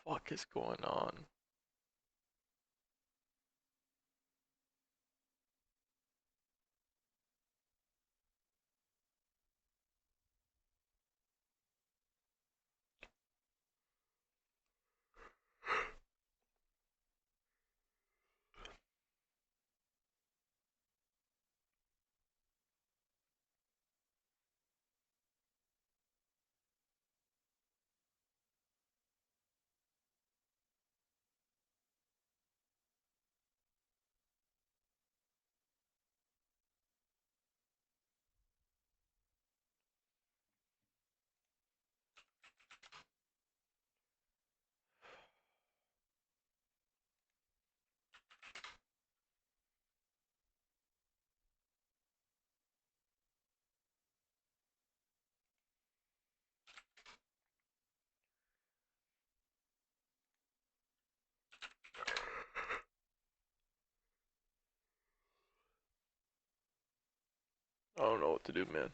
fuck is going on? I don't know what to do, man.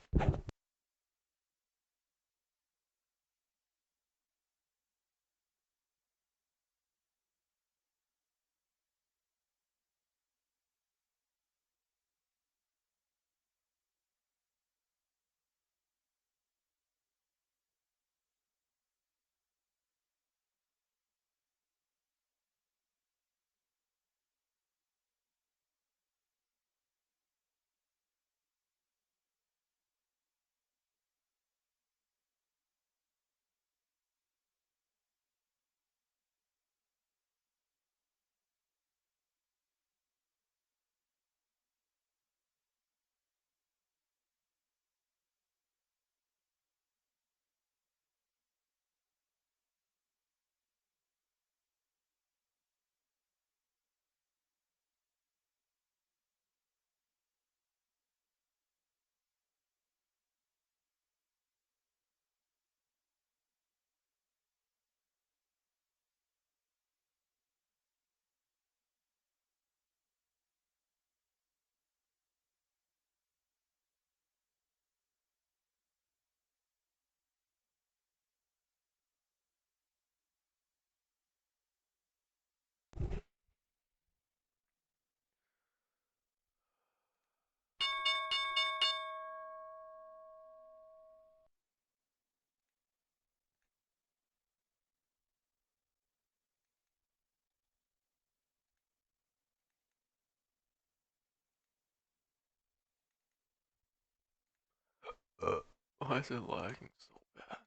Why is it lagging so bad?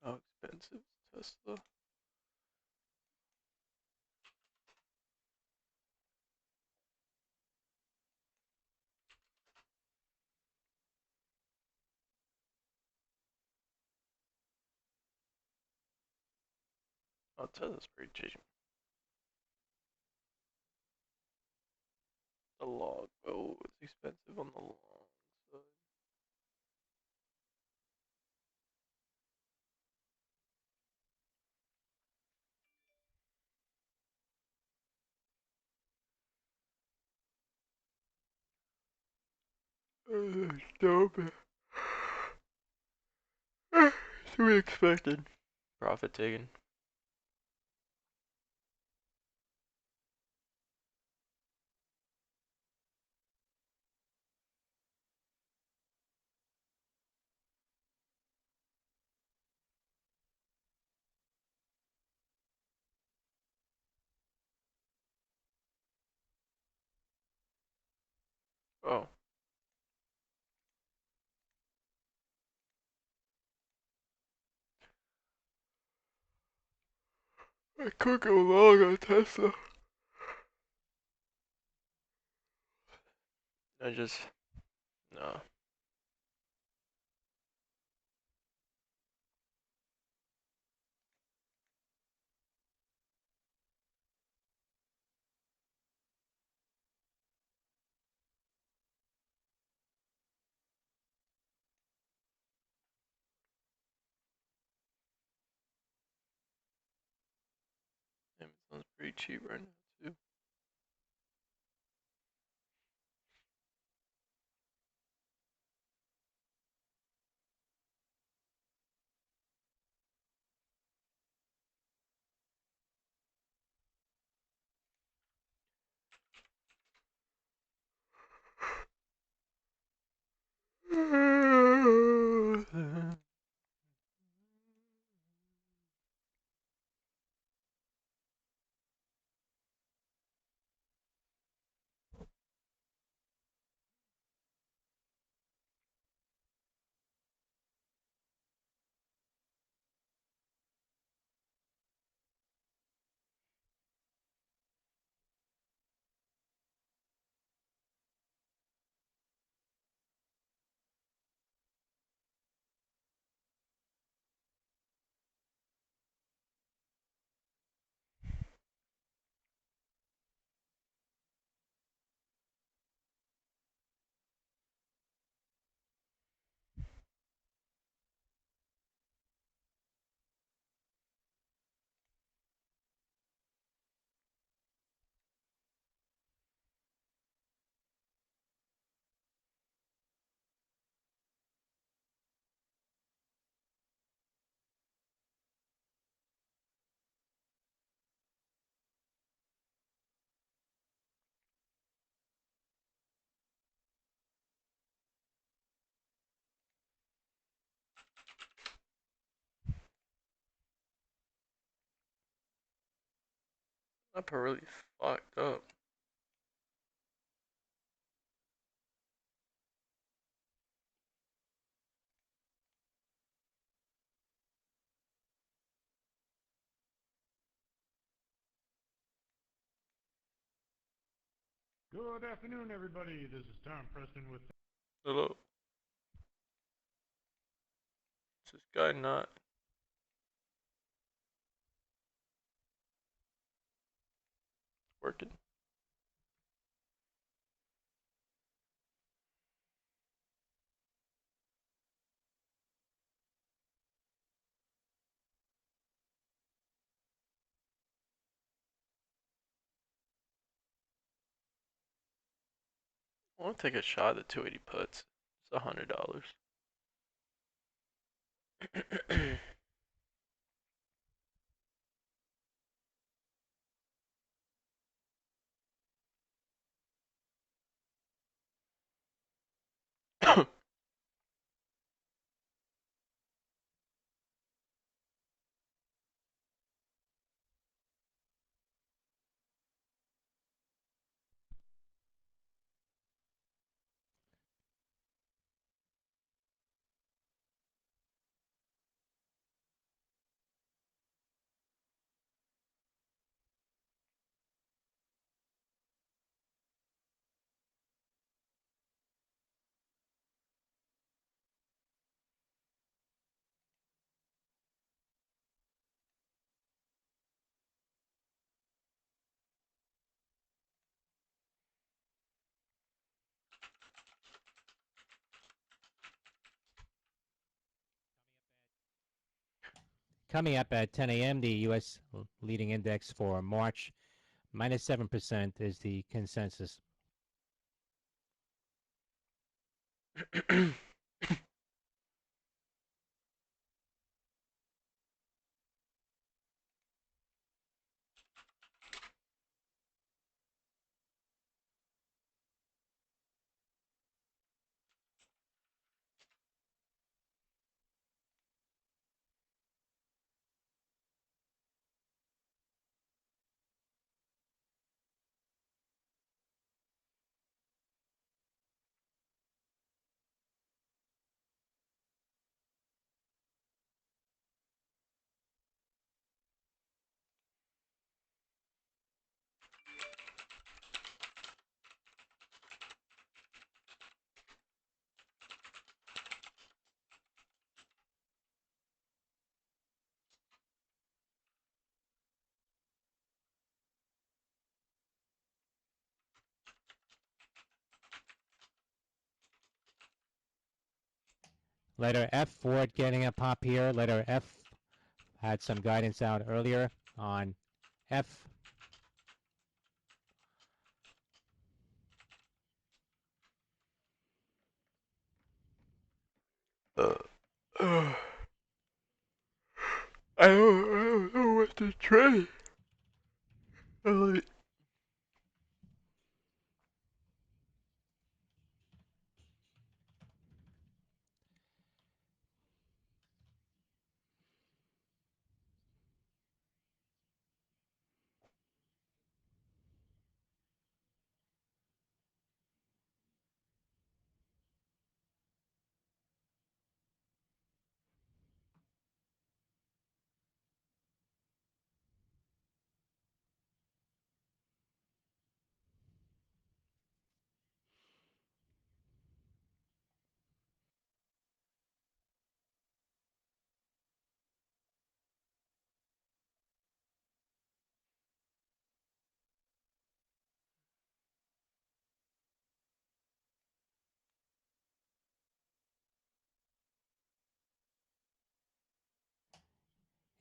How expensive is Tesla? Oh, Tesla's pretty cheap. The log. Oh, it's expensive on the long side. Stupid. To be expected. Profit taken. Oh, I could go long on Tesla. I just no. Sounds pretty cheap right now too. Upper really fucked up. Good afternoon, everybody. This is Tom Preston with. Hello. Is this guy not working? I want to take a shot at 280 puts. It's $100. Coming up at 10 a.m., the U.S. leading index for March, minus 7% is the consensus. Letter F, Ford getting a pop here. Letter F had some guidance out earlier on F Uh, uh, I don't know what to trade. Like,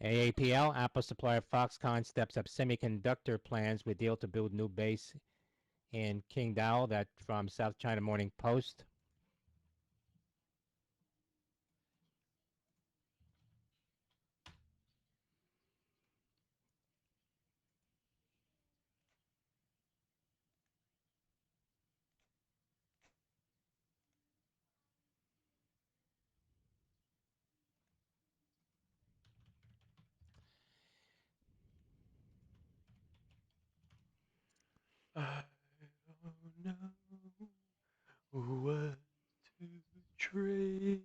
AAPL, Apple supplier Foxconn steps up semiconductor plans with deal to build new base in Qingdao. That from South China Morning Post. I don't know what to trade.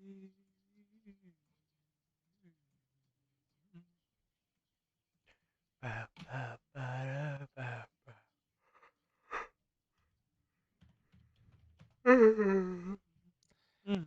Ba, ba, ba, da, ba, ba. Mm.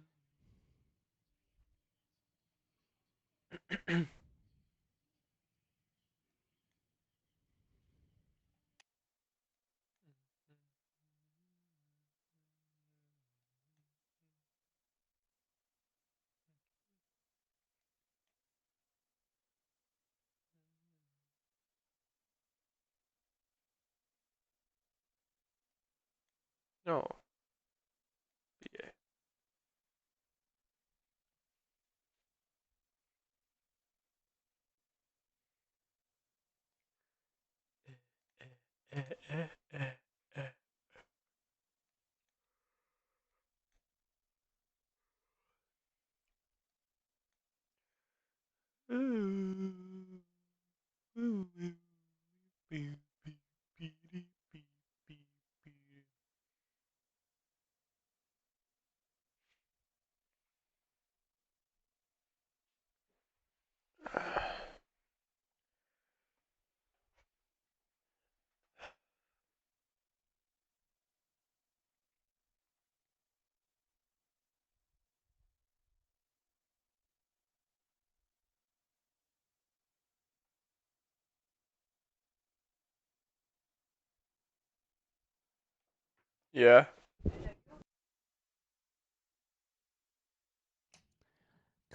No, BA. Eh, eh, eh, eh. Ooh, ooh, ooh, bee, bee, bee, dee, bee, bee, bee. Yeah.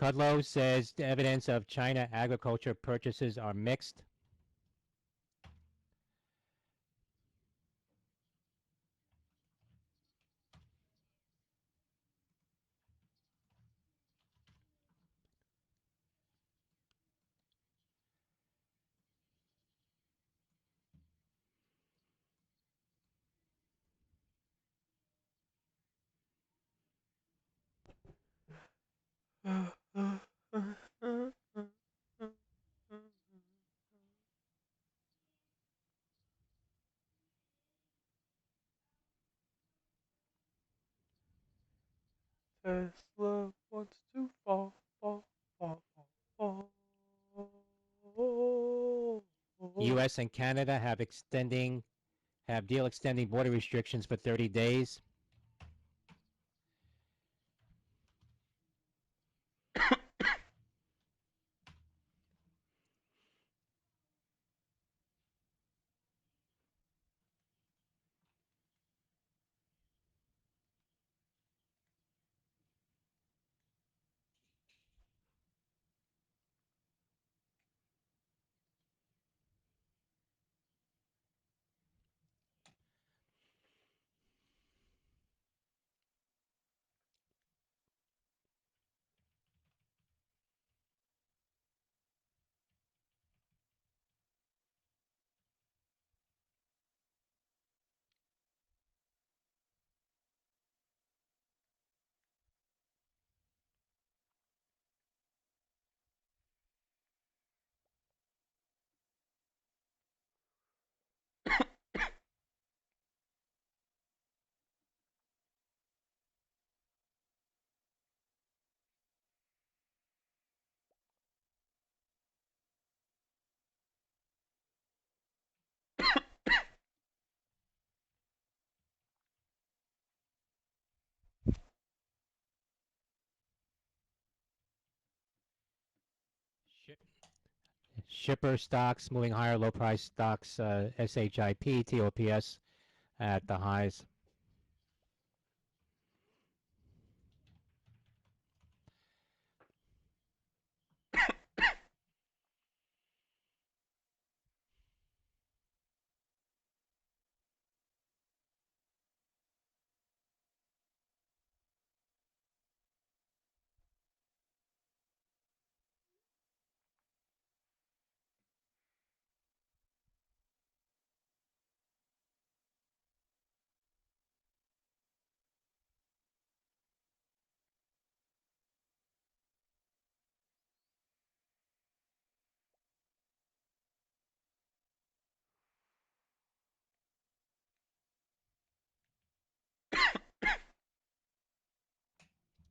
Kudlow says the evidence of China agriculture purchases are mixed. Tesla wants to fall, fall, fall, fall, fall. U.S. and Canada have deal extending border restrictions for 30 days. shipper stocks moving higher, low price stocks, SHIP, TOPS at the highs.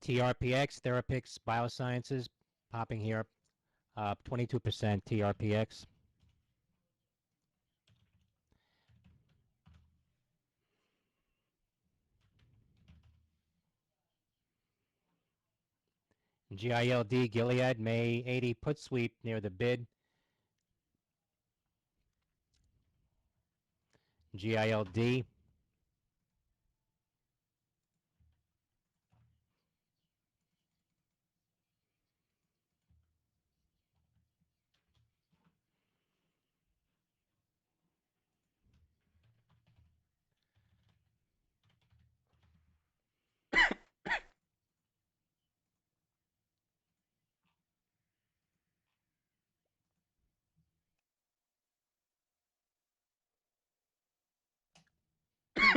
TRPX, Therapix Biosciences, popping here, up 22% TRPX. GILD, Gilead, May 80 put sweep near the bid. GILD.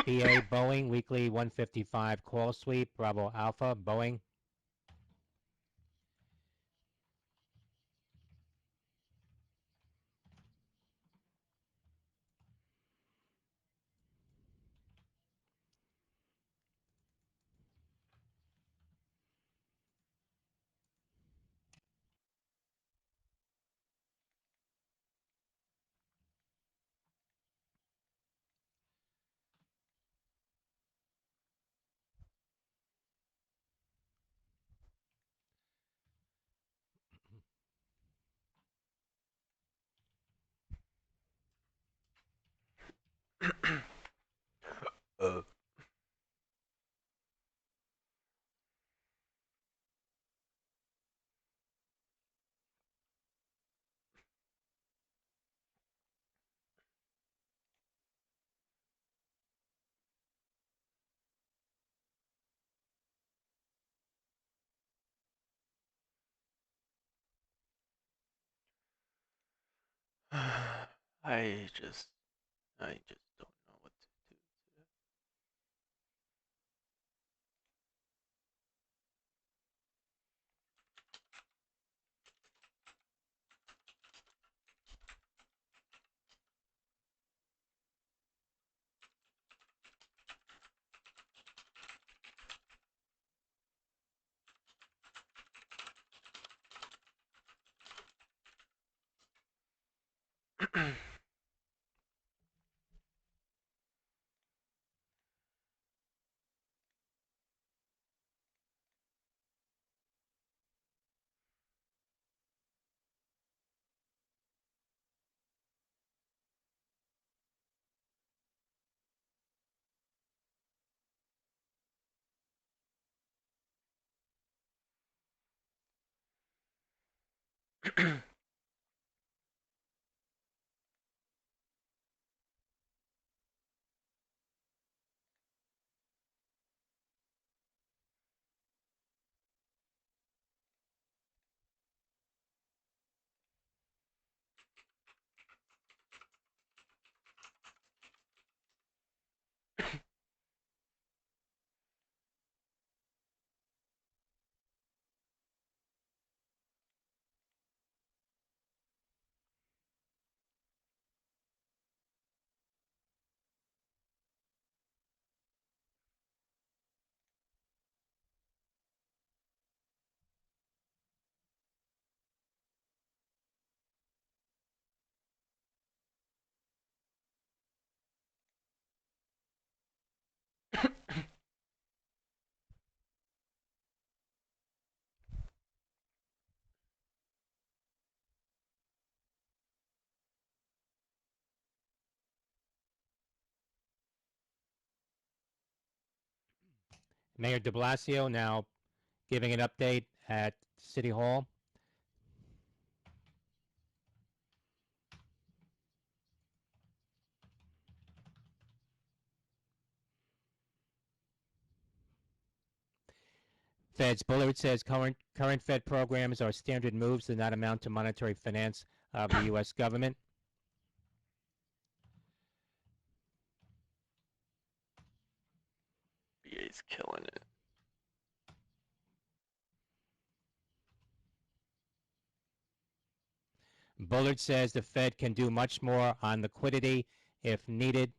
BA, Boeing, weekly 155 call sweep, Bravo Alpha, Boeing. uh, I just don't know what to do today. Mayor de Blasio now giving an update at City Hall. Fed's Bullard says current Fed programs are standard moves that do not amount to monetary finance of the U.S. government. BA's killing it. Bullard says the Fed can do much more on liquidity if needed.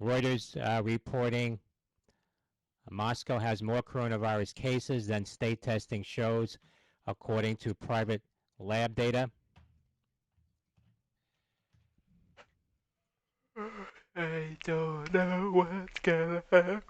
Reuters reporting Moscow has more coronavirus cases than state testing shows, according to private lab data. I don't know what's gonna happen.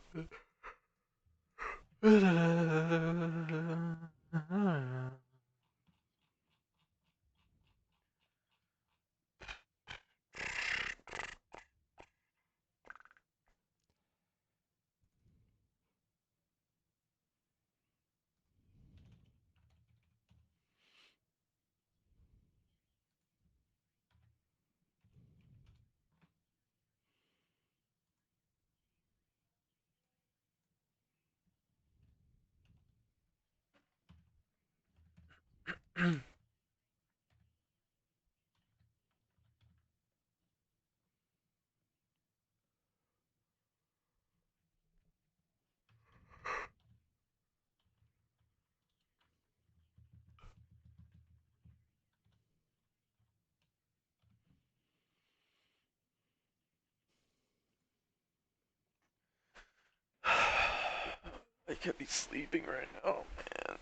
I could be sleeping right now, man.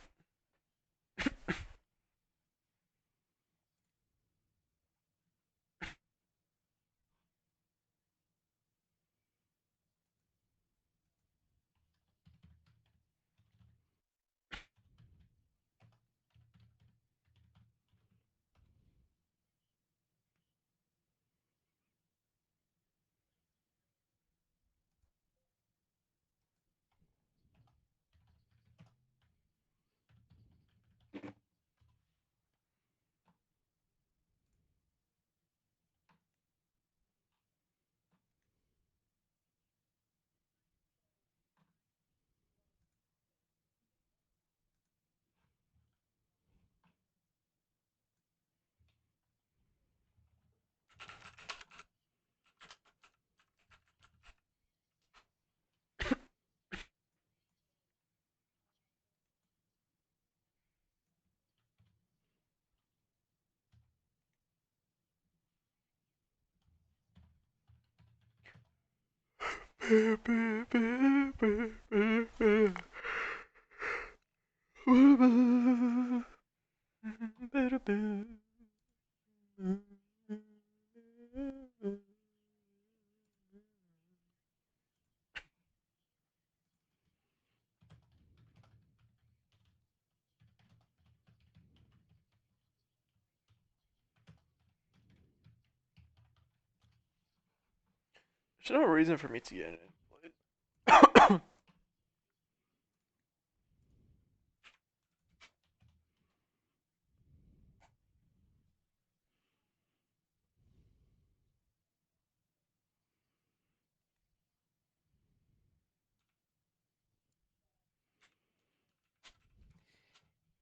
There's no reason for me to get it.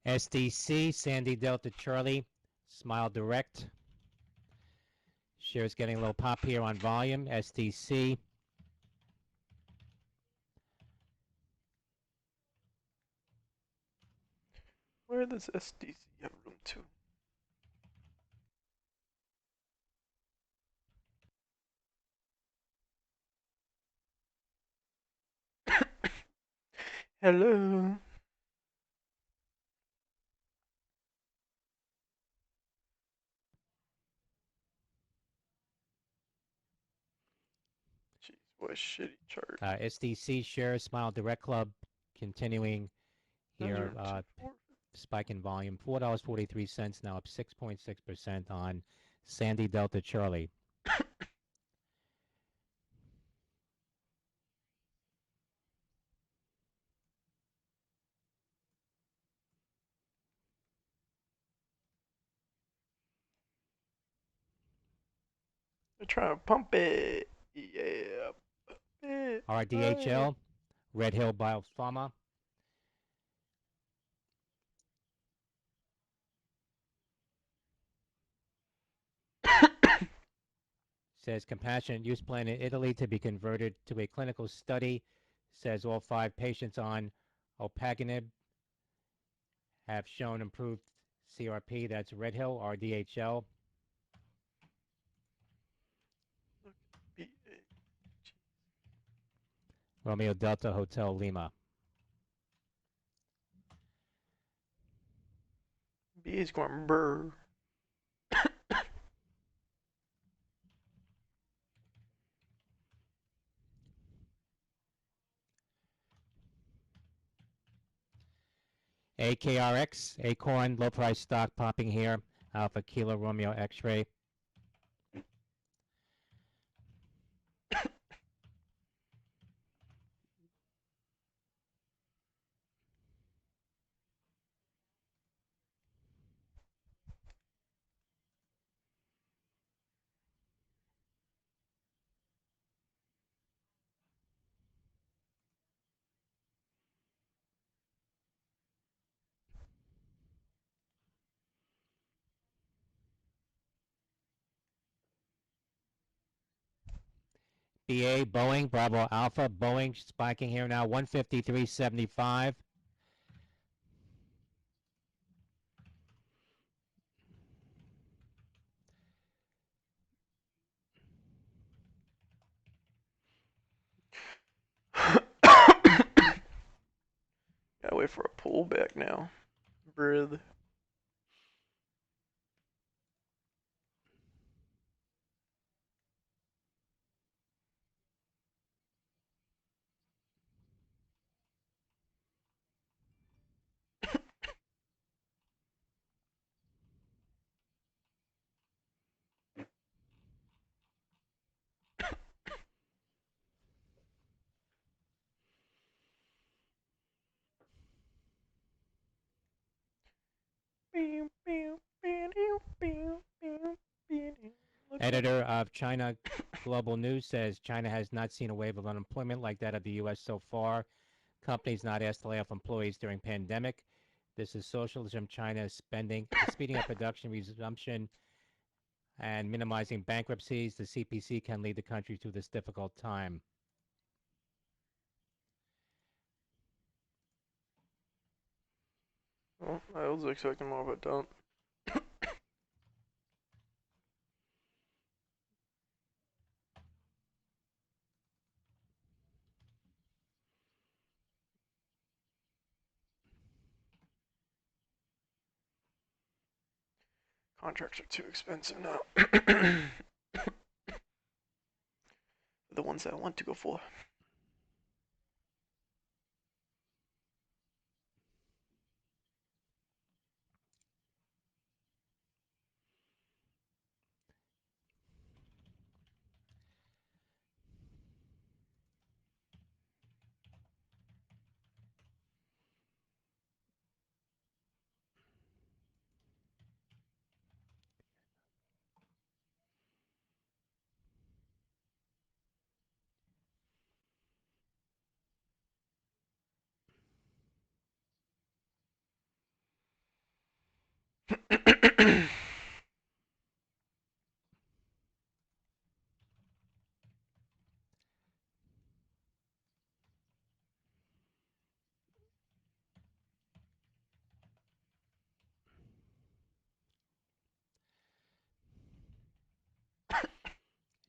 SDC, Sandy Delta Charlie, Smile Direct. Shares getting a little pop here on volume. SDC. Where does SDC have room to? Hello. Jeez, what a shitty chart. SDC shares, Smile Direct Club, continuing here, 902. spike in volume, $4.43, now up 6.6% on Sandy Delta Charlie. They're trying to pump it. Yeah. Pump it. RDHL, Red Hill Biopharma. Says compassionate use plan in Italy to be converted to a clinical study. Says all 5 patients on opaganib have shown improved CRP. That's Red Hill, RDHL. Romeo Delta Hotel Lima. B is going brr. AKRX, Acorn, low price stock popping here. Alpha Kilo Romeo X-ray. BA, Boeing, Bravo Alpha, Boeing spiking here now, 153.75. Gotta wait for a pullback now. Breathe. Editor of China Global News says China has not seen a wave of unemployment like that of the U.S. so far. Companies not asked to lay off employees during pandemic. This is socialism. China is speeding up production resumption and minimizing bankruptcies. The CPC can lead the country through this difficult time. Well, I was expecting more of a dump. Contracts are too expensive now. The ones that I want to go for.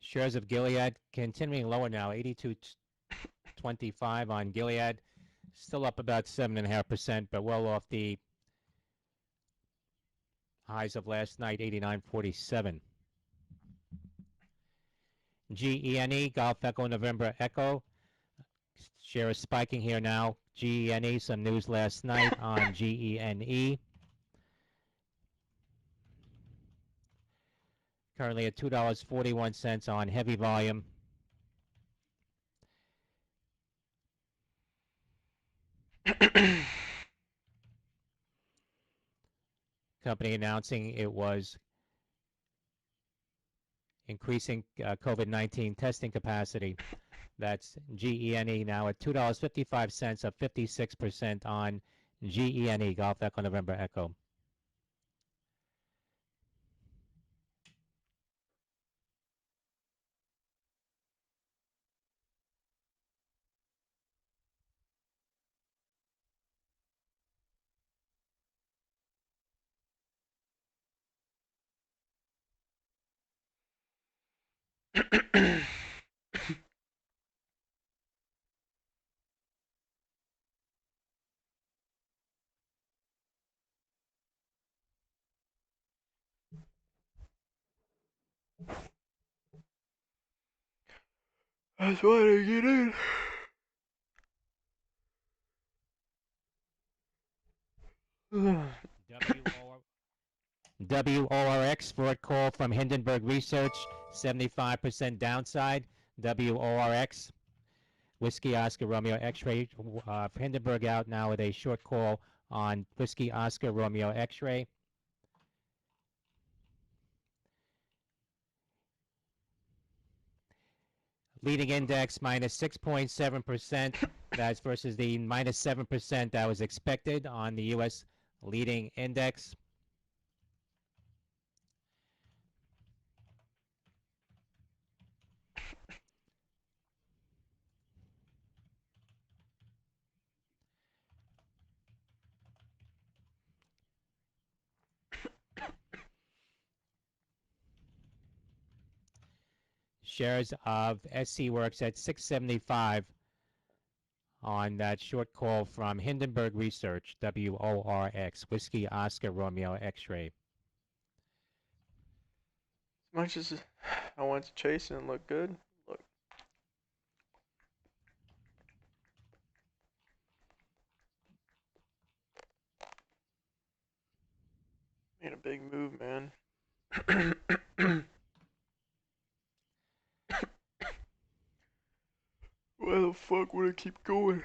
Shares of Gilead continuing lower now, 82.25 on Gilead. Still up about 7.5%, but well off the highs of last night, 89.47. GENE, Golf Echo November Echo. Share is spiking here now. GENE, some news last night on GENE. Currently at $2.41 on heavy volume. Company announcing it was increasing COVID-19 testing capacity. That's GENE now at $2.55, up 56% on GENE, Golf Echo November Echo. That's why they get in. WORX, short call from Hindenburg Research, 75% downside. WORX, Whiskey Oscar Romeo X-ray. Hindenburg out now with a short call on Whiskey Oscar Romeo X-ray. Leading index minus 6.7%. That's versus the minus 7% that was expected on the U.S. leading index. Shares of SC Works at 675 on that short call from Hindenburg Research, WORX, Whiskey Oscar Romeo X-ray. As much as I want to chase and look good, look. Made a big move, man. Why the fuck would I keep going?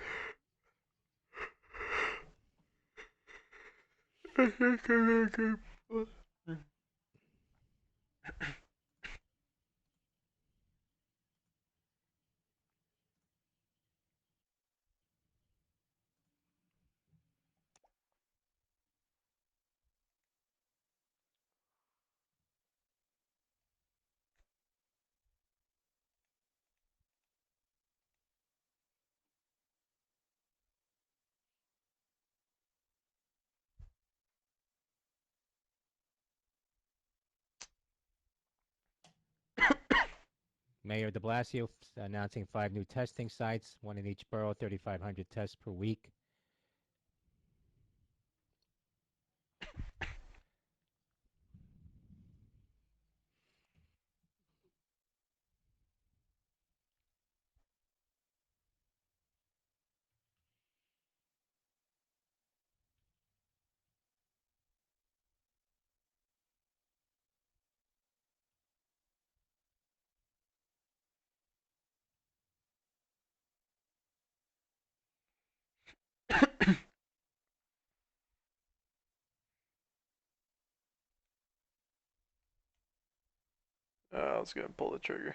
Mayor de Blasio announcing 5 new testing sites, 1 in each borough, 3,500 tests per week. I was gonna pull the trigger.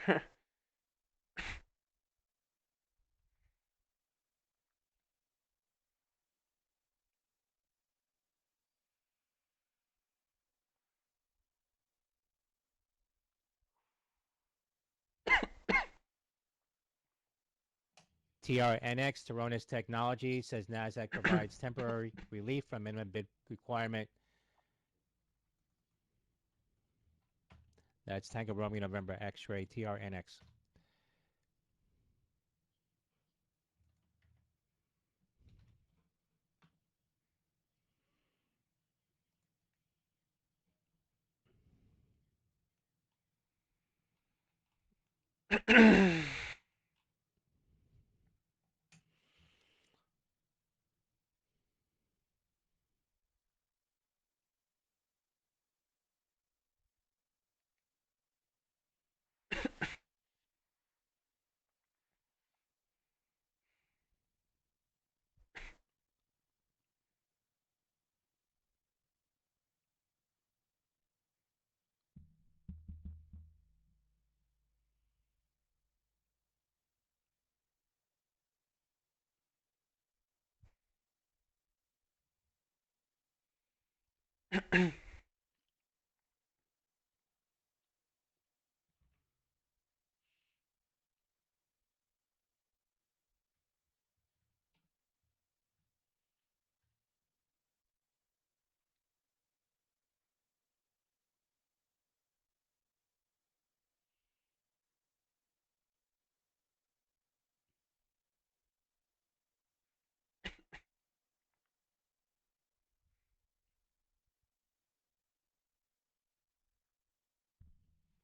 TRNX, Toronis Technology, says NASDAQ provides temporary relief from minimum bid requirement. That's Tango Romeo November X-ray, TRNX.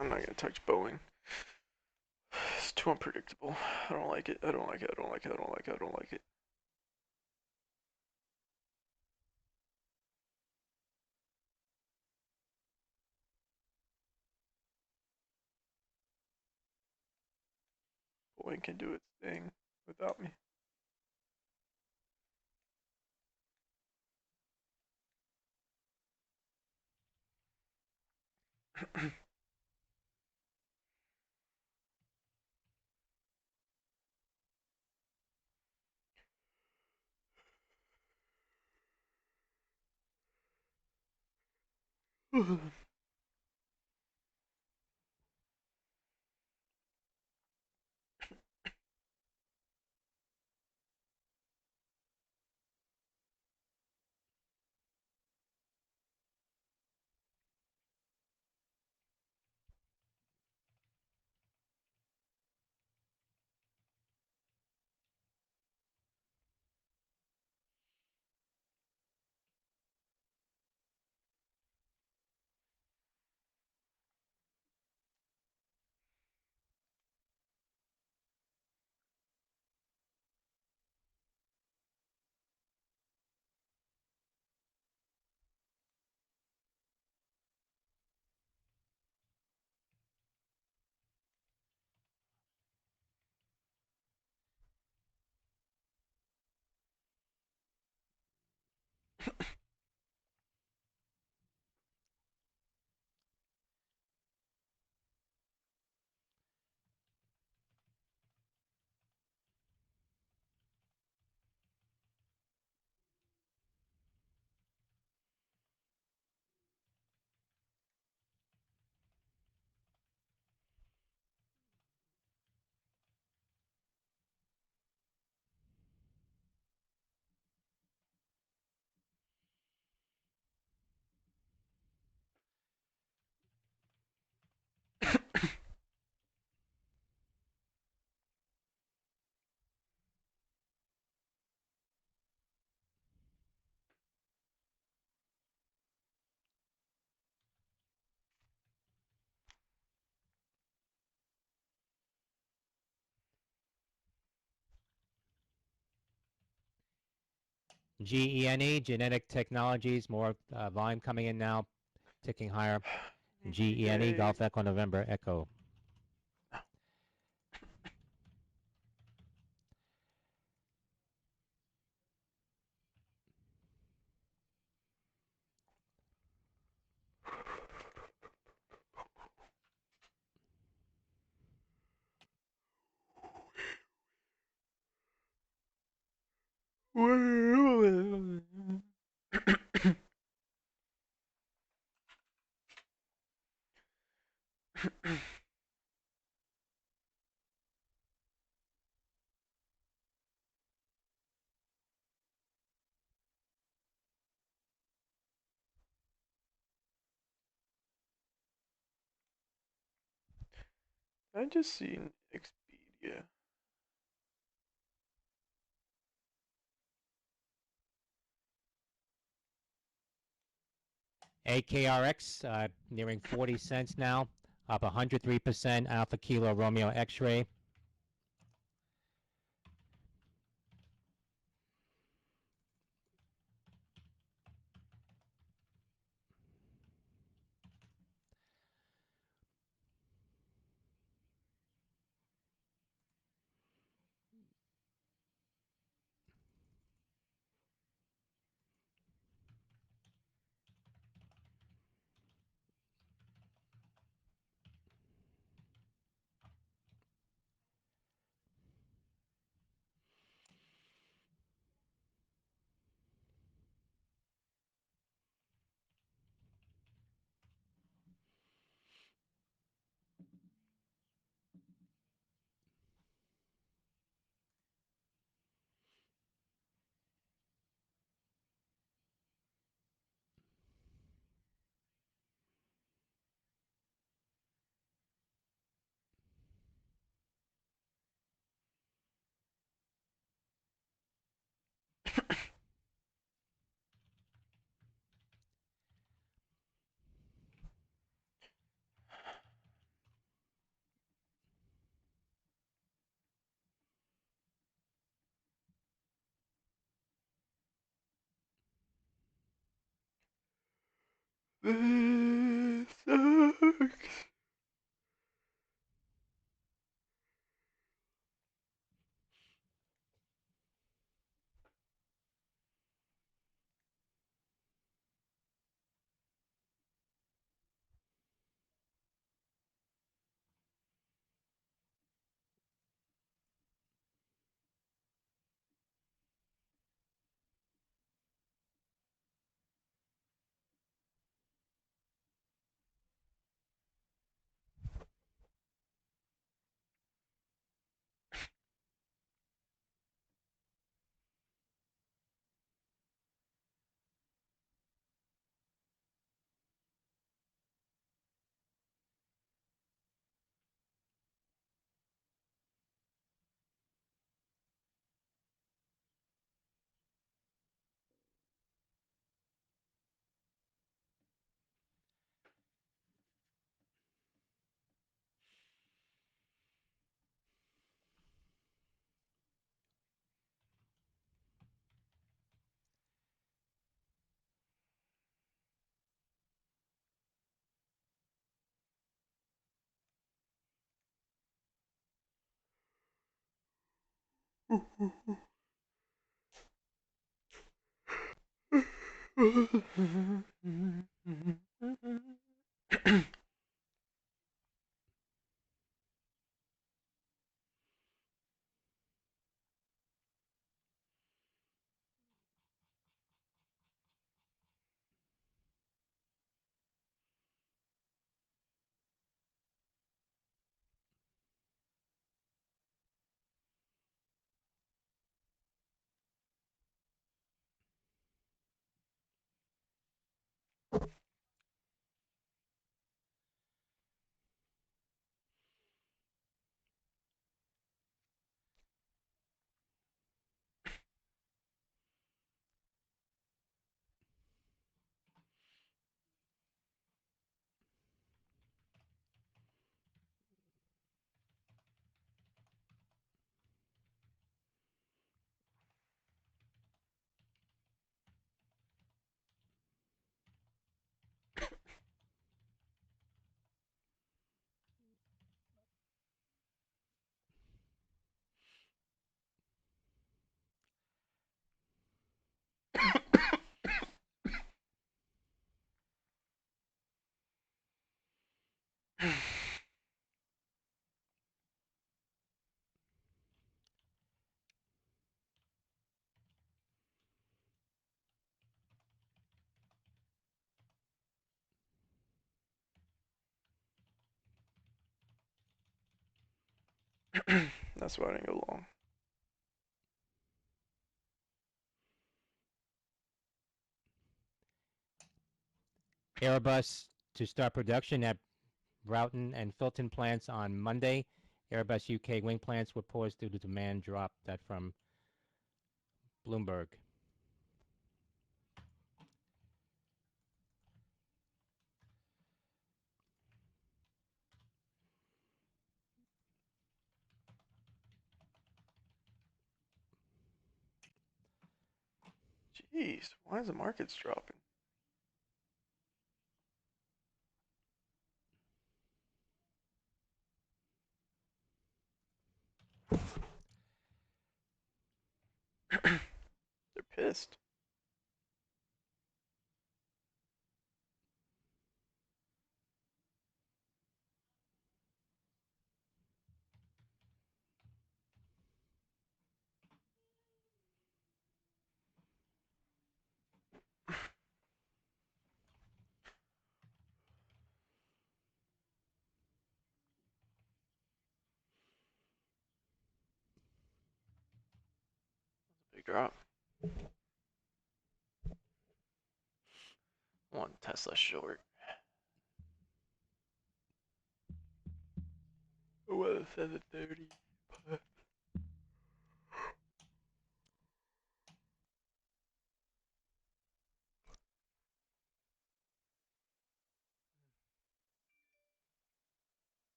I'm not gonna touch Boeing. It's too unpredictable. I don't like it. I don't like it. I don't like it. I don't like it. I don't like it. Boeing can do its thing without me. GENE, Genetic Technologies, more volume coming in now, ticking higher. GENE, Golf Echo November Echo. I just seen Expedia. AKRX nearing 40 cents now. up 103%. Alpha Kilo Romeo X-ray This sucks. That's why I didn't go long. Airbus to start production at Broughton and Filton plants on Monday. Airbus UK wing plants were paused due to demand drop. That from Bloomberg. Jeez, why is the markets dropping? They're pissed. Big drop. One Tesla short. Well, 730.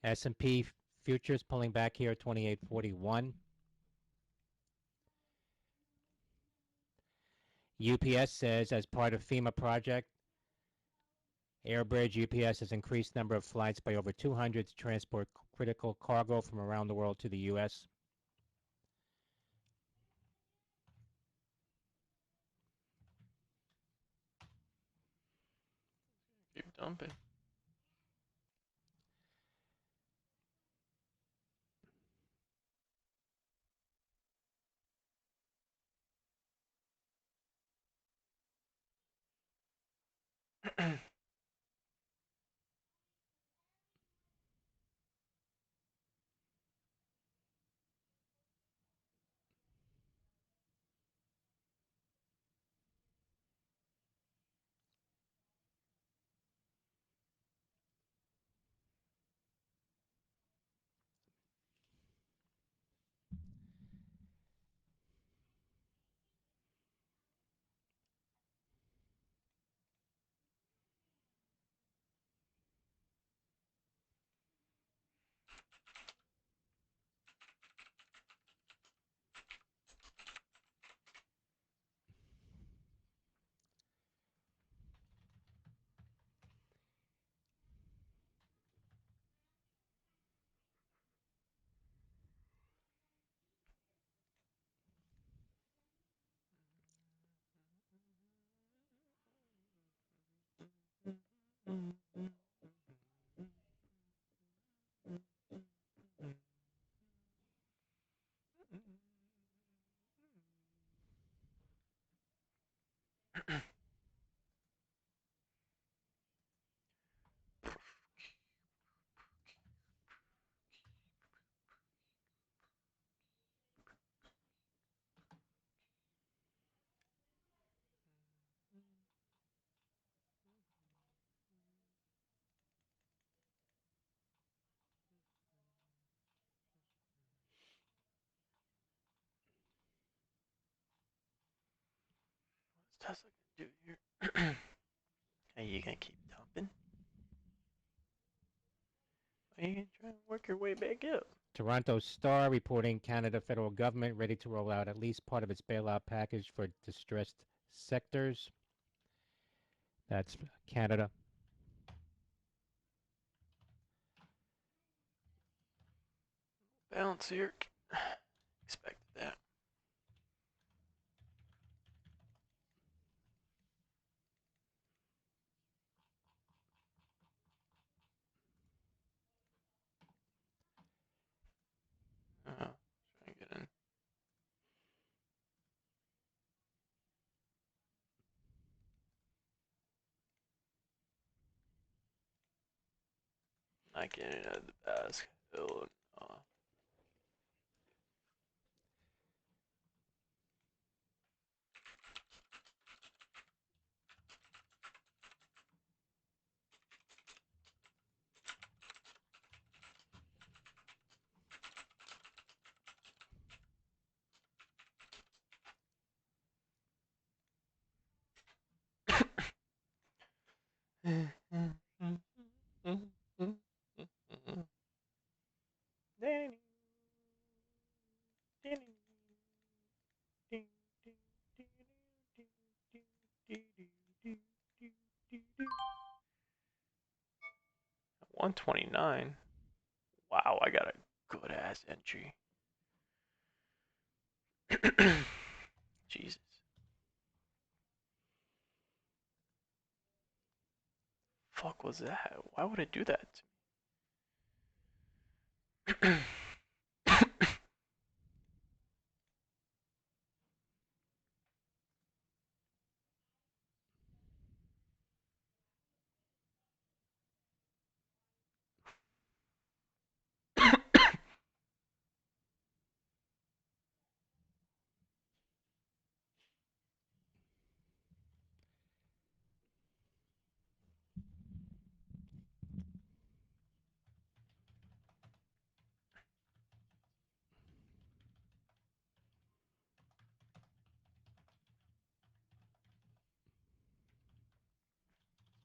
S&P futures pulling back here at 28.41. UPS says as part of FEMA project, Airbridge UPS has increased number of flights by over 200 to transport critical cargo from around the world to the U.S. Keep dumping. What's Tesla gonna do here? Are you gonna keep dumping? Are you gonna try and work your way back up? Toronto Star reporting Canada federal government ready to roll out at least part of its bailout package for distressed sectors. That's Canada. Bounce here. Expected that. Try and get in. Not getting out of the basket. Oh, no. 129. Wow, I got a good ass entry. Jesus. Fuck was that? Why would it do that to me?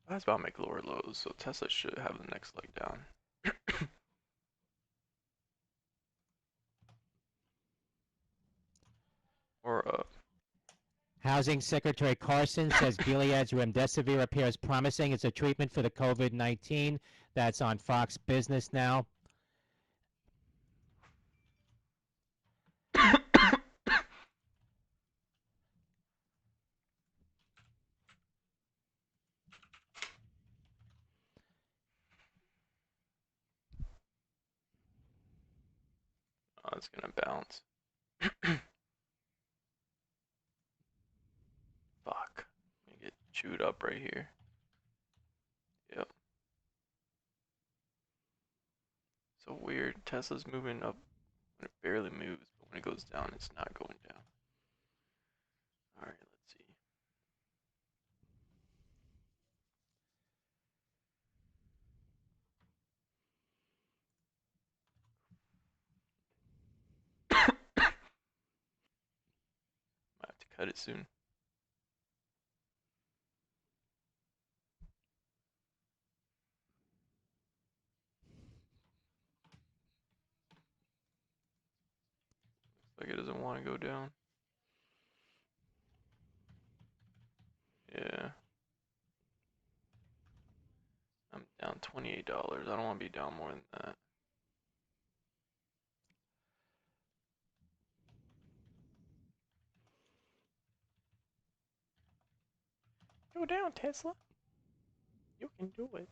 I was about to make lower lows, so Tesla should have the next leg down. Or Housing Secretary Carson says Gilead's remdesivir appears promising as a treatment for the COVID-19. That's on Fox Business now. oh, it's gonna bounce. Fuck. Let me get chewed up right here. Yep. So weird. Tesla's moving up when it barely moves, but when it goes down, it's not going down. Alright, let's see. Might have to cut it soon. Looks like it doesn't want to go down. Yeah. I'm down $28. I don't want to be down more than that. Go down, Tesla. You can do it.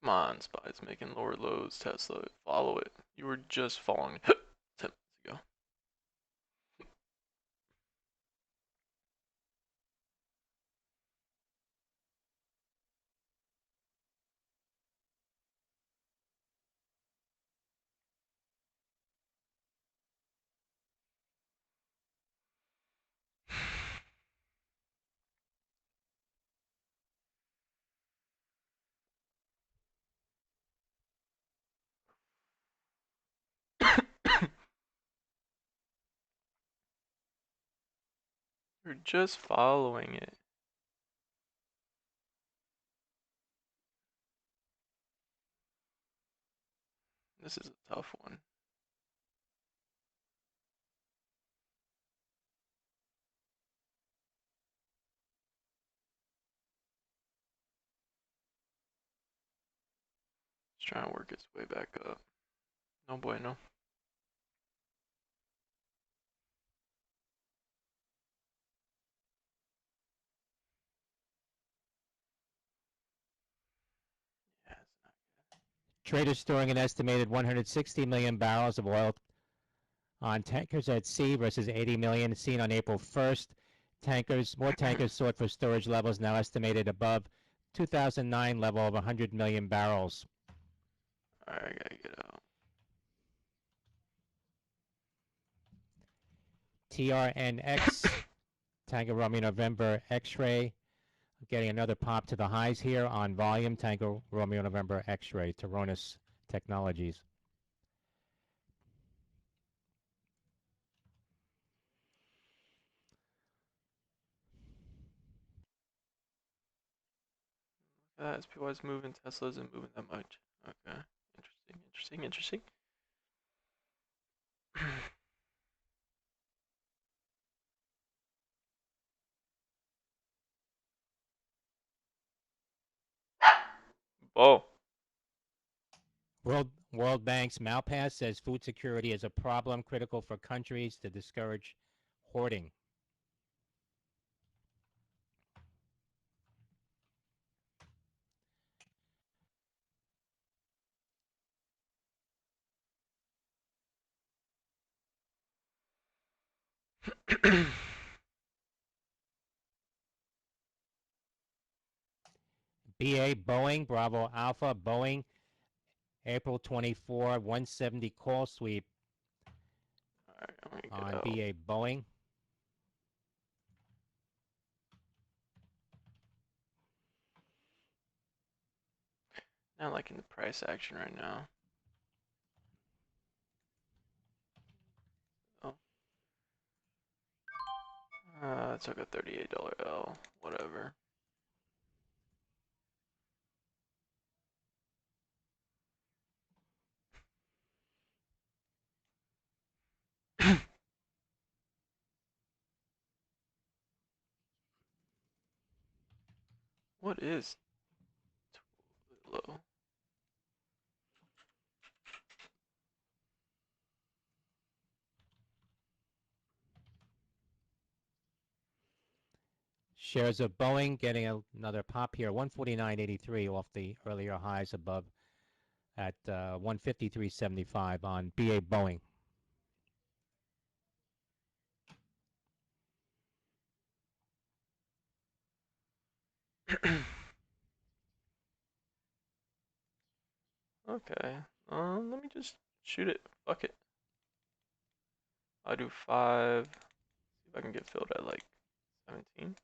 Come on, Spy's making lower lows. Tesla, follow it. You were just falling 10 minutes ago. You're just following it. This is a tough one. It's trying to work its way back up. No bueno. Yeah, it's not. Traders storing an estimated 160 million barrels of oil on tankers at sea versus 80 million seen on April 1st. More tankers sought for storage levels now estimated above 2009 level of 100 million barrels. Alright, I gotta get out. TRNX, Tango Romeo November X-Ray, getting another pop to the highs here on volume. Tango Romeo November X-Ray, Toronis Technologies. SPY's moving, Tesla isn't moving that much. Okay, interesting. Oh, World Bank's Malpass says food security is a problem critical for countries to discourage hoarding. BA Boeing, Bravo Alpha Boeing, April 24, 170 call sweep alright, I'm gonna on get out. BA Boeing. Not liking the price action right now. Oh. Took a $38 L. Whatever. What is low? Shares of Boeing getting another pop here, 149.83 off the earlier highs above at 153.75 on BA Boeing. Okay. Let me just shoot it. Fuck it. I'll do 5. See if I can get filled at like 17.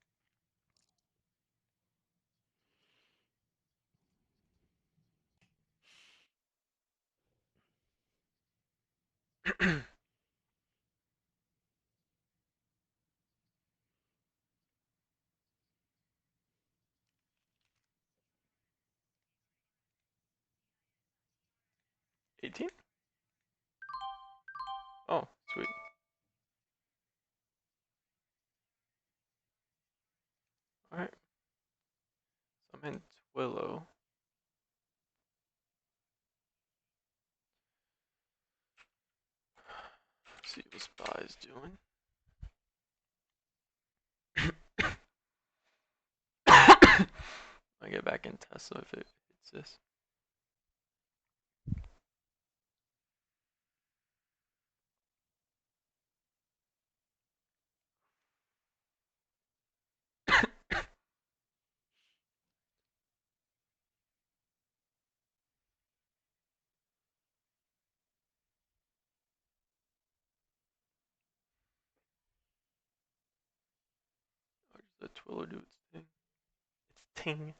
$18? Oh, sweet. Alright. So I'm in Twillo. See what SPY's doing. I get back in Tesla if it hits this. Or does the Twillo do its thing? Its ting.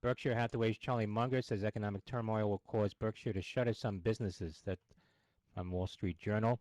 Berkshire Hathaway's Charlie Munger says economic turmoil will cause Berkshire to shutter some businesses. That from Wall Street Journal.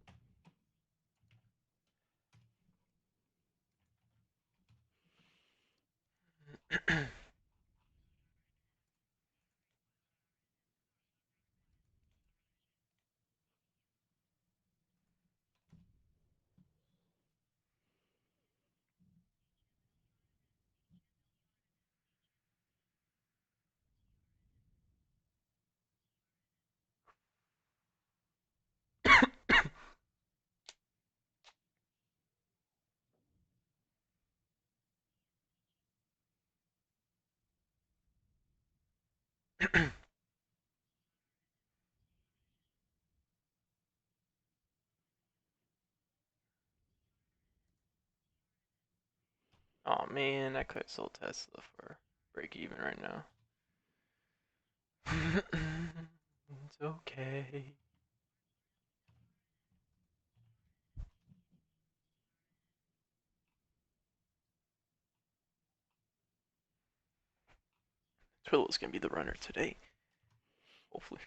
Oh man, I could have sold Tesla for break even right now. It's okay. Twillow's gonna be the runner today. Hopefully.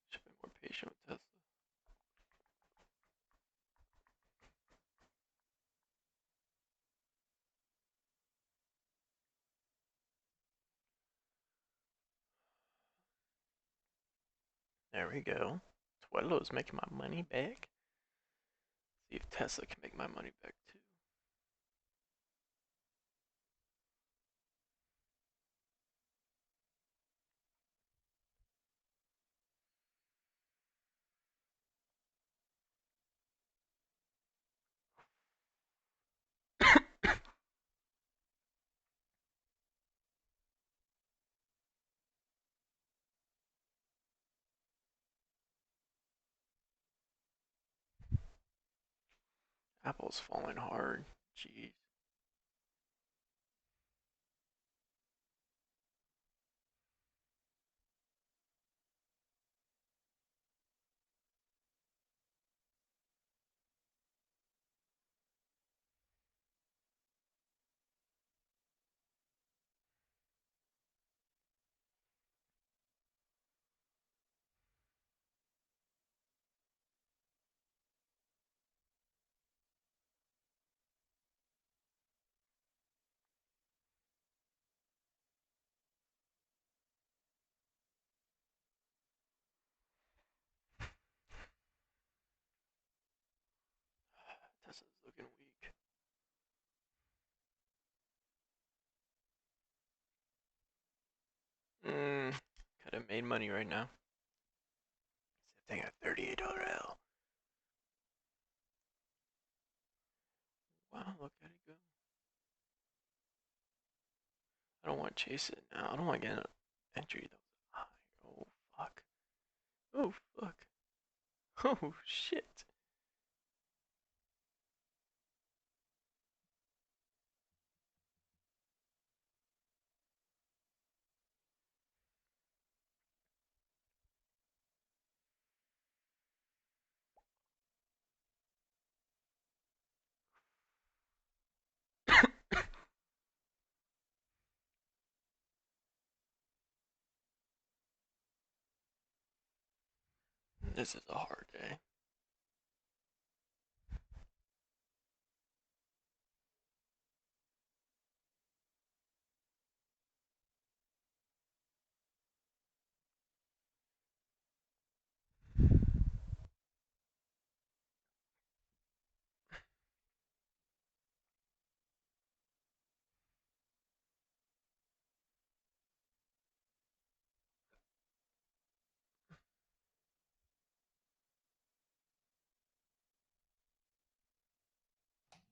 Should be more patient with Tesla. There we go. Twillow's making my money back. See if Tesla can make my money back too. Apple's falling hard. Jeez. Tesla's looking weak. Could have made money right now. Thing at $38 L. Wow, look at it go. I don't want to chase it now. I don't want to get an entry that was high. Oh fuck. Oh fuck. Oh shit. This is a hard day.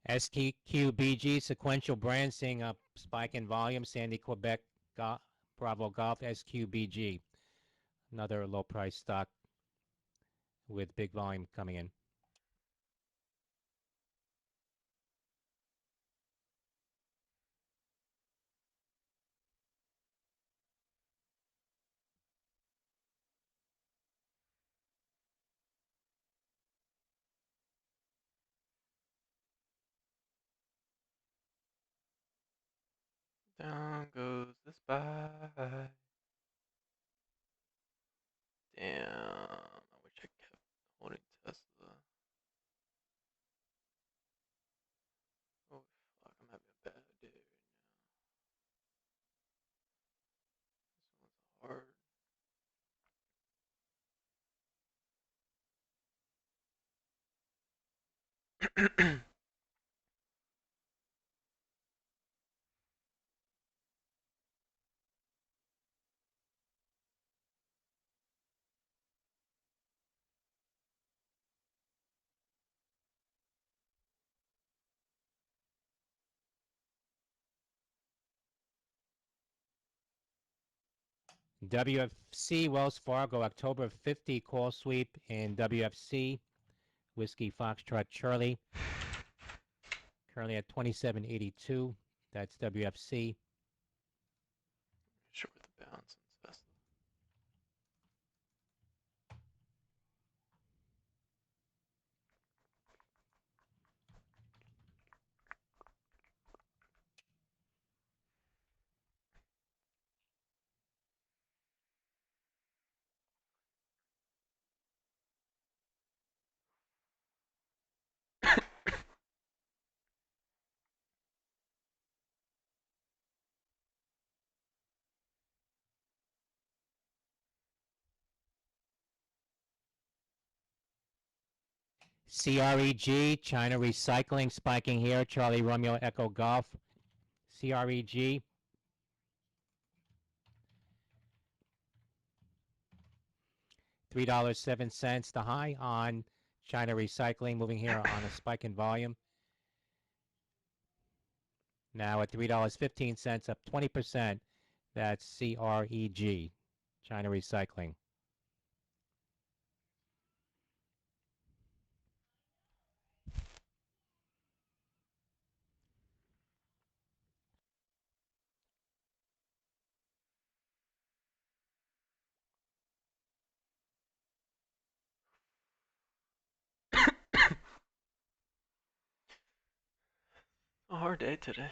SQBG sequential brand seeing a spike in volume. Sandy Quebec Bravo Golf SQBG, another low price stock with big volume coming in. Down goes the spy. Damn. I wish I kept holding Tesla. Oh fuck, I'm having a bad day right now. This one's hard. WFC Wells Fargo October 50 call sweep in WFC Whiskey Foxtrot Charlie. Currently at 27.82. That's WFC. Sure, with the bounce and stuff. CREG, China Recycling spiking here. Charlie Romeo Echo Golf. CREG. $3.07. The high on China Recycling, moving here on a spike in volume. Now at $3.15, up 20%. That's CREG, China Recycling. A hard day today.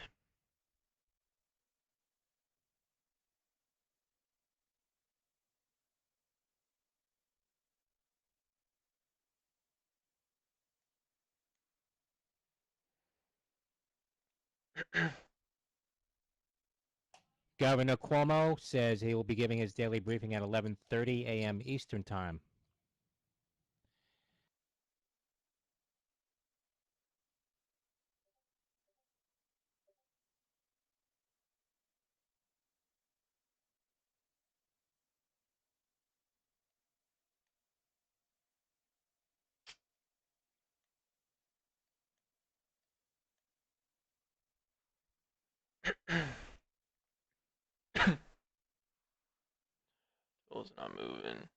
Governor Cuomo says he will be giving his daily briefing at 11:30 a.m. Eastern Time. Bill's not moving.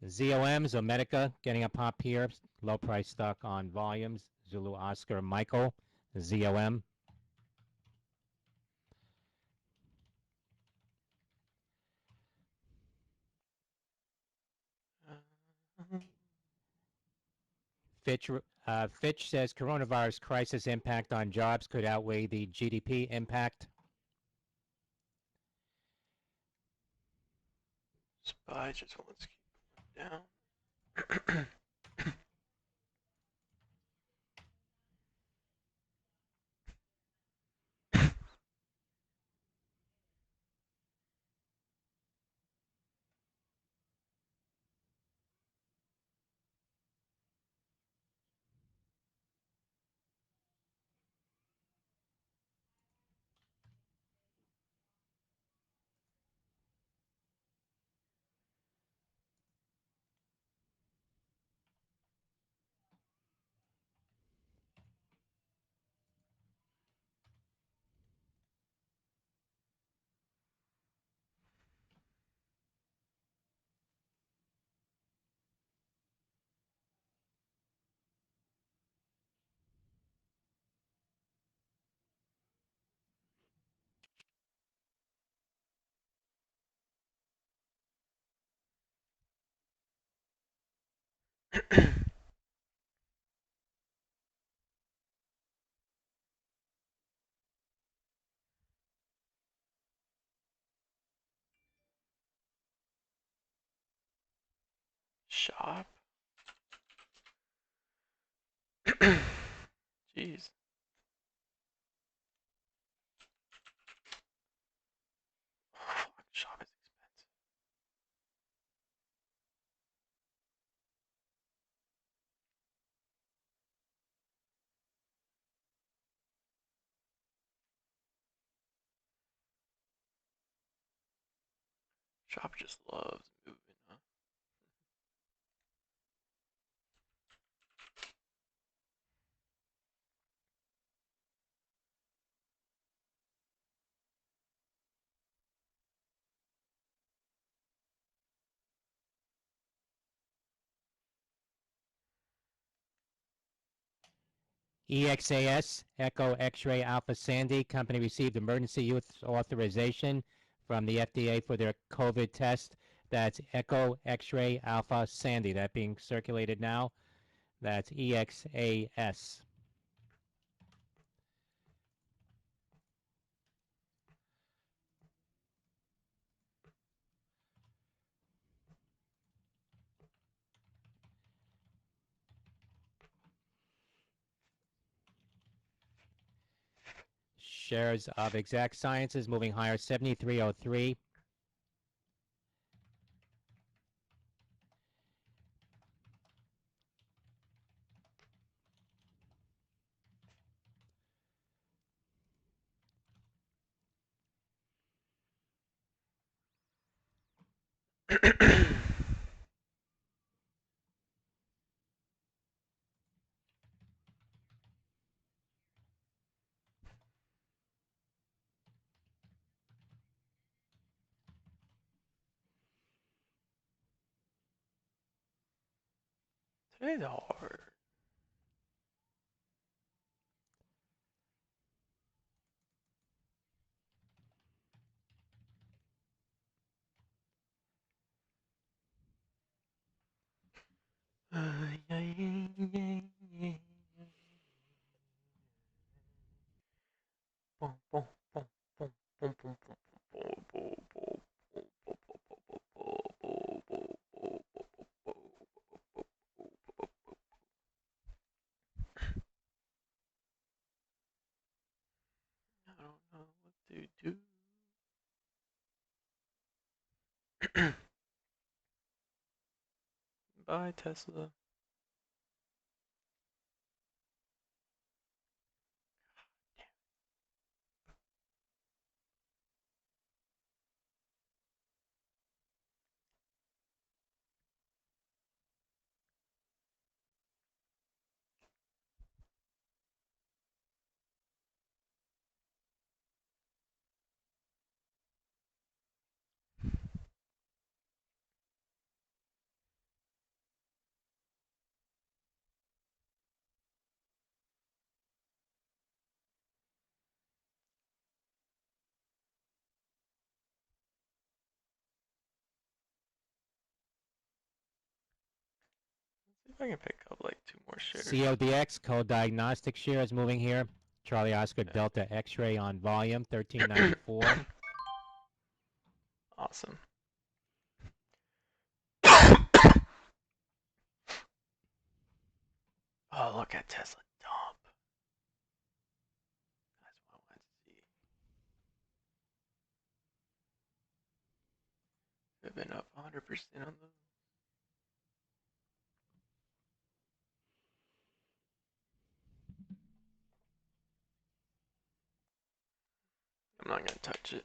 ZOM, Zomedica, getting a pop here. Low price stock on volumes. Zulu Oscar Michael, ZOM. Fitch says coronavirus crisis impact on jobs could outweigh the GDP impact. SPY just wants to keep down. Shop. Jeez. Fuck, shop is expensive. Shop just loves moving, huh? EXAS, Echo X-ray Alpha Sandy company received emergency use authorization from the FDA for their COVID test. That's Echo X-ray Alpha Sandy. That being circulated now. That's EXAS. Shares of Exact Sciences moving higher, 73.03. Today's hard. I don't know what to do. Bye, Tesla. See if I can pick up like 2 more shares. CODX, Code Diagnostic shares moving here. Charlie Oscar Okay. Delta X-ray on volume, 1394. Awesome. Oh, look at Tesla dump. That's what I wanted to see. Could have been up 100% on the. I'm not gonna touch it.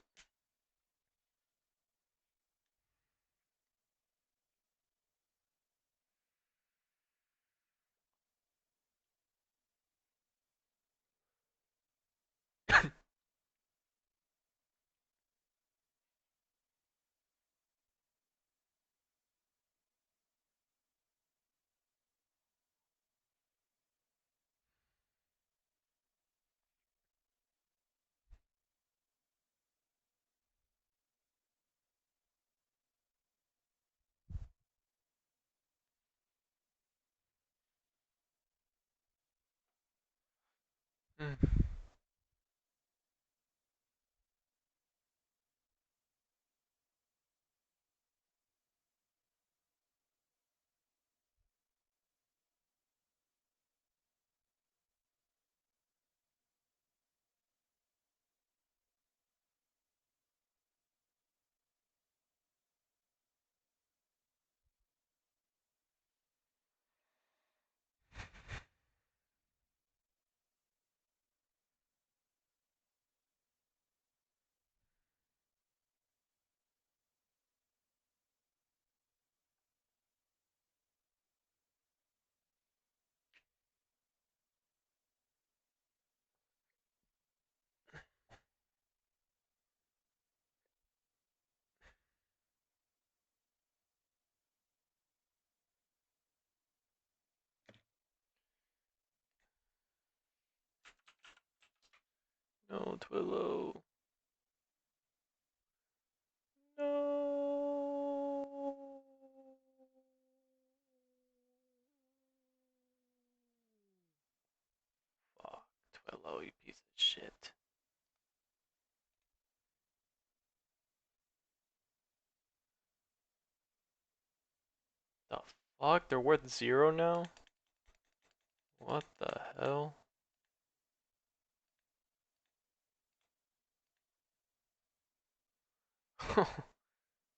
Mm. No, Twillo. No. Fuck, Twillo, you piece of shit. The fuck? They're worth 0 now? What the hell?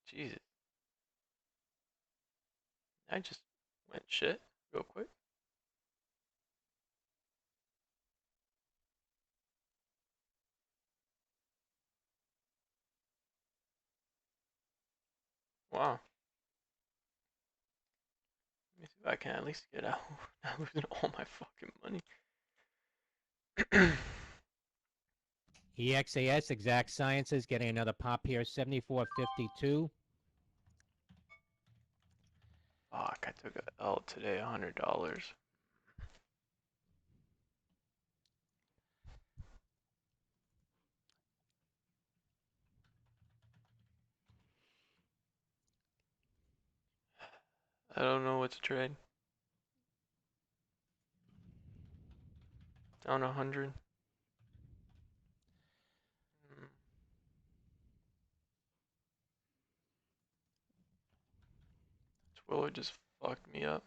Jesus. I just went shit real quick. Wow. Let me see if I can at least get out without losing all my fucking money. EXAS, Exact Sciences, getting another pop here, 74.52. Fuck, I took a L today, $100. I don't know what to trade. Down 100. Twiller just fucked me up.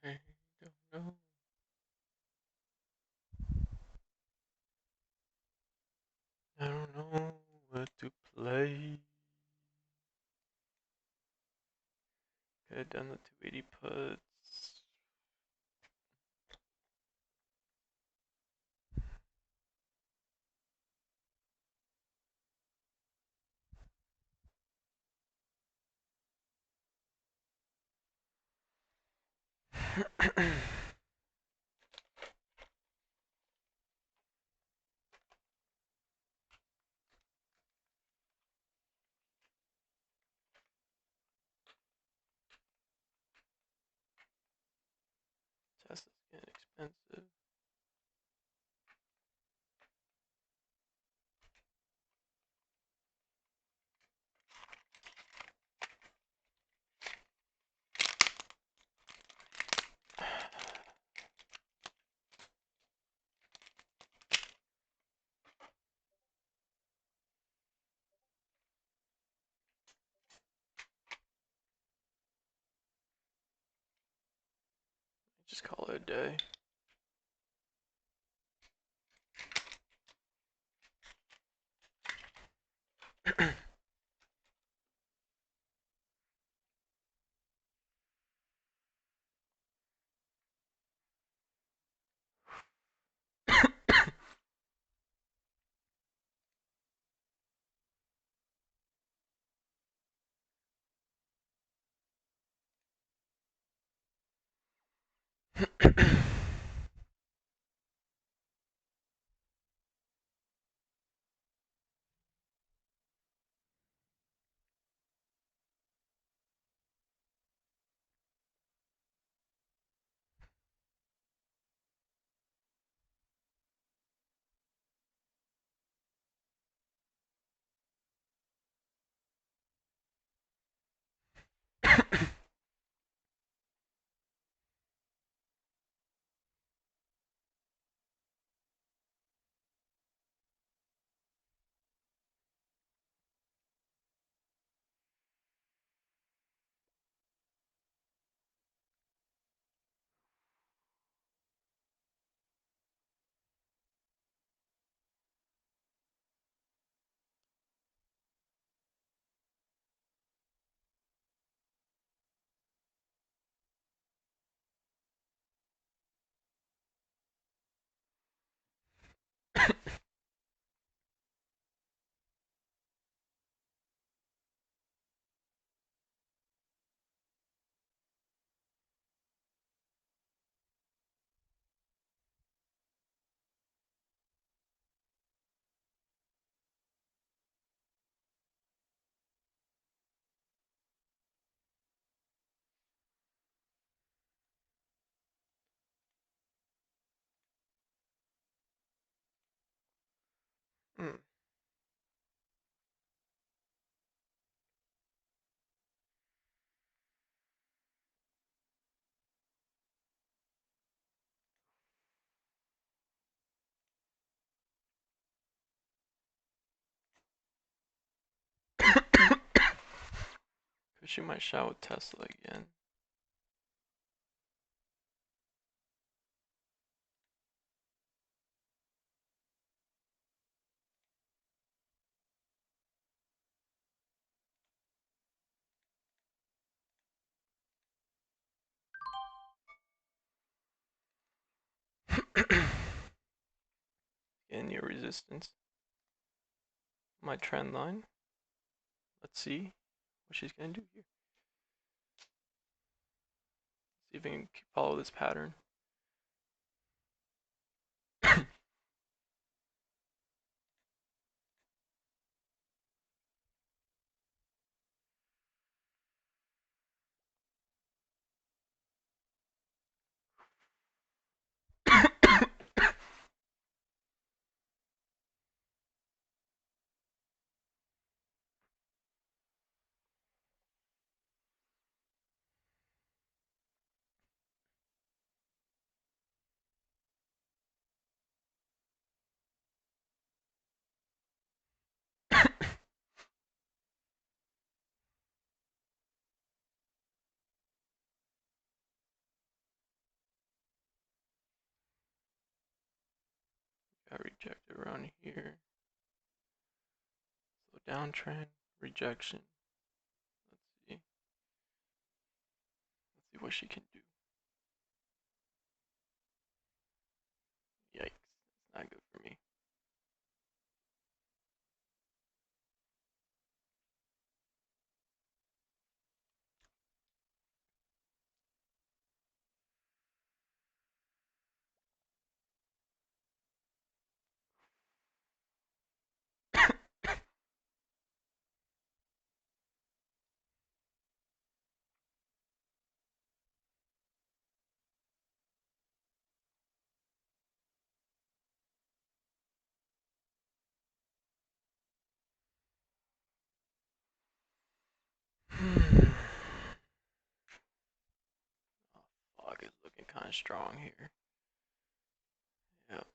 I don't know. I don't know what to play. Could have done the 280 puts. Tesla's getting expensive. Just call it a day. Mm. Pushing my shot with Tesla again. Getting near resistance. My trend line. Let's see what she's gonna do here. See if we can follow this pattern. Got rejected around here. Slow downtrend, rejection. Let's see. Let's see what she can do. Yikes, that's not good for me. Oh, fog is looking kind of strong here. Yep.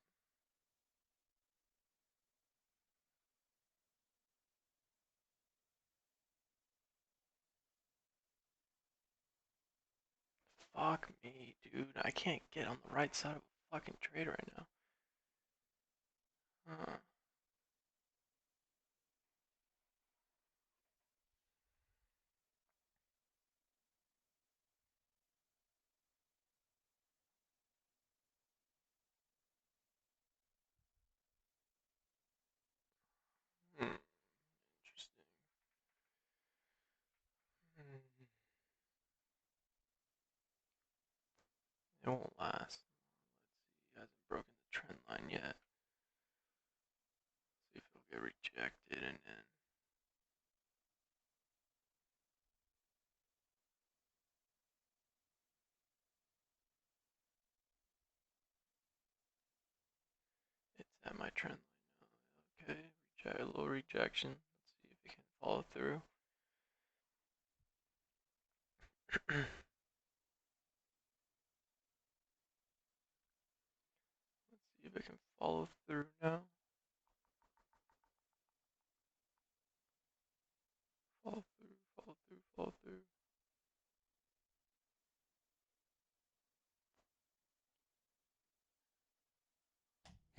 Fuck me, dude. I can't get on the right side of a fucking trade right now. Uh, interesting. won't last. He hasn't broken the trend line yet. See if it'll get rejected and then. It's at my trend line now. Okay, a little rejection. Let's see if it can follow through. Let's see if it can follow through now. Follow through, follow through, follow through.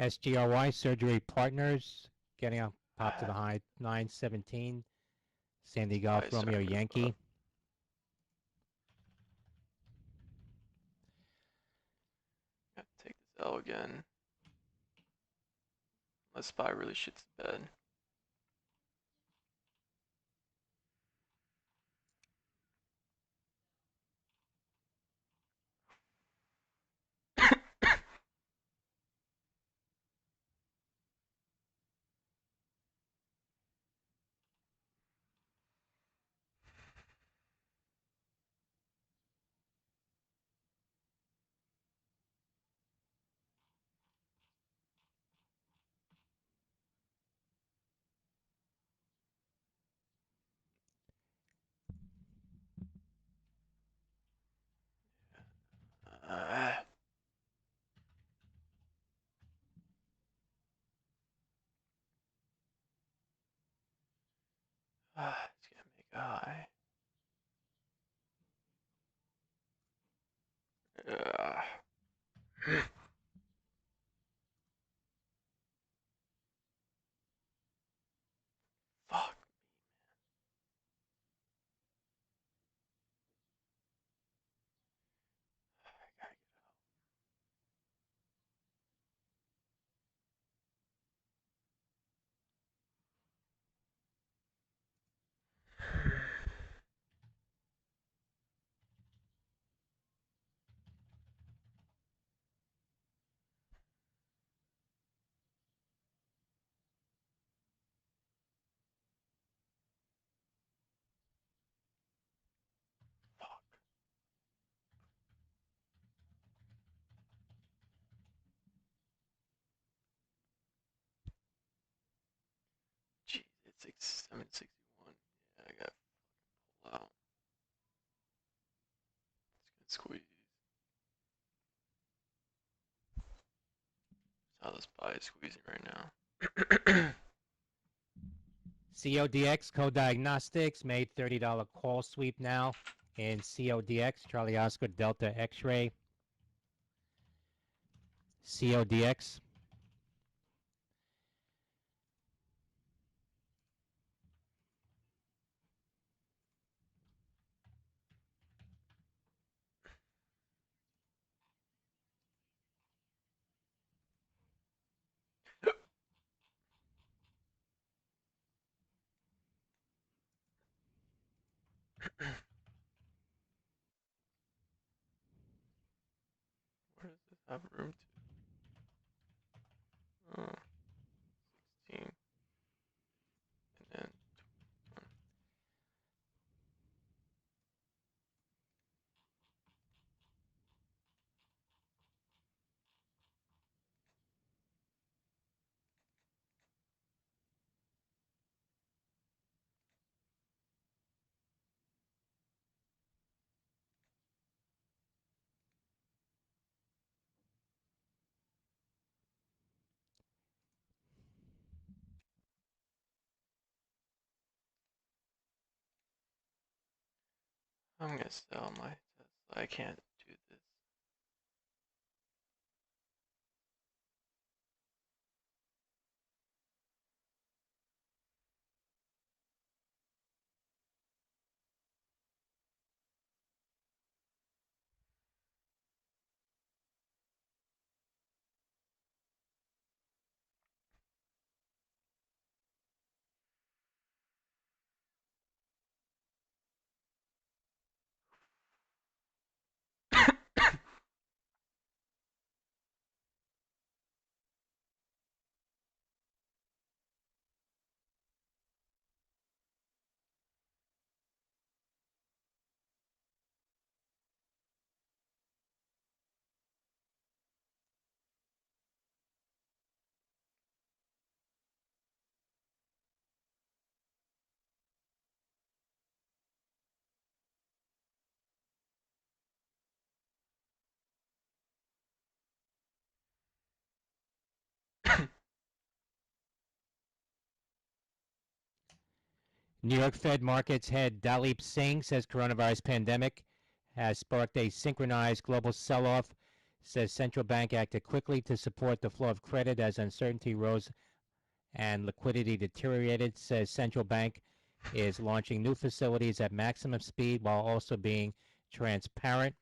SGRY Surgery Partners getting up pop to the high 917. Sandy Golf Price Romeo starting to move Yankee. up. Got to take this L again. Unless SPY really shits the bed. It's gonna make a high. Fuck. Fuck. Jeez, I'm in 61. Yeah, I got pull out. It's gonna squeeze. How the SPY is squeezing right now. CODX Co-Diagnostics made $30 call sweep now in CODX, Charlie Oscar Delta X-ray. CODX. Where does this have room to? Oh, 16. And then 21. I'm gonna sell my Tesla. I can't do this. New York Fed markets head Dalip Singh says coronavirus pandemic has sparked a synchronized global sell-off. Says central bank acted quickly to support the flow of credit as uncertainty rose and liquidity deteriorated. Says central bank is launching new facilities at maximum speed while also being transparent.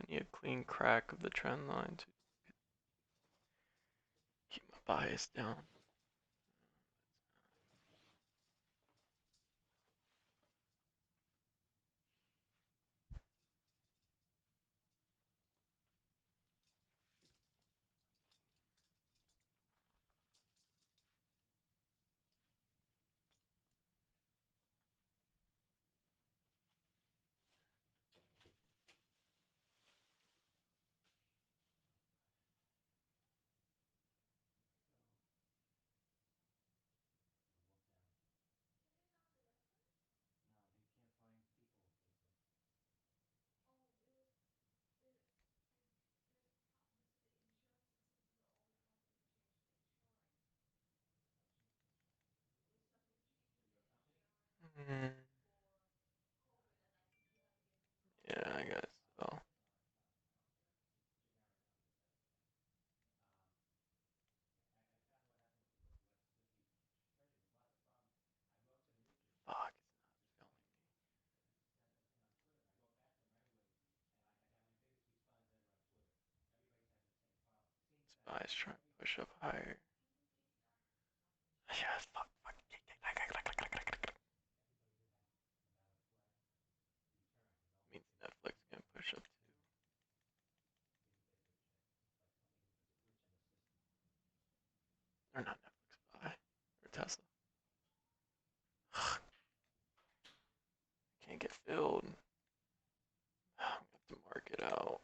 I need a clean crack of the trend line to keep my bias down. Mm, yeah, I guess so. Fuck, this bias trying to push up higher. Yeah, fuck. Means Netflix can push up too. Or not Netflix, buy. Or Tesla. Can't get filled. I'm gonna have to mark it out.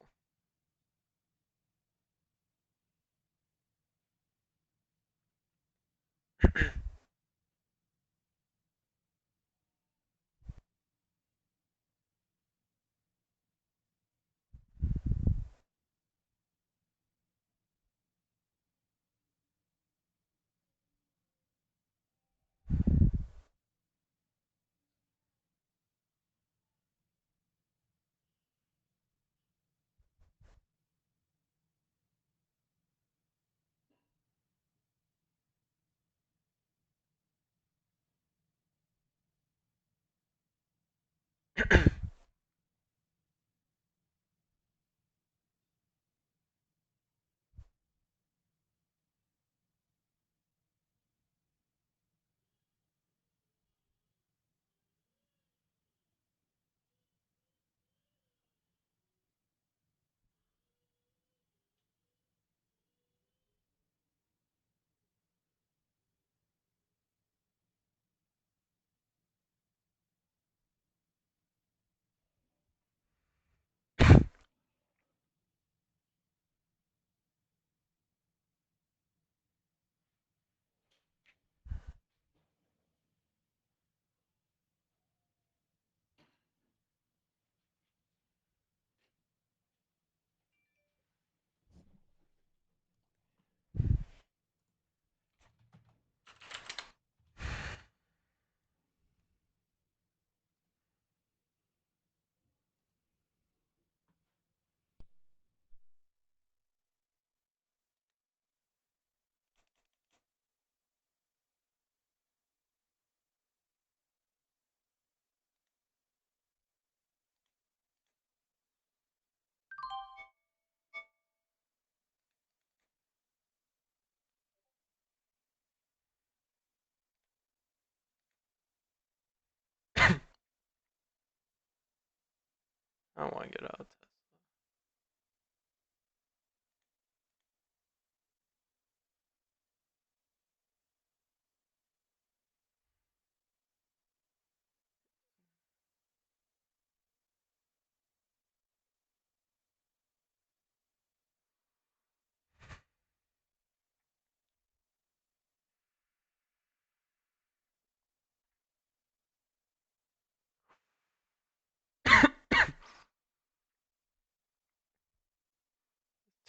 I don't want to get out of Tesla.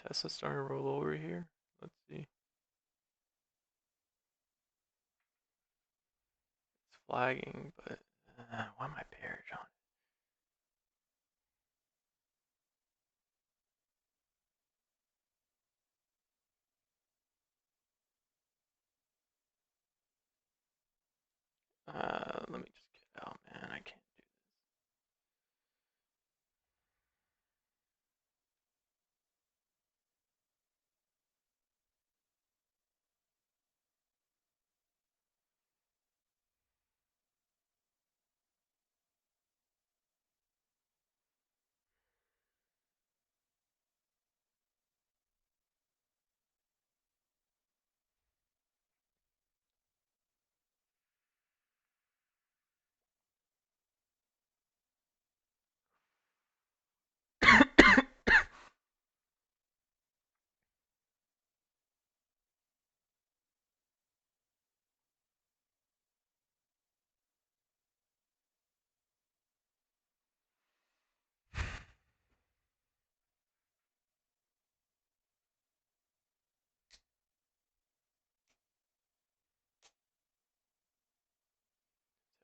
Tesla's starting to roll over here. Let's see. It's flagging, but why am I bearish on it? Let me just get out, man. I can't do this.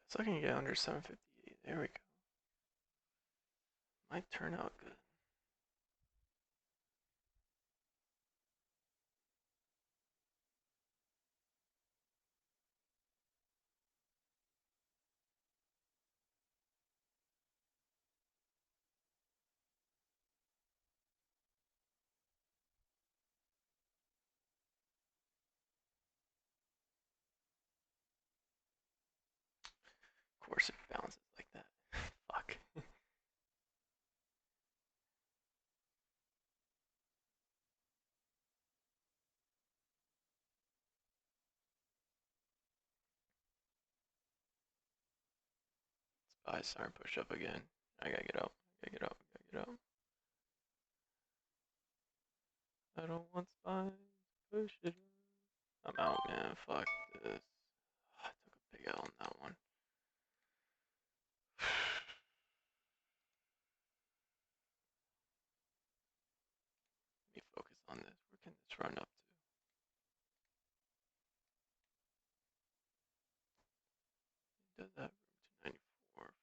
So I can get under 758. There we go. Might turn out good. Of course it bounces like that. Fuck. Spies starting push up again. I gotta get out. I gotta get out. I gotta get out. I don't want spies. Push it. I'm out, man. Fuck this. I took a big L on that one. Let me focus on this. Where can this run up to? Does that room to 94?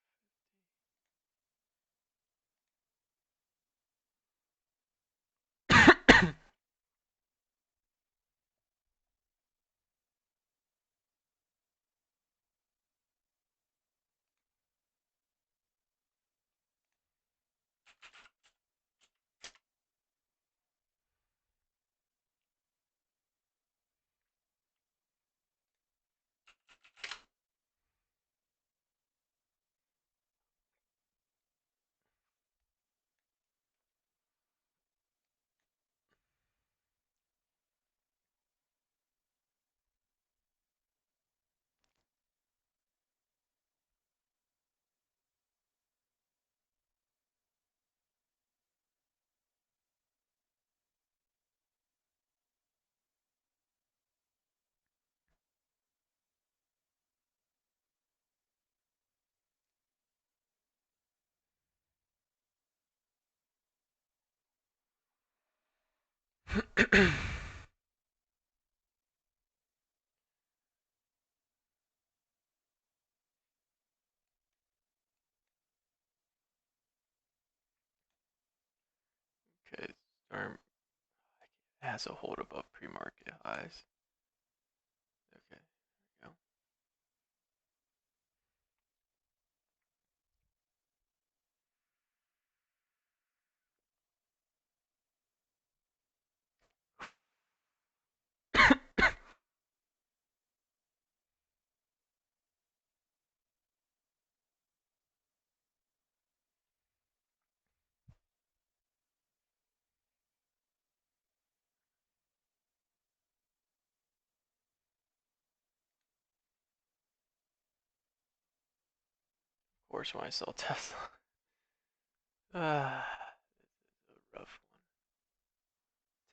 Okay, Storm has a hold above pre-market highs. Okay, there we go. Of course, when I sell Tesla. Ah, this is a rough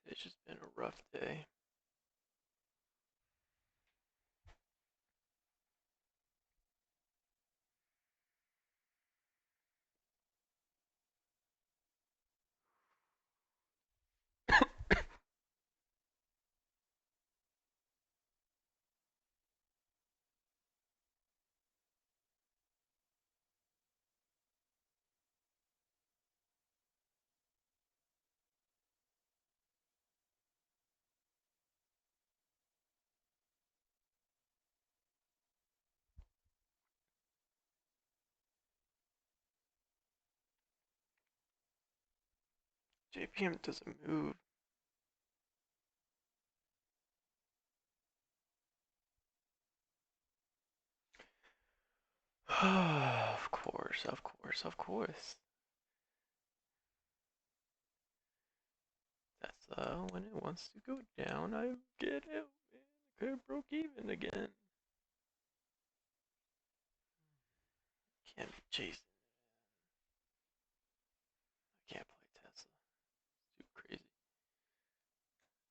one. It's just been a rough day. JPM doesn't move. Of course, of course, of course. That's when it wants to go down, I get it. Man, I could have broke even again. Can't be chasing. I can't play Tesla. It's too crazy.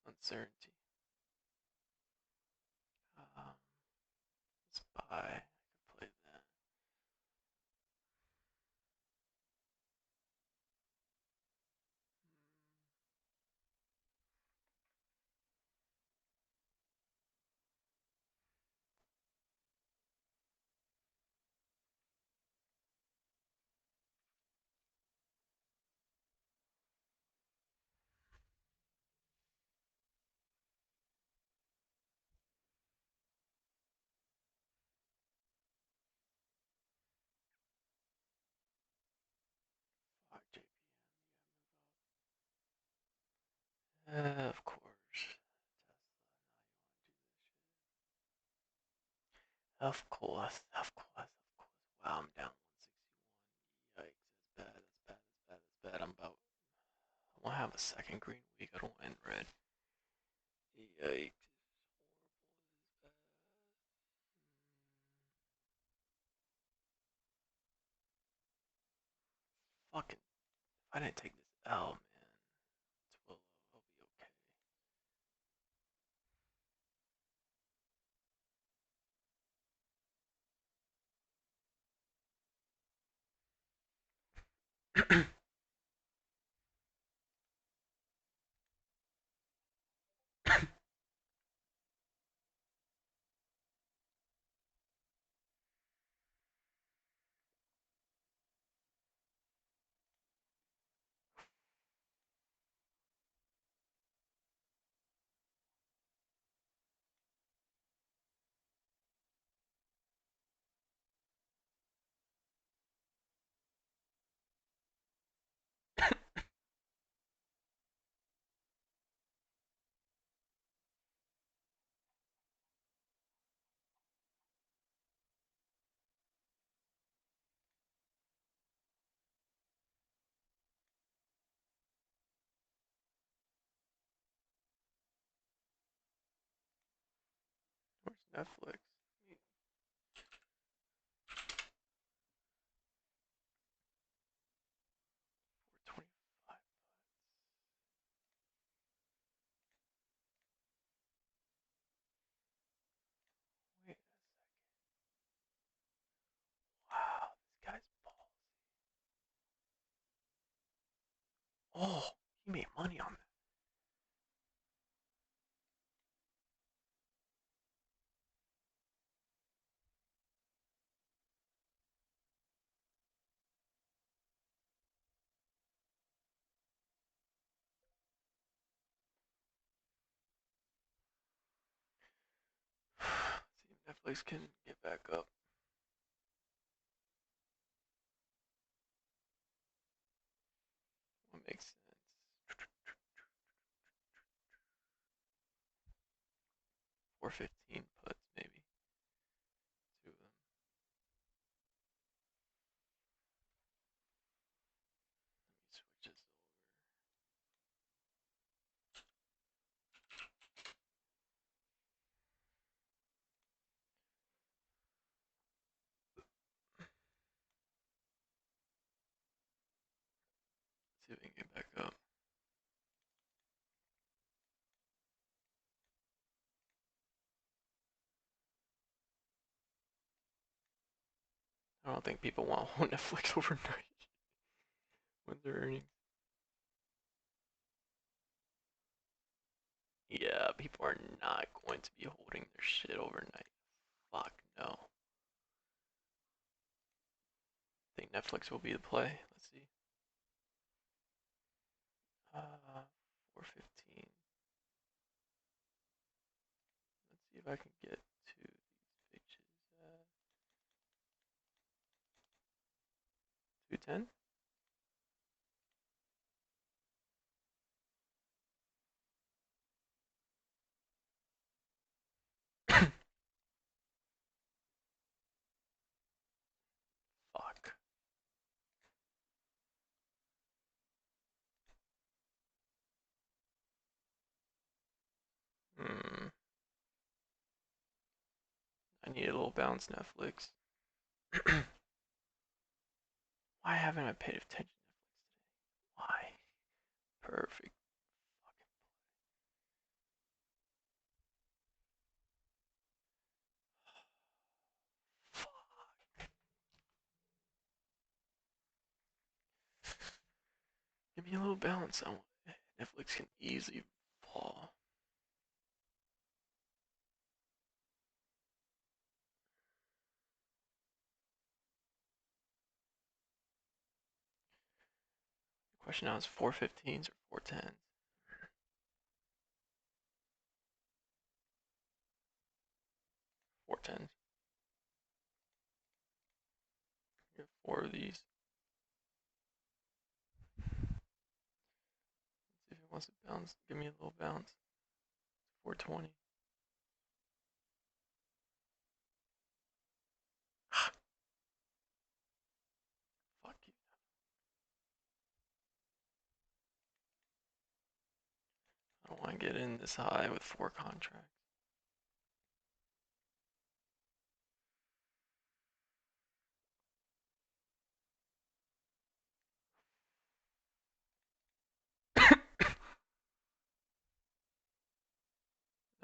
Uncertainty. Let's buy. I could play that. Fuck JPM. Of course. Tesla. Now you want to do this shit. Of course. Of course. Of course. Wow, I'm down 161. Yikes. That's bad. That's bad. That's bad. That's bad. I'm about. I want to have a second green week. I don't want to end red. Yikes. Fucking. If I didn't take this L, man. I'll be okay. Where's Netflix? 425. Wait a second. Wow, this guy's ball. Oh, he made money on that. See if Netflix can get back up. What makes sense? 415 puts, maybe. Two of them. Let me switch this over. See if we can get back up. I don't think people want to hold Netflix overnight when they're earning. Yeah, people are not going to be holding their shit overnight. Fuck no. I think Netflix will be the play. Let's see. 415. Let's see if I can get to these pages. 210. I need a little bounce, Netflix. Why haven't I paid attention to Netflix today? Why? Perfect. Give me a little balance. Netflix can easily fall. The question now is 415s or 410s. 410s. Get 4 of these. See if it wants to bounce. Give me a little bounce. 420. Fuck you. I don't want to get in this high with 4 contracts.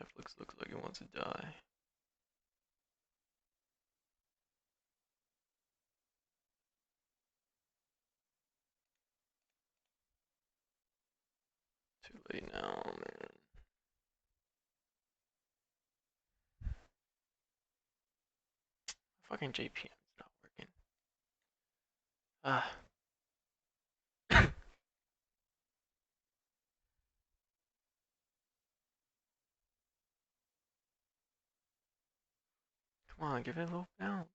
Netflix looks like it wants to die. Too late now, man. Fucking JPM's not working. Ah. Come on, give it a little bounce.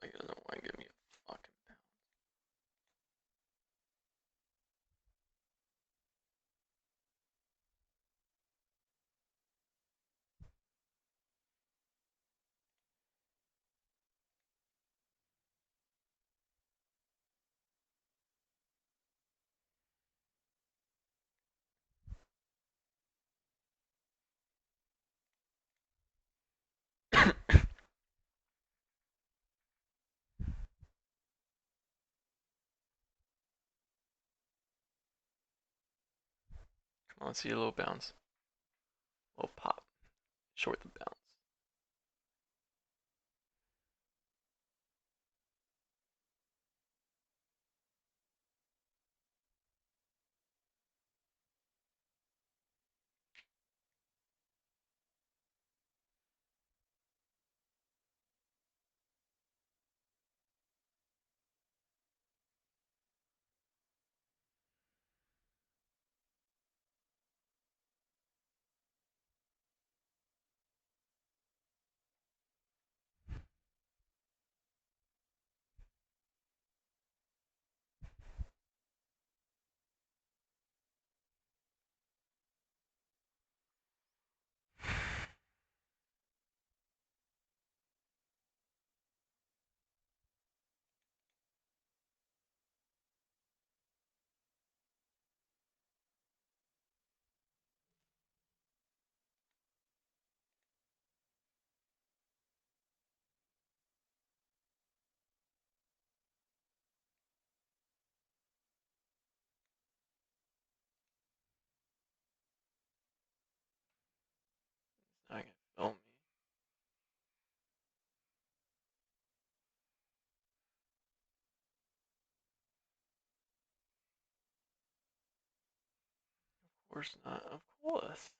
Like it doesn't want to give me a fucking bounce. Come on, let's see a little bounce. A little pop. Short the bounce. It's not gonna film me. Of course not. Of course.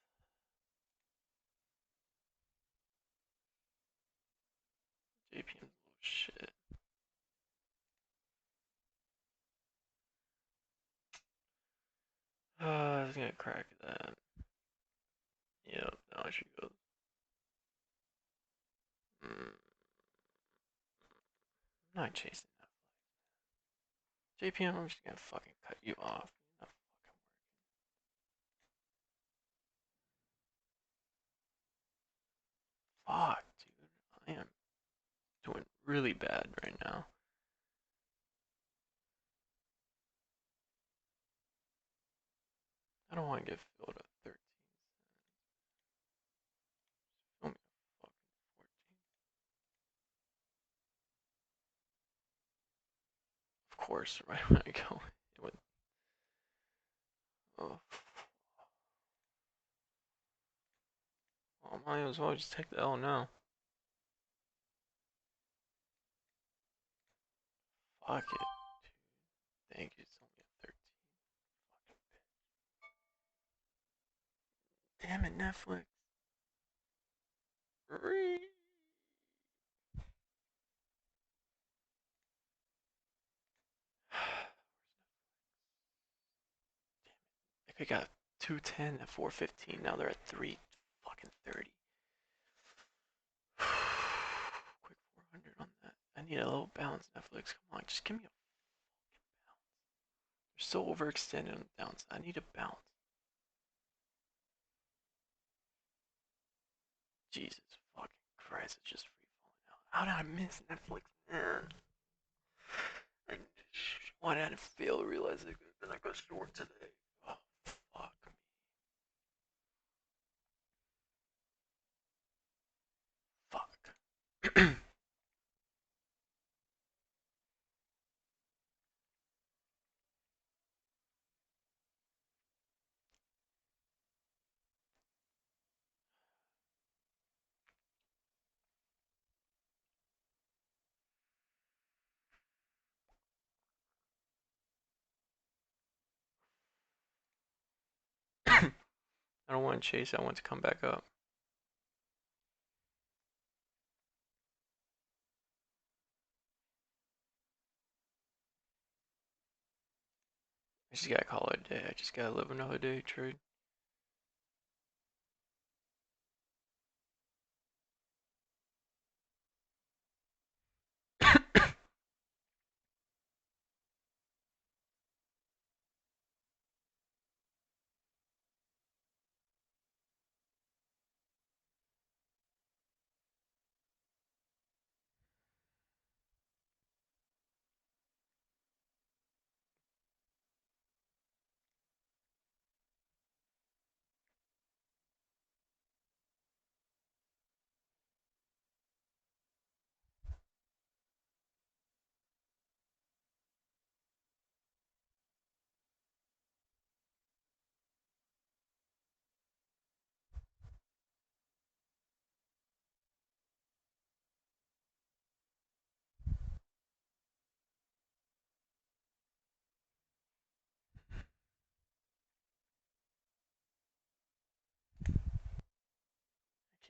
JPM's a little shit. It's gonna crack that. Yep, now she goes. I'm not chasing that. JPM, I'm just gonna fucking cut you off. You're not fucking fuck, dude. I am doing really bad right now. I don't want to get filled at 13. Fill me a fucking 14. Of course, right when I go, it went. Oh, well, I might as well just take the L now. Fuck it. Thank you. It's only a 13. Damn it, Netflix. Like I got 210 at 415. Now they're at 3 fucking 30. Quick 400 on that. I need a little bounce, Netflix. Come on, just give me a fucking bounce. They're so overextended on the downside. I need a bounce. Jesus fucking Christ, it's just free falling out. How did I miss Netflix, man? Why did I fail to realize it? Then I got short today. Oh, fuck me. Fuck. I don't want to chase, I want to come back up. I just gotta call it a day. I just gotta live another day, trade.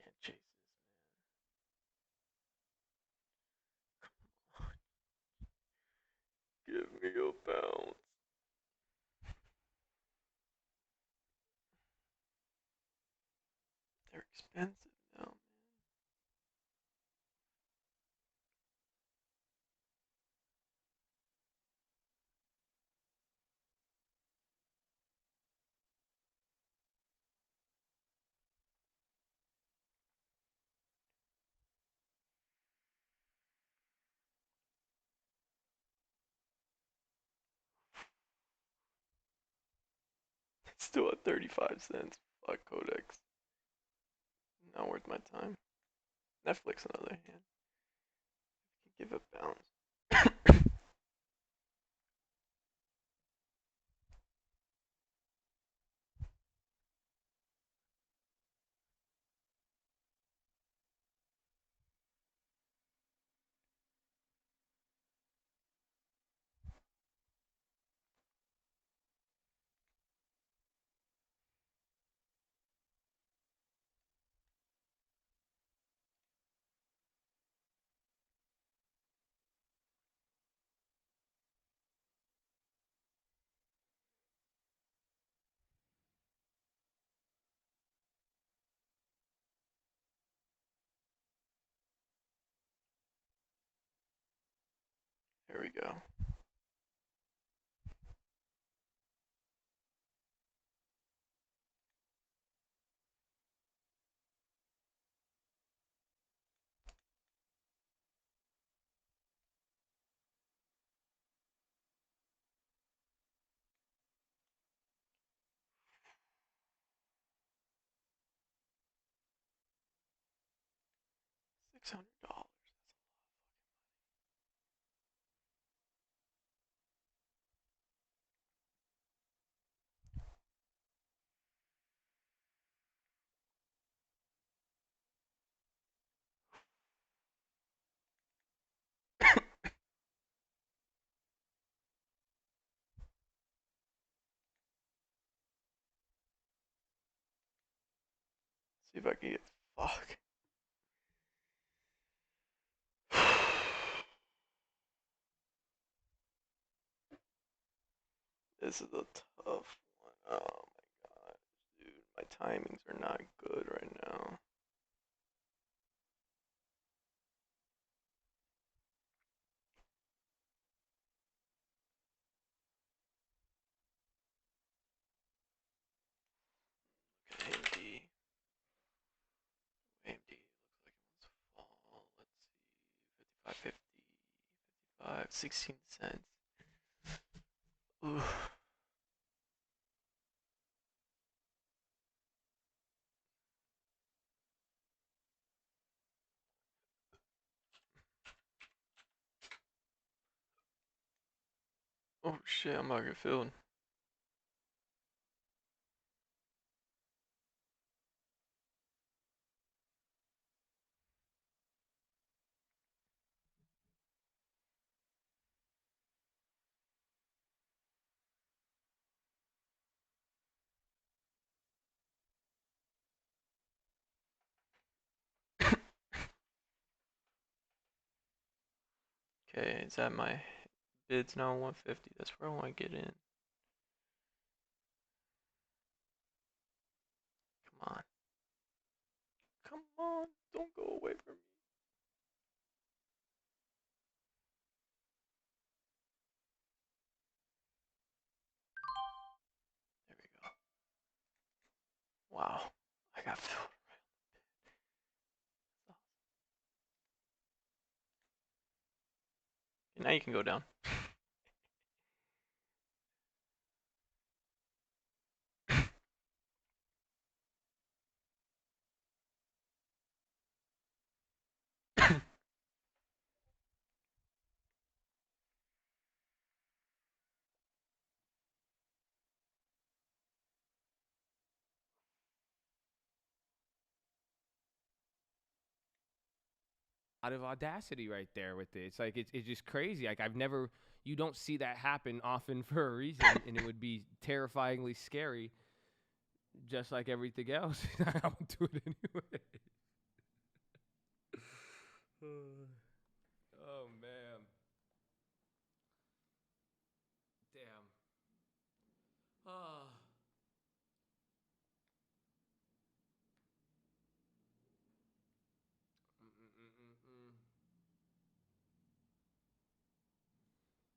I can't chase this. Give me a bounce. They're expensive now. It's still at 35 cents. Fuck Codex. Not worth my time. Netflix, on the other hand, give a bounce. There we go. $600. See if I can get. Fuck. This is a tough one. Oh my god, dude. My timings are not good right now. AMD. AMD looks like it wants to fall. Let's see. 55.50. 55. 16 cents. Ooh. Oh shit, I'm about to get filled. Okay, is that my bids now? 150. That's where I want to get in. Come on. Come on. Don't go away from me. There we go. Wow. I got filled. Now you can go down. Out of audacity right there with it. It's like it's just crazy. Like you don't see that happen often for a reason, and it would be terrifyingly scary, just like everything else. I won't do it anyway. Oh man, damn. Ah.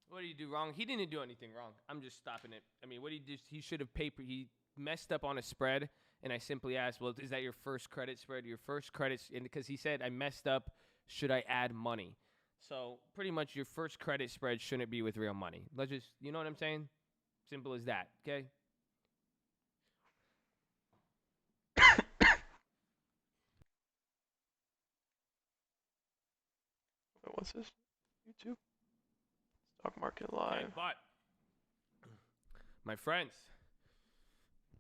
What did he do wrong? He didn't do anything wrong. I'm just stopping it. I mean, what he should have he messed up on a spread, and I simply asked, well, is that your first credit spread? Your first credit, and because he said, I messed up, should I add money? So pretty much your first credit spread shouldn't be with real money. Let's just, you know what I'm saying? Simple as that, okay? What's this? YouTube? Stock Market Okay, Live. but, my friends,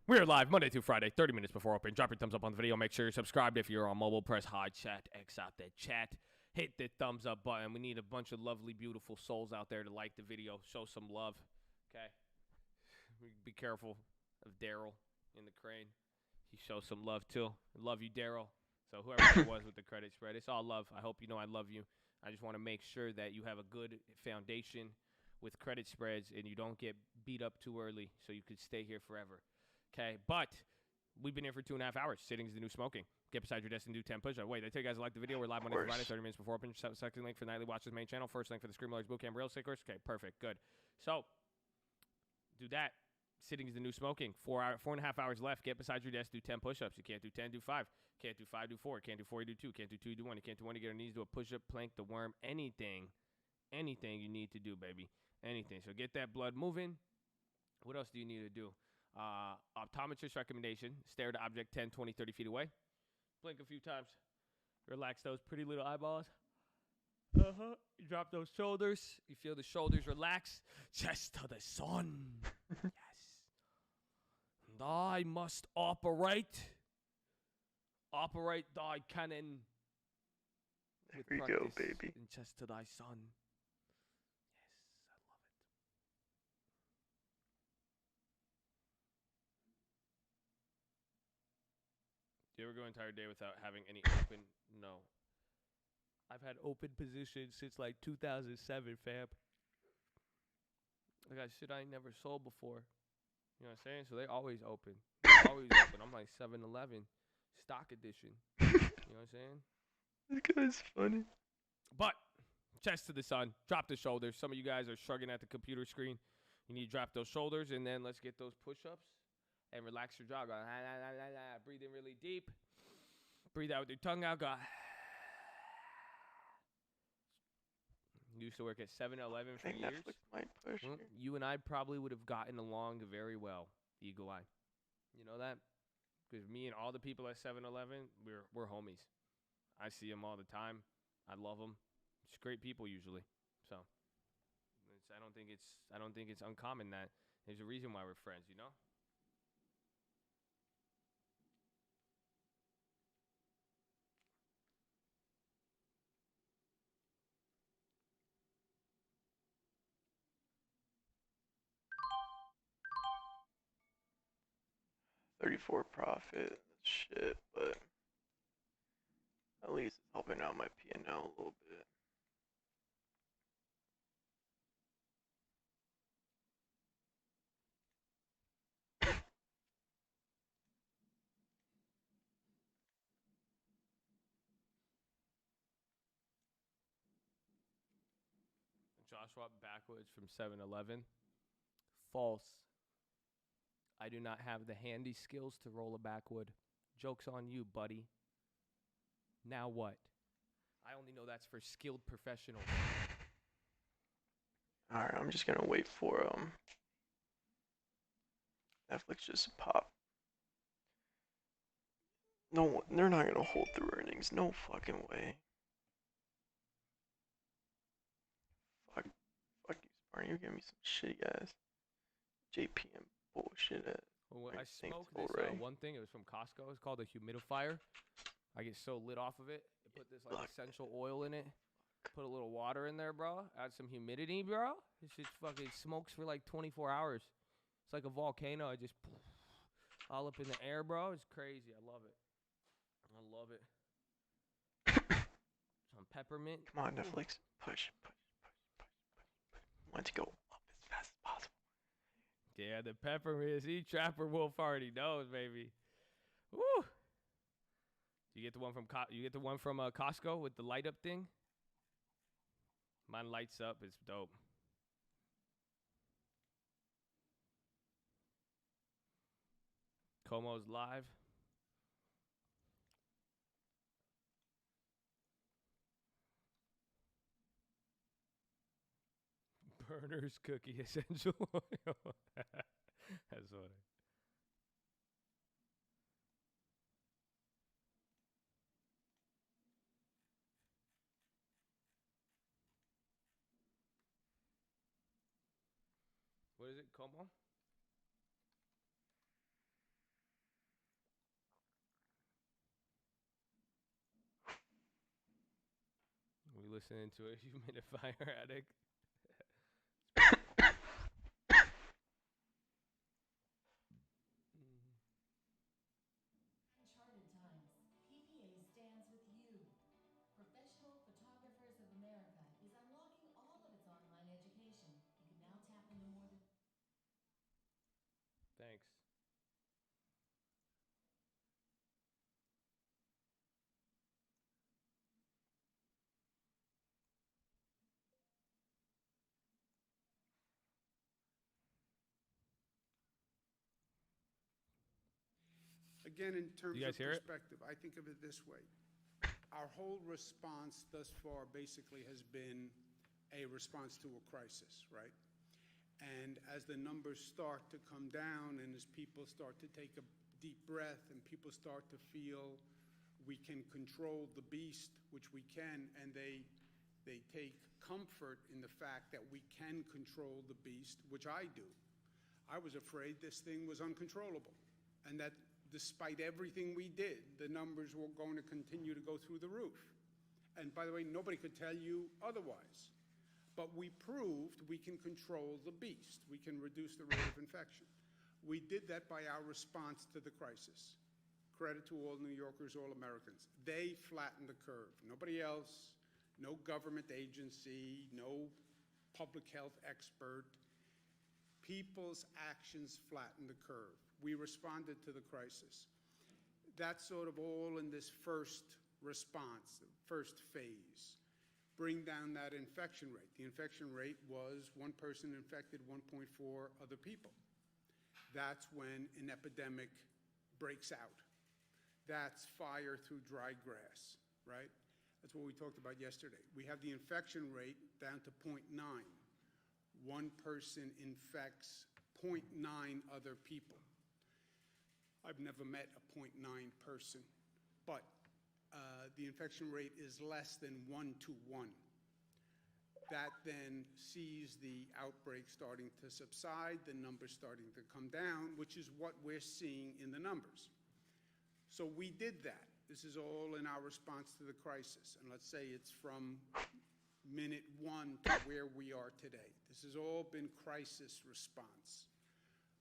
we're live Monday through Friday, 30 minutes before open. Drop your thumbs up on the video. Make sure you're subscribed if you're on mobile. Press hard chat, X out that chat. Hit the thumbs up button. We need a bunch of lovely, beautiful souls out there to like the video. Show some love, okay? Be careful of Daryl in the crane. He shows some love, too. Love you, Daryl. So whoever it was with the credit spread, it's all love. I hope you know I love you. I just want to make sure that you have a good foundation with credit spreads and you don't get beat up too early so you could stay here forever. Okay, but we've been here for 2.5 hours. Sitting is the new smoking. Get beside your desk and do 10 push-ups. Wait, I tell you guys to like the video. We're live Monday through Friday, 30 minutes before open. Second link for nightly watch this main channel. First link for the Scream Alerts Bootcamp Real Stickers. Okay, perfect, good. So, do that. Sitting is the new smoking. 4.5 hours left. Get beside your desk. Do 10 push-ups. You can't do 10, do 5. Can't do 5, do 4. Can't do 4, do 2. Can't do 2, do 1. You can't do 1, you get on your knees, do a push-up, plank, the worm, anything you need to do, baby. Anything. So get that blood moving. What else do you need to do? Optometrist recommendation. Stare at object 10, 20, 30 feet away. Blink a few times. Relax those pretty little eyeballs. You drop those shoulders. You feel the shoulders relax. Chest to the sun. Yes. And I must operate thy cannon. There with we go, practice baby. in chest to thy son. Yes, I love it. Do you ever go an entire day without having any open? No. I've had open positions since like 2007, fam. I got shit I ain't never sold before. You know what I'm saying? So they always open. Always open. I'm like 7-Eleven, stock edition. You know what I'm saying? This guy's funny. But chest to the sun, drop the shoulders. Some of you guys are shrugging at the computer screen. You need to drop those shoulders, and then let's get those push-ups and relax your jaw. Go, la, la, la, la, la. Breathe in really deep. Breathe out with your tongue out. Go. Used to work at 7-Eleven I for think years. Netflix might push. Well, here. you and I probably would have gotten along very well, Eagle Eye. You know that? Because me and all the people at 7-Eleven, we're homies. I see them all the time. I love them. It's great people usually. So I don't think it's uncommon that there's a reason why we're friends. You know. $34 profit. Shit, but at least it's helping out my P&L a little bit. Joshua backwoods from 7-Eleven. False. I do not have the handy skills to roll a backwood. Joke's on you, buddy. Now what? I only know that's for skilled professionals. Alright, I'm just gonna wait for Netflix just to pop. No, they're not gonna hold through earnings. No fucking way. Fuck you, Spartan. You're giving me some shitty ass JPM bullshit. Well, I Thanks, smoked this Ray. one thing. It was from Costco. It's called a humidifier. I get so lit off of it. I put this like essential oil in it. Put a little water in there, bro. Add some humidity, bro. This shit fucking smokes for like 24 hours. It's like a volcano. I just all up in the air, bro. It's crazy. I love it. I love it. Some peppermint. Come on, Netflix. Push. Let's go up as fast as possible. Yeah, the peppermint. See, Trapper Wolf already knows, baby. Woo! You get the one from Costco with the light up thing. Mine lights up. It's dope. Como's live. Burner's cookie essential oil. That's funny. What is it, Como? We listening to a humidifier addict. Uncharted times. PPA stands with you. Professional Photographers of America is unlocking all of its online education. You can now tap into more than Thanks. Again, in terms You guys of hear it? perspective, I think of it this way. Our whole response thus far basically has been a response to a crisis, right? And as the numbers start to come down and as people start to take a deep breath and people start to feel we can control the beast, which we can, and they take comfort in the fact that we can control the beast, which I do. I was afraid this thing was uncontrollable, and that despite everything we did, the numbers were going to continue to go through the roof. And by the way, nobody could tell you otherwise. But we proved we can control the beast. We can reduce the rate of infection. We did that by our response to the crisis. Credit to all New Yorkers, all Americans. They flattened the curve. Nobody else, no government agency, no public health expert. People's actions flattened the curve. We responded to the crisis. That's sort of all in this first response, the first phase. Bring down that infection rate. The infection rate was one person infected 1.4 other people. That's when an epidemic breaks out. That's fire through dry grass, right? That's what we talked about yesterday. We have the infection rate down to 0.9. One person infects 0.9 other people. I've never met a 0.9 person, but the infection rate is less than 1 to 1. That then sees the outbreak starting to subside, the numbers starting to come down, which is what we're seeing in the numbers. So we did that. This is all in our response to the crisis. And let's say it's from minute 1 to where we are today. This has all been crisis response.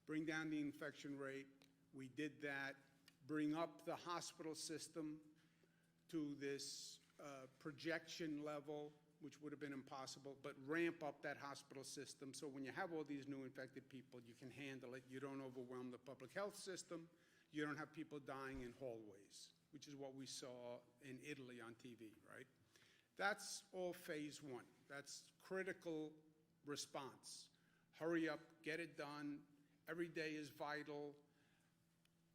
Bring down the infection rate. We did that. Bring up the hospital system to this projection level, which would have been impossible, but ramp up that hospital system so when you have all these new infected people, you can handle it. You don't overwhelm the public health system. You don't have people dying in hallways, which is what we saw in Italy on TV, right? That's all phase 1. That's critical response. Hurry up, get it done. Every day is vital.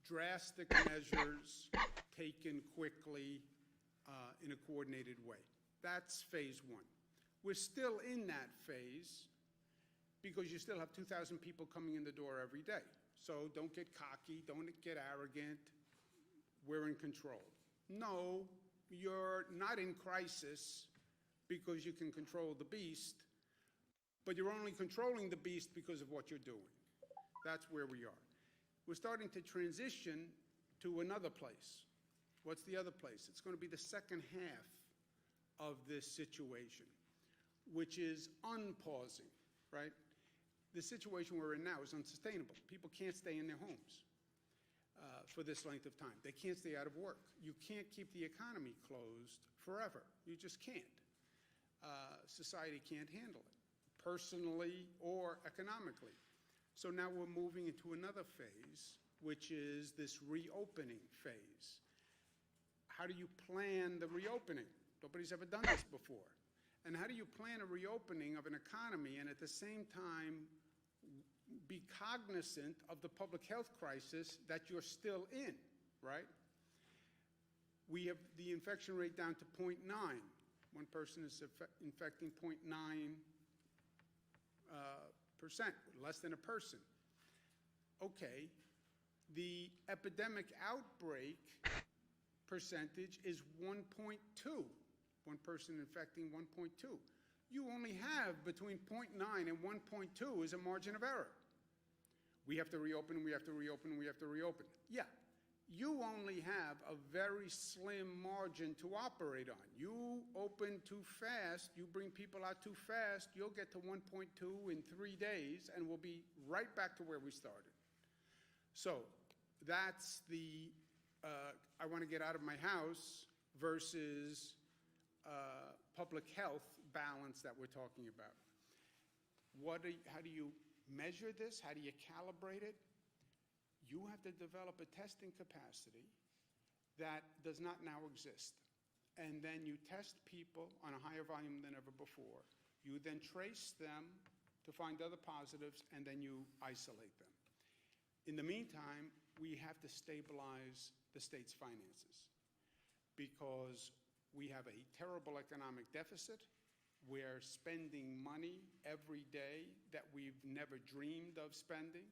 Drastic measures taken quickly in a coordinated way. That's phase 1. We're still in that phase because you still have 2,000 people coming in the door every day. So don't get cocky, don't get arrogant. We're in control. No, you're not in crisis because you can control the beast, but you're only controlling the beast because of what you're doing. That's where we are. We're starting to transition to another place. What's the other place? It's going to be the second half of this situation, which is unpausing, right? The situation we're in now is unsustainable. People can't stay in their homes for this length of time. They can't stay out of work. You can't keep the economy closed forever. You just can't. Society can't handle it, personally or economically. So now we're moving into another phase, which is this reopening phase. How do you plan the reopening? Nobody's ever done this before. And how do you plan a reopening of an economy and at the same time be cognizant of the public health crisis that you're still in, right? We have the infection rate down to 0.9. One person is infecting 0.9%, less than a person. Okay, the epidemic outbreak percentage is 1.2. One person infecting 1.2. You only have between 0.9 and 1.2 is a margin of error. We have to reopen, we have to reopen, we have to reopen. Yeah, you only have a very slim margin to operate on. You open too fast, you bring people out too fast, you'll get to 1.2 in 3 days and we'll be right back to where we started. So that's the I want to get out of my house versus public health balance that we're talking about. How do you measure this? How do you calibrate it? You have to develop a testing capacity that does not now exist. And then you test people on a higher volume than ever before. You then trace them to find other positives, and then you isolate them. In the meantime, we have to stabilize the state's finances because we have a terrible economic deficit. We're spending money every day that we've never dreamed of spending.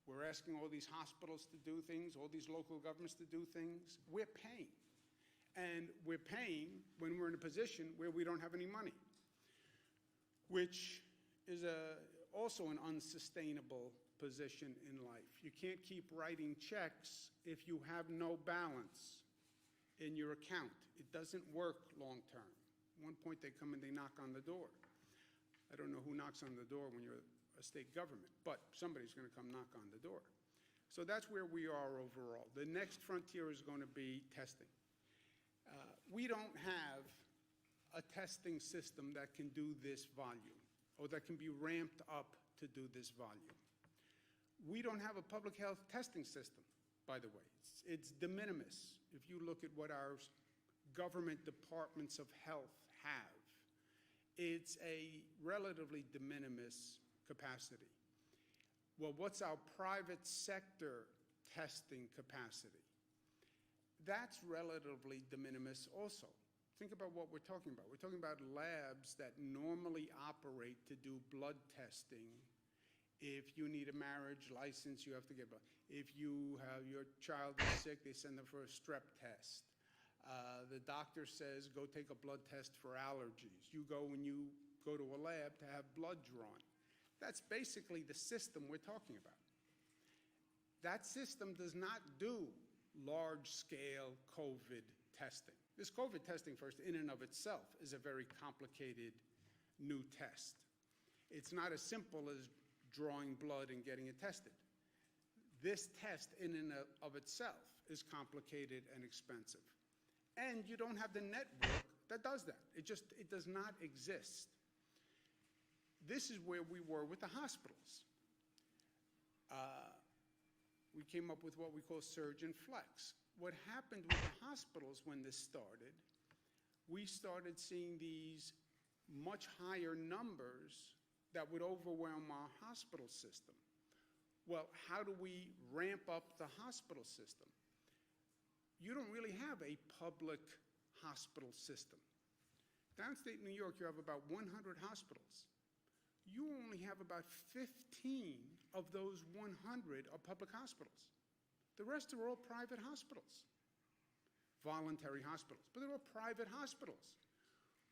We're asking all these hospitals to do things, all these local governments to do things. We're paying. And we're paying when we're in a position where we don't have any money, which is also an unsustainable position in life. You can't keep writing checks if you have no balance in your account. It doesn't work long term. At one point they come and they knock on the door. I don't know who knocks on the door when you're a state government, but somebody's going to come knock on the door. So that's where we are overall. The next frontier is going to be testing. We don't have a testing system that can do this volume, or that can be ramped up to do this volume. We don't have a public health testing system, by the way. It's de minimis. If you look at what our government departments of health have, it's a relatively de minimis capacity. Well, what's our private sector testing capacity? That's relatively de minimis also. Think about what we're talking about. We're talking about labs that normally operate to do blood testing. If you need a marriage license, you have to get blood. If you have your child is sick, they send them for a strep test. The doctor says, go take a blood test for allergies. You go when you go to a lab to have blood drawn. That's basically the system we're talking about. That system does not do large-scale COVID testing. This COVID testing, first, in and of itself, is a very complicated new test. It's not as simple as drawing blood and getting it tested. This test, in and of itself, is complicated and expensive. And you don't have the network that does that. It does not exist. This is where we were with the hospitals. We came up with what we call surge and flex. What happened with the hospitals when this started, we started seeing these much higher numbers that would overwhelm our hospital system. Well, how do we ramp up the hospital system? You don't really have a public hospital system. Downstate New York, you have about 100 hospitals. You only have about 15 of those 100 are public hospitals. The rest are all private hospitals, voluntary hospitals, but they're all private hospitals.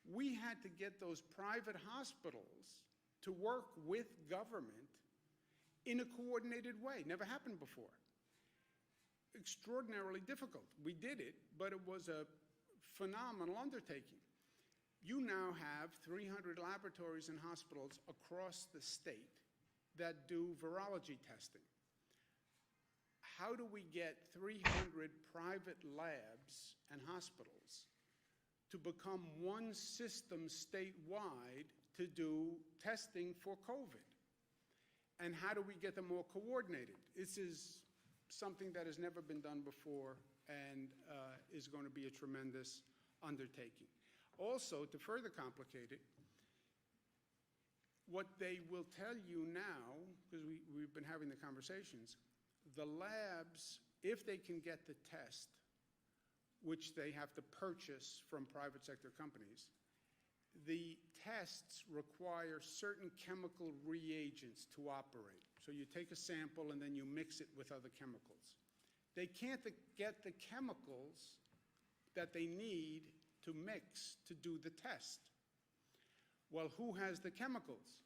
We had to get those private hospitals to work with government in a coordinated way. Never happened before. Extraordinarily difficult. We did it, but it was a phenomenal undertaking. You now have 300 laboratories and hospitals across the state that do virology testing. How do we get 300 private labs and hospitals to become one system statewide to do testing for COVID? And how do we get them all coordinated? This is something that has never been done before and is going to be a tremendous undertaking. Also, to further complicate it, what they will tell you now, because we've been having the conversations, the labs, if they can get the test, which they have to purchase from private sector companies, the tests require certain chemical reagents to operate. So you take a sample and then you mix it with other chemicals. They can't get the chemicals that they need to mix to do the test. Well, who has the chemicals?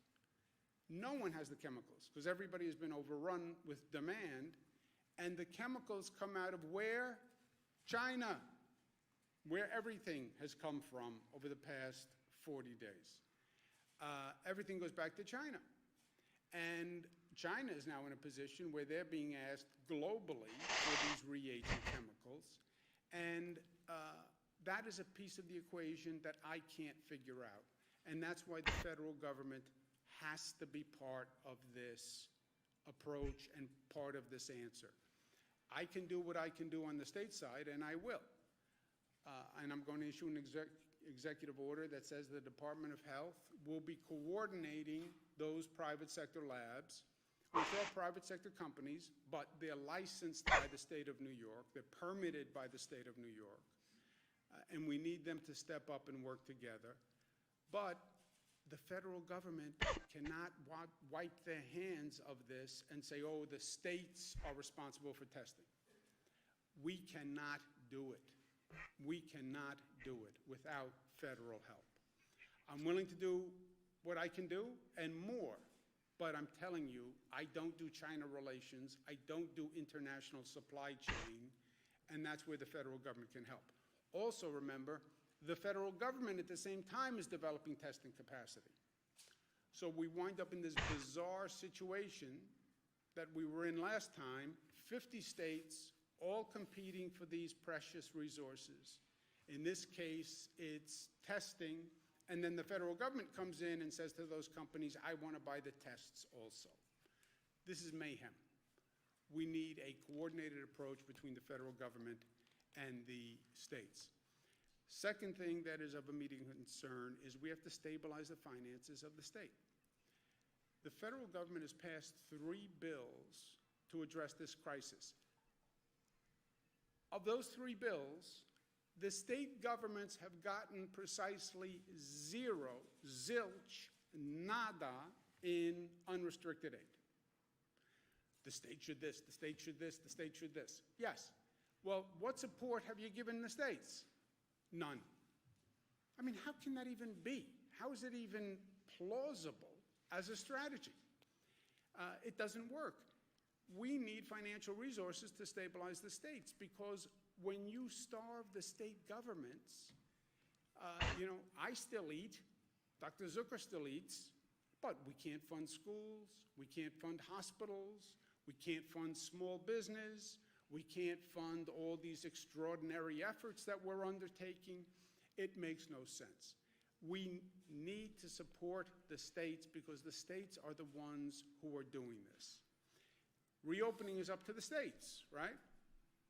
No one has the chemicals, because everybody has been overrun with demand, and the chemicals come out of where? China, where everything has come from over the past 40 days. Everything goes back to China. And China is now in a position where they're being asked globally for these reagent chemicals, and that is a piece of the equation that I can't figure out. And that's why the federal government has to be part of this approach and part of this answer. I can do what I can do on the state side, and I will. And I'm going to issue an executive order that says the Department of Health will be coordinating those private sector labs, which are private sector companies, but they're licensed by the state of New York. They're permitted by the state of New York. And we need them to step up and work together. But the federal government cannot wipe their hands of this and say, oh, the states are responsible for testing. We cannot do it. We cannot do it without federal help. I'm willing to do what I can do and more, but I'm telling you, I don't do China relations, I don't do international supply chain, and that's where the federal government can help. Also remember, the federal government at the same time is developing testing capacity. So we wind up in this bizarre situation that we were in last time, 50 states all competing for these precious resources. In this case, it's testing, and then the federal government comes in and says to those companies, I want to buy the tests also. This is mayhem. We need a coordinated approach between the federal government and the states. Second thing that is of immediate concern is we have to stabilize the finances of the state. The federal government has passed 3 bills to address this crisis. Of those 3 bills, the state governments have gotten precisely 0, zilch, nada in unrestricted aid. The state should this, the state should this, the state should this. Yes. Well, what support have you given the states? None. I mean, how can that even be? How is it even plausible as a strategy? It doesn't work. We need financial resources to stabilize the states, because when you starve the state governments, I still eat, Dr. Zucker still eats, but we can't fund schools, we can't fund hospitals, we can't fund small business, we can't fund all these extraordinary efforts that we're undertaking. It makes no sense. We need to support the states because the states are the ones who are doing this. Reopening is up to the states, right?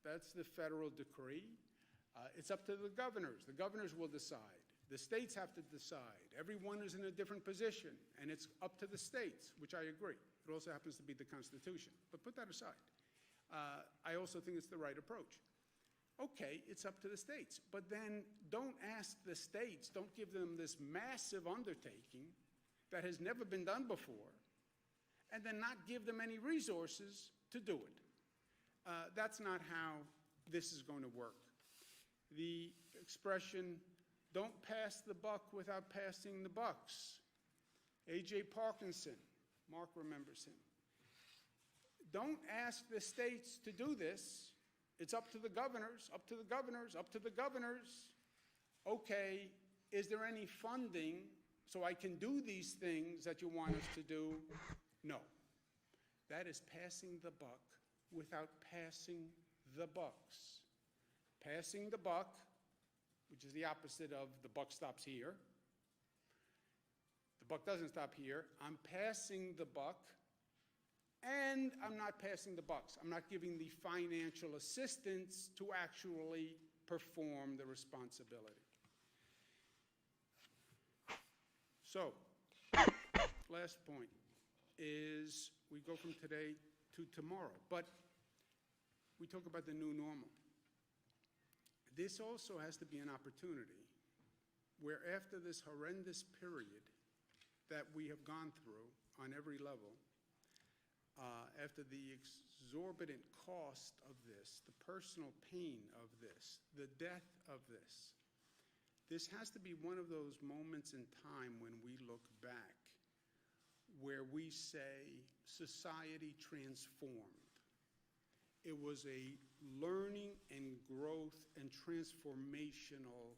That's the federal decree. It's up to the governors. The governors will decide. The states have to decide. Everyone is in a different position, and it's up to the states, which I agree. It also happens to be the Constitution. But put that aside. I also think it's the right approach. Okay, it's up to the states. But then don't ask the states, don't give them this massive undertaking that has never been done before, and then not give them any resources to do it. That's not how this is going to work. The expression, don't pass the buck without passing the bucks. A.J. Parkinson, Mark remembers him. Don't ask the states to do this. It's up to the governors, up to the governors, up to the governors. Okay, is there any funding so I can do these things that you want us to do? No. That is passing the buck without passing the bucks. Passing the buck, which is the opposite of the buck stops here. The buck doesn't stop here. I'm passing the buck, and I'm not passing the bucks. I'm not giving the financial assistance to actually perform the responsibility. So, last point is we go from today to tomorrow. But we talk about the new normal. This also has to be an opportunity where after this horrendous period that we have gone through on every level, after the exorbitant cost of this, the personal pain of this, the death of this, this has to be one of those moments in time when we look back where we say society transformed. It was a learning and growth and transformational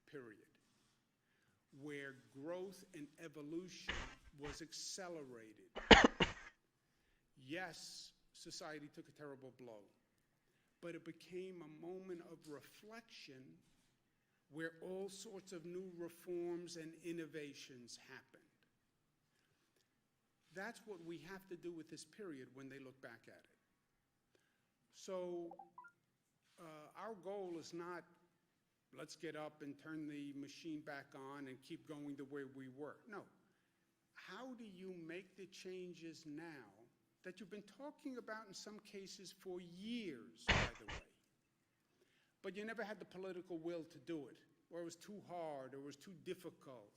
period where growth and evolution was accelerated. Yes, society took a terrible blow, but it became a moment of reflection where all sorts of new reforms and innovations happened. That's what we have to do with this period when they look back at it. So our goal is not, let's get up and turn the machine back on and keep going the way we were. No. How do you make the changes now that you've been talking about in some cases for years, by the way, but you never had the political will to do it, or it was too hard, or it was too difficult,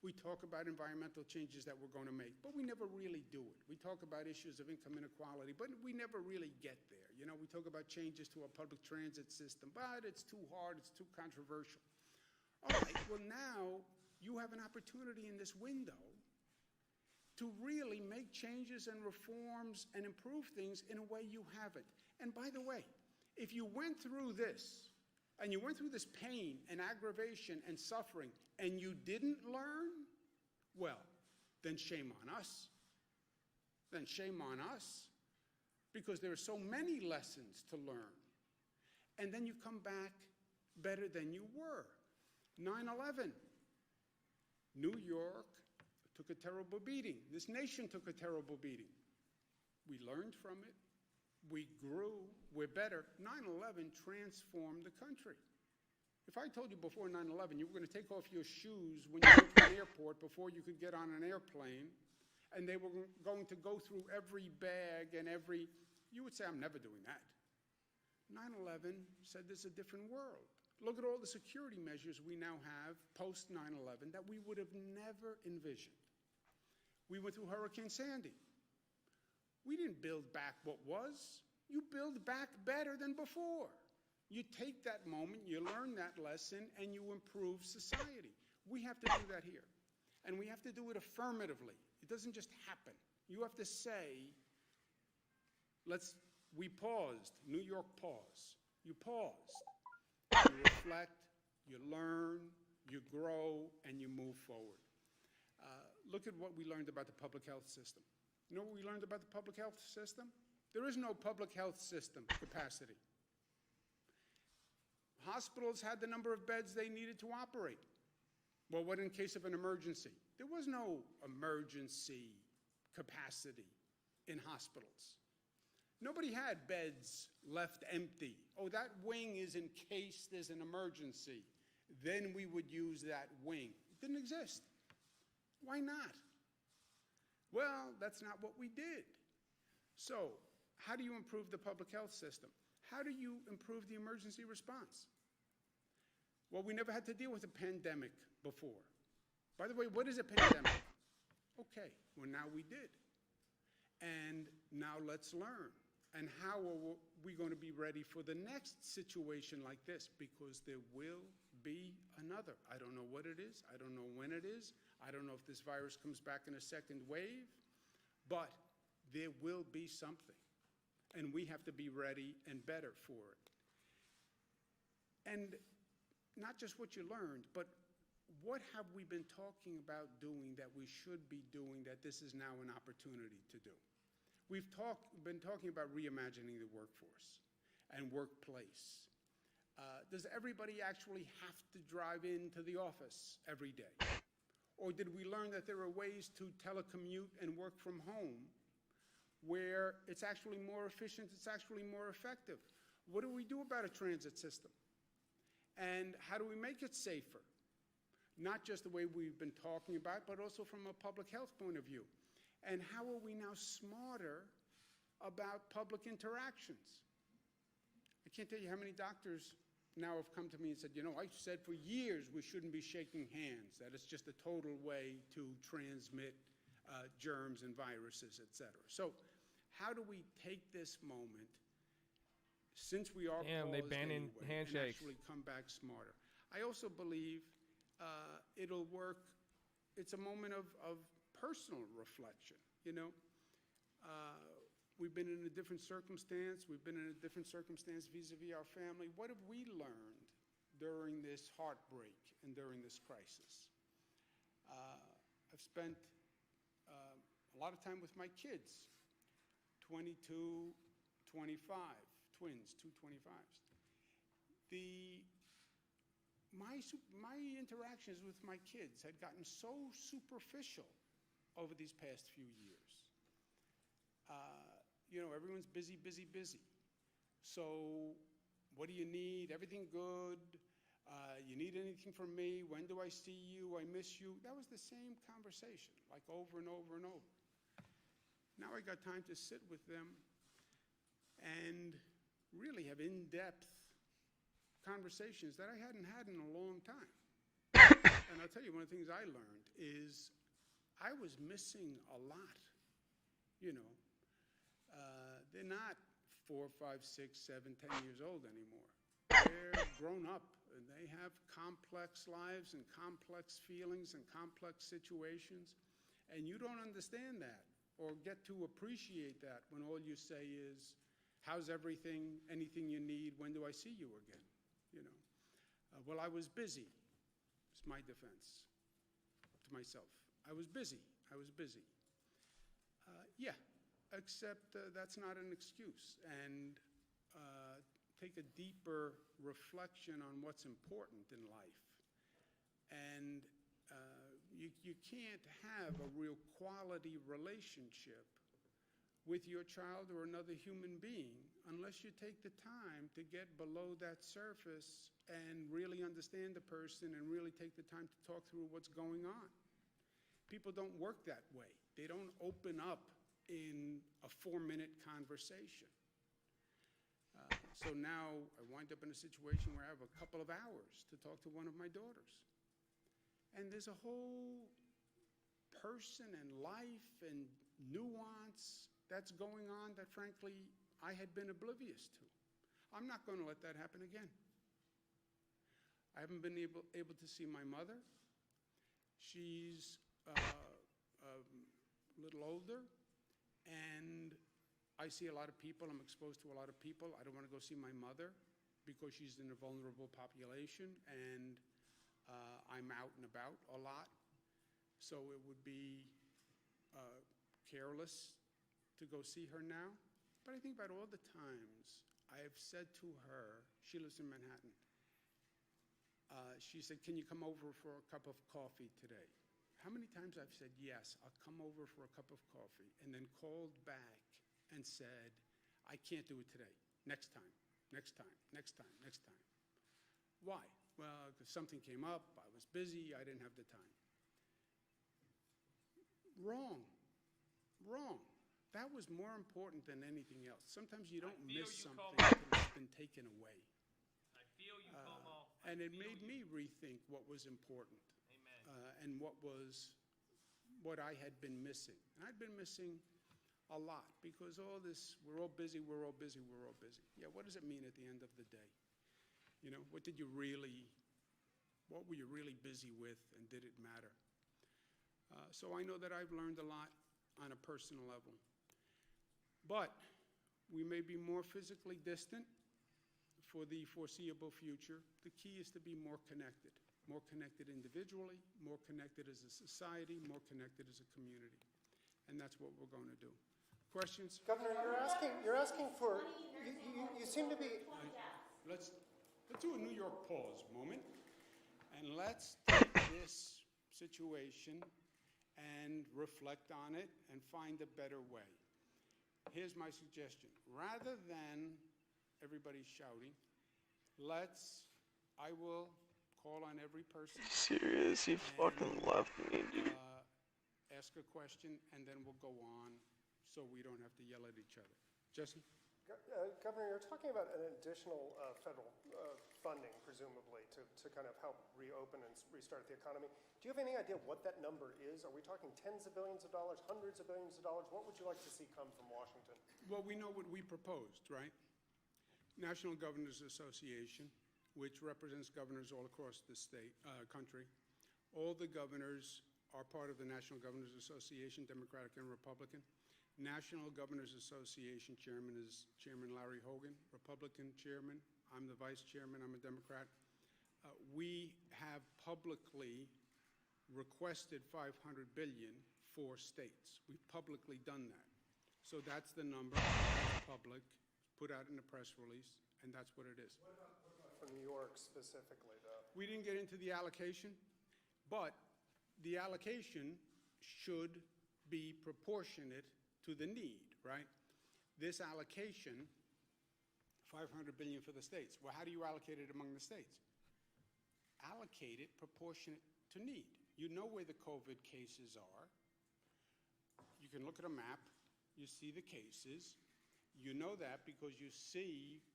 We talk about environmental changes that we're going to make, but we never really do it. We talk about issues of income inequality, but we never really get there. You know, we talk about changes to our public transit system, but it's too hard, it's too controversial. All right, well now you have an opportunity in this window to really make changes and reforms and improve things in a way you haven't. And by the way, if you went through this, and you went through this pain and aggravation and suffering, and you didn't learn, well, then shame on us. Then shame on us, because there are so many lessons to learn. And then you come back better than you were. 9/11, New York took a terrible beating. This nation took a terrible beating. We learned from it. We grew, we're better. 9/11 transformed the country. If I told you before 9/11 you were going to take off your shoes when you went to an airport before you could get on an airplane, and they were going to go through every bag and you would say, I'm never doing that. 9/11 said this is a different world. Look at all the security measures we now have post 9/11 that we would have never envisioned. We went through Hurricane Sandy. We didn't build back what was. You build back better than before. You take that moment, you learn that lesson, and you improve society. We have to do that here. And we have to do it affirmatively. It doesn't just happen. You have to say, we paused, New York pause. You paused. You reflect, you learn, you grow, and you move forward. Look at what we learned about the public health system. You know what we learned about the public health system? There is no public health system capacity. Hospitals had the number of beds they needed to operate. Well, what in case of an emergency? There was no emergency capacity in hospitals. Nobody had beds left empty. Oh, that wing is in case there's an emergency. Then we would use that wing. It didn't exist. Why not? Well, that's not what we did. So, how do you improve the public health system? How do you improve the emergency response? Well, we never had to deal with a pandemic before. By the way, what is a pandemic? Okay, well now we did. And now let's learn. And how are we going to be ready for the next situation like this? Because there will be another. I don't know what it is. I don't know when it is. I don't know if this virus comes back in a second wave. But there will be something. And we have to be ready and better for it. And not just what you learned, but what have we been talking about doing that we should be doing that this is now an opportunity to do? We've been talking about reimagining the workforce and workplace. Does everybody actually have to drive into the office every day? Or did we learn that there are ways to telecommute and work from home where it's actually more efficient, it's actually more effective? What do we do about a transit system? And how do we make it safer? Not just the way we've been talking about, but also from a public health point of view. And how are we now smarter about public interactions? I can't tell you how many doctors now have come to me and said, you know, I said for years we shouldn't be shaking hands, that it's just a total way to transmit germs and viruses, et cetera. So how do we take this moment, since we are they banning anyway, handshakes, and actually come back smarter? I also believe it'll work. It's a moment of personal reflection, you know. We've been in a different circumstance. We've been in a different circumstance vis-a-vis our family. What have we learned during this heartbreak and during this crisis? I've spent a lot of time with my kids, 22, 25, twins, two 25s. My interactions with my kids had gotten so superficial over these past few years. You know, everyone's busy, busy, busy. So what do you need? Everything good? You need anything from me? When do I see you? I miss you. That was the same conversation, like over and over and over. Now I got time to sit with them and really have in-depth conversations that I hadn't had in a long time. And I'll tell you, one of the things I learned is I was missing a lot. You know, they're not 4, 5, 6, 7, 10 years old anymore. They're grown up, and they have complex lives and complex feelings and complex situations, and you don't understand that or get to appreciate that when all you say is, how's everything, anything you need, when do I see you again, you know? Well, I was busy. It's my defense to myself. I was busy. Yeah, except that's not an excuse. And take a deeper reflection on what's important in life. And you can't have a real quality relationship with your child or another human being unless you take the time to get below that surface and really understand the person and really take the time to talk through what's going on. People don't work that way. They don't open up in a 4-minute conversation. So now I wind up in a situation where I have a couple of hours to talk to one of my daughters. And there's a whole person and life and nuance that's going on that, frankly, I had been oblivious to. I'm not going to let that happen again. I haven't been able to see my mother. She's a little older, and I see a lot of people. I'm exposed to a lot of people. I don't want to go see my mother because she's in a vulnerable population, and I'm out and about a lot. So it would be careless to go see her now. But I think about all the times I have said to her, she lives in Manhattan, she said, can you come over for a cup of coffee today? How many times I've said, yes, I'll come over for a cup of coffee, and then called back and said, I can't do it today. Next time, next time, next time, next time. Why? Well, because something came up, I was busy, I didn't have the time. Wrong. That was more important than anything else. Sometimes you don't miss something that's been taken away. I feel you, Como. And it made me rethink what was important. And what I had been missing. And I'd been missing a lot because all this, we're all busy. Yeah, what does it mean at the end of the day? You know, what were you really busy with, and did it matter? So I know that I've learned a lot on a personal level. But we may be more physically distant for the foreseeable future. The key is to be more connected individually, more connected as a society, more connected as a community. And that's what we're going to do. Questions? Governor, you're asking for, you seem to be... Let's do a New York pause moment, and let's take this situation and reflect on it and find a better way. Here's my suggestion. Rather than everybody shouting, I will call on every person. Serious? He fucking left me, dude. Ask a question, and then we'll go on so we don't have to yell at each other. Jesse? Governor, you're talking about an additional federal funding, presumably, to kind of help reopen and restart the economy. Do you have any idea what that number is? Are we talking tens of billions of dollars, hundreds of billions of dollars? What would you like to see come from Washington? Well, we know what we proposed, right? National Governors Association, which represents governors all across the country. All the governors are part of the National Governors Association, Democratic and Republican. National Governors Association chairman is Chairman Larry Hogan, Republican chairman. I'm the vice chairman, I'm a Democrat. We have publicly requested $500 billion for states. We've publicly done that. So that's the number, that's public, put out in a press release, and that's what it is. What about for New York specifically, though? We didn't get into the allocation, but the allocation should be proportionate to the need, right? This allocation, $500 billion for the states. Well, how do you allocate it among the states? Allocate it proportionate to need. You know where the COVID cases are. You can look at a map. You see the cases. You know that because you see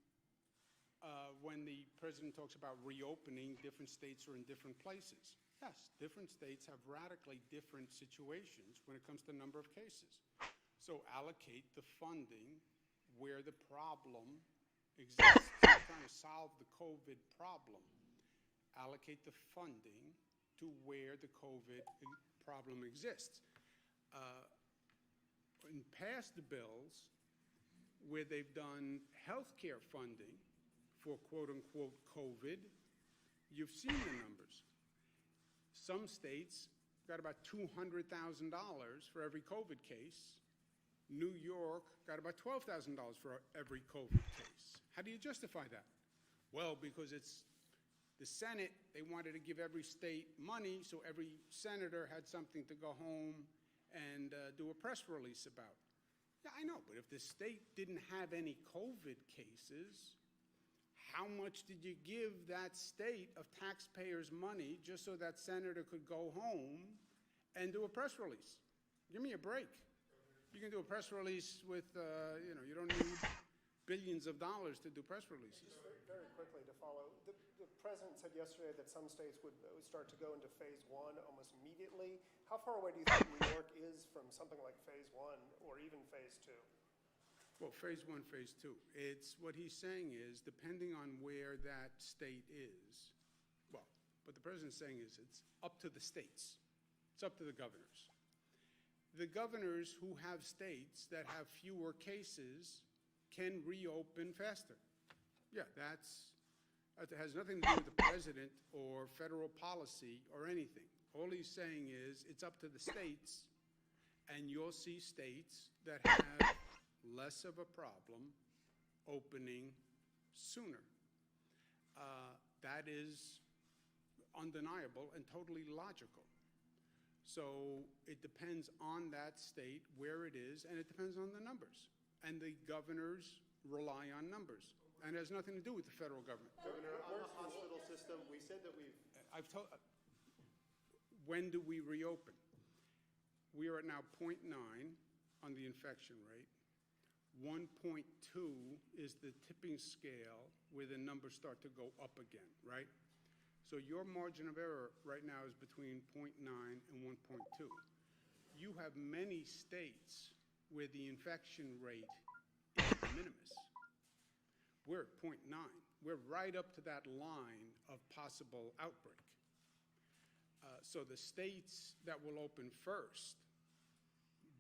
when the president talks about reopening, different states are in different places. Yes, different states have radically different situations when it comes to number of cases. So allocate the funding where the problem exists. We're trying to solve the COVID problem. Allocate the funding to where the COVID problem exists. In past bills, where they've done healthcare funding for quote-unquote COVID, you've seen the numbers. Some states got about $200,000 for every COVID case. New York got about $12,000 for every COVID case. How do you justify that? Well, because it's the Senate, they wanted to give every state money, so every senator had something to go home and do a press release about. Yeah, I know, but if the state didn't have any COVID cases, how much did you give that state of taxpayers' money just so that senator could go home and do a press release? Give me a break. You can do a press release with, you don't need billions of dollars to do press releases. Very quickly to follow, the president said yesterday that some states would start to go into phase one almost immediately. How far away do you think New York is from something like phase one or even phase two? Well, phase one, phase two. What he's saying is, depending on where that state is, what the president's saying is it's up to the states. It's up to the governors. The governors who have states that have fewer cases can reopen faster. Yeah, that has nothing to do with the president or federal policy or anything. All he's saying is it's up to the states, and you'll see states that have less of a problem opening sooner. That is undeniable and totally logical. So it depends on that state, where it is, and it depends on the numbers. And the governors rely on numbers. And it has nothing to do with the federal government. Governor, on the hospital system, we said that we've... When do we reopen? We are at now 0.9 on the infection rate. 1.2 is the tipping scale where the numbers start to go up again, right? So your margin of error right now is between 0.9 and 1.2. You have many states where the infection rate is de minimis. We're at 0.9. We're right up to that line of possible outbreak. So the states that will open first,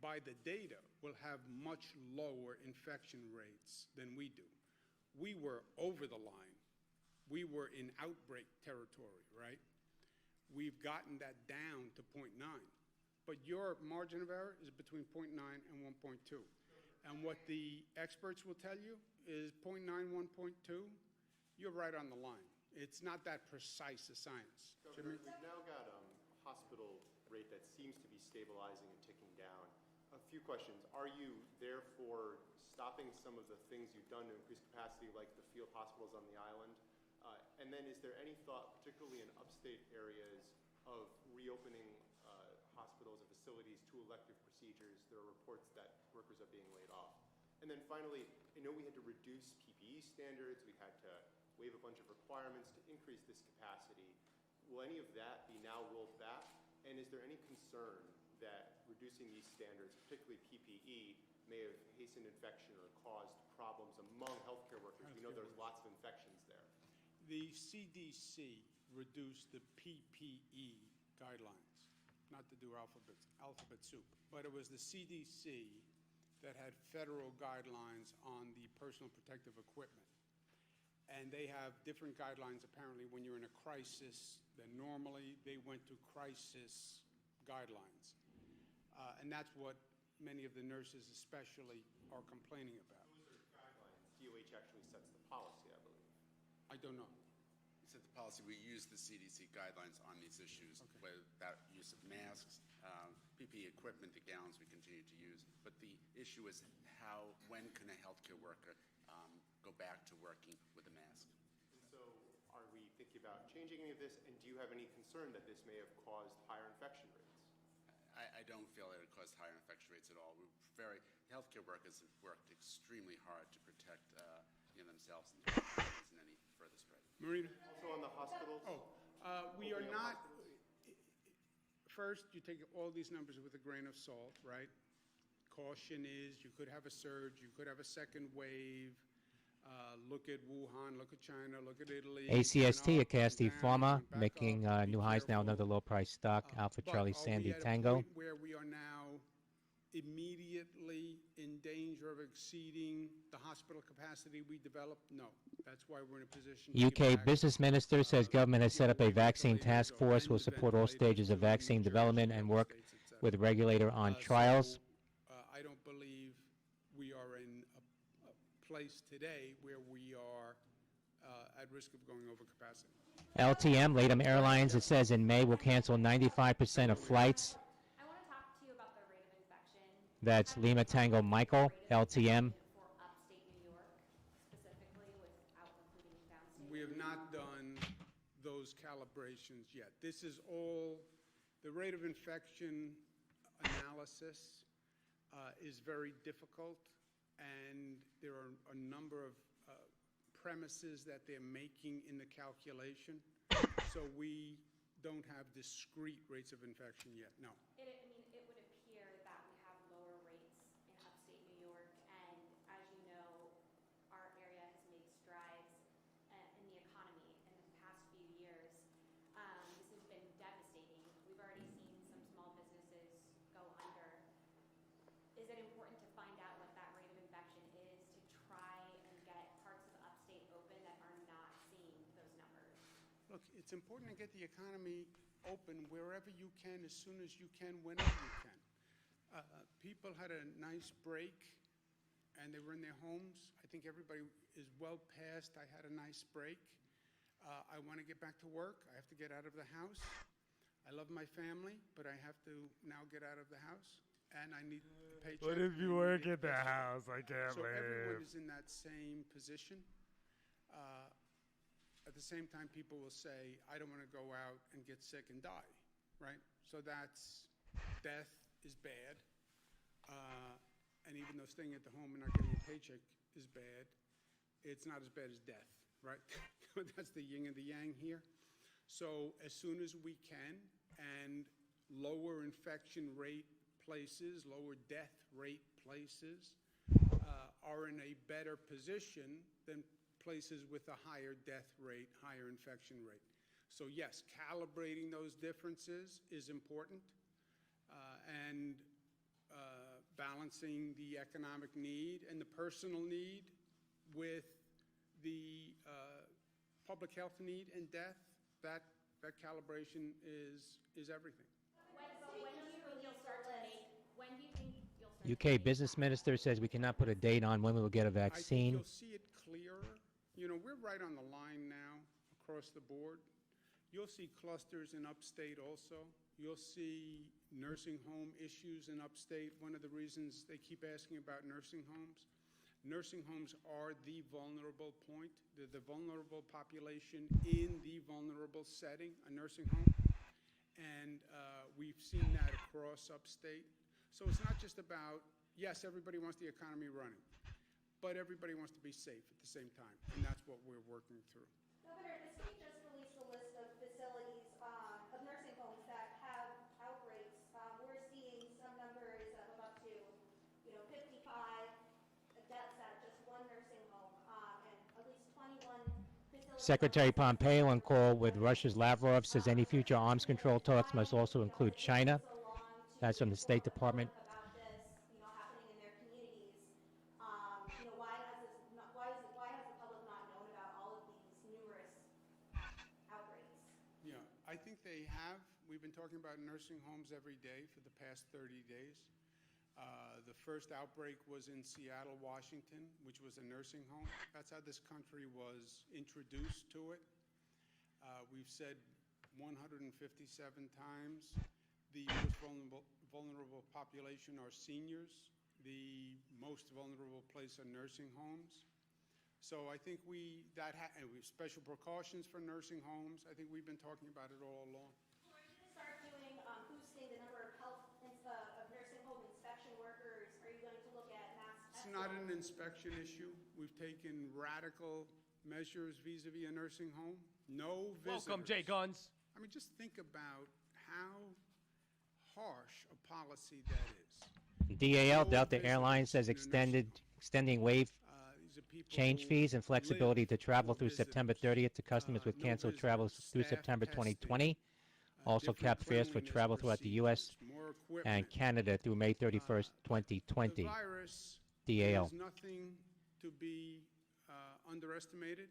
by the data, will have much lower infection rates than we do. We were over the line. We were in outbreak territory, right? We've gotten that down to 0.9. But your margin of error is between 0.9 and 1.2. And what the experts will tell you is 0.9, 1.2, you're right on the line. It's not that precise a science. Governor, we've now got a hospital rate that seems to be stabilizing and ticking down. A few questions. Are you therefore stopping some of the things you've done to increase capacity, like the field hospitals on the island? And then is there any thought, particularly in upstate areas, of reopening hospitals and facilities to elective procedures? There are reports that workers are being laid off. And then finally, I know we had to reduce PPE standards. We had to waive a bunch of requirements to increase this capacity. Will any of that be now rolled back? And is there any concern that reducing these standards, particularly PPE, may have hastened infection or caused problems among healthcare workers? We know there's lots of infections there. The CDC reduced the PPE guidelines, not to do alphabet soup, but it was the CDC that had federal guidelines on the personal protective equipment. And they have different guidelines apparently when you're in a crisis than normally. They went to crisis guidelines. And that's what many of the nurses especially are complaining about. Those are guidelines. DOH actually sets the policy, I believe. I don't know. We set the policy. We use the CDC guidelines on these issues, without use of masks, PPE equipment, the gowns we continue to use. But the issue is when can a healthcare worker go back to working with a mask? And so are we thinking about changing any of this? And do you have any concern that this may have caused higher infection rates? I don't feel that it caused higher infection rates at all. Healthcare workers have worked extremely hard to protect themselves and their families in any further spread. Marina? Also on the hospitals? We are not, first, you take all these numbers with a grain of salt, right? Caution is you could have a surge, you could have a second wave. Look at Wuhan, look at China, look at Italy. ACST, went up, Acasti went down, Pharma, went back making up. Be new highs now, careful. another low price stock. Alpha But Charlie are Sandy we at a Tango. point where we are now immediately in danger of exceeding the hospital capacity we developed? No. That's why we're in a position to UK give back, business minister says government has set up a away vaccine ventilators task or force, will lend support all ventilators stages of to New vaccine Jersey, development and other work states, et cetera. with regulator on So, trials. I don't believe we are in a place today where we are at risk of going over capacity. LTM, LATAM Airlines, it says in May will cancel 95% of flights. I want to talk to you about the rate of infection. That's Lima Tango Michael, LTM. For upstate New York, specifically without including downstate. We have not done those calibrations yet. This is all, the rate of infection analysis is very difficult, and there are a number of premises that they're making in the calculation. So we don't have discrete rates of infection yet, no. It would appear that we have lower rates in upstate New York, and as you know, our area has made strides in the economy in the past few years. This has been devastating. We've already seen some small businesses go under. Is it important to find out what that rate of infection is to try and get parts of upstate open that are not seeing those numbers? Look, it's important to get the economy open wherever you can, as soon as you can, whenever you can. People had a nice break, and they were in their homes. I think everybody is well past, I had a nice break. I want to get back to work. I have to get out of the house. I love my family, but I have to now get out of the house, and I need a paycheck. What if you work at the house? I can't So everyone leave. is in that same position. At the same time, people will say, I don't want to go out and get sick and die, right? So that's, death is bad. And even though staying at the home and not getting a paycheck is bad, it's not as bad as death, right? That's the yin and the yang here. So as soon as we can, and lower infection rate places, lower death rate places are in a better position than places with a higher death rate, higher infection rate. So yes, calibrating those differences is important, and balancing the economic need and the personal need with the public health need and death, that calibration is everything. When do you think you'll start to make, when do you think you'll start UK business minister says we cannot put a date on when we will get a I think vaccine. you'll see it clearer. You know, we're right on the line now across the board. You'll see clusters in upstate also. You'll see nursing home issues in upstate. One of the reasons they keep asking about nursing homes are the vulnerable point. They're the vulnerable population in the vulnerable setting, a nursing home. And we've seen that across upstate. So it's not just about, yes, everybody wants the economy running, but everybody wants to be safe at the same time, and that's what we're working through. Governor, the state just released a list of facilities, of nursing homes that have outbreaks. We're seeing some numbers of up to, 55 deaths at just one nursing home, and at least 21 facilities. Secretary Pompeo on call with Russia's Lavrov says any future arms control talks must also include China. That's from the State Department. About this, happening in their communities. Why has the public not known about all of these numerous outbreaks? Yeah, I think they have. We've been talking about nursing homes every day for the past 30 days. The first outbreak was in Seattle, Washington, which was a nursing home. That's how this country was introduced to it. We've said 157 times the most vulnerable population are seniors. The most vulnerable place are nursing homes. So I think we have special precautions for nursing homes. I think we've been talking about it all along. Are you going to start doing, boosting the number of of nursing home inspection workers? Are you going to look at mass It's testing? not an inspection issue. We've taken radical measures vis-a-vis a nursing home. No visitors. Welcome, Jay Guns. I mean, just think about how harsh a policy that is. DAL, No Delta visitors Airlines, says in a nursing extending wave These are people change who fees and flexibility live to travel for through September 30th to customers with no canceled travels visitors, through staff September testing, 2020. Also different capped fares for cleanliness travel throughout the U.S. procedures, more and equipment. Canada through May 31st, The 2020. virus DAL. is nothing to be underestimated,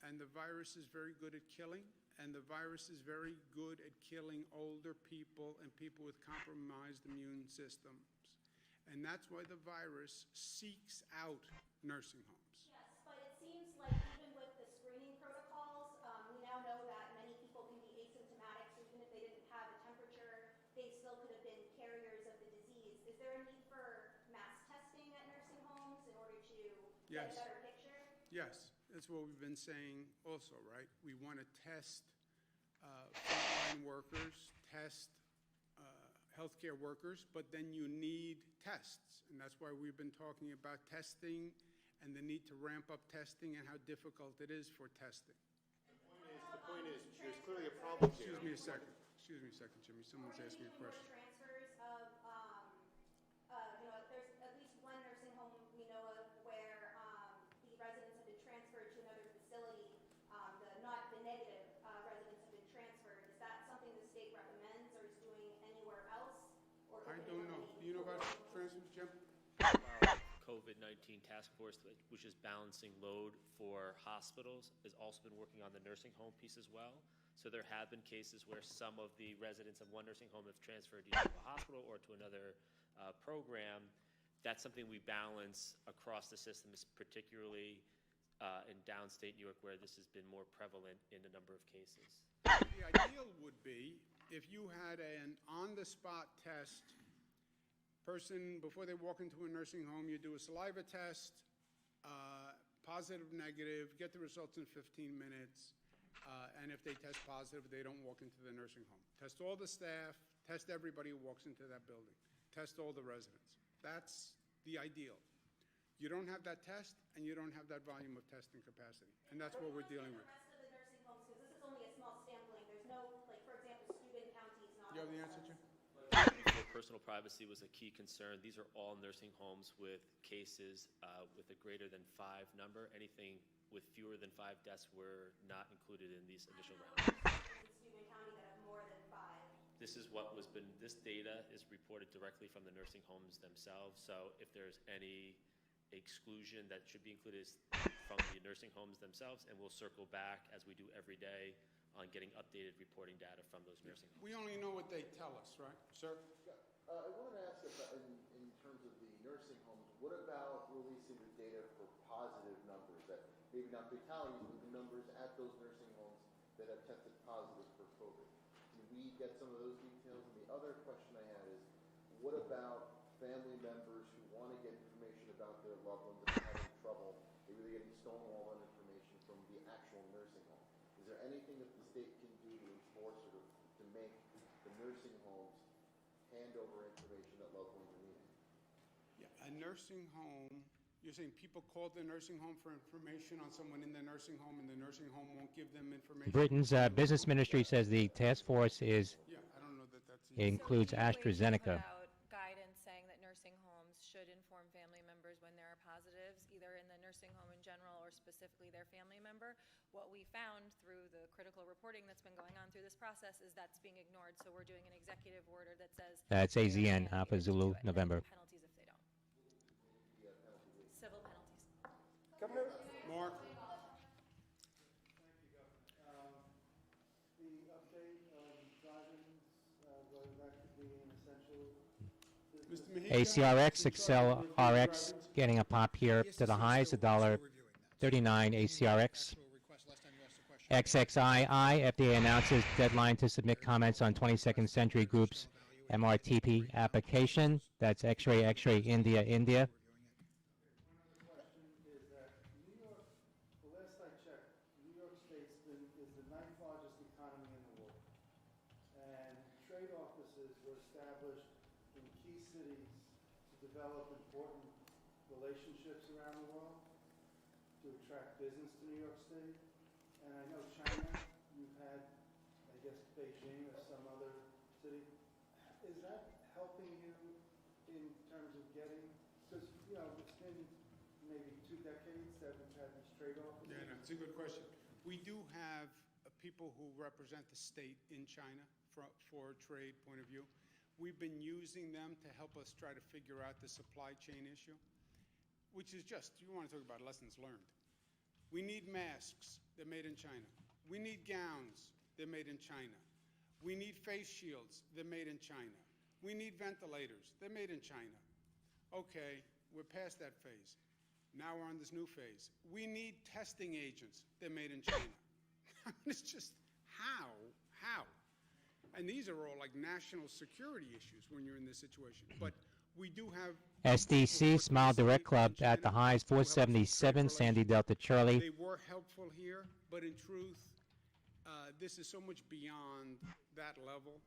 and the virus is very good at killing, and the virus is very good at killing older people and people with compromised immune systems. And that's why the virus seeks out nursing homes. Yes, but it seems like even with the screening protocols, we now know that many people can be asymptomatic, so even if they didn't have a temperature, they still could have been carriers of the disease. Is there a need for mass testing at nursing homes in order to get Yes. a better picture? Yes, that's what we've been saying also, right? We want to test frontline workers, test healthcare workers, but then you need tests. And that's why we've been talking about testing and the need to ramp up testing and how difficult it is for testing. The point is, there's clearly a problem here. Excuse me a second, Jimmy. Someone's asking a question. Transfers of, there's at least one nursing home we know of where the residents have been transferred to another facility. Not the negative residents have been transferred. Is that something the state recommends or is doing anywhere else? Or I don't know. Do you know about transfers, Jim? COVID-19 task force, which is balancing load for hospitals, has also been working on the nursing home piece as well. So there have been cases where some of the residents of one nursing home have transferred either to a hospital or to another program. That's something we balance across the system, particularly in downstate New York, where this has been more prevalent in a number of cases. The ideal would be if you had an on-the-spot test. Person, before they walk into a nursing home, you do a saliva test, positive, negative, get the results in 15 minutes, and if they test positive, they don't walk into the nursing home. Test all the staff, test everybody who walks into that building, test all the residents. That's the ideal. You don't have that test, and you don't have that volume of testing capacity, and that's what we're dealing with. The rest of the nursing homes, because this is only a small sampling, there's no, like, for example, Steuben County is not. You have the answer, Jim? Before personal privacy was a key concern. These are all nursing homes with cases with a greater than 5 number. Anything with fewer than 5 deaths were not included in these initial rounds. In Steuben County that have more than 5. This is what was been. This data is reported directly from the nursing homes themselves. So if there's any exclusion that should be included is from the nursing homes themselves, and we'll circle back as we do every day on getting updated reporting data from those nursing homes. We only know what they tell us, right? Sir? I wanted to ask about, in terms of the nursing homes, what about releasing the data for positive numbers, that maybe not fatalities, but the numbers at those nursing homes that have tested positive for COVID? Can we get some of those details? And the other question I had is, what about family members who want to get information about their loved ones and are having trouble, they're really getting stonewalled on information from the actual nursing home? Is there anything that the state can do to enforce or to make the nursing homes hand over information that loved ones are needing? Yeah, a nursing home, you're saying people called the nursing home for information on someone in the nursing home and the nursing home won't give them information? Britain's business ministry says the task force is Yeah, I don't know that that's. includes AstraZeneca. Guidance saying that nursing homes should inform family members when there are positives, either in the nursing home in general or specifically their family member. What we found through the critical reporting that's been going on through this process is that's being ignored. So we're doing an executive order that says That's AZN, Alpha Zulu, November. penalties if they don't. Civil penalties. Governor? Mark? The update on drive-ins, whether that could be an essential Mr. Mahika? ACRX, Excel RX, getting a pop here to the highs, $1.39 ACRX. XXII, FDA announces deadline to submit comments on 22nd Century Group's MRTP application. That's X-ray, X-ray, India, India. is that New York, the last I checked, New York State's is the 9th largest economy in the world. And trade offices were established in key cities to develop important relationships around the world, to attract business to New York State. And I know China, you've had, I guess, Beijing or some other city. Is that helping you in terms of getting, because, you know, it's been maybe 2 decades that we've had these trade offices. Yeah, no, it's a good question. We do have people who represent the state in China for a trade point of view. We've been using them to help us try to figure out the supply chain issue, which is just, you want to talk about lessons learned. We need masks, they're made in China. We need gowns, they're made in China. We need face shields, they're made in China. We need ventilators, they're made in China. Okay, we're past that phase. Now we're on this new phase. We need testing agents, they're made in China. It's just, how? And these are all like national security issues when you're in this situation. But we do have SDC Smile Direct Club at the highs 477. Sandy Delta Charlie. They were helpful here, but in truth, this is so much beyond that level.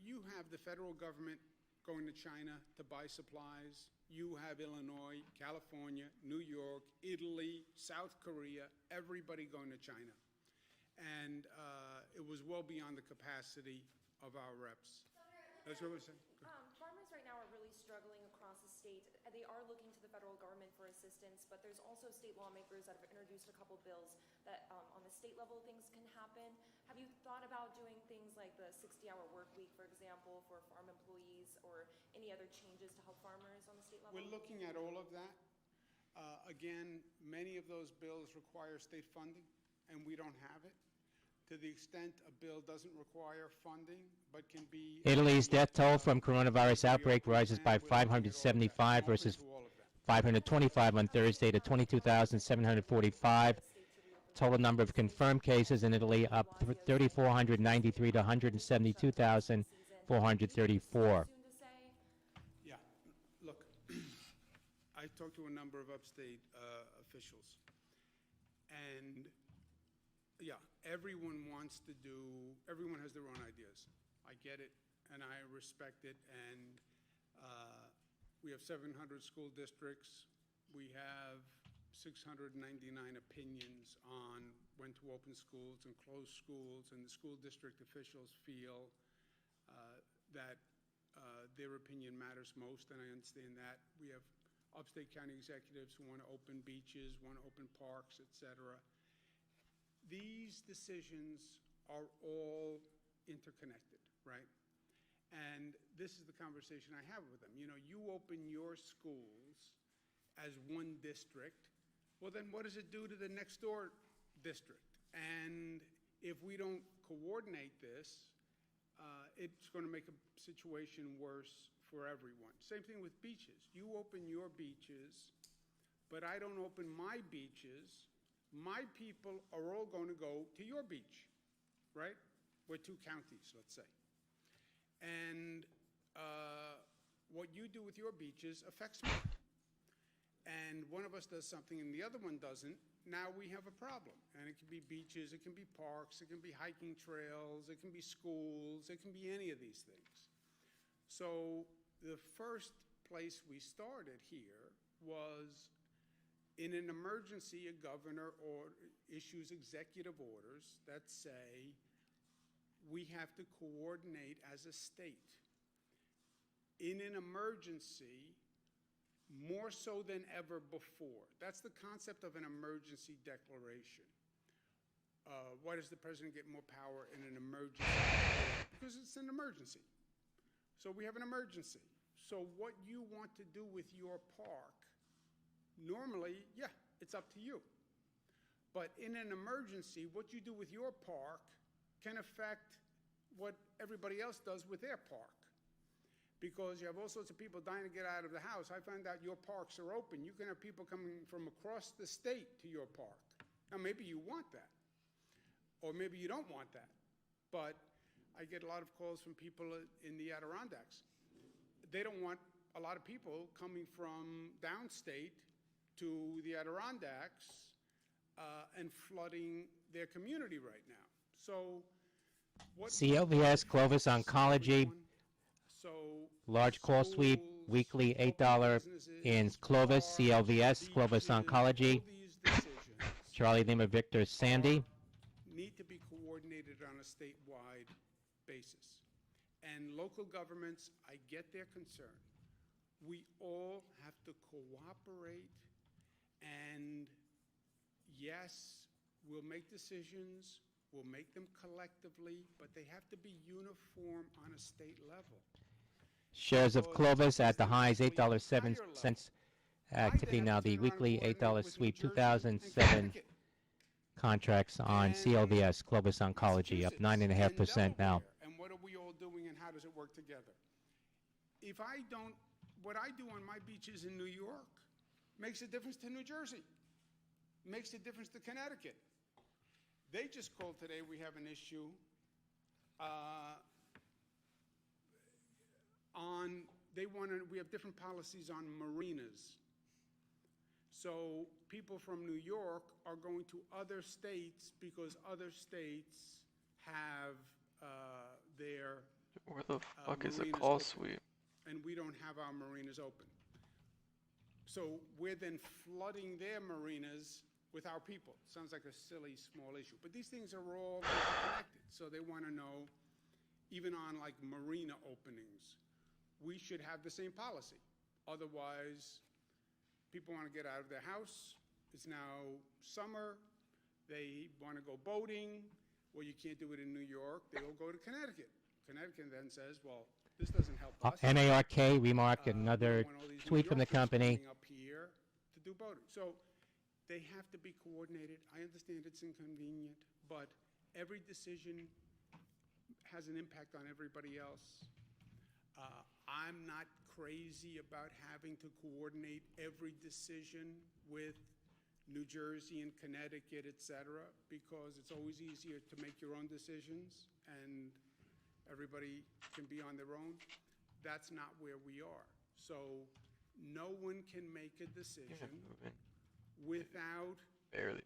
You have the federal government going to China to buy supplies. You have Illinois, California, New York, Italy, South Korea, everybody going to China. And it was well beyond the capacity of our reps. That's what we're saying. Farmers right now are really struggling across the state. They are looking to the federal government for assistance, but there's also state lawmakers that have introduced a couple bills that on the state level things can happen. Have you thought about doing things like the 60-hour work week, for example, for farm employees, or any other changes to help farmers on the state level? We're looking at all of that. Again, many of those bills require state funding, and we don't have it. To the extent a bill doesn't require funding, but can be... Italy's death toll from coronavirus outbreak rises by 575 versus 525 on Thursday to 22,745. Total number of confirmed cases in Italy up 3,493 to 172,434. Yeah, look, I talked to a number of upstate officials, and yeah, everyone has their own ideas. I get it, and I respect it, and we have 700 school districts. We have 699 opinions on when to open schools and close schools, and the school district officials feel that their opinion matters most, and I understand that. We have upstate county executives who want to open beaches, want to open parks, et cetera. These decisions are all interconnected, right? And this is the conversation I have with them. You know, you open your schools as one district, well then what does it do to the next door district? And if we don't coordinate this, it's going to make a situation worse for everyone. Same thing with beaches. You open your beaches, but I don't open my beaches. My people are all going to go to your beach, right? We're 2 counties, let's say. And what you do with your beaches affects me. And one of us does something and the other one doesn't, now we have a problem. And it can be beaches, it can be parks, it can be hiking trails, it can be schools, it can be any of these things. So the first place we started here was in an emergency, a governor issues executive orders that say we have to coordinate as a state. In an emergency, more so than ever before. That's the concept of an emergency declaration. Why does the president get more power in an emergency? Because it's an emergency. So we have an emergency. So what you want to do with your park, normally, yeah, it's up to you. But in an emergency, what you do with your park can affect what everybody else does with their park. Because you have all sorts of people dying to get out of the house. I found out your parks are open. You can have people coming from across the state to your park. Now, maybe you want that. Or maybe you don't want that. But I get a lot of calls from people in the Adirondacks. They don't want a lot of people coming from downstate to the Adirondacks and flooding their community right now. So what CLVS Clovis Oncology, large call sweep, weekly $8 in Clovis, CLVS, Clovis Oncology, Charlie Lima Victor Sandy. Need to be coordinated on a statewide basis. And local governments, I get their concern. We all have to cooperate, and yes, we'll make decisions, we'll make them collectively, but they have to be uniform on a state level. Shares of Clovis at the highs, $8.07. Activity now, the weekly $8 sweep, 2007 contracts on CLVS, Clovis Oncology, up 9.5% now. And what are we all doing, and how does it work together? If I don't, what I do on my beaches in New York makes a difference to New Jersey, makes a difference to Connecticut. They just called today, we have an issue we have different policies on marinas. So people from New York are going to other states because other states have their Where the fuck is the marinas call open, sweep? and we don't have our marinas open. So we're then flooding their marinas with our people. Sounds like a silly, small issue. But these things are all interconnected. So they want to know, even on like marina openings, we should have the same policy. Otherwise, people want to get out of their house. It's now summer. They want to go boating. Well, you can't do it in New York. They will go to Connecticut. Connecticut then says, well, this doesn't help us. NARK remark, another tweet from the company. Up here to do boating. So they have to be coordinated. I understand it's inconvenient, but every decision has an impact on everybody else. I'm not crazy about having to coordinate every decision with New Jersey and Connecticut, et cetera, because it's always easier to make your own decisions and everybody can be on their own. That's not where we are. So no one can make a decision without Barely.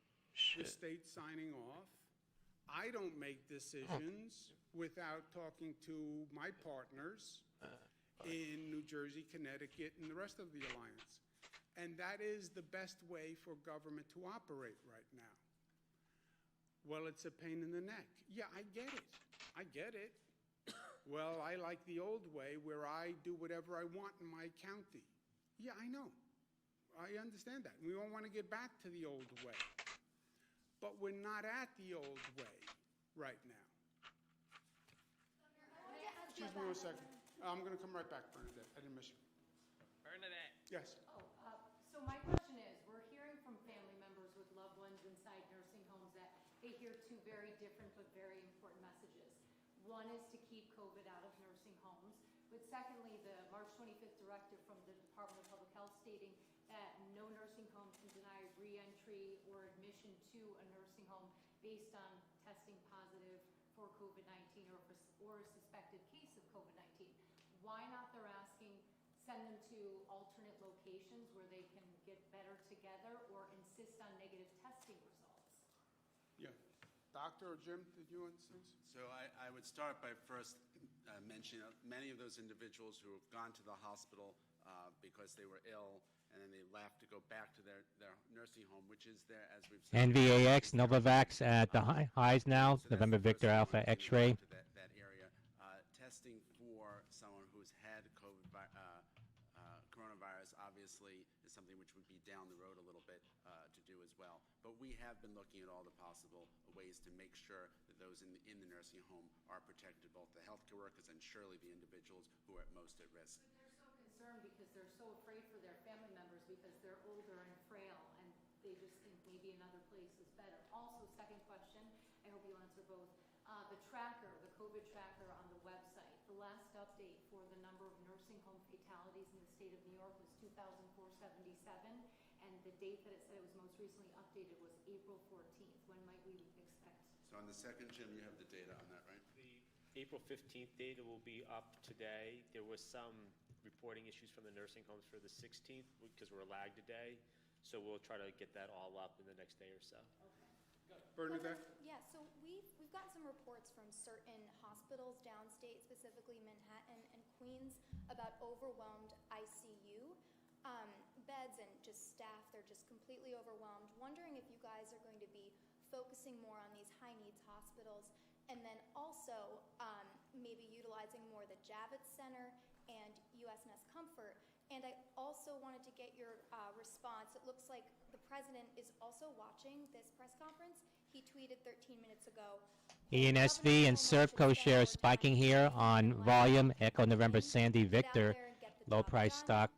the state signing off. I don't make decisions without talking to my partners in New Jersey, Connecticut, and the rest of the alliance. And that is the best way for government to operate right now. Well, it's a pain in the neck. Yeah, I get it. I get it. Well, I like the old way where I do whatever I want in my county. Yeah, I know. I understand that. We all want to get back to the old way. But we're not at the old way right now. Excuse me 1 second. I'm going to come right back, Bernadette. I didn't miss you. Bernadette. Yes. So my question is, we're hearing from family members with loved ones inside nursing homes that they hear two very different but very important messages. One is to keep COVID out of nursing homes, but secondly, the March 25th directive from the Department of Public Health stating that no nursing home can deny re-entry or admission to a nursing home based on testing positive for COVID-19 or a suspected case of COVID-19. Why not, they're asking, send them to alternate locations where they can get better together or insist on negative testing results? Yeah. Doctor or Jim, did you want to say? So I would start by first mentioning many of those individuals who have gone to the hospital because they were ill, and then they left to go back to their nursing home, which is there, as we've said. NVAX, Novavax at the highs now, So November Victor Alpha X-ray. To that area. Testing for someone who's had coronavirus obviously is something which would be down the road a little bit to do as well. But we have been looking at all the possible ways to make sure that those in the nursing home are protected, both the healthcare workers and surely the individuals who are at most at risk. But they're so concerned because they're so afraid for their family members because they're older and frail and they just think maybe another place is better. Also, second question, I hope you answer both. The tracker, the COVID tracker on the website, the last update for the number of nursing home fatalities in the state of New York was 2,477, and the date that it said it was most recently updated was April 14th. When might we expect? So on the second, Jim, you have the data on that, right? The April 15th data will be up today. There was some reporting issues from the nursing homes for the 16th because we're lagged a day. So we'll try to get that all up in the next day or so. Bernadette? Yeah, so we've gotten some reports from certain hospitals downstate, specifically Manhattan and Queens, about overwhelmed ICU beds and just staff. They're just completely overwhelmed. Wondering if you guys are going to be focusing more on these high needs hospitals, and then also maybe utilizing more the Javits Center and USNS Comfort. And I also wanted to get your response. It looks like the president is also watching this press conference. He tweeted 13 minutes ago. ENSV and Servco shares spiking here on volume. Echo November Sandy Victor. Low price stock.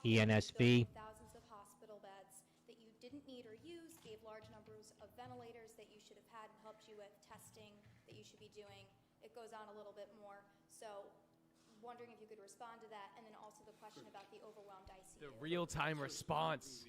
ENSV. Thousands of hospital beds that you didn't need or use, gave large numbers of ventilators that you should have had and helped you with testing that you should be doing. It goes on a little bit more. So wondering if you could respond to that, and then also the question about the overwhelmed ICU. The real-time response.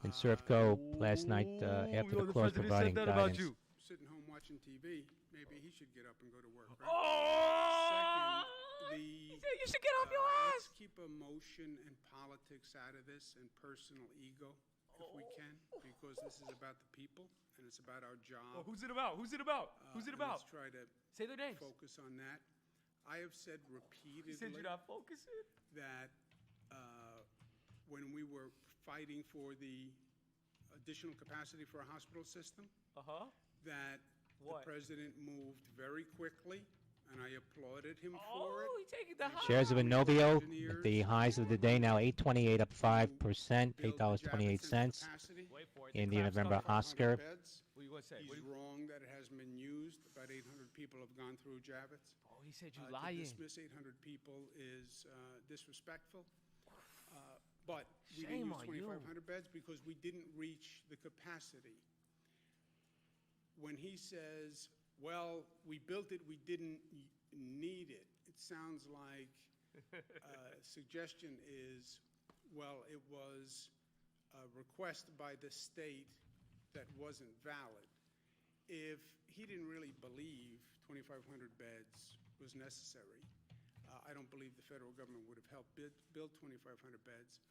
And Servco last night after the close providing guidance. Sitting home watching TV, maybe he should get up and go to work, right? Oh! Second, you should get off your let's keep emotion and politics out of this and personal ego if we can, because this is about the people and it's about our job. Oh, who's it about? Who's it about? Who's it about? Let's try to say their names. Focus on that. I have said repeatedly You said you're not focusing? that when we were fighting for the additional capacity for our hospital system, that the president moved very quickly, and I applauded him for it. He taking the high. Shares of Inovio, at the highs of the day now, 828 up 5%, $8.28. In the November Oscar. What you want to say? He's wrong that it hasn't been used. About 800 people have gone through Javits. Oh, he said you To lying. dismiss 800 people is disrespectful. But we Shame didn't on use you. 2,500 beds because we didn't reach the capacity. When he says, well, we built it, we didn't need it, it sounds like suggestion is, well, it was a request by the state that wasn't valid. If he didn't really believe 2,500 beds was necessary, I don't believe the federal government would have helped build 2,500 beds.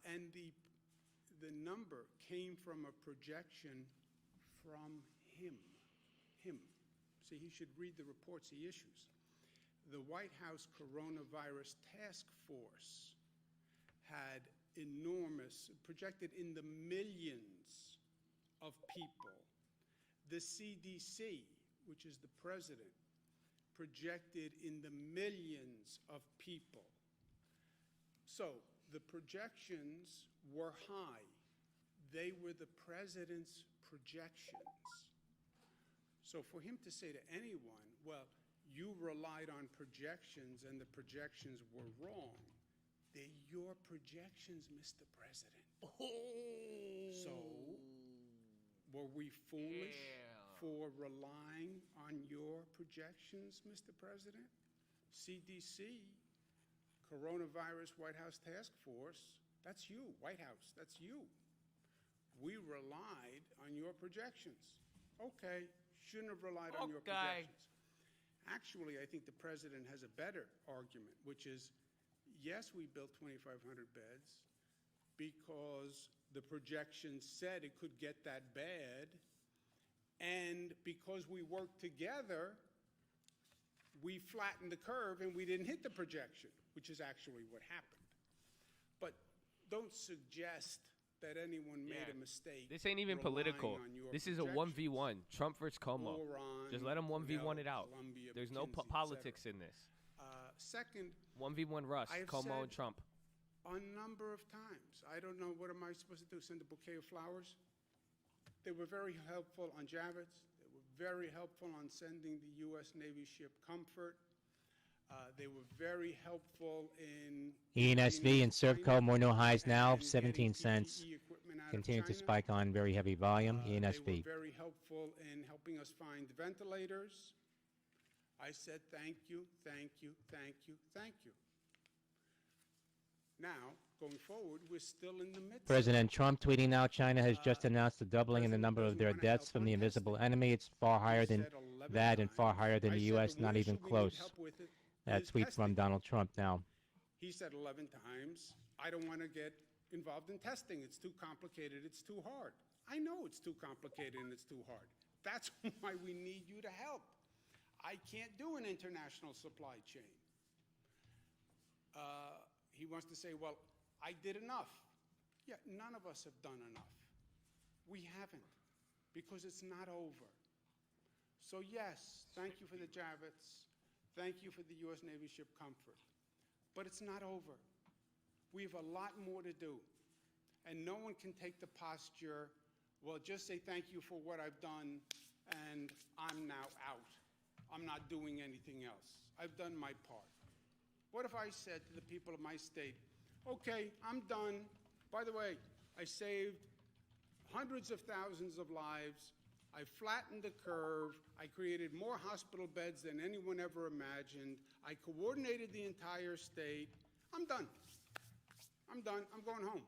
And the number came from a projection from him. See, he should read the reports he issues. The White House Coronavirus Task Force had projected in the millions of people. The CDC, which is the president, projected in the millions of people. So the projections were high. They were the president's projections. So for him to say to anyone, well, you relied on projections and the projections were wrong, they're your projections, Mr. President. So were we foolish for relying on your projections, Mr. President? CDC, Coronavirus White House Task Force, that's you, White House, that's you. We relied on your projections. Okay, shouldn't have relied on your projections. Actually, I think the president has a better argument, which is, yes, we built 2,500 beds because the projections said it could get that bad, and because we worked together, we flattened the curve and we didn't hit the projection, which is actually what happened. But don't suggest that anyone made a mistake. This ain't even relying political. on your This is a 1v1. Trump versus Como. Or on, Just let him 1v1 it out. Columbia, There's no McKinsey, politics in this. Second, 1v1 Russ, I have Como and said Trump. a number of times, I don't know, what am I supposed to do, send a bouquet of flowers? They were very helpful on Javits. They were very helpful on sending the U.S. Navy ship Comfort. They were very helpful in ENSV and Servco, more new highs now, 17 cents. Continue to spike on very heavy volume. They ENSV. were very helpful in helping us find ventilators. I said thank you, thank you, thank you, thank you. Now, going forward, we're still in the midst. President Trump tweeting now, China has just announced a doubling in the number of their deaths from the invisible enemy. It's far higher than that and far higher than the U.S., not even close. That tweet from Donald Trump now. He said 11 times, I don't want to get involved in testing. It's too complicated. It's too hard. I know it's too complicated and it's too hard. That's why we need you to help. I can't do an international supply chain. He wants to say, well, I did enough. Yeah, none of us have done enough. We haven't, because it's not over. So yes, thank you for the Javits. Thank you for the U.S. Navy ship Comfort. But it's not over. We have a lot more to do. And no one can take the posture, well, just say thank you for what I've done, and I'm now out. I'm not doing anything else. I've done my part. What if I said to the people of my state, okay, I'm done. By the way, I saved hundreds of thousands of lives. I flattened the curve. I created more hospital beds than anyone ever imagined. I coordinated the entire state. I'm done. I'm done. I'm going home.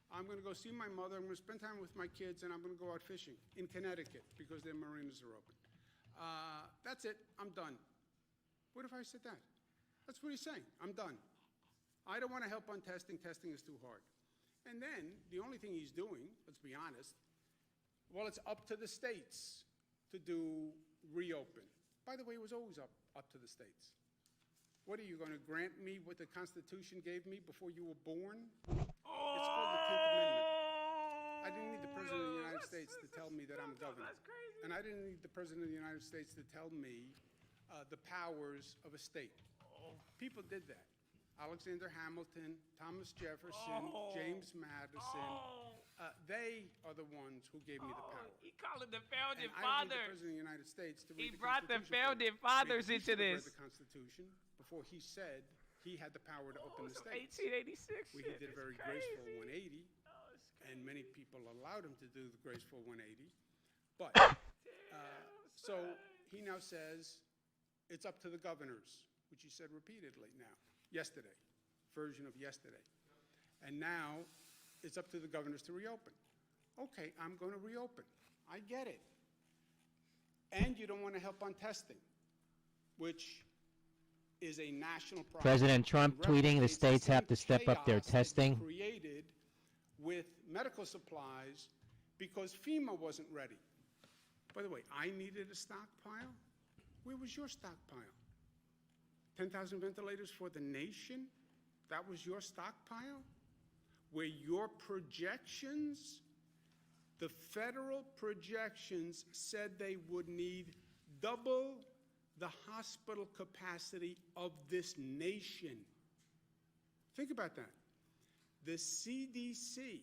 I'm going to go see my mother. I'm going to spend time with my kids, and I'm going to go out fishing in Connecticut because their marinas are open. That's it. I'm done. What if I said that? That's what he's saying. I'm done. I don't want to help on testing. Testing is too hard. And then the only thing he's doing, let's be honest, well, it's up to the states to do reopen. By the way, it was always up to the states. What are you going to grant me what the Constitution gave me before you were born? It's called the 10th Amendment. I didn't need the President of the United States to tell me that I'm governor. That's crazy. And I didn't need the President of the United States to tell me the powers of a state. People did that. Alexander Hamilton, Thomas Jefferson, James Madison. They are the ones who gave me the power. He called it the founding And I don't need the fathers. President of the United States to read He the brought the Constitution. founding fathers Maybe he into should have this. read the Constitution before he said he had the power to open the Some states. 1886 He shit. did a very It's graceful crazy. 180, and many people allowed him to do the graceful 180. But so he now says it's up to the governors, which he said repeatedly now, yesterday, version of yesterday. And now it's up to the governors to reopen. Okay, I'm going to reopen. I get it. And you don't want to help on testing, which is a national problem. President Trump and tweeting the replicates states same have to step up their chaos that he testing. created with medical supplies because FEMA wasn't ready. By the way, I needed a stockpile. Where was your stockpile? 10,000 ventilators for the nation? That was your stockpile? Where your projections, the federal projections said they would need double the hospital capacity of this nation. Think about that. The CDC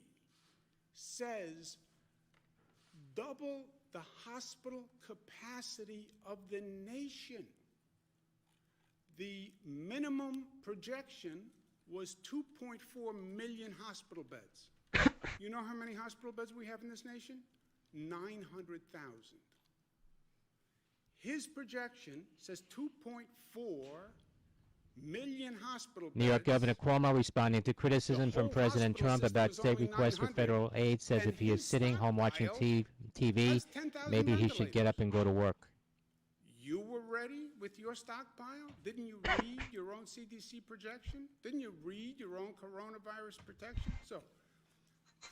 says double the hospital capacity of the nation. The minimum projection was 2.4 million hospital beds. You know how many hospital beds we have in this nation? 900,000. His projection says 2.4 million hospital beds. New York Governor Cuomo responding to criticism from whole President hospital Trump about system is state only requests for 900, federal aid, says and if he is his sitting home watching stockpile TV, has 10,000 maybe he should get up and go to work. You were ready with your stockpile? Didn't you read your own CDC projection? Didn't you read your own coronavirus protection? So,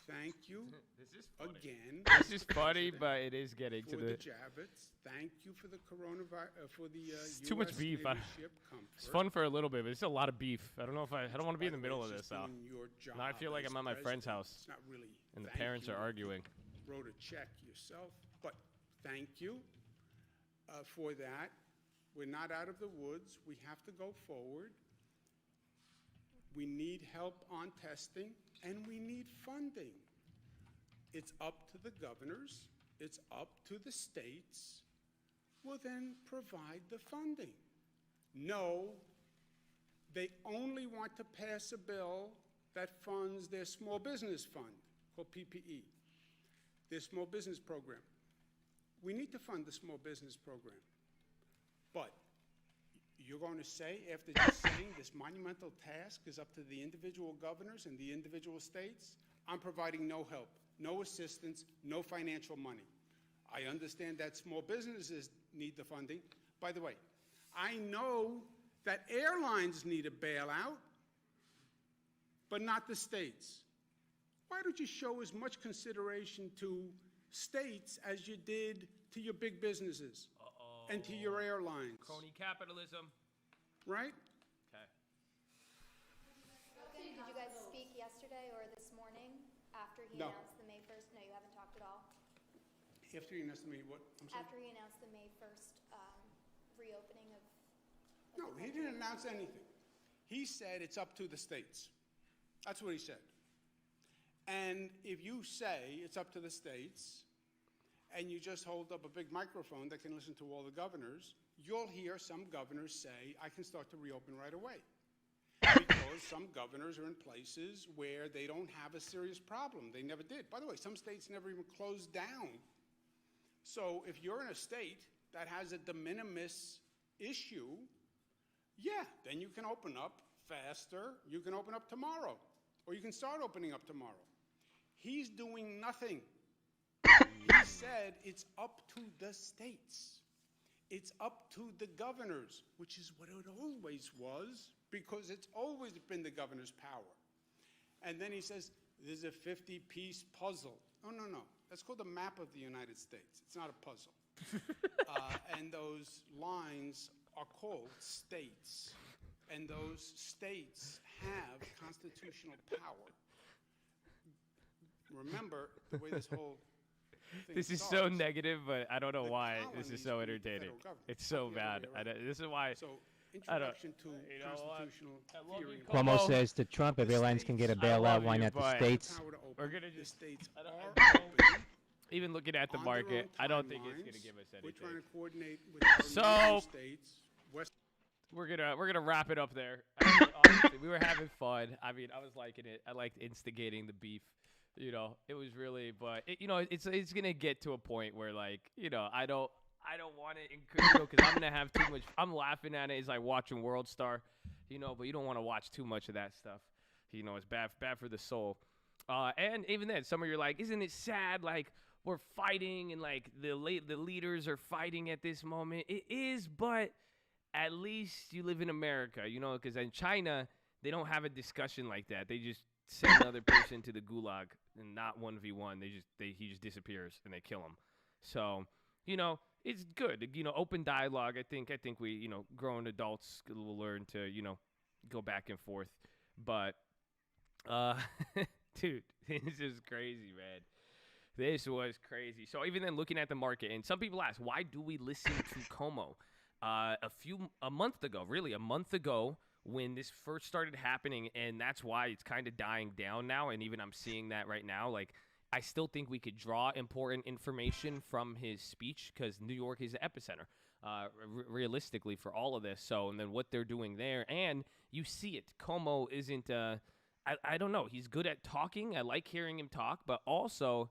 thank you This is funny. again. This is funny, but it is getting to for the. the Javits. Thank you for the coronavirus for the It's too much US beef. Navy ship It's Comfort. fun for a little bit, but it's a lot of beef. I don't know if I don't want to be in the By the way, middle of it's this. just So doing your job now I feel like as I'm at my friend's president. house, It's not really and the thank parents you. are arguing. Wrote a check yourself, but thank you for that. We're not out of the woods. We have to go forward. We need help on testing, and we need funding. It's up to the governors. It's up to the states. Well, then provide the funding. No, they only want to pass a bill that funds their small business fund called PPE, their small business program. We need to fund the small business program. But you're going to say, after just saying this monumental task is up to the individual governors and the individual states, I'm providing no help, no assistance, no financial money. I understand that small businesses need the funding. By the way, I know that airlines need a bailout, but not the states. Why don't you show as much consideration to states as you did to your big businesses and to your airlines? Crony capitalism. Right? Okay. Did you guys speak yesterday or this morning after he No. announced the May 1st? No, you haven't talked at all? After you announced to me what? I'm sorry? After he announced the May 1st reopening of No, he didn't announce anything. He said it's up to the states. That's what he said. And if you say it's up to the states, and you just hold up a big microphone that can listen to all the governors, you'll hear some governors say, I can start to reopen right away. Because some governors are in places where they don't have a serious problem. They never did. By the way, some states never even closed down. So if you're in a state that has a de minimis issue, yeah, then you can open up faster. You can open up tomorrow, or you can start opening up tomorrow. He's doing nothing. He said it's up to the states. It's up to the governors, which is what it always was, because it's always been the governor's power. And then he says, there's a 50-piece puzzle. Oh, no, no. That's called the map of the United States. It's not a puzzle. And those lines are called states. And those states have constitutional power. Remember the way this whole thing This is so starts. negative, but I don't know The why this is colonies so were the entertaining. federal government, It's so not the other bad. way around. This is why. So, I don't. introduction to constitutional theory. Cuomo says to Trump, if airlines can get a bailout, why not the states? We're gonna The just states I are don't- open even looking at the on their own market. I don't think it's gonna timelines. give us We're anything. trying to coordinate with our So- neighboring states. West We're gonna wrap it up there. I mean, honestly, we were having fun. I mean, I was liking it. I liked instigating the beef. You know, it was really, but it's gonna get to a point where I don't want it, because I'm gonna have too much. I'm laughing at it as like watching World Star, but you don't want to watch too much of that stuff. It's bad for the soul. And even then, some of you are like, isn't it sad? Like we're fighting and like the leaders are fighting at this moment. It is, but at least you live in America, because in China, they don't have a discussion like that. They just send another person to the gulag and not 1v1. He just disappears and they kill him. So, it's good. Open dialogue. I think we, grown adults will learn to, go back and forth. But, dude, this is crazy, man. This was crazy. So even then, looking at the market, and some people ask, why do we listen to Como? A month ago, when this first started happening, and that's why it's kind of dying down now, and even I'm seeing that right now, like, I still think we could draw important information from his speech, because New York is the epicenter, realistically, for all of this. So, and then what they're doing there, and you see it. Como isn't, I don't know, he's good at talking. I like hearing him talk, but also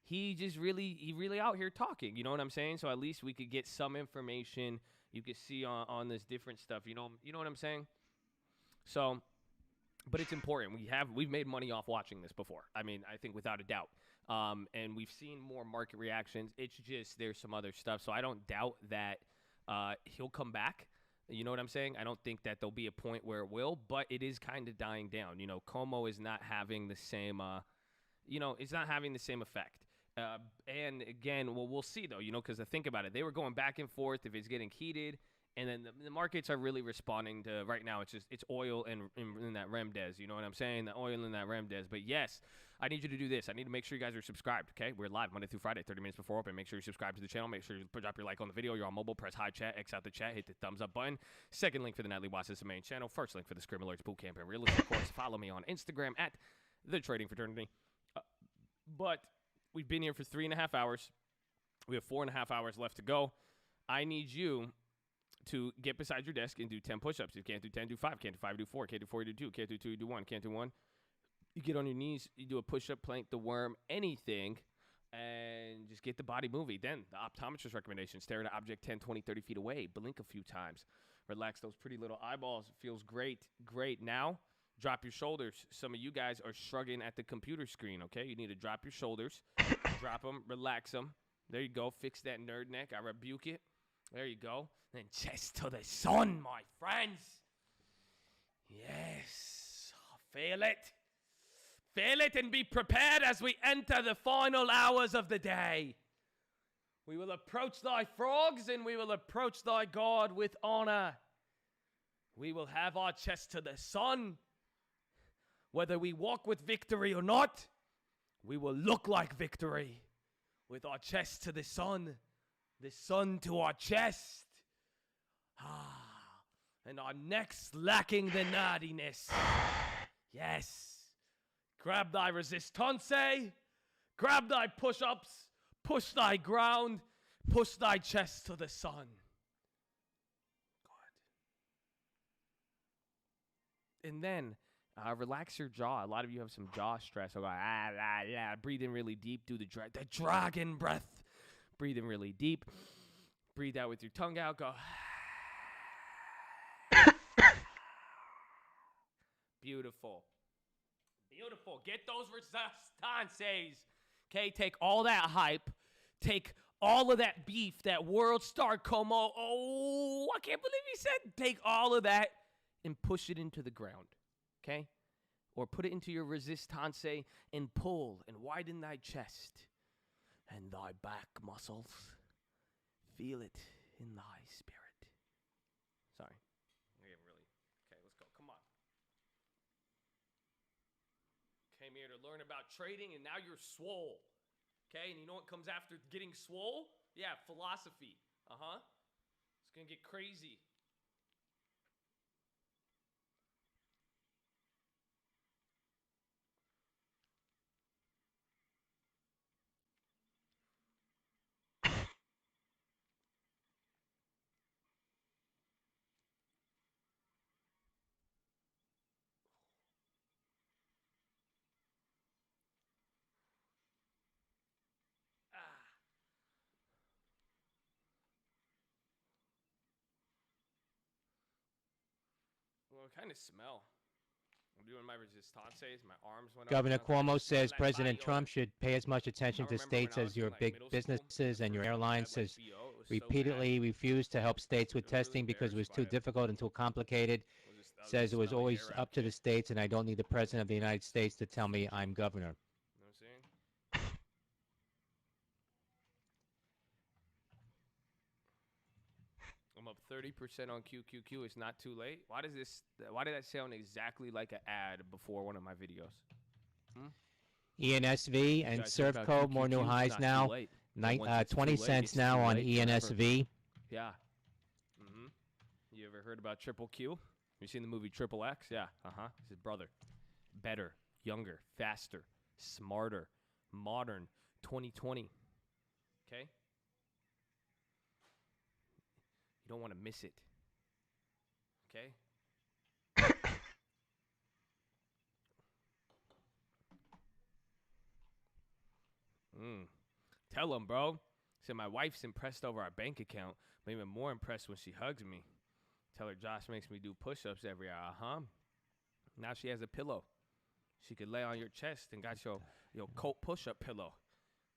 he really out here talking, you know what I'm saying? So at least we could get some information. You could see on this different stuff, you know what I'm saying? So, but it's important. We've made money off watching this before. I mean, I think without a doubt. And we've seen more market reactions. It's just there's some other stuff. So I don't doubt that he'll come back. You know what I'm saying? I don't think that there'll be a point where it will, but it is kind of dying down. Como is not having the same, it's not having the same effect. And again, we'll see though, because think about it. They were going back and forth if it's getting heated, and then the markets are really responding to right now. It's oil and in that REMDES. You know what I'm saying? The oil in that REMDES. But yes, I need you to do this. I need to make sure you guys are subscribed. Okay, we're live Monday through Friday, 30 minutes before open. Make sure you subscribe to the channel. Make sure you drop your like on the video. You're on mobile. Press high chat. X out the chat. Hit the thumbs up button. Second link for the Nightly Watch is the main channel. First link for the Scrim Alerts Bootcamp and Real Estate course. Follow me on Instagram at The Trading Fraternity. But we've been here for 3.5 hours. We have 4.5 hours left to go. I need you to get beside your desk and do 10 push-ups. If you can't do 10, do 5. Can't do 5, do 4. Can't do 4, do 2. Can't do 2, do 1. Can't do 1. You get on your knees. You do a push-up, plank, the worm, anything, and just get the body moving. Then the optometrist recommendation, stare at an object 10, 20, 30 feet away. Blink a few times. Relax those pretty little eyeballs. It feels great. Great. Now, drop your shoulders. Some of you guys are shrugging at the computer screen, okay? You need to drop your shoulders. Drop them. Relax them. There you go. Fix that nerd neck. I rebuke it. There you go. Then chest to the sun, my friends. Yes. Feel it. Feel it and be prepared as we enter the final hours of the day. We will approach thy frogs and we will approach thy God with honor. We will have our chest to the sun. Whether we walk with victory or not, we will look like victory. with our chest to the sun to our chest. And our necks lacking the nerdiness. Yes. Grab thy resistance, grab thy push-ups, push thy ground, push thy chest to the sun. Good. And then relax your jaw. A lot of you have some jaw stress. So go, breathe in really deep. Do the dragon breath. Breathe in really deep. Breathe out with your tongue out. Go. Beautiful. Beautiful. Get those resistances. Okay, take all that hype. Take all of that beef, that world star como. Oh, I can't believe he said take all of that and push it into the ground. Okay? Or put it into your resistance and pull and widen thy chest and thy back muscles. Feel it in thy spirit. Sorry. Okay, let's go. Come on. Came here to learn about trading, and now you're swole. Okay, and you know what comes after getting swole? Yeah, philosophy. It's gonna get crazy. Well, I kind of smell. I'm doing my resistances. My arms went Governor up. Governor Cuomo says President Trump should pay as much attention to states as your big businesses and your airlines. Says repeatedly refused to help states with testing because it was too difficult and too complicated. Says it was always up to the states, and I don't need the President of the United States to tell me I'm governor. You know what I'm saying? I'm up 30% on QQQ. It's not too late. Why did that sound exactly like an ad before one of my videos? ENSV and Servco, more new highs now. 20 cents now on ENSV. Yeah. You ever heard about Triple Q? You seen the movie Triple X? Yeah. It's his brother. Better, younger, faster, smarter, modern, 2020. Okay? You don't want to miss it. Okay? Tell him, bro. Said my wife's impressed over our bank account, but even more impressed when she hugs me. Tell her Josh makes me do push-ups every hour. Now she has a pillow. She could lay on your chest and got your Colt push-up pillow.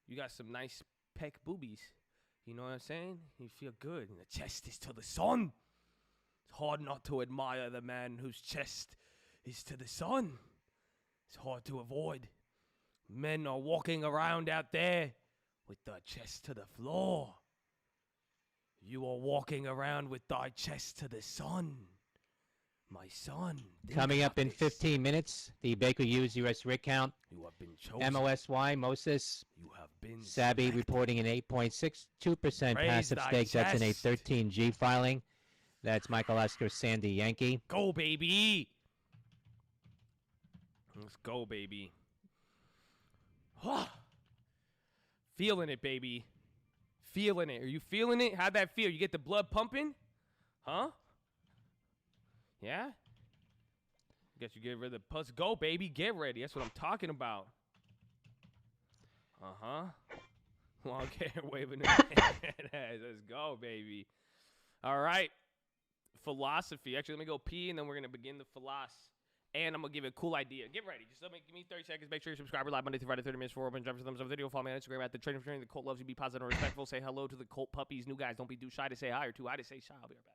You got some nice pec boobies. You know what I'm saying? You feel good. And the chest is to the sun. It's hard not to admire the man whose chest is to the sun. It's hard to avoid. Men are walking around out there with their chest to the floor. You are walking around with thy chest to the sun. My son. Coming up in 15 minutes, the Baker Hughes U.S. rig count. You have been chosen. MOSY, Moses. You have been Sabi reporting an 8.62% passive stake. That's in a 13G filing. That's Michael Esker, Sandy Yankee. Go, baby. Let's go, baby. Feeling it, baby. Feeling it. Are you feeling it? How'd that feel? You get the blood pumping? Huh? Yeah? Guess you get rid of the pus. Go, baby. Get ready. That's what I'm talking about. Long hair waving her hand. Let's go, baby. All right. Philosophy. Actually, let me go pee, and then we're going to begin the philosophy. And I'm going to give you a cool idea. Get ready. Just give me 30 seconds. Make sure you subscribe. We're live Monday through Friday, 30 minutes before open. Drop some thumbs up video. Follow me on Instagram at the Trading for Training. The Colt loves you. Be positive and respectful. Say hello to the Colt puppies. New guys, don't be too shy to say hi or too high to say shy. I'll be right back.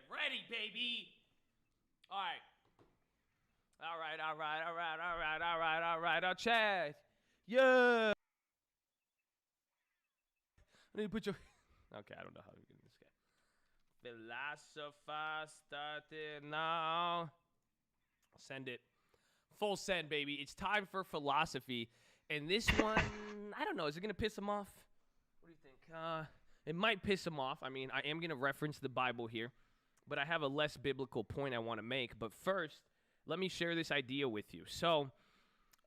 ready, baby. All right. All right, Chad. Yeah. I need to put your... Okay, I don't know how to get this guy. Philosopher started now. Send it. Full send, baby. It's time for philosophy. And this one, I don't know. Is it going to piss him off? What do you think? It might piss him off. I mean, I am going to reference the Bible here. But I have a less biblical point I want to make. But first, let me share this idea with you. So,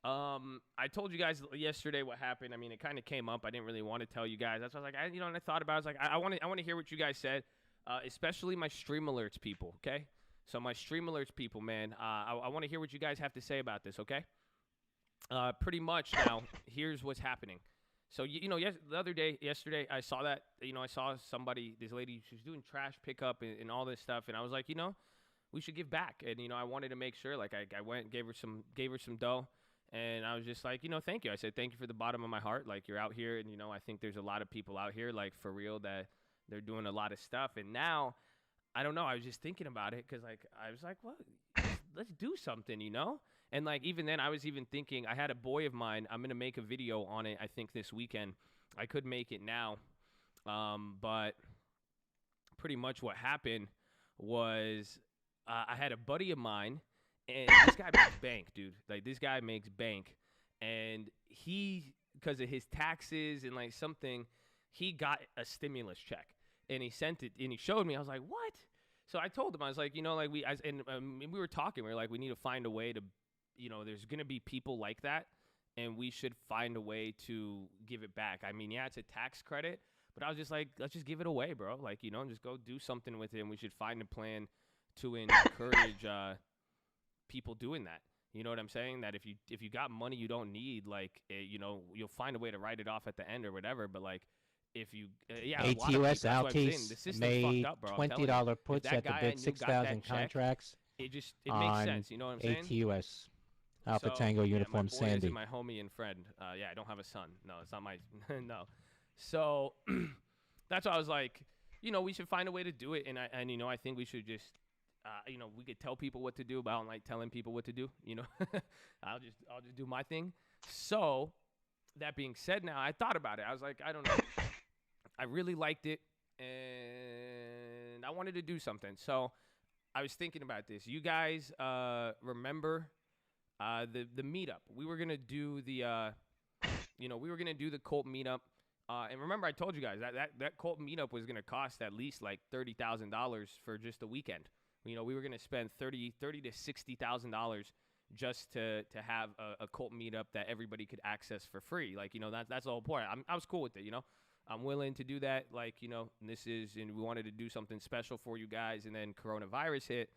I told you guys yesterday what happened. I mean, it kind of came up. I didn't really want to tell you guys. That's why I was like, and I thought about it. I was like, I want to hear what you guys said, especially my Stream Alerts people, okay? So my Stream Alerts people, man, I want to hear what you guys have to say about this, okay? Pretty much now, here's what's happening. So, yesterday, I saw that, I saw somebody, this lady, she was doing trash pickup and all this stuff, and I was like, we should give back. And, I wanted to make sure, like, I went and gave her some dough, and I was just like, thank you. I said, thank you for the bottom of my heart. Like, you're out here, and, I think there's a lot of people out here, like, for real, that they're doing a lot of stuff. And now, I don't know, I was just thinking about it, because, like, I was like, well, let's do something, And, like, even then, I was even thinking, I had a boy of mine, I'm going to make a video on it, I think, this weekend. I could make it now, but pretty much what happened was I had a buddy of mine, and this guy makes bank, dude. Like, this guy makes bank, and he, because of his taxes and, like, something, he got a stimulus check, and he sent it, and he showed me. I was like, what? So I told him, I was like, we were talking, we were like, we need to find a way to, there's going to be people like that, and we should find a way to give it back. I mean, yeah, it's a tax credit, but I was just like, let's just give it away, bro. Like, just go do something with it, and we should find a plan to encourage people doing that. You know what I'm saying? That if you got money you don't need, like, you'll find a way to write it off at the end or whatever, but, like, if you, ATUS Altice made $20 puts at the bid 6,000 contracts. It makes sense. You know what I'm saying? ATUS Alpha Tango Uniform my boy Sandy. Is my homie and friend. Yeah, I don't have a son. No, it's not my. No. So that's why I was like, we should find a way to do it, and I think we should just, we could tell people what to do, but I don't like telling people what to do. I'll just do my thing. So that being said, now I thought about it. I was like, I don't know. I really liked it, and I wanted to do something. So I was thinking about this. You guys remember the meetup? We were gonna do the cult meetup. And remember, I told you guys that cult meetup was gonna cost at least like $30,000 for just a weekend. We were gonna spend $30,000 to $60,000 just to have a cult meetup that everybody could access for free. Like, that's the whole point. I was cool with it. I'm willing to do that. Like, and we wanted to do something special for you guys, and then coronavirus hit.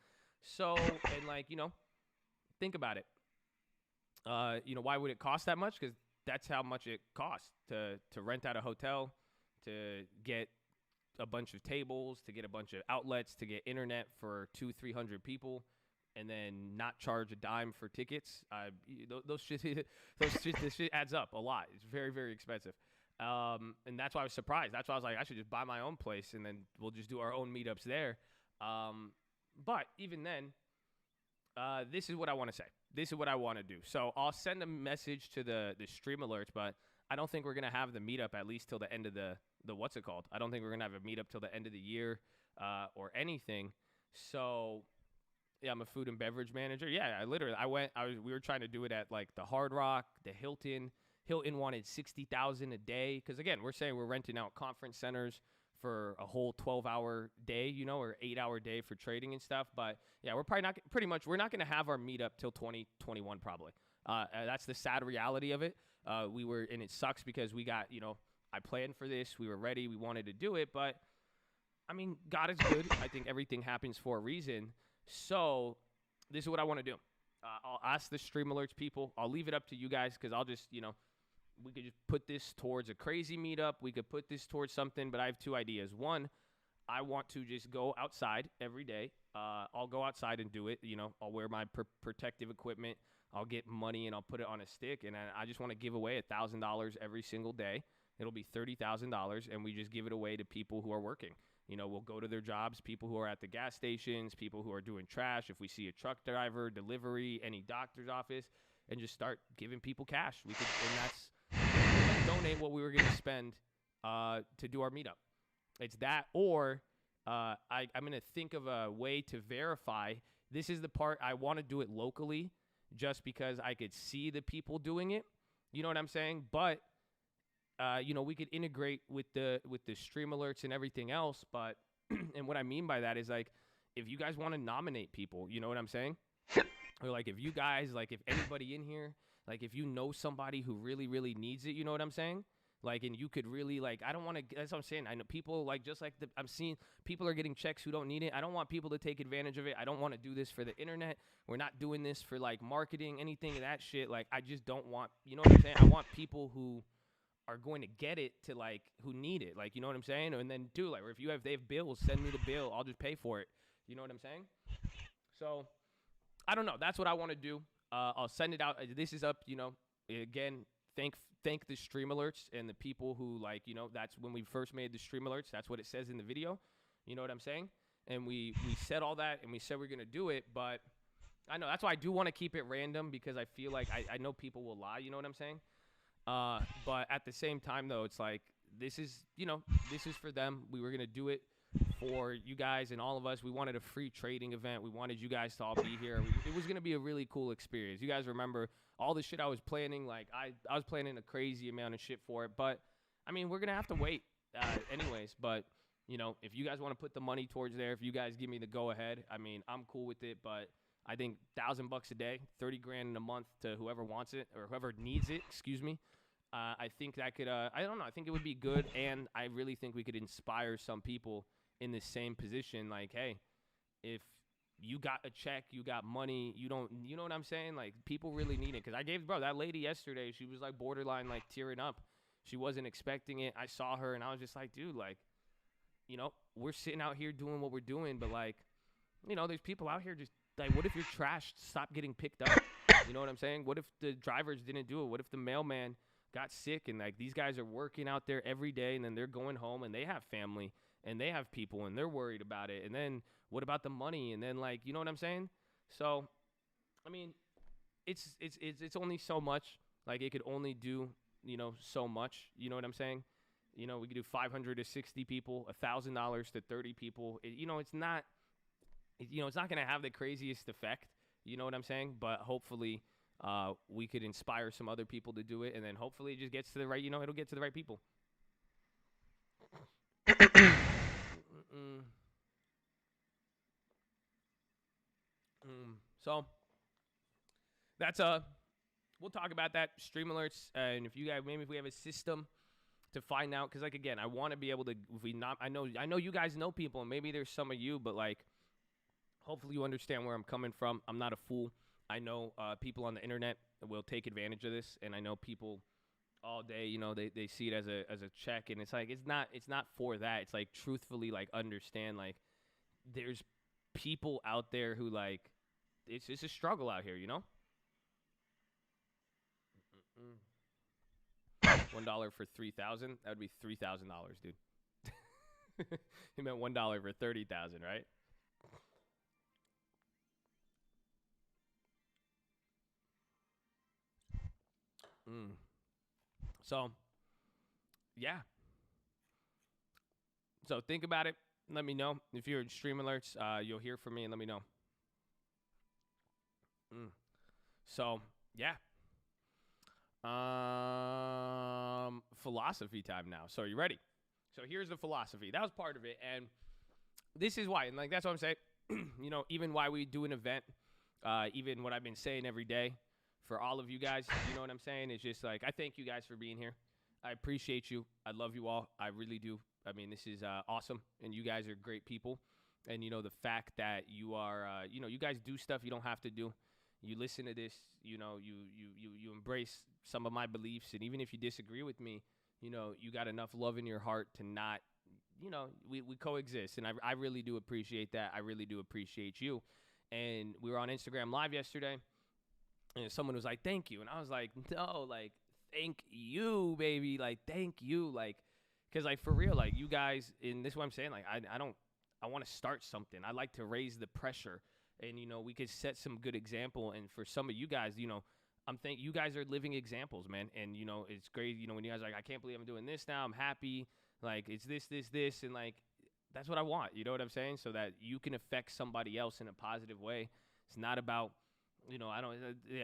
So, and like, think about it. Why would it cost that much? Because that's how much it costs to rent out a hotel, to get a bunch of tables, to get a bunch of outlets, to get internet for 200-300 people, and then not charge a dime for tickets. This shit adds up a lot. It's very, very expensive. And that's why I was surprised. That's why I was like, I should just buy my own place, and then we'll just do our own meetups there. But even then, this is what I want to say. This is what I want to do. So I'll send a message to the Stream Alerts, but I don't think we're going to have the meetup at least till the end of the what's it called? I don't think we're going to have a meetup till the end of the year or anything. So, yeah, I'm a food and beverage manager. Yeah, we were trying to do it at, like, the Hard Rock, the Hilton. Hilton wanted $60,000 a day because, again, we're saying we're renting out conference centers for a whole 12-hour day, or 8-hour day for trading and stuff. But yeah, we're not going to have our meetup till 2021 probably. That's the sad reality of it. And it sucks because we got, I planned for this, we were ready, we wanted to do it, but I mean, God is good. I think everything happens for a reason. So this is what I want to do. I'll ask the Stream Alerts people. I'll leave it up to you guys because I'll just, we could just put this towards a crazy meetup. We could put this towards something, but I have two ideas. One, I want to just go outside every day. I'll go outside and do it. I'll wear my protective equipment. I'll get money and I'll put it on a stick. And I just want to give away $1,000 every single day. It'll be $30,000, and we just give it away to people who are working. You know, we'll go to their jobs, people who are at the gas stations, people who are doing trash. If we see a truck driver, delivery, any doctor's office, and just start giving people cash. We could, and let's donate what we were going to spend to do our meetup. It's that, or I'm going to think of a way to verify. This is the part I want to do it locally just because I could see the people doing it. You know what I'm saying? But you know, we could integrate with the stream alerts and everything else. But and what I mean by that is, like, if you guys want to nominate people, you know what I'm saying? Or like, if you guys, like, if anybody in here, like, if you know somebody who really, really needs it, you know what I'm saying? Like, and you could really, like, I don't want to, that's what I'm saying. I know people, like, just like I'm seeing people are getting checks who don't need it. I don't want people to take advantage of it. I don't want to do this for the internet. We're not doing this for, like, marketing, anything of that shit. Like, I just don't want, you know what I'm saying? I want people who are going to get it to, like, who need it. Like, you know what I'm saying? And then, dude, like, if they have bills, send me the bill. I'll just pay for it. You know what I'm saying? So, I don't know. That's what I want to do. I'll send it out. This is up, you know, again, thank the stream alerts and the people who, like, you know, that's when we first made the stream alerts. That's what it says in the video. You know what I'm saying? And we said all that, and we said we're going to do it. But I know that's why I do want to keep it random, because I feel like I know people will lie. You know what I'm saying? But at the same time, though, it's like, this is, you know, this is for them. We were going to do it for you guys and all of us. We wanted a free trading event. We wanted you guys to all be here. It was going to be a really cool experience. You guys remember all the shit I was planning. Like, I was planning a crazy amount of shit for it. But, I mean, we're going to have to wait anyways. But, you know, if you guys want to put the money towards there, if you guys give me the go-ahead, I mean, I'm cool with it. But I think $1,000 a day, 30 grand in a month to whoever wants it or whoever needs it, excuse me. I think that could, I don't know, I think it would be good, and I really think we could inspire some people in the same position. Like, hey, if you got a check, you got money, you don't, you know what I'm saying? Like, people really need it. Because I gave, bro, that lady yesterday, she was like borderline, like, tearing up. She wasn't expecting it. I saw her, and I was just like, dude, like, you know, we're sitting out here doing what we're doing, but, like, you know, there's people out here just, like, what if you're trashed, stop getting picked up? You know what I'm saying? What if the drivers didn't do it? What if the mailman got sick, and, like, these guys are working out there every day, and then they're going home, and they have family, and they have people, and they're worried about it. And then what about the money? And then, like, you know what I'm saying? So, I mean, it's only so much. Like, it could only do, you know, so much. You know what I'm saying? You know, we could do 500 to 60 people, $1,000 to 30 people. You know, it's not going to have the craziest effect. You know what I'm saying? But hopefully, we could inspire some other people to do it, and then hopefully it just gets to the right, you know, it'll get to the right people. So that's we'll talk about that, stream alerts, and if you guys, maybe if we have a system to find out, because, like, again, I want to be able to, if we not, I know you guys know people, and maybe there's some of you, but, like, hopefully you understand where I'm coming from. I'm not a fool. I know people on the internet will take advantage of this, and I know people all day, you know, they see it as a check, and it's like, it's not for that. It's like, truthfully, like, understand, like, there's people out there who, like, it's a struggle out here, you know? $1 for 3,000, that would be $3,000, dude. He meant $1 for 30,000, right? So, yeah. So think about it. Let me know. If you're in stream alerts, you'll hear from me and let me know. So, yeah. Philosophy time now. So, are you ready? So, here's the philosophy. That was part of it. And this is why. And, like, that's what I'm saying. You know, even why we do an event, even what I've been saying every day for all of you guys, you know what I'm saying? It's just like, I thank you guys for being here. I appreciate you. I love you all. I really do. I mean, this is awesome. And you guys are great people. And, you know, the fact that you are, you know, you guys do stuff you don't have to do. You listen to this, you know, you embrace some of my beliefs. And even if you disagree with me, you know, you got enough love in your heart to not, you know, we coexist. And I really do appreciate that. I really do appreciate you. And we were on Instagram Live yesterday, and someone was like, thank you. And I was like, no, like, thank you, baby. Like, thank you. Like, Because, like, for real, like, you guys, and this is what I'm saying, like, I want to start something. I like to raise the pressure, and, you know, we could set some good example. And for some of you guys, you know, you guys are living examples, man. And, you know, it's great, you know, when you guys are like, I can't believe I'm doing this now. I'm happy. Like, it's this. And, like, that's what I want. You know what I'm saying? So that you can affect somebody else in a positive way. It's not about, you know,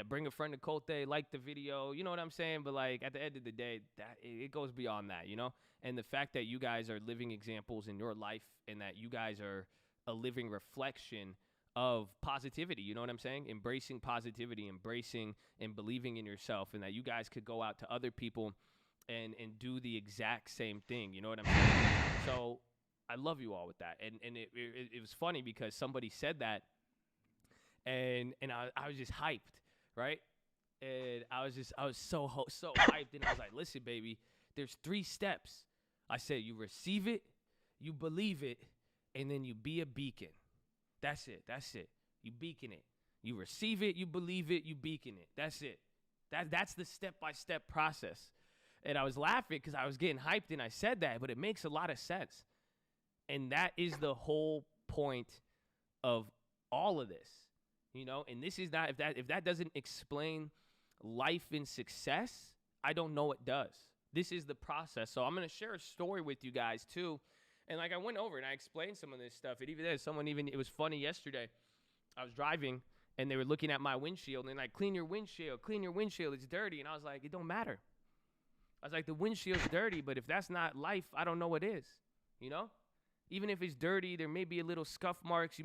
bring a friend to Colte, like the video. You know what I'm saying? But, like, at the end of the day, it goes beyond that, you know? And the fact that you guys are living examples in your life and that you guys are a living reflection of positivity, you know what I'm saying? Embracing positivity, embracing and believing in yourself, and that you guys could go out to other people and do the exact same thing, you know what I'm saying? So I love you all with that. And it was funny because somebody said that, and I was just hyped, right? And I was so hyped, and I was like, listen, baby, there's 3 steps. I said, you receive it, you believe it, and then you be a beacon. That's it. You beacon it. You receive it, you believe it, you beacon it. That's it. That's the step-by-step process. And I was laughing because I was getting hyped and I said that, but it makes a lot of sense. And that is the whole point of all of this, you know? And this is not, if that doesn't explain life and success, I don't know what does. This is the process. So I'm going to share a story with you guys too. And like I went over and I explained some of this stuff. It was funny yesterday. I was driving and they were looking at my windshield and they're like, clean your windshield, it's dirty. And I was like, it don't matter. I was like, the windshield's dirty, but if that's not life, I don't know what is, you know? Even if it's dirty, there may be a little scuff marks.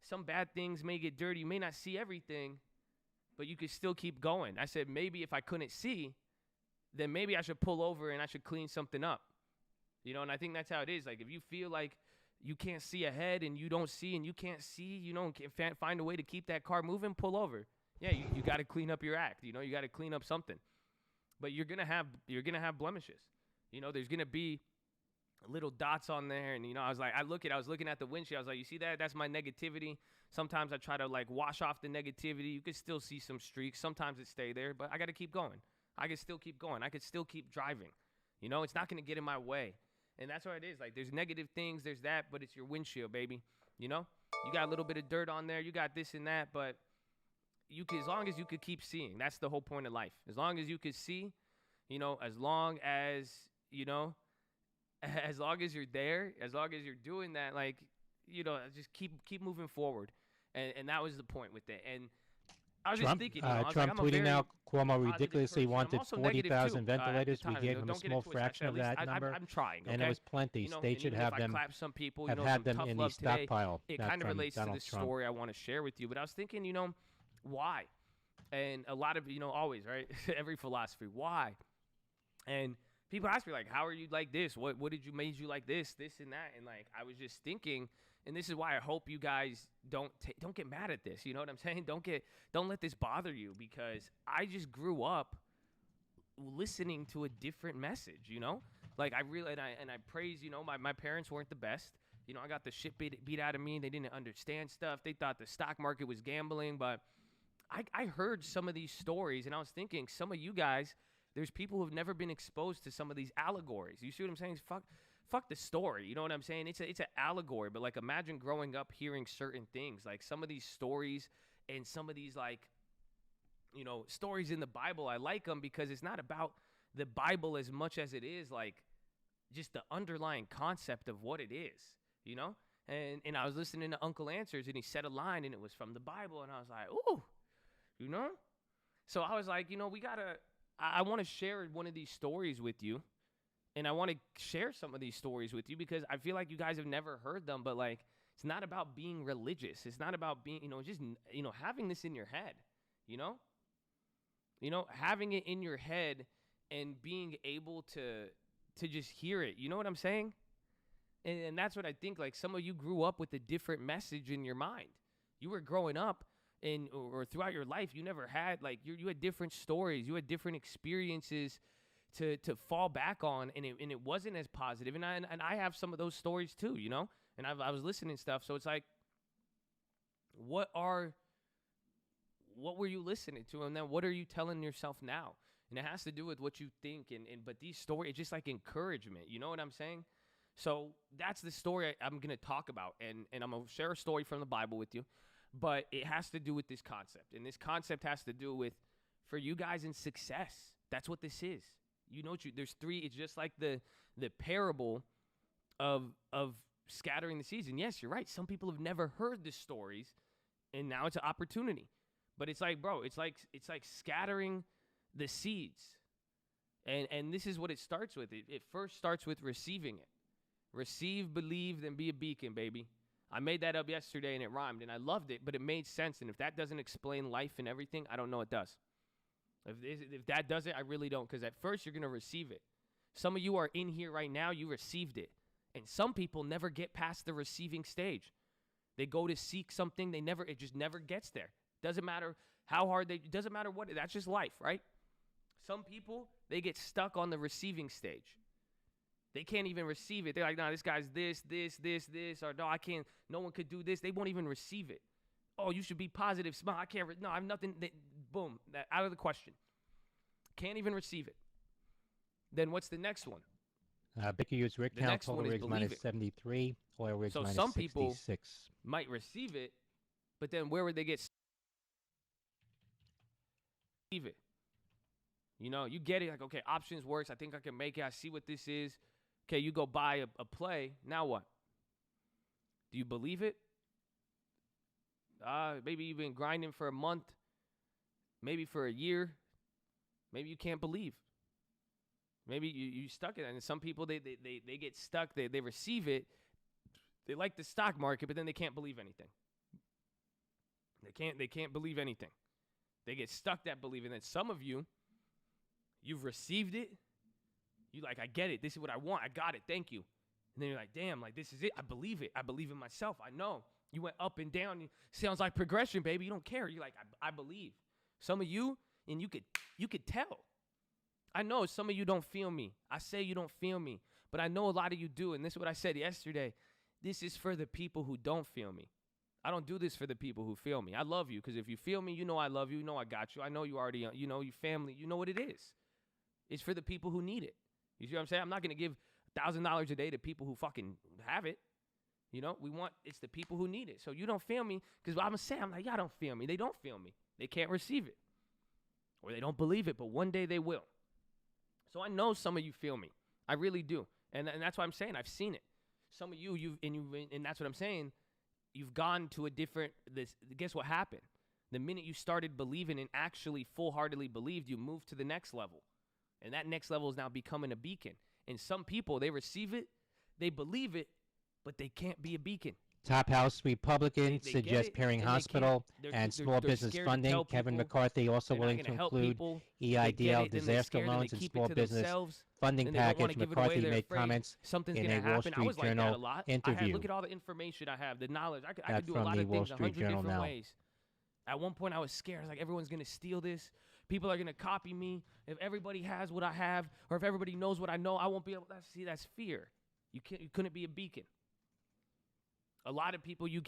Some bad things may get dirty. You may not see everything, but you could still keep going. I said, maybe if I couldn't see, then maybe I should pull over and I should clean something up. You know, and I think that's how it is. Like, if you feel like you can't see ahead and you don't see and you can't see, you know, and can't find a way to keep that car moving, pull over. Yeah, you got to clean up your act. You know, you got to clean up something. But you're gonna have blemishes. You know, there's gonna be little dots on there, and you know, I was looking at the windshield. I was like, you see that? That's my negativity. Sometimes I try to like wash off the negativity. You could still see some streaks. Sometimes it stay there, but I got to keep going. I can still keep going. I could still keep driving. You know, it's not gonna get in my way. And that's what it is. Like, there's negative things, there's that, but it's your windshield, baby. You know, you got a little bit of dirt on there, you got this and that, but as long as you could keep seeing, that's the whole point of life. As long as you could see, you know, as long as, you know, as long as you're there, as long as you're doing that, like, you know, just keep moving forward. And that was the point with it. And I was just thinking, you know, Trump tweeting now, Cuomo ridiculously wanted 40,000 ventilators. We gave him a small fraction of that number. I'm trying, okay? And it was plenty. You know, States should have them, some people, have you know, had some them in the tough love today. stockpile. It kind of relates to this Trump. story I want to share with you. But I was thinking, you know, why? And a lot of, you know, always, right? Every philosophy, why? And people ask me, like, how are you like this? What made you like this and that? And, like, I was just thinking, and this is why I hope you guys don't get mad at this. You know what I'm saying? Don't let this bother you, because I just grew up listening to a different message, you know? Like, I really, and I praise, you know, my parents weren't the best. You know, I got the shit beat out of me. They didn't understand stuff. They thought the stock market was gambling, but I heard some of these stories, and I was thinking, some of you guys, there's people who've never been exposed to some of these allegories. You see what I'm saying? Fuck the story. You know what I'm saying? It's an allegory, but like, imagine growing up hearing certain things, like some of these stories and some of these, like, you know, stories in the Bible. I like them because it's not about the Bible as much as it is like just the underlying concept of what it is, you know? And I was listening to Uncle Answers, and he said a line, and it was from the Bible, and I was like, ooh, you know? So I was like, you know, I want to share one of these stories with you, and I want to share some of these stories with you because I feel like you guys have never heard them, but, like, it's not about being religious. It's not about being, you know, just, you know, having this in your head, you know? You know, having it in your head and being able to just hear it. You know what I'm saying? And that's what I think. Like, some of you grew up with a different message in your mind. You were growing up or throughout your life, you never had, like, you had different stories. You had different experiences to fall back on, and it wasn't as positive. And I have some of those stories too, you know? And I was listening to stuff. So it's like, what were you listening to? And then what are you telling yourself now? And it has to do with what you think. But these stories, it's just like encouragement. You know what I'm saying? So that's the story I'm going to talk about. And I'm going to share a story from the Bible with you. But it has to do with this concept. And this concept has to do with, for you guys, in success. That's what this is. You know, there's three. It's just like the parable of scattering the seeds. And yes, you're right. Some people have never heard the stories, and now it's an opportunity. But it's like, bro, it's like scattering the seeds. And this is what it starts with. It first starts with receiving it. Receive, believe, then be a beacon, baby. I made that up yesterday, and it rhymed, and I loved it, but it made sense. And if that doesn't explain life and everything, I don't know what does. If that does it, I really don't, because at first you're going to receive it. Some of you are in here right now, you received it. And some people never get past the receiving stage. They go to seek something, it just never gets there. Doesn't matter how hard it doesn't matter what, that's just life, right? Some people, they get stuck on the receiving stage. They can't even receive it. They're like, nah, this guy's this, or no, I can't, no one could do this. They won't even receive it. Oh, you should be positive, smile. I can't, no, I have nothing. Boom, out of the question. Can't even receive it. Then what's the next one? Baker Hughes rig The count, next total one is rigs believe minus it. 73, oil rigs So minus some people 66. might receive it, but then where would they get receive it? You know, you get it, like, okay, options works. I think I can make it. I see what this is. Okay, you go buy a play. Now what? Do you believe it? Maybe you've been grinding for a month, maybe for a year. Maybe you can't believe. Maybe you stuck in it. And some people, they get stuck. They receive it. They like the stock market, but then they can't believe anything. They can't believe anything. They get stuck that belief. And then some of you, you've received it. You like, I get it. This is what I want. I got it. Thank you. And then you're like, damn, like, this is it. I believe it. I believe in myself. I know. You went up and down. It sounds like progression, baby. You don't care. You're like, I believe. Some of you, and you could tell. I know some of you don't feel me. I say you don't feel me, but I know a lot of you do. And this is what I said yesterday. This is for the people who don't feel me. I don't do this for the people who feel me. I love you, because if you feel me, you know I love you. You know I got you. I know you already, you know, your family. You know what it is. It's for the people who need it. You see what I'm saying? I'm not going to give $1,000 a day to people who fucking have it. You know, it's the people who need it. So you don't feel me, because I'm going to say, I'm like, y'all don't feel me. They don't feel me. They can't receive it. Or they don't believe it, but one day they will. So I know some of you feel me. I really do. And that's why I'm saying I've seen it. Some of you, and that's what I'm saying, you've gone to a different, guess what happened? The minute you started believing and actually full-heartedly believed, you moved to the next level. And that next level is now becoming a beacon. And some people, they receive it, they believe it, but they can't be a beacon. Top House Republicans They get suggest it, pairing and they hospital can't. and They're small business scared to funding. tell Kevin people. McCarthy also They're not willing to gonna help include people. They get EIDL, it, then they're disaster scared, and they loans, and keep it small to business themselves, funding and they don't wanna package. give it away. McCarthy They're made afraid comments something's in gonna a Wall happen. I Street was like that Journal a lot. interview. Look at all the information I have, the knowledge. I could That's do a from lot the of Wall things Street 100 Journal different now. ways. At one point, I was scared. I was like, everyone's going to steal this. People are going to copy me. If everybody has what I have, or if everybody knows what I know, I won't be able to. See, that's fear. You couldn't be a beacon. A lot of people, you've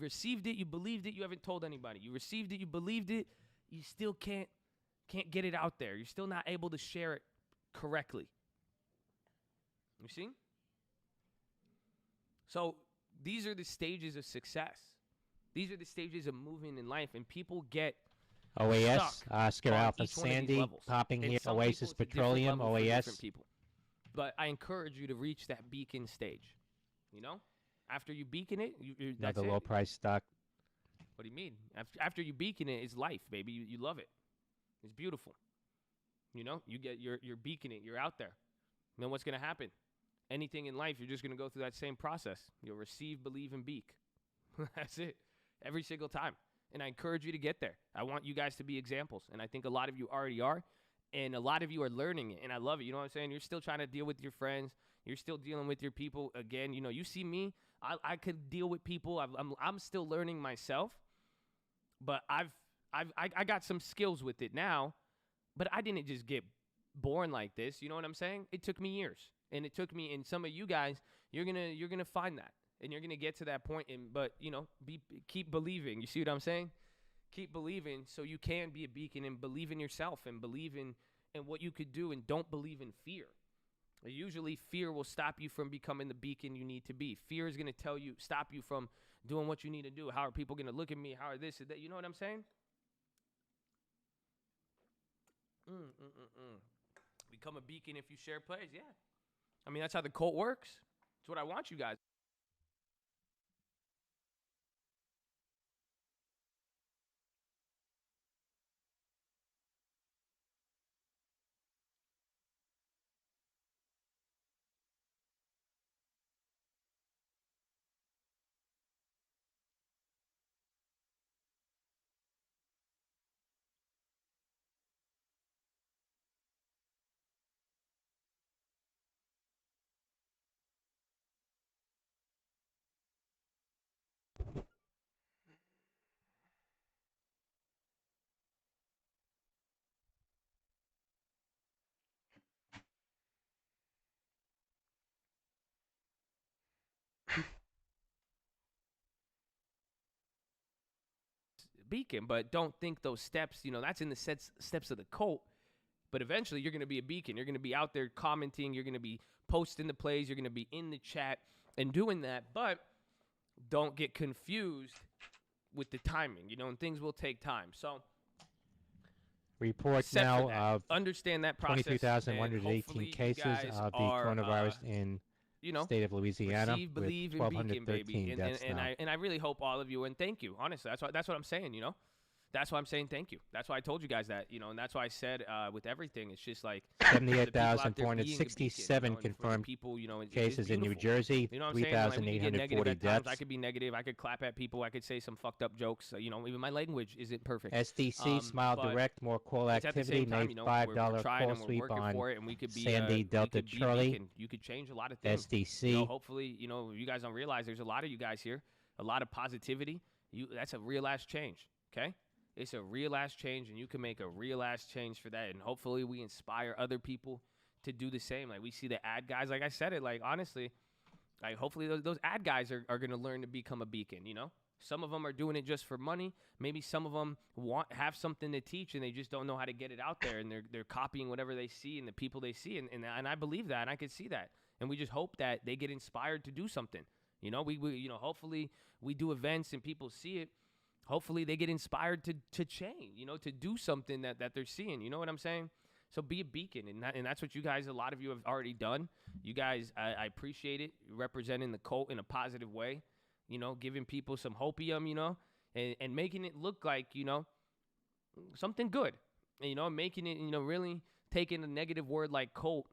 received it, you believed it, you haven't told anybody. You received it, you believed it, you still can't get it out there. You're still not able to share it correctly. You see? So these are the stages of success. These are the stages of moving in life, and people get OAS, stuck Oscar on Alpha each one of these Sandy, levels. popping And here, some Oasis people, it's a different Petroleum, level for OAS. different people. But I encourage you to reach that beacon stage. You know, after you beacon it, that's Another it. low price stock. What do you mean? After you beacon it, it's life, baby. You love it. It's beautiful. You know, you're beaconing. You're out there. And then what's gonna happen? Anything in life, you're just gonna go through that same process. You'll receive, believe, and beak. That's it. Every single time. And I encourage you to get there. I want you guys to be examples. And I think a lot of you already are. And a lot of you are learning it. And I love it. You know what I'm saying? You're still trying to deal with your friends. You're still dealing with your people. Again, you know, you see me. I could deal with people. I'm still learning myself. But I got some skills with it now. But I didn't just get born like this. You know what I'm saying? It took me years. And it took me, and some of you guys, you're gonna find that. And you're gonna get to that point. But you know, keep believing. You see what I'm saying? Keep believing so you can be a beacon and believe in yourself and believe in what you could do, and don't believe in fear. Usually fear will stop you from becoming the beacon you need to be. Fear is going to stop you from doing what you need to do. How are people going to look at me? How are this and that? You know what I'm saying? Become a beacon if you share plays. Yeah. I mean, that's how the cult works. It's what I want you guys. Beacon, but don't think those steps, that's in the steps of the cult. But eventually you're going to be a beacon. You're going to be out there commenting. You're going to be posting the plays. You're going to be in the chat and doing that. But don't get confused with the timing, and things will take time. So reports now of understand that process. 23,118 cases of the coronavirus in state of Louisiana, receive, believe, with and beacon, baby. 1,213 deaths now. And I really hope all of you, and thank you, honestly. That's what I'm saying, That's why I'm saying thank you. That's why I told you guys that, and that's why I said with everything, it's just like 78,467 confirmed people, cases in New Jersey, 3,840 deaths. I could be negative. I could clap at people. I could say some fucked up jokes. Even my language isn't perfect. SDC, Smile Direct, more call activity, made $5 call sweep on Sandy, Delta, Charlie. You could change a lot of things. SDC. Hopefully, you guys don't realize there's a lot of you guys here, a lot of positivity. That's a real ass change, okay? It's a real ass change, and you can make a real ass change for that. And hopefully we inspire other people to do the same. Like we see the ad guys, like I said it, like honestly, like hopefully those ad guys are going to learn to become a beacon, Some of them are doing it just for money. Maybe some of them have something to teach, and they just don't know how to get it out there, and they're copying whatever they see and the people they see. And I believe that, and I could see that. And we just hope that they get inspired to do something. We hopefully we do events and people see it. Hopefully they get inspired to change, to do something that they're seeing. You know what I'm saying? So be a beacon, and that's what you guys, a lot of you have already done. You guys, I appreciate it, representing the cult in a positive way, giving people some hopium, and making it look like, something good, making it, really taking a negative word like cult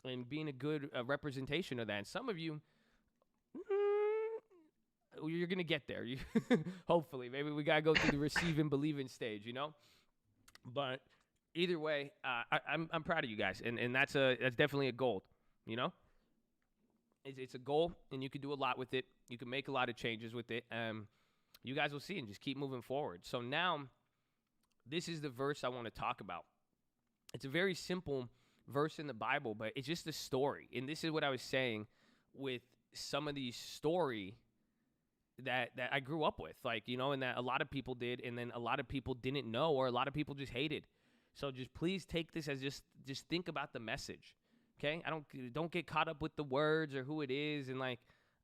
and being a good representation of that. And some of you, you're going to get there. Hopefully. Maybe we got to go through the receive and believe in stage, But either way, I'm proud of you guys. And that's definitely a goal, It's a goal, and you can do a lot with it. You can make a lot of changes with it. You guys will see, and just keep moving forward. So now, this is the verse I want to talk about. It's a very simple verse in the Bible, but it's just a story. And this is what I was saying with some of these story that I grew up with, and that a lot of people did, and then a lot of people didn't know, or a lot of people just hated. So just please take this as just think about the message, okay? Don't get caught up with the words or who it is, and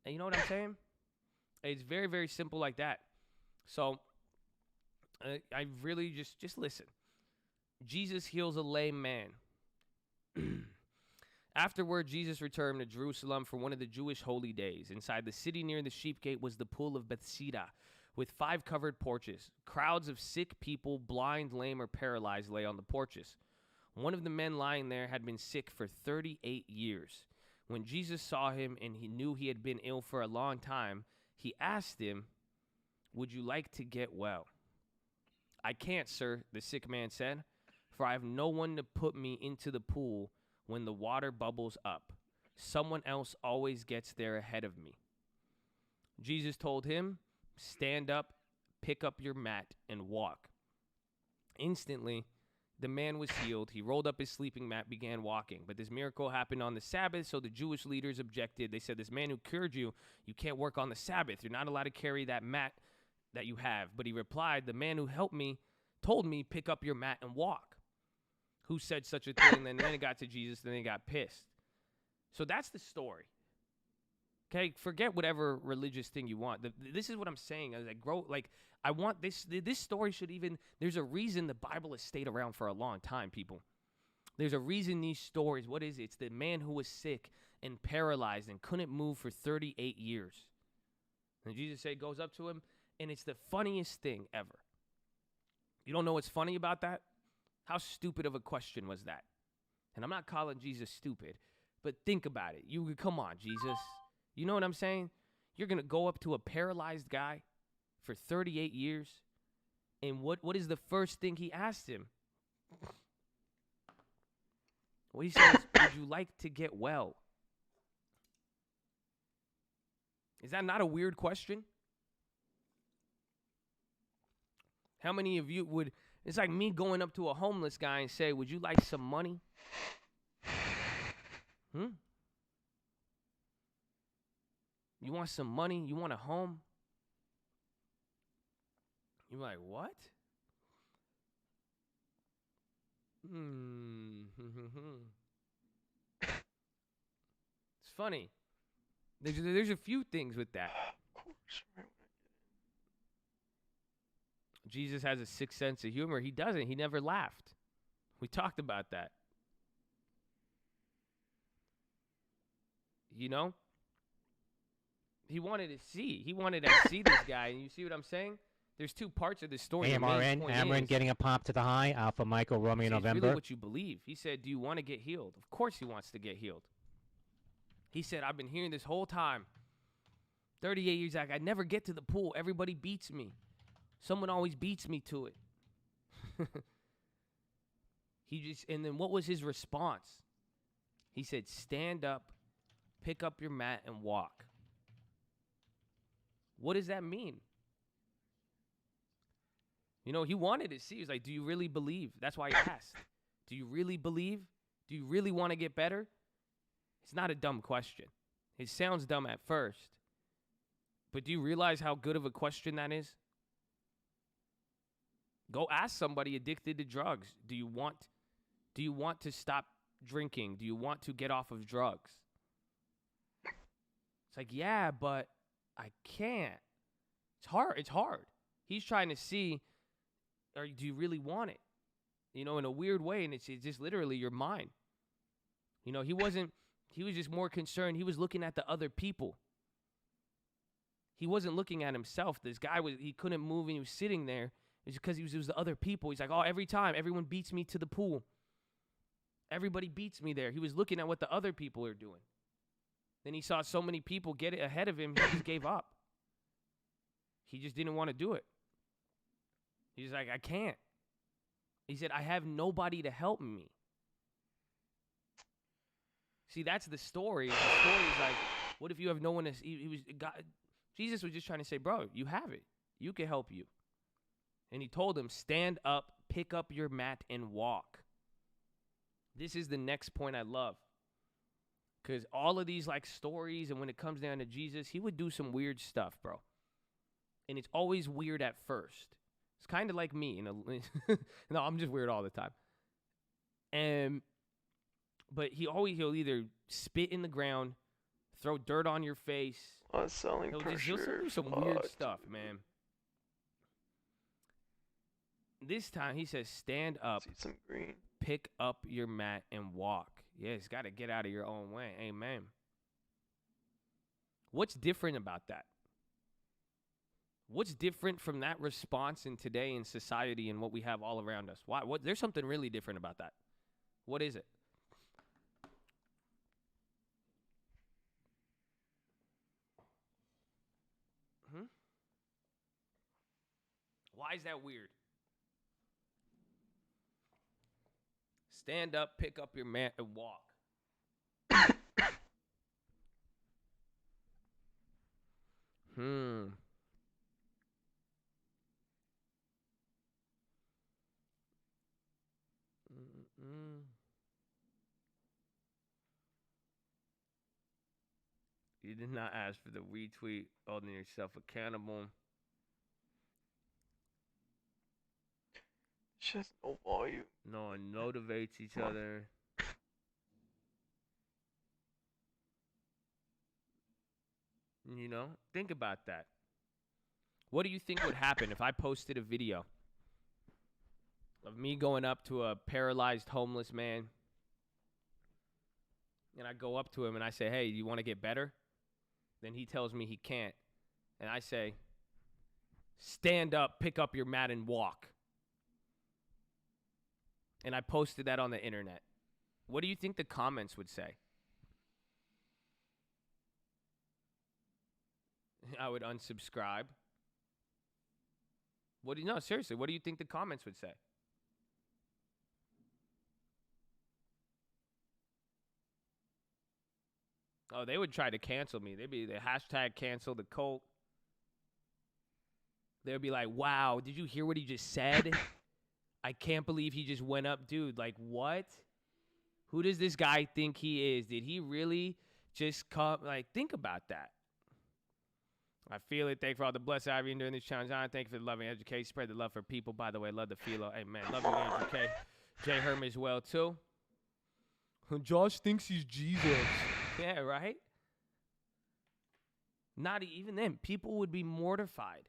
you know what I'm saying? It's very, very simple like that. So I really just listen. Jesus heals a lame man. Afterward, Jesus returned to Jerusalem for one of the Jewish holy days. Inside the city near the sheep gate was the pool of Bethesda, with 5 covered porches. Crowds of sick people, blind, lame, or paralyzed, lay on the porches. One of the men lying there had been sick for 38 years. When Jesus saw him and he knew he had been ill for a long time, he asked him, "Would you like to get well?" "I can't, sir," the sick man said, "for I have no one to put me into the pool when the water bubbles up. Someone else always gets there ahead of me." Jesus told him, "Stand up, pick up your mat, and walk." Instantly, the man was healed. He rolled up his sleeping mat, began walking. But this miracle happened on the Sabbath, so the Jewish leaders objected. They said, "This man who cured you, you can't work on the Sabbath. You're not allowed to carry that mat that you have. But he replied, the man who helped me told me, pick up your mat and walk. Who said such a thing? And then it got to Jesus, and then he got pissed. So that's the story. Okay, forget whatever religious thing you want. This is what I'm saying. I want this story should even, there's a reason the Bible has stayed around for a long time, people. There's a reason these stories, what is it? It's the man who was sick and paralyzed and couldn't move for 38 years. And Jesus goes up to him, and it's the funniest thing ever. You don't know what's funny about that? How stupid of a question was that? And I'm not calling Jesus stupid, but think about it. Come on, Jesus. You know what I'm saying? You're going to go up to a paralyzed guy for 38 years, and what is the first thing he asked him? Well, he says, would you like to get well? Is that not a weird question? How many of you would, it's like me going up to a homeless guy and say, would you like some money? You want some money? You want a home? You're like, what? It's funny. There's a few things with that. Jesus has a sick sense of humor. He doesn't. He never laughed. We talked about that. You know? He wanted to see. He wanted to see this guy. And you see what I'm saying? There's two parts of this story. Amarin getting a pop to the high. Alpha Michael Romeo November. It's really what you believe. He said, do you want to get healed? Of course he wants to get healed. He said, I've been hearing this whole time. 38 years, I never get to the pool. Everybody beats me. Someone always beats me to it. And then what was his response? He said, stand up, pick up your mat, and walk. What does that mean? You know, he wanted to see. He was like, do you really believe? That's why he asked. Do you really believe? Do you really want to get better? It's not a dumb question. It sounds dumb at first. But do you realize how good of a question that is? Go ask somebody addicted to drugs. Do you want to stop drinking? Do you want to get off of drugs? It's like, yeah, but I can't. It's hard. He's trying to see, or do you really want it? You know, in a weird way, and it's just literally your mind. You know, he was just more concerned. He was looking at the other people. He wasn't looking at himself. This guy he couldn't move, and he was sitting there. It's because it was the other people. He's like, oh, every time, everyone beats me to the pool. Everybody beats me there. He was looking at what the other people are doing. Then he saw so many people get it ahead of him, he just gave up. He just didn't want to do it. He's like, I can't. He said, I have nobody to help me. See, that's the story. The story is like, what if you have no one to... Jesus was just trying to say, bro, you have it. You can help you. And he told him, stand up, pick up your mat, and walk. This is the next point I love. Because all of these like stories, and when it comes down to Jesus, he would do some weird stuff, bro. And it's always weird at first. It's kind of like me. No, I'm just weird all the time. But he'll either spit in the ground, throw dirt on your face. He'll do some weird stuff, man. This time he says, stand up, some green. Pick up your mat, and walk. Yeah, it's got to get out of your own way. Amen. What's different about that? What's different from that response in today in society and what we have all around us? Why? There's something really different about that. What is it? Why is that weird? Stand up, pick up your mat, and walk. You did not ask for the retweet, holding yourself accountable. Just no volume. No one motivates each other. You know, think about that. What do you think would happen if I posted a video of me going up to a paralyzed homeless man, and I go up to him and I say, hey, you want to get better? Then he tells me he can't. And I say, stand up, pick up your mat, and walk. And I posted that on the internet. What do you think the comments would say? I would unsubscribe. No, seriously, what do you think the comments would say? Oh, they would try to cancel me. They'd be the hashtag cancel the cult. They'd be like, wow, did you hear what he just said? I can't believe he just went up. Dude, like, what? Who does this guy think he is? Did he really just come? Like, think about that. I feel it. Thank you for all the blessed I've been during this challenge. Thank you for the love and education. Spread the love for people. By the way, love the philo. Hey, man, love you, Andrew K. Jay Herman as well, too. Josh thinks he's Jesus. Yeah, right? Not even then. People would be mortified.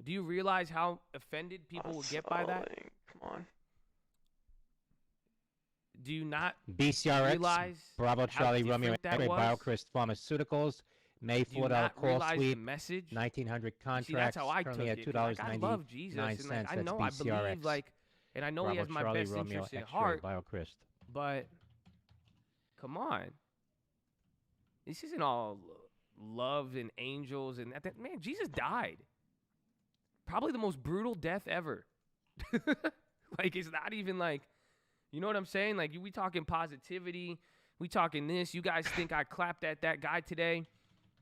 Do you realize how offended people would get by that? Come on. Do you not BCRX, realize Bravo how Charlie Romeo different that X-ray, was? BioCryst Pharmaceuticals, May Do you $4 not call realize the sweep, message? 1,900 contracts, See, that's how I took currently at it. 'Cause, like, I love Jesus, $2.99. and like, I That's know, I BCRX. believe, like, and I know Bravo he has my Charlie best Romeo interest in X-ray, heart. BioCryst. But come on, this isn't all love and angels and that. Man, Jesus died. Probably the most brutal death ever. Like, it's not even like, you know what I'm saying? Like, we talking positivity. We talking this. You guys think I clapped at that guy today?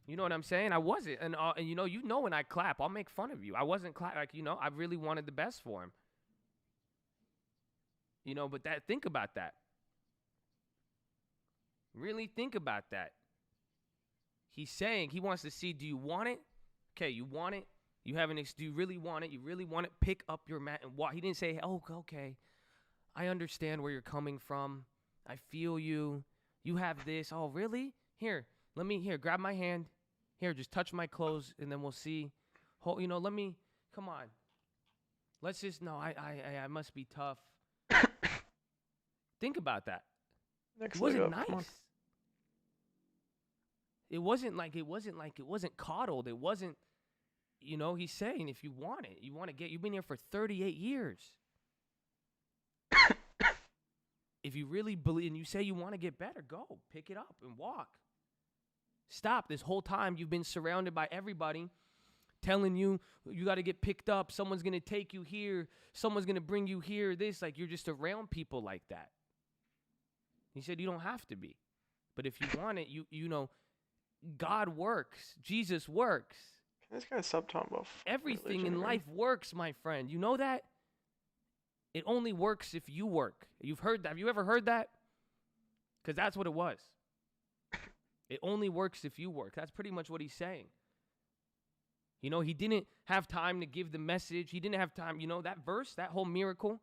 You know what I'm saying? I wasn't. And you know when I clap, I'll make fun of you. I wasn't like, I really wanted the best for him. But think about that. Really think about that. He's saying he wants to see, do you want it? Okay, you want it? Do you really want it? You really want it? Pick up your mat and walk. He didn't say, oh, okay. I understand where you're coming from. I feel you. You have this. Oh, really? Here, grab my hand. Here, just touch my clothes, and then we'll see. Come on. Let's just, no, I must be tough. Think about that. Next it wasn't leg up, come on. nice. It wasn't coddled. It wasn't, he's saying if you want it, you've been here for 38 years. If you really believe and you say you want to get better, go pick it up and walk. Stop. This whole time you've been surrounded by everybody telling you got to get picked up. Someone's going to take you here. Someone's going to bring you here. Like you're just around people like that. He said you don't have to be. But if you want it, God works. Jesus works. This guy's stop talking about Everything religion, in man. life works, my friend. You know that? It only works if you work. You've heard that. Have you ever heard that? Because that's what it was. It only works if you work. That's pretty much what he's saying. He didn't have time to give the message. He didn't have time. That verse, that whole miracle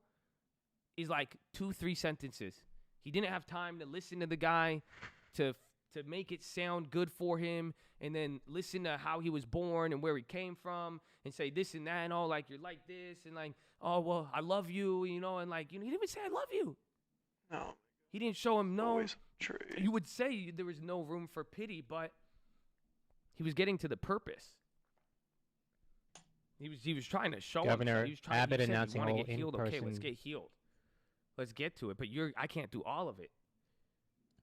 is like 2-3 sentences. He didn't have time to listen to the guy, to make it sound good for him, and then listen to how he was born and where he came from, and say this and that, and all like, you're like this, and like, oh, well, I love you, and like, he didn't even say I love you. No. He didn't show him no. Always true. You would say there was no room for pity, but he was getting to the purpose. He was trying to show Governor him. Abbott he said, announcing you want all to get healed? Okay, let's in-person- get healed. Let's get to it. But I can't do all of it.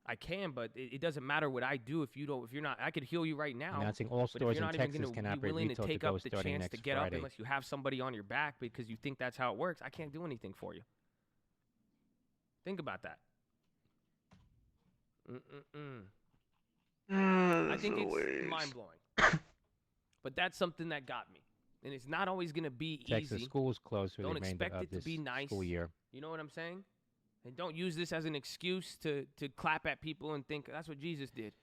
I can, but it doesn't matter what I do if you're not. I could heal you right now. Announcing all but stores if you're in not even Texas gonna can be operate willing to retail take to-go up the starting chance to next get up Friday. unless you have somebody on your back because you think that's how it works, I can't do anything for you. Think about that. I think it's mind-blowing. But that's something that got me. And it's not always going to be Texas easy. schools closed for the Don't remainder expect of it to this be nice. school year. You know what I'm saying? And don't use this as an excuse to clap at people and think that's what Jesus did.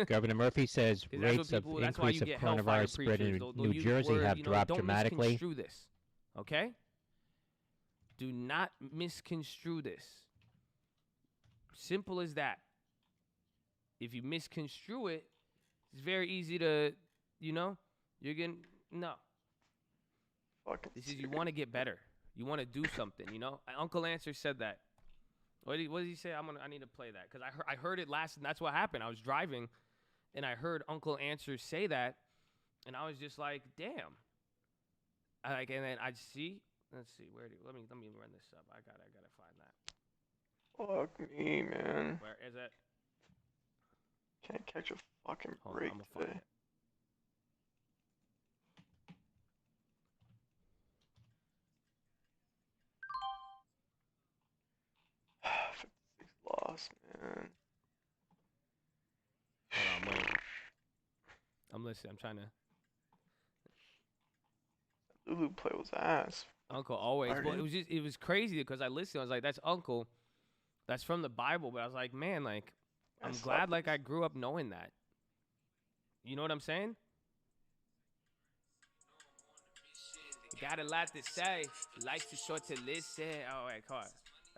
Governor Murphy says 'Cause that's what rates of people- that's why increase you of get hellfire coronavirus spread preachers. in They'll New use the Jersey word, have dropped don't dramatically. misconstrue this. Okay? Do not misconstrue this. Simple as that. If you misconstrue it, it's very easy to, you're going to, no. Fucking This is, you want to get better. You want to do something, Uncle Answer said that. What did he say? I need to play that because I heard it last, and that's what happened. I was driving, and I heard Uncle Answer say that, and I was just like, damn. And then I see. Let's see. Let me run this up. I gotta find that. Fuck me, man. Where is it? Can't catch a fucking Hold on, break I'm gonna find today. it. 56 lost, man. Hold on, wait. I'm listening. I'm trying to. Lulu play was ass. Uncle always. Pardon? Well, it was crazy because I listened. I was like, that's Uncle. That's from the Bible. But I was like, man, like, I'm That's glad like- I grew up knowing that. You know what I'm saying? Got a lot to say. Life's too short to listen. Oh, wait, come on.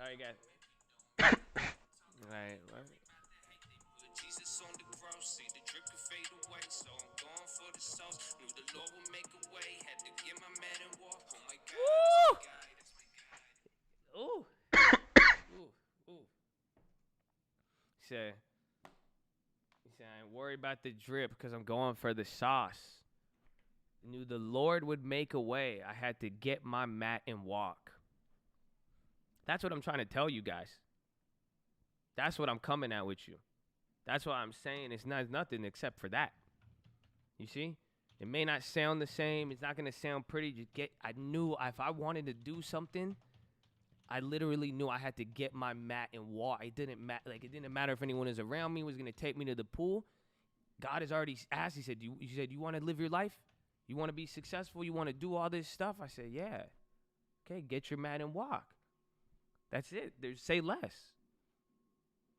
All right, guys. Right. Jesus on the cross, see the drip could fade away, so I'm going for the sauce. Knew the Lord would make a way, had to get my man and walk. Oh my God, that's my guy, Ooh. Ooh. He said, I ain't worried about the drip because I'm going for the sauce. Knew the Lord would make a way. I had to get my mat and walk. That's what I'm trying to tell you guys. That's what I'm coming at with you. That's why I'm saying it's not nothing except for that. You see? It may not sound the same. It's not going to sound pretty. I knew if I wanted to do something, I literally knew I had to get my mat and walk. It didn't matter if anyone was around me, was going to take me to the pool. God has already asked. He said, you want to live your life? You want to be successful? You want to do all this stuff? I said, yeah. Okay, get your mat and walk. That's it. Say less.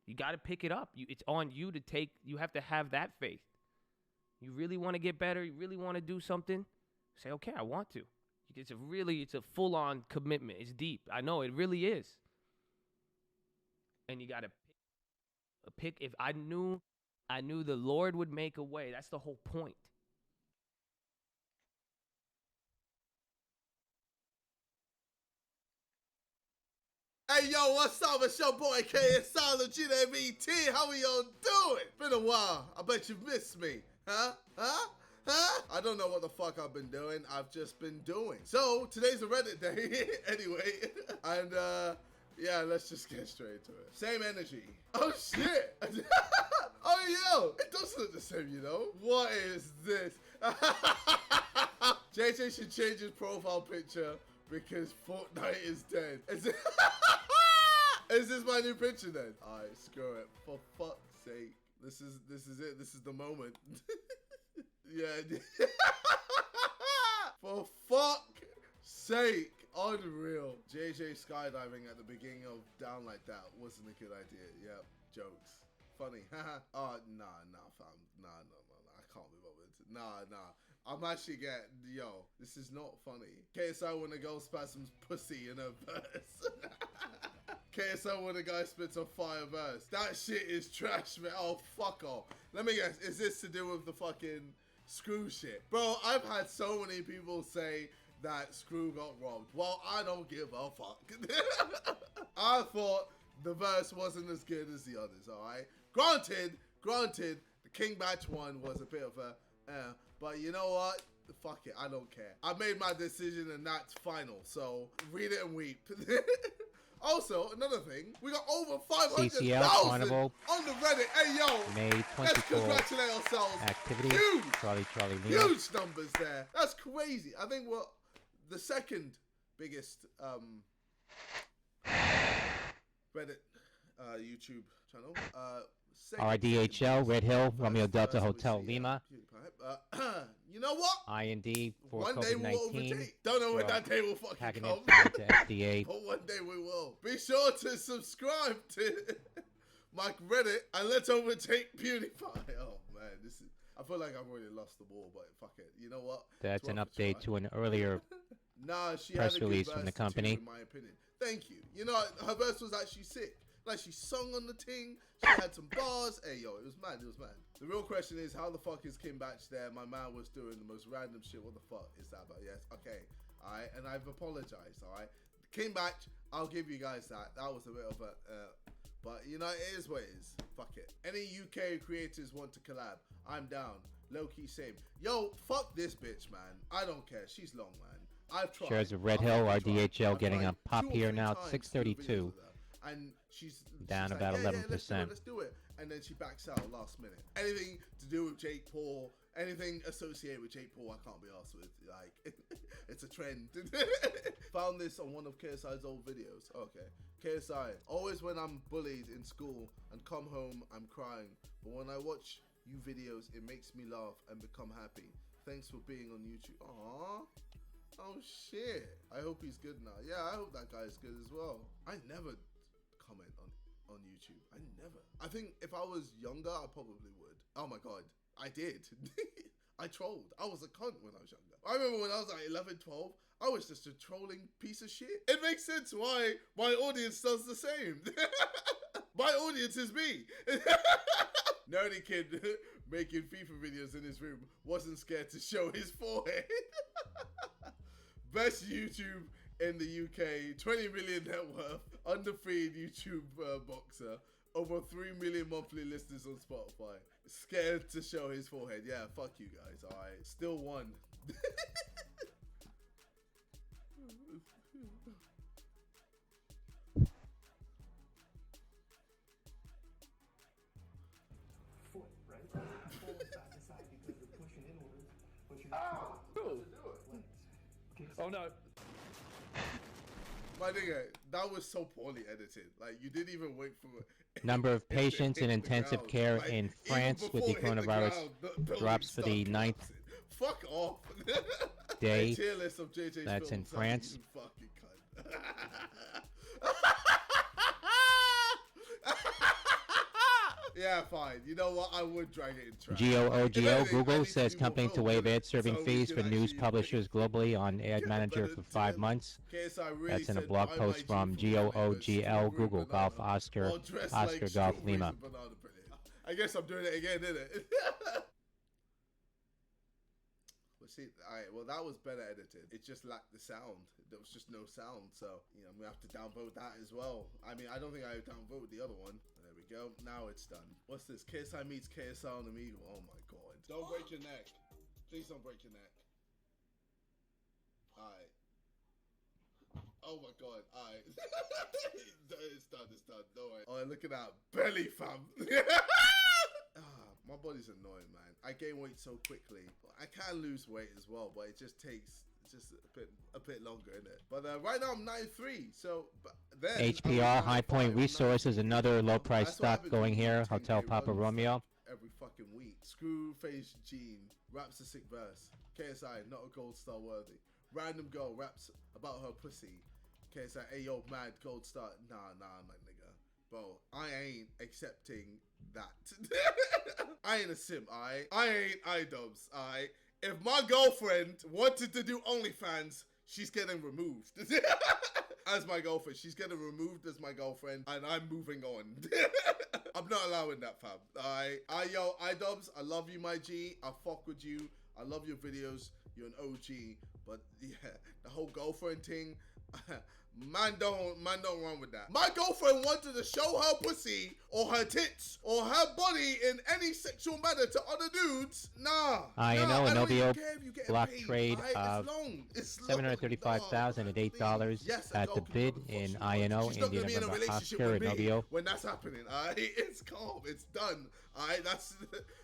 You got to pick it up. It's on you to take. You have to have that faith. You really want to get better? You really want to do something? Say, okay, I want to. It's a full-on commitment. It's deep. I know it really is. And you got to pick. If I knew the Lord would make a way. That's the whole point. Hey yo, what's up? It's your boy KSI, the GWT. How we all doing? Been a while. I bet you've missed me. Huh? I don't know what the fuck I've been doing. I've just been doing. So, today's a Reddit day. Anyway. And, yeah, let's just get straight to it. Same energy. Oh, shit. Oh, yo. It does look the same, you know? What is this? JJ should change his profile picture because Fortnite is dead. Is this my new picture then? Alright, screw it. For fuck's sake. This is it. This is the moment. Yeah. For fuck's sake. Unreal. JJ skydiving at the beginning of Down Like That wasn't a good idea. Yep. Jokes. Funny. Oh, nah, fam. Nah. I can't be bothered. Nah. I'm actually this is not funny. KSI when a girl spasms pussy in a verse. KSI when a guy spits a fire verse. That shit is trash, man. Oh, fuck off. Let me guess. Is this to do with the fucking Screw shit? Bro, I've had so many people say that Screw got robbed. Well, I don't give a fuck. I thought the verse wasn't as good as the others, alright? Granted, the King Batch one was a bit of a but you know what? Fuck it, I don't care. I made my decision and that's final, so read it and weep. Also, another thing, we got over 500,000 on the Reddit. Hey, yo, May 24th. Let's congratulate ourselves. Activity. Huge. Charlie Lima. Huge numbers there. That's crazy. I think we're the second biggest Reddit YouTube channel. RDHL, Red Hill, Romeo Delta Hotel Lima. You know what? IND for One day we'll COVID-19. overtake. Don't know when that day will fucking Packing come. it to FDA. But one day we will. Be sure to subscribe to Mike Reddit and let's overtake PewDiePie. Oh man, this is. I feel like I've already lost the ball, but fuck it. You know what? That's an update to an earlier Nah, she Press had a release good from the verse too, company. in my opinion. Thank you. You know, her verse was actually sick. Like, she sung on the ting. She had some bars. Hey, yo, it was mad. It was mad. The real question is, how the fuck is Kim Batch there? My man was doing the most random shit. What the fuck is that about? Yes, okay. All right, and I've apologized, all right? Kim Batch, I'll give you guys that. That was a bit of a... but, you know, it is what it is. Fuck it. Any UK creators want to collab, I'm down. Low-key same. Yo, fuck this bitch, man. I don't care. She's long, man. I've tried. Shares of Red I've Hill, fucking tried. RDHL I've getting tried a pop 2 or here 3 now, times to do 632. videos with her. And she's Down like, about yeah, 11%. let's do it. And then she backs out last minute. Anything to do with Jake Paul, anything associated with Jake Paul, I can't be arsed with. Like, it's a trend. Found this on one of KSI's old videos. Okay. KSI, always when I'm bullied in school and come home, I'm crying. But when I watch you videos, it makes me laugh and become happy. Thanks for being on YouTube. Aww. Oh shit. I hope he's good now. Yeah, I hope that guy's good as well. I never comment on YouTube. I never. I think if I was younger, I probably would. Oh my god. I did. I trolled. I was a cunt when I was younger. I remember when I was like 11, 12, I was just a trolling piece of shit. It makes sense why my audience does the same. My audience is me. Nerdy kid making FIFA videos in his room wasn't scared to show his forehead. Best YouTube in the UK, 20 million net worth, undefeated YouTube boxer, over 3 million monthly listeners on Spotify. Scared to show his forehead. Yeah, fuck you guys, alright? Still won. Oh no. My nigga, that was so poorly edited. Like, you didn't even wait for it. Number of patients in hit the intensive ground. care Like, in even France with the before it hit the coronavirus ground, the building drops for the started 9th collapsing. Fuck off. day. Tier list of JJ's That's in films. France. You fucking cunt. Yeah, fine. You know what? I would drag it in trash. GOOGO, Google says company to waive ad serving So we fees can for news actually publishers globally on Ad get Manager better for 5 deal. months. KSI really That's in a said, blog "Buy post my from G for $4 GOOGL, Subaru Google, Golf, banana, Oscar, or dress Oscar, like Golf, strawberries Lima. and banana pudding." I guess I'm doing it again, innit? But see, alright, well that was better edited. It just lacked the sound. There was just no sound, so you know I'm gonna have to downvote that as well. I mean, I don't think I downvoted the other one. There we go. Now it's done. What's this? KSI meets KSI on Amigo. Oh my god. Don't break your neck. Please don't break your neck. Alright. Oh my god. Alright. It's done. It's done. Don't worry. Oh, look at that belly, fam. My body's annoying, man. I gain weight so quickly. I can lose weight as well, but it just takes a bit longer, innit? But right now I'm 93, so then HPR, High Point Resources, another low price stock going here. Hotel Papa Romeo. Every fucking week. Screw face Gene raps a sick verse. KSI not a gold star worthy. Random girl raps about her pussy. KSI, hey yo, mad gold star. Nah, my nigga. Bro, I ain't accepting that. I ain't a simp, alright? I ain't iDubbbz, alright? If my girlfriend wanted to do OnlyFans, she's getting removed. As my girlfriend, she's getting removed as my girlfriend, and I'm moving on. I'm not allowing that, fam. Alright? Yo, iDubbbz, I love you, my G. I fuck with you. I love your videos. You're an OG. But yeah, the whole girlfriend thing, man don't run with that. My girlfriend wanted to show her pussy or her tits or her body in any sexual manner to other dudes. Nah. You know, I an don't even OBO care if you get block paid, trade alright? of It's long. $735,000 at $8 Yes, a at girl the can bid fuck the in fuck she INO, wants. She's not Indian gonna be in a November relationship Oscar with and me OBO. when that's happening. Alright, it's calm. It's done. Alright,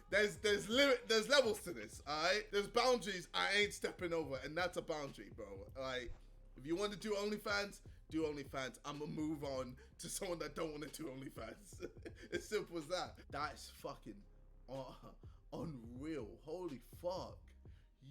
there's levels to this. Alright, there's boundaries I ain't stepping over, and that's a boundary, bro. Alright, if you want to do OnlyFans, do OnlyFans. I'ma move on to someone that don't want to do OnlyFans. As simple as that. That's fucking unreal. Holy fuck.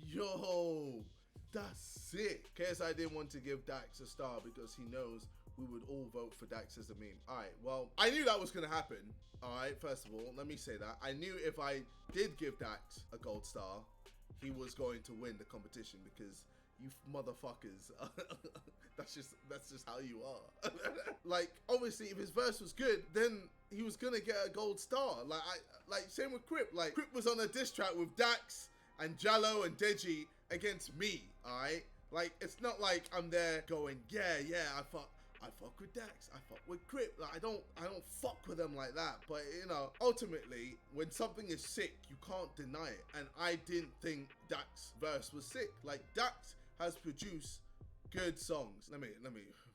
Yo, that's sick. KSI didn't want to give Dax a star because he knows we would all vote for Dax as a meme. Alright, well, I knew that was gonna happen. Alright, first of all, let me say that. I knew if I did give Dax a gold star, he was going to win the competition because you motherfuckers. that's just how you are. Like, obviously, if his verse was good, then he was gonna get a gold star. Like same with Crip. Like, Crip was on a diss track with Dax and Jallo and Deji against me. All right. Like, it's not like I'm there going, yeah, I fuck with Dax, I fuck with Crip. Like, I don't fuck with them like that. But, you know, ultimately, when something is sick, you can't deny it. And I didn't think Dax's verse was sick. Like, Dax has produced good songs. Let me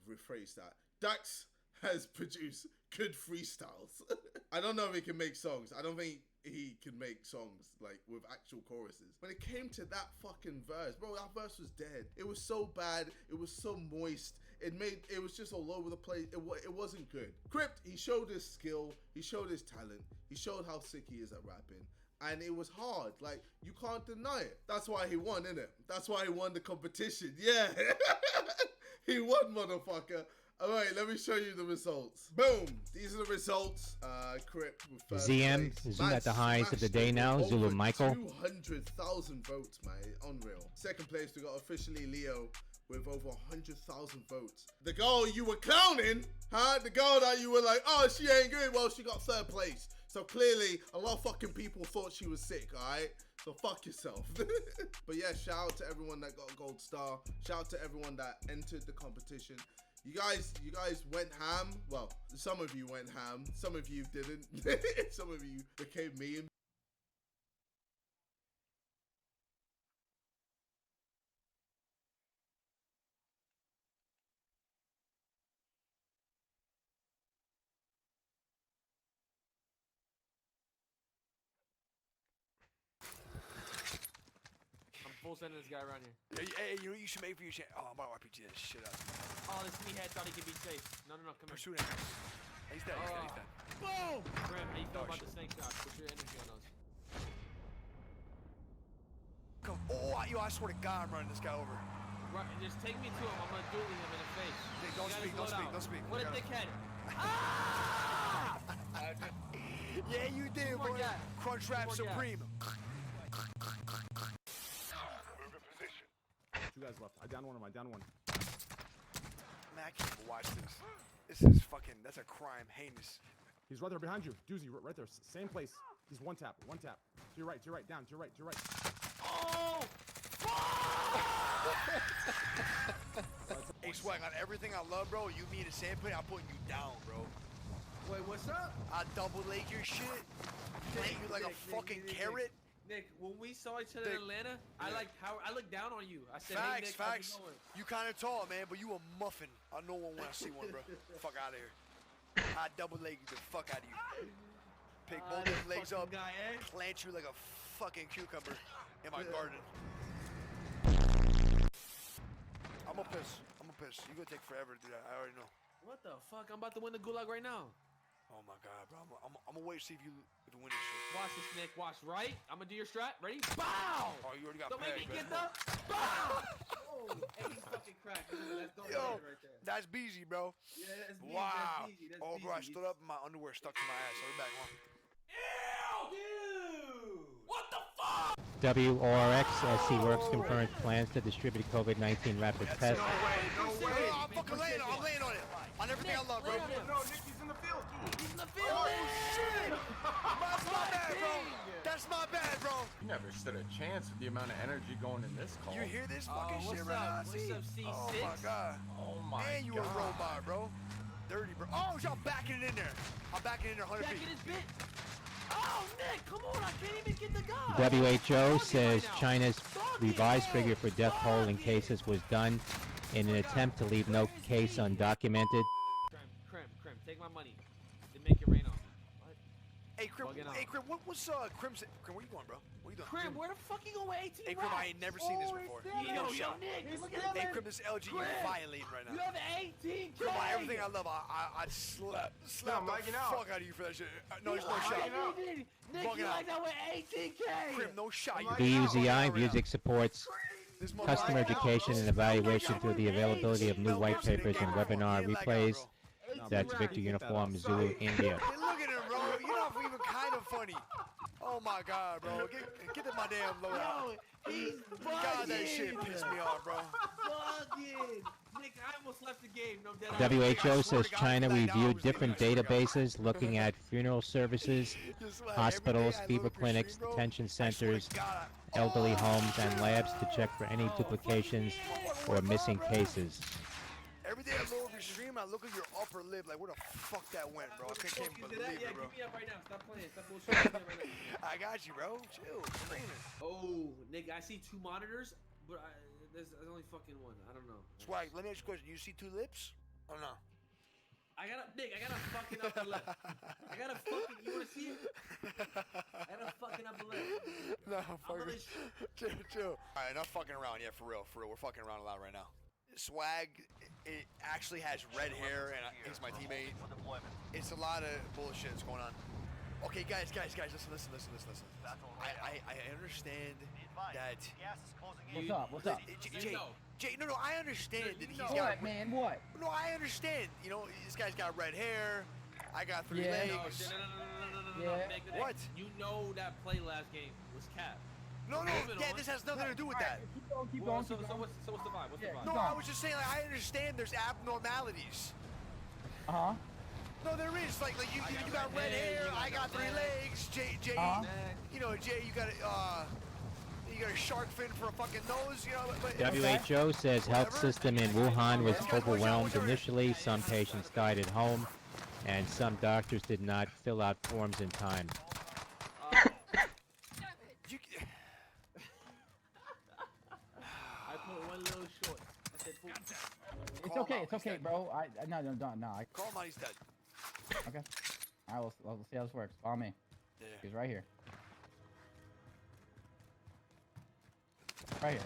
rephrase that. Dax has produced good freestyles. I don't know if he can make songs. I don't think he can make songs like with actual choruses. When it came to that fucking verse, bro, that verse was dead. It was so bad. It was so moist. It was just all over the place. It wasn't good. Crypt, he showed his skill. He showed his talent. He showed how sick he is at rapping. And it was hard. Like, you can't deny it. That's why he won, innit? That's why he won the competition. Yeah. He won, motherfucker. All right, let me show you the results. Boom. These are the results. Crip with first ZM, place. Zoom at the highest of the Smashed day it now. with Zulu over Michael. 200,000 votes, man. Unreal. Second place, we got officially Leo with over 100,000 votes. The girl you were clowning, huh? The girl that you were like, oh, she ain't good. Well, she got third place. So clearly, a lot of fucking people thought she was sick, all right? So fuck yourself. But yeah, shout out to everyone that got a gold star. Shout out to everyone that entered the competition. You guys went ham. Well, some of you went ham. Some of you didn't. Some of you became meme. I'm full sending this guy around here. Hey, you know what you should make for your channel? Oh, I'm about to RPG this shit up. Oh, this meathead thought he could be safe. No, come here. Pursue him. He's dead, he's dead. Boom! Graham, how you feel about the snake shots? Put your energy on those. Come, I swear to God, I'm running this guy over. Right, just take me to him. I'm gonna duel him in the face. Hey, don't speak. What a dickhead. Yeah, you did, boy. Crunch Rap Supreme. Two guys left. I down one. Man, I can't even watch this. This is fucking, that's a crime, heinous. He's right there behind you. Doozy, right there. Same place. He's one tap. To your right, down, to your right. Oh! Hey, Swag, on everything I love, bro, you mean the same play, I'm putting you down, bro. Wait, what's up? I double leg your shit. Plant you like a fucking carrot. Nick, when we saw each other in Atlanta, I looked down on you. I said, Facts, hey, Nick, how's it going? You kind of tall, man, but you a muffin. I know one when I see one, bro. Fuck out of here. I double leg the fuck out of you. Pick both those legs up, plant you like a fucking cucumber in my garden. I'm gonna piss. You gonna take forever to do that. I already know. What the fuck? I'm about to win the gulag right now. Oh my god, bro. I'm gonna wait to see if you win this shit. Watch this, Nick. Watch, right? I'm gonna do your strat. Ready? Bow! Oh, you already got Don't make me pegged, get bro. the bow! Oh, hey, he's fucking cracked. That's Yo, right there. that's Beezy, bro. Yeah, that's Beezy. Wow. That's Beezy. That's Oh, bro, I Beezy. stood up and my underwear stuck to my ass. I'll be back, man. Dude! What the fuck? WRX SC Works confirms plans to distribute COVID-19 rapid test. No way. I'm fucking laying on it. On everything I love, bro. No, Nick, he's in the field. He's in the field. Oh, shit. That's my bad, bro. That's my bad, bro. You never stood a chance with the amount of energy going in this call. You hear this fucking shit right now? What's up, C6? Oh, my God. Oh, my God. And you a robot, bro. Dirty, bro. Oh, y'all backing it in there. I'm backing it in there 100 Back feet. in his bit. Oh, Nick, come on. I can't even get the guy. WHO says China's revised figure for death toll in cases was done in an attempt to leave no case undocumented. Crim, take my money. Then make it rain on me. What? Hey, Crim, what's Crim's? Crim, where you going, bro? What you doing? Crim, where the fuck you going with 18 Hey, Crim, I ain't never seen this before. Yo, Nick, look at that. Hey, Crim, this LG, you're violating right now. You have 18K. Crim, on everything I love, I'd slap the fuck out of you for that shit. No, there's no shot. Nick, you like that with 18K. Crim, no shot. BUZI Music supports customer education and evaluation through the availability of new white papers and webinar replays. That's Victor Uniform Zulu India. Hey, look at him, bro. You're not even kind of funny. Oh my god, bro. Get in my damn load out. He's God, that shit pissed me off, bro. bugging. Nick, I almost left the game. No dead. WHO says China reviewed different databases looking at funeral services, hospitals, fever clinics, detention centers, elderly homes, and labs to check for any duplications or missing cases. Every day I load your stream, I look at your upper lip like, where the fuck that went, bro? I can't even believe it, bro. Get me up right now. Stop playing. Stop bullshitting. I got you, bro. Chill. Oh, Nick, I see 2 monitors, but there's only fucking one. I don't know. Swag, let me ask you a question. You see 2 lips? Or no? Nick, I got a fucking upper lip. I got a fucking, you wanna see it? I got a fucking upper lip. No, fucking. Chill. Alright, enough fucking around. Yeah, for real. We're fucking around a lot right now. Swag, it actually has red hair, and he's my teammate. It's a lot of bullshit that's going on. Okay, guys, listen. I understand that. What's up? Jay, no, I understand that he's got. What, man? What? No, I understand. You know, this guy's got red hair. I got 3 Yeah. legs. No, Yeah. Nick, What? You know that play last game was cap. No, yeah, this has nothing to do with that. Keep going. So what's the vibe? What's the vibe? No, I was just saying, like, I understand there's abnormalities. Uh-huh. No, there is. Like you got red hair. I got 3 legs. Jay, you know, Jay, you got a shark fin for a fucking nose. You know, but WHO says health system in Wuhan was overwhelmed initially. Some patients died at home, and some doctors did not fill out forms in time. I put one little short. I said, It's okay, bro. No. Call him out, he's dead. Okay. All right, we'll see how this works. Follow me. Yeah. He's right here. Right here.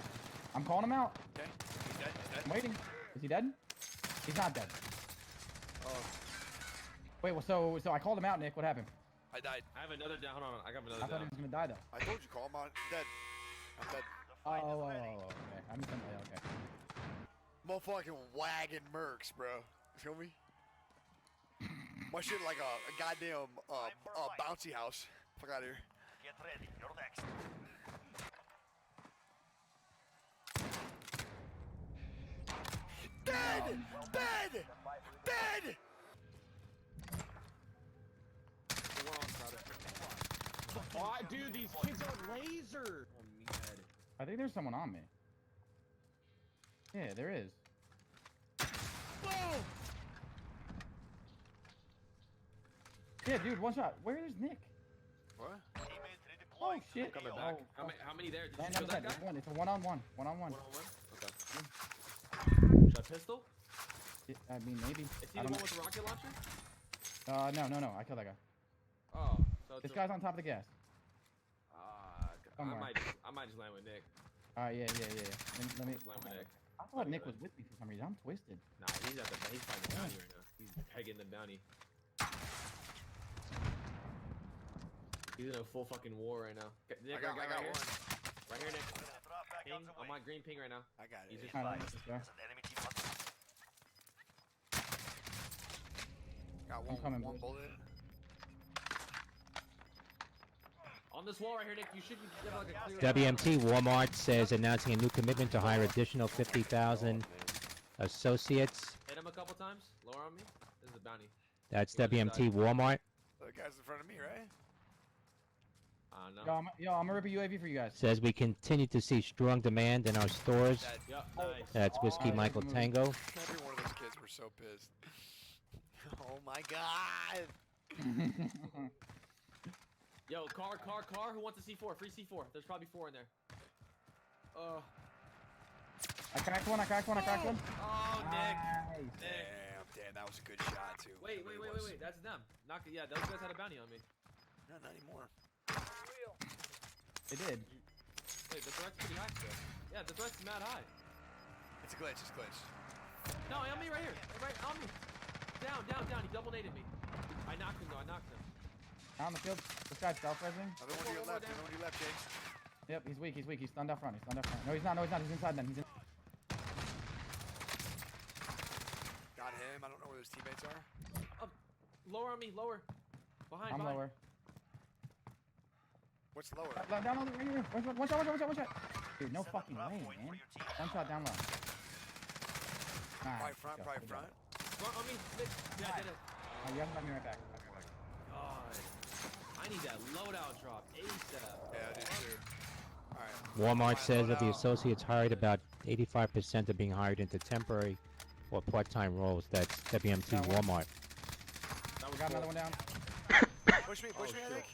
I'm calling him out. Okay. He's dead. I'm waiting. Is he dead? He's not dead. Oh. Wait, well, so I called him out, Nick. What happened? I died. I have another down. Hold on. I got another I thought he down. was gonna die though. I told you, call him out. He's dead. I'm dead. Oh, okay. I'm okay. Motherfucking wagon mercs, bro. You feel me? My shit like a goddamn bouncy house. Fuck out of here. Get ready, you're next. Dead! Dead! Dead! Oh, dude, these kids are laser. I think there's someone on me. Yeah, there is. Boom! Yeah, dude, one shot. Where is Nick? What? Oh shit! I'm coming back. How many there? Did you Man, kill that guy? it's a one-on-one. One-on-one. Okay. Should I pistol? I mean, maybe. Is he I the don't one with the rocket launcher? No. I killed that guy. Oh, so This guy's on top of the gas. I might just land with Nick. Alright, yeah. Let me. Just land with Nick. I thought Nick was with me for some reason. I'm twisted. Nah, he's finding the bounty right now. He's pegging the bounty. He's in a full fucking war right now. Nick, I got right here. one. Right here, Nick. Ping on my green ping right now. I got it. He's just Alright, Got I'm coming, one boys. bullet. on this wall right here, Nick. You should have like a clear. WMT Walmart says announcing a new commitment to hire additional 50,000 associates. Hit him a couple times. Lower on me. This is a bounty. That's WMT Walmart. The guy's in front of me, right? No. Yo, I'm gonna rip a UAV for you guys. Says we continue to see strong demand in our stores. Yep, nice. That's Whiskey Michael Tango. Every one of those kids were so pissed. Oh my god! Yo, car. Who wants a C4? Free C4. There's probably 4 in there. I cracked one. Oh, Nick. Nice. Damn, that was a good shot too. Wait. That's them. Yeah, those guys had a bounty on me. No, not anymore. They did. Wait, the threat's pretty high still. Yeah, the threat's mad high. It's a glitch. No, on me right here. Right on me. Down. He double naded me. I knocked him though. Out on the field. This guy's self-resing. Another one to your left. Another one to your left, Jay. Yep, he's weak. He's stunned up front. No, he's not. He's inside then. Got him. I don't know where his teammates are. Lower on me. Lower. Behind. I'm lower. What's lower? Down on the right here. One shot. Dude, no fucking way, man. One shot down low. Nice. Probably front, Go, probably good front. Front on me. Yeah, I did it. Oh, you have to buy me right back. God. I need that loadout drop ASAP. Yeah, I do too. Alright. Walmart says of the associates hired, about 85% are being hired into temporary or part-time roles. That's WMT Walmart. We got another one down. Push me, I think.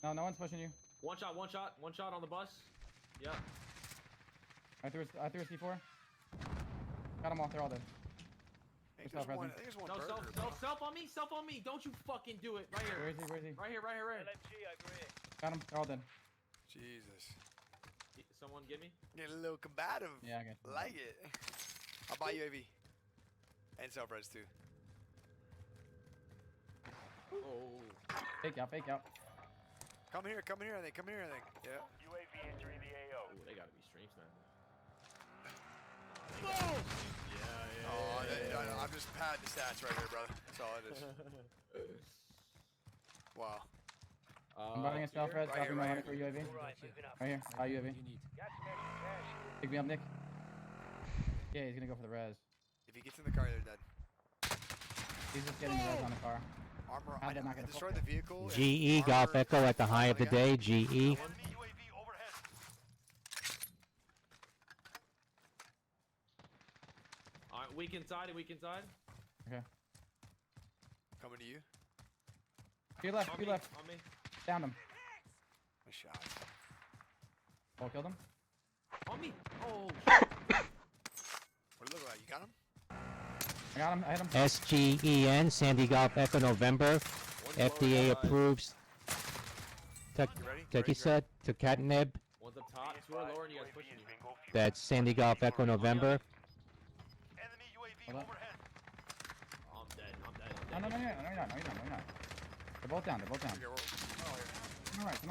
No, no one's pushing you. One shot on the bus. Yeah. I threw a C4. Got them off. They're all dead. I think there's one burger. Self on me. Don't you fucking do it. Right here. Where is he? Right here. LMG, I agree. Got them. They're all dead. Jesus. Someone give me? Getting a little combative. Yeah, I guess. Like it. I'll buy UAV. And self-res too. Oh. Fake out. Come here, I think. Yeah. UAV entering the AO. Ooh, they gotta be stream sniping. Oh! Yeah. Oh, I'm just padding the stats right here, brother. That's all it is. Wow. I'm buying a self-res. Dropping my money for UAV. Right here. Buy UAV. Pick me up, Nick. Yeah, he's gonna go for the res. If he gets in the car, they're dead. He's just getting the res on the car. Armor. How'd that not I get a destroyed the vehicle. GE Golf Echo at the high of the day. GE. Alright, weak inside. Okay. Coming to you. To your left. On me. Downed him. Nice shot. Oh, killed him. On me. Oh. What do you look like? You got him? I got him. I hit him. SGEN, Sandy Golf Echo November. FDA approves Tekisat to Catanib. One's up top. Two are lower and you guys pushing you. That's Sandy Golf Echo November. Hold up. I'm dead. No, you're not. They're both down. I'm alright. Can't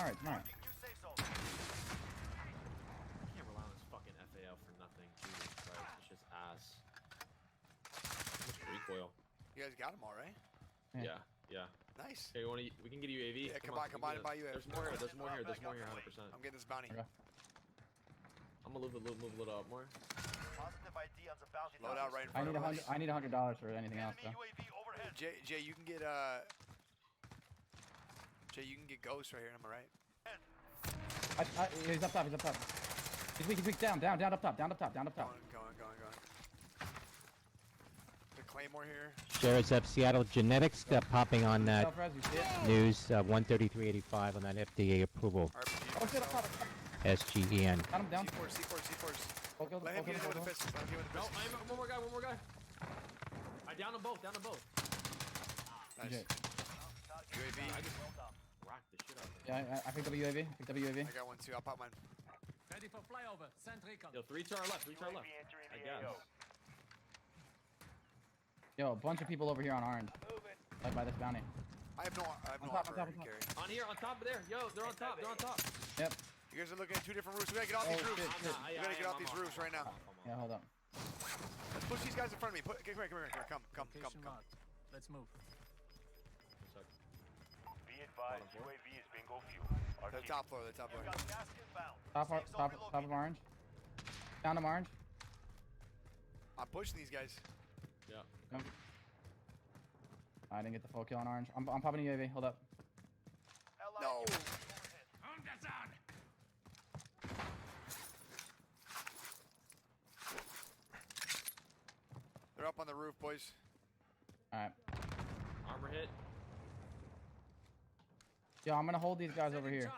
rely on this fucking FAL for nothing. Jesus Christ, it's just ass. How much recoil? You guys got them all, right? Yeah. Nice. Okay, we can get a UAV. Yeah, combine and buy UAV. There's more here, 100%. I'm getting this bounty. Okay. I'm gonna move a little up more. Positive ID on the bounty. Load out right in front of us. I need $100 for anything else, though. Jay, you can get Ghost right here. Am I right? He's up top. He's weak. Down, up top. Going. The Claymore here. Shares up Seattle Genetics popping on that Self-res, you see it? news. 133.85 on that FDA approval. Oh shit, up top. SGEN. Got him down. C4s. Let him get in with the pistols. No, one more guy. I downed them both. Nice. UAV. I just rocked the shit out of them. Yeah, I picked up a UAV. I got one too. I'll pop mine. Ready for flyover. Send recon. Yo, three to our left. I guess. Yo, a bunch of people over here on orange. Like by this bounty. I have no On top. carry. On here, on top of there. Yo, they're on top. Yep. You guys are looking at two different roofs. We gotta get off these roofs. We gotta get off these roofs right now. Yeah, hold up. Let's push these guys in front of me. Come here. Come. Let's move. Be advised, UAV is bingo fuel. The top floor. Top of orange. Down to orange. I'm pushing these guys. Yeah. Nope. I didn't get the full kill on orange. I'm popping a UAV. Hold up. No. They're up on the roof, boys. Alright. Armor hit. Yo, I'm gonna hold these guys over here.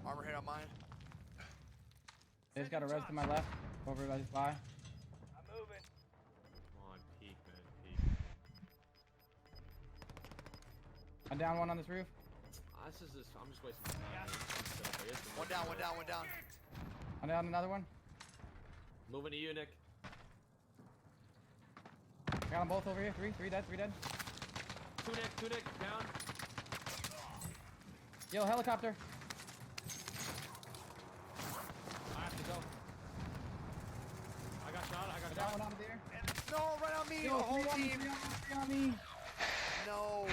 Armor hit on mine. They just got a res to my left. Over by this fly. I'm moving. Come on, peek, man, peek. I'm down one on this roof. I'm just wasting time. One down. I'm down another one. Moving to you, Nick. Got them both over here. Three dead. Two Nick, down. Yo, helicopter. I have to go. I got shot. Down one on there. No, right on me. Yo, The whole three team. on me. No.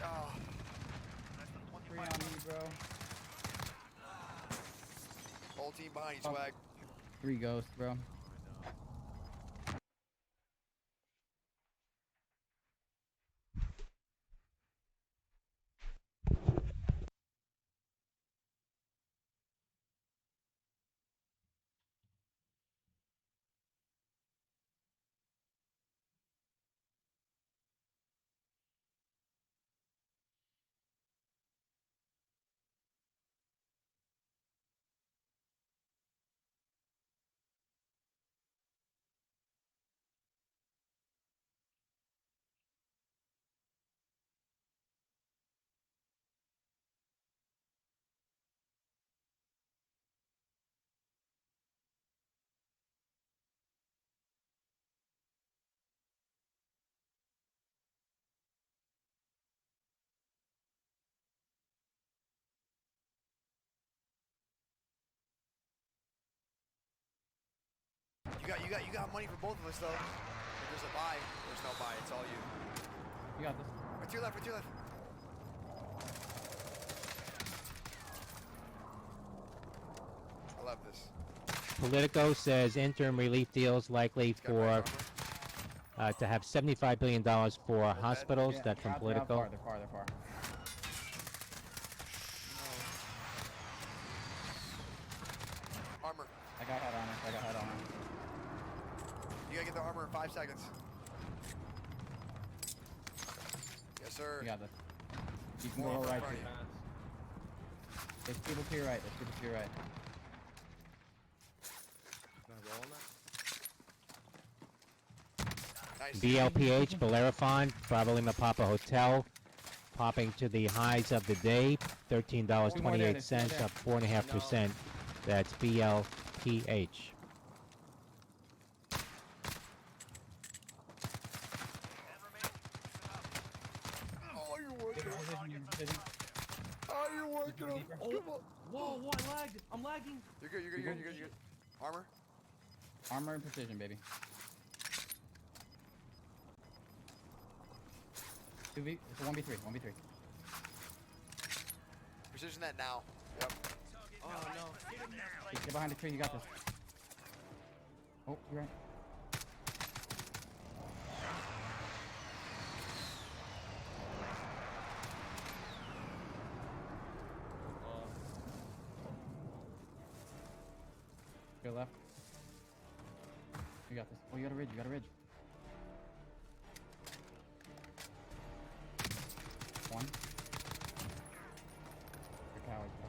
Oh. Three on me, bro. Whole team behind you, Swag. 3 ghosts, bro. You got money for both of us though. If there's a buy, there's no buy. It's all you. You got this. Right to your left. Right to your left. I love this. Politico says interim relief deals likely for to have $75 billion for hospitals. Yeah, That's from they're Politico. They're far. Armor. I got head on him. You gotta get the armor in 5 seconds. Yes, sir. You got this. You can More go in right front too. of you. There's people to your right. Nice. BLPH, Bellerophon, Bravo Lima Papa Hotel, popping to the highs of the day, $13.28, up 4.5%. That's BLPH. Oh, you're working Oh, you're working him. Oh, Come on. whoa, I lagged. I'm lagging. You're good. You're good. Armor. Armor and precision, baby. 2v. It's a 1v3. Precision that now. Yep. Oh no. Get behind the tree. You got this. Oh, you're right. Go left. You got this. Oh, you got a ridge. One. You're cowards, bro.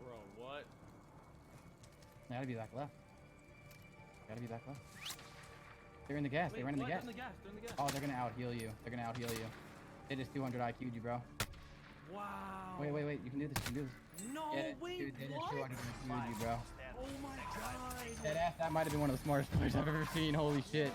Bro, what? Gotta be back left. They're in the gas. They ran in the gas. Oh, they're gonna out heal you. They just 200 IQ'd you, bro. Wow. Wait. You can do this. No, Yeah, wait, dude, they just what? 200 IQ'd you, bro. Oh my god. That might have been one of the smartest plays I've ever seen. Holy shit.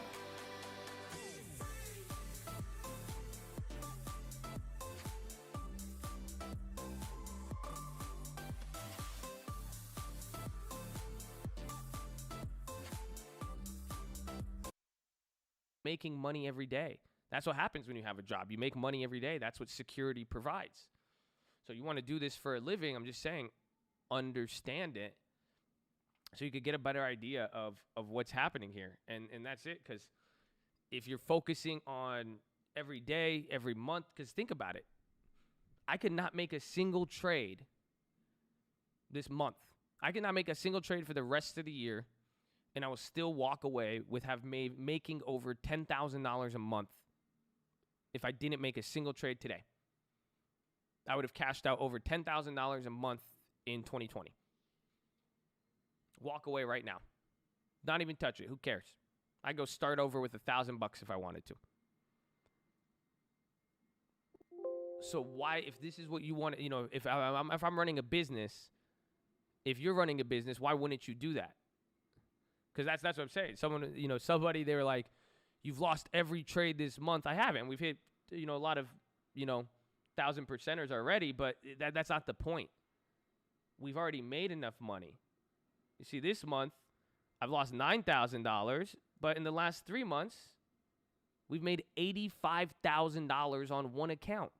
Making money every day. That's what happens when you have a job. You make money every day. That's what security provides. So you want to do this for a living, I'm just saying, understand it so you could get a better idea of what's happening here. And that's it, because if you're focusing on every day, every month, because think about it. I could not make a single trade this month. I could not make a single trade for the rest of the year, and I will still walk away with making over $10,000 a month if I didn't make a single trade today. I would have cashed out over $10,000 a month in 2020. Walk away right now. Not even touch it. Who cares? I go start over with $1,000 if I wanted to. So why, if this is what you want, if I'm running a business, If you're running a business, why wouldn't you do that? Because that's what I'm saying. Someone, somebody, they were like, you've lost every trade this month. I haven't. We've hit, a lot of, 1,000%ers already, but that's not the point. We've already made enough money. You see, this month, I've lost $9,000, but in the last 3 months, we've made $85,000 on one account.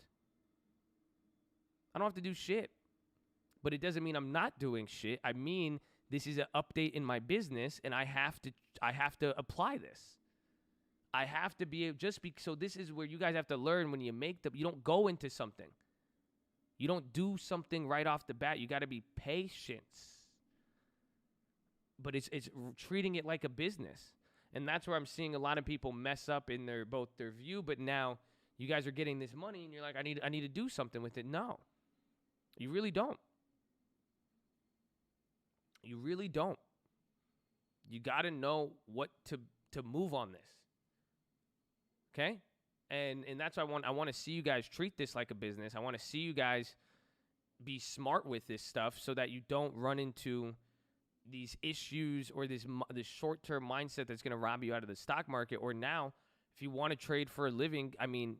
I don't have to do shit. But it doesn't mean I'm not doing shit. I mean, this is an update in my business, and I have to apply this. I have to be so this is where you guys have to learn when you you don't go into something. You don't do something right off the bat. You got to be patient. But it's treating it like a business. And that's where I'm seeing a lot of people mess up in their view, but now you guys are getting this money and you're like, I need to do something with it. No. You really don't. You really don't. You got to know what to move on this. Okay? And that's why I want to see you guys treat this like a business. I want to see you guys be smart with this stuff so that you don't run into these issues or this short-term mindset that's going to rob you out of the stock market. Or now, if you want to trade for a living, I mean,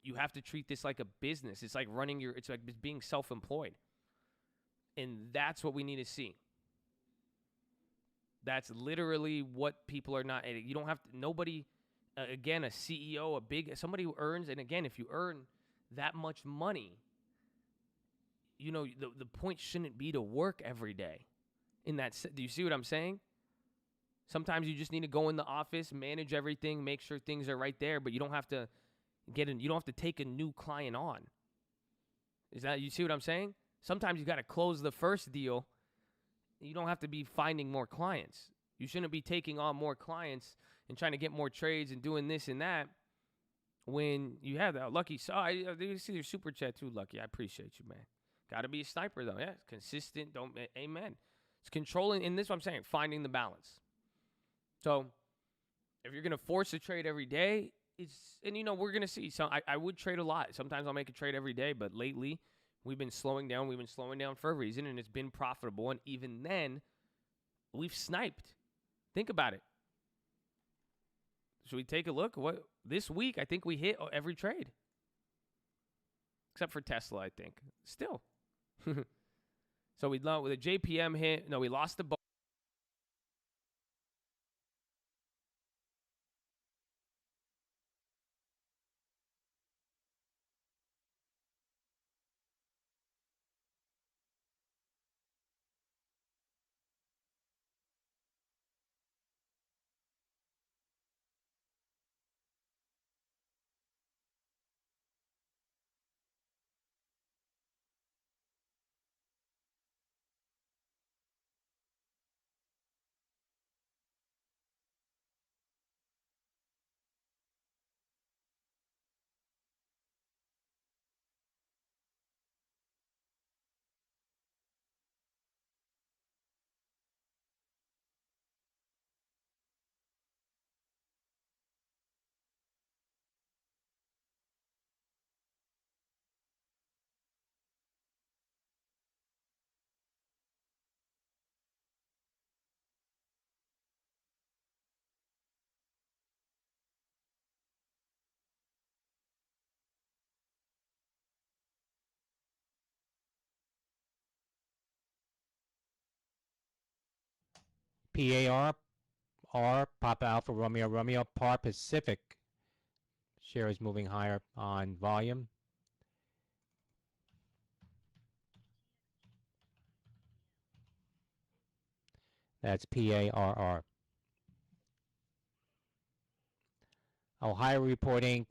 you have to treat this like a business. It's like it's like being self-employed. And that's what we need to see. That's literally what people are not. You don't have to, nobody, again, a CEO, somebody who earns, and again, if you earn that much money, the point shouldn't be to work every day. Do you see what I'm saying? Sometimes you just need to go in the office, manage everything, make sure things are right there, but you don't have to you don't have to take a new client on. You see what I'm saying? Sometimes you got to close the first deal. You don't have to be finding more clients. You shouldn't be taking on more clients and trying to get more trades and doing this and that when you have that. Lucky, I see your super chat too, Lucky. I appreciate you, man. Got to be a sniper, though. Yeah, consistent. Amen. It's controlling, and this is what I'm saying, finding the balance. So if you're going to force a trade every day, we're going to see. So I would trade a lot. Sometimes I'll make a trade every day, but lately we've been slowing down. We've been slowing down for a reason, and it's been profitable. And even then, we've sniped. Think about it. Should we take a look? This week, I think we hit every trade. Except for Tesla, I think. Still. So with a JPM hit. No, we lost the ball. PAR, Papa Alpha Romeo Romeo, PAR Pacific. Share is moving higher on volume. That's PARR. Ohio reporting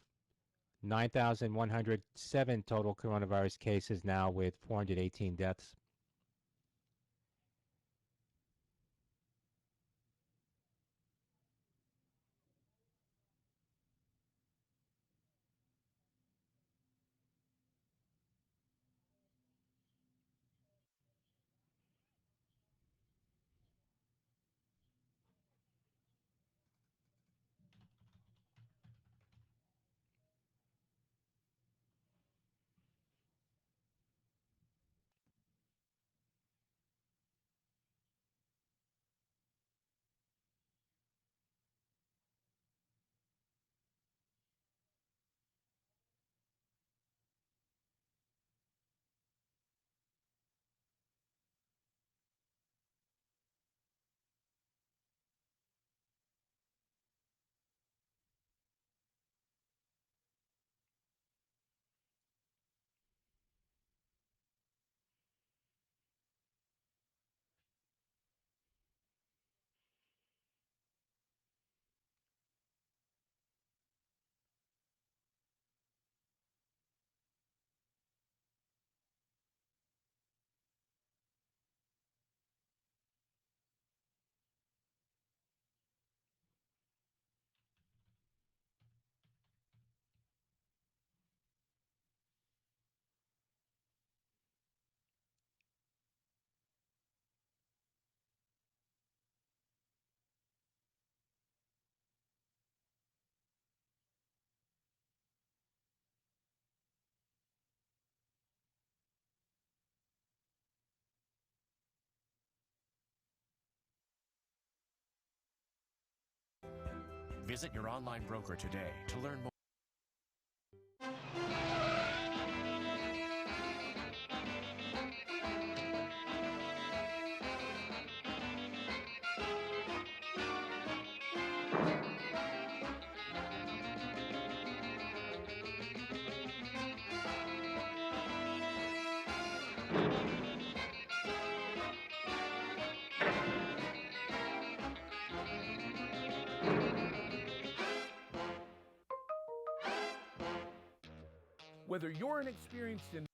9,107 total coronavirus cases now with 418 deaths. Visit your online broker today to learn more. Whether you're inexperienced in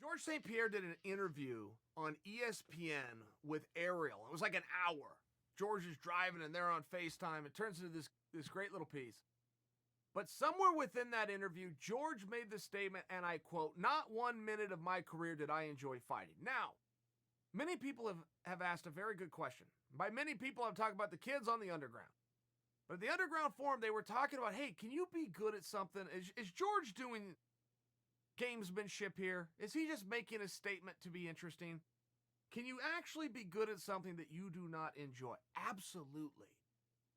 George St. Pierre did an interview on ESPN with Ariel. It was like an hour. George is driving and they're on FaceTime. It turns into this great little piece. But somewhere within that interview, George made the statement, and I quote, "Not 1 minute of my career did I enjoy fighting." Now, many people have asked a very good question. By many people, I'm talking about the kids on the underground. But at the underground forum, they were talking about, hey, can you be good at something? Is George doing gamesmanship here? Is he just making a statement to be interesting? Can you actually be good at something that you do not enjoy? Absolutely.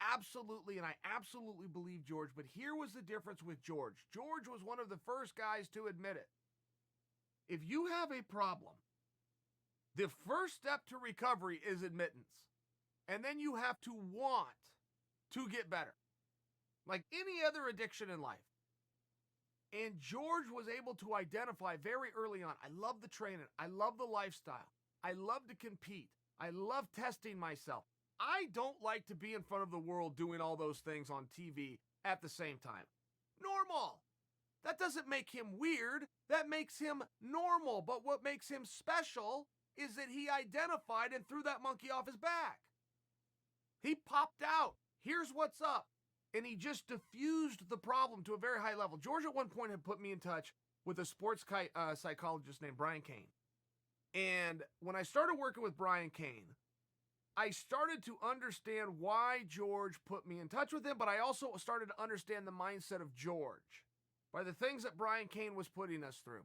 Absolutely, and I absolutely believe George, but here was the difference with George. George was one of the first guys to admit it. If you have a problem, the first step to recovery is admittance. And then you have to want to get better. Like any other addiction in life. And George was able to identify very early on, I love the training, I love the lifestyle, I love to compete, I love testing myself. I don't like to be in front of the world doing all those things on TV at the same time. Normal. That doesn't make him weird. That makes him normal. But what makes him special is that he identified and threw that monkey off his back. He popped out. Here's what's up. And he just diffused the problem to a very high level. George at one point had put me in touch with a sports psychologist named Brian Cain. And when I started working with Brian Cain, I started to understand why George put me in touch with him, but I also started to understand the mindset of George by the things that Brian Cain was putting us through.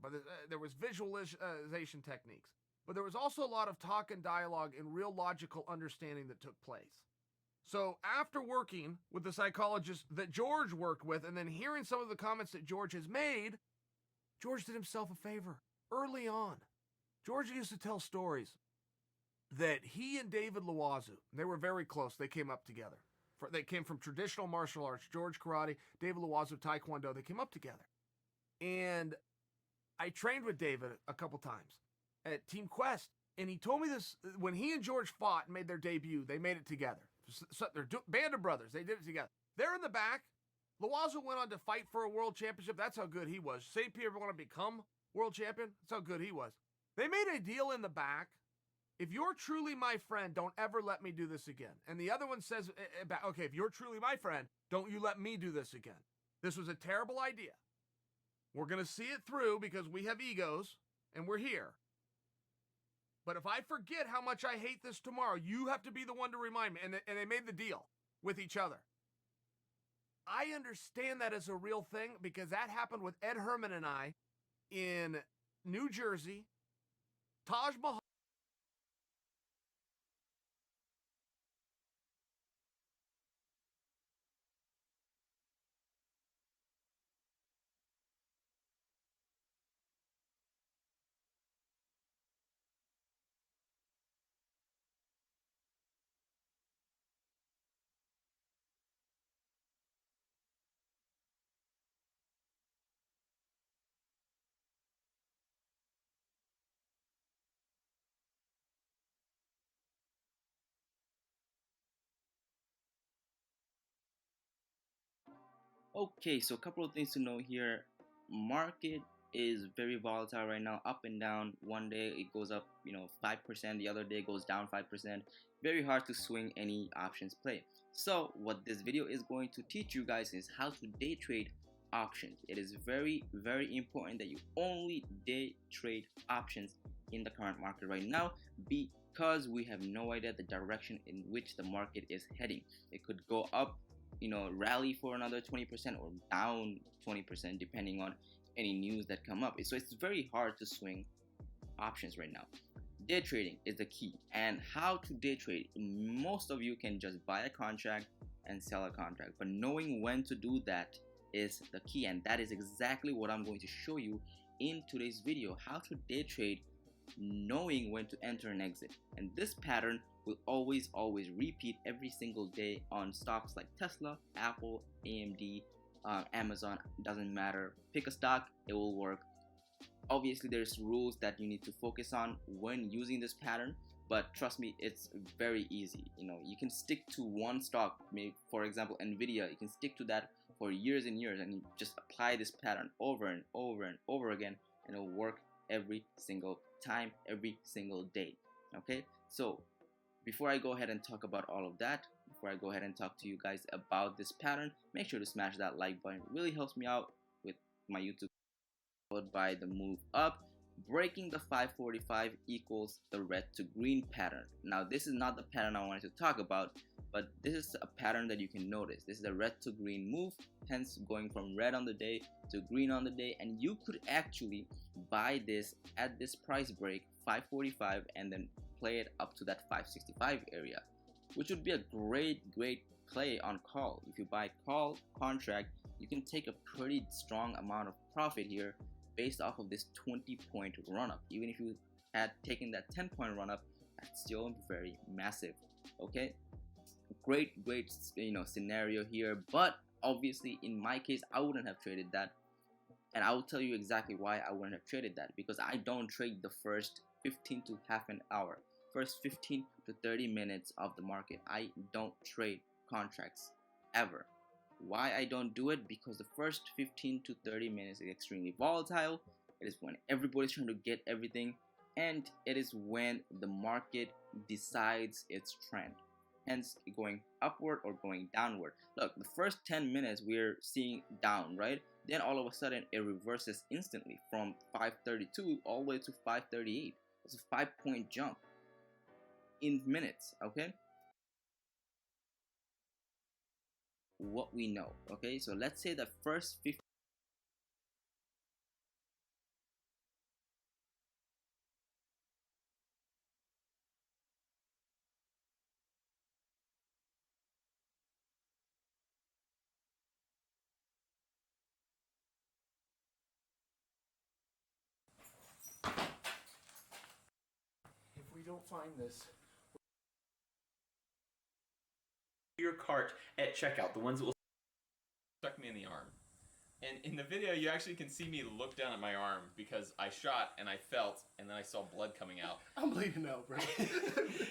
There was visualization techniques, but there was also a lot of talk and dialogue and real logical understanding that took place. So after working with the psychologist that George worked with and then hearing some of the comments that George has made, George did himself a favor early on. George used to tell stories that he and David Loiseau, they were very close. They came up together. They came from traditional martial arts. George karate, David Loiseau taekwondo. They came up together. And I trained with David a couple times at Team Quest. And he told me this, when he and George fought and made their debut, they made it together. So they're band of brothers. They did it together. They're in the back. Loiseau went on to fight for a world championship. That's how good he was. St. Pierre want to become world champion. That's how good he was. They made a deal in the back. If you're truly my friend, don't ever let me do this again. And the other one says, okay, if you're truly my friend, don't you let me do this again. This was a terrible idea. We're going to see it through because we have egos and we're here. But if I forget how much I hate this tomorrow, you have to be the one to remind me. And they made the deal with each other. I understand that as a real thing because that happened with Ed Herman and I in New Jersey. Taj Mahal. Okay, so a couple of things to know here. Market is very volatile right now, up and down. One day it goes up, 5%, the other day it goes down 5%. Very hard to swing any options play. So what this video is going to teach you guys is how to day trade options. It is very, very important that you only day trade options in the current market right now because we have no idea the direction in which the market is heading. It could go up, rally for another 20% or down 20% depending on any news that come up. So it's very hard to swing options right now. Day trading is the key. And how to day trade, most of you can just buy a contract and sell a contract, but knowing when to do that is the key, and that is exactly what I'm going to show you in today's video, how to day trade knowing when to enter and exit. And this pattern will always repeat every single day on stocks like Tesla, Apple, AMD, Amazon. Doesn't matter, pick a stock, it will work. Obviously there's rules that you need to focus on when using this pattern, but trust me, it's very easy. You can stick to one stock, maybe for example Nvidia. You can stick to that for years and years, and you just apply this pattern over and over and over again, and it'll work every single time, every single day. Okay, so before I go ahead and talk about all of that, before I go ahead and talk to you guys about this pattern, make sure to smash that like button. It really helps me out with my YouTube. Followed by the move up, breaking the 545 equals the red to green pattern. Now this is not the pattern I wanted to talk about, but this is a pattern that you can notice. This is a red to green move, hence going from red on the day to green on the day, and you could actually buy this at this price break 545 and then play it up to that 565 area, which would be a great play on call. If you buy call contract, you can take a pretty strong amount of profit here based off of this 20-point run up. Even if you had taken that 10-point run up, that's still very massive. Okay, great scenario here, but obviously in my case I wouldn't have traded that, and I will tell you exactly why I wouldn't have traded that. Because I don't trade the first 15 to half an hour, first 15 to 30 minutes of the market. I don't trade contracts ever. Why I don't do it? Because the first 15 to 30 minutes is extremely volatile. It is when everybody's trying to get everything, and it is when the market decides its trend, hence going upward or going downward. Look, the first 10 minutes we're seeing down, right? Then all of a sudden it reverses instantly from 532 all the way to 538. It's a 5-point jump in minutes. Okay, what we know. Okay, so let's say the first 50 don't find this. Your cart at checkout, the ones that will stuck me in the arm. And in the video, you actually can see me look down at my arm because I shot and I felt, and then I saw blood coming out. I'm bleeding out, bro.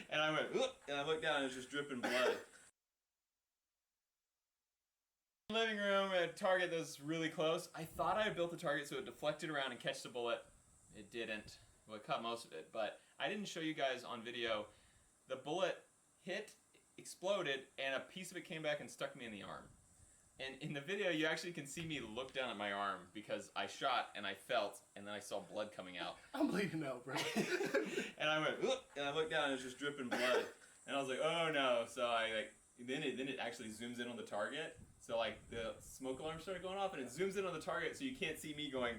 And I went, "Oop," and I looked down and it was just dripping blood. Living room at a target that was really close. I thought I had built the target so it deflected around and catch the bullet. It didn't. Well, it caught most of it, but I didn't show you guys on video. The bullet hit, exploded, and a piece of it came back and stuck me in the arm. And in the video, you actually can see me look down at my arm because I shot and I felt, and then I saw blood coming out. I'm bleeding out, bro. And I went, "Oop," and I looked down and it was just dripping blood. And I was like, oh no. So I then it actually zooms in on the target. So like the smoke alarm started going off and it zooms in on the target so you can't see me going,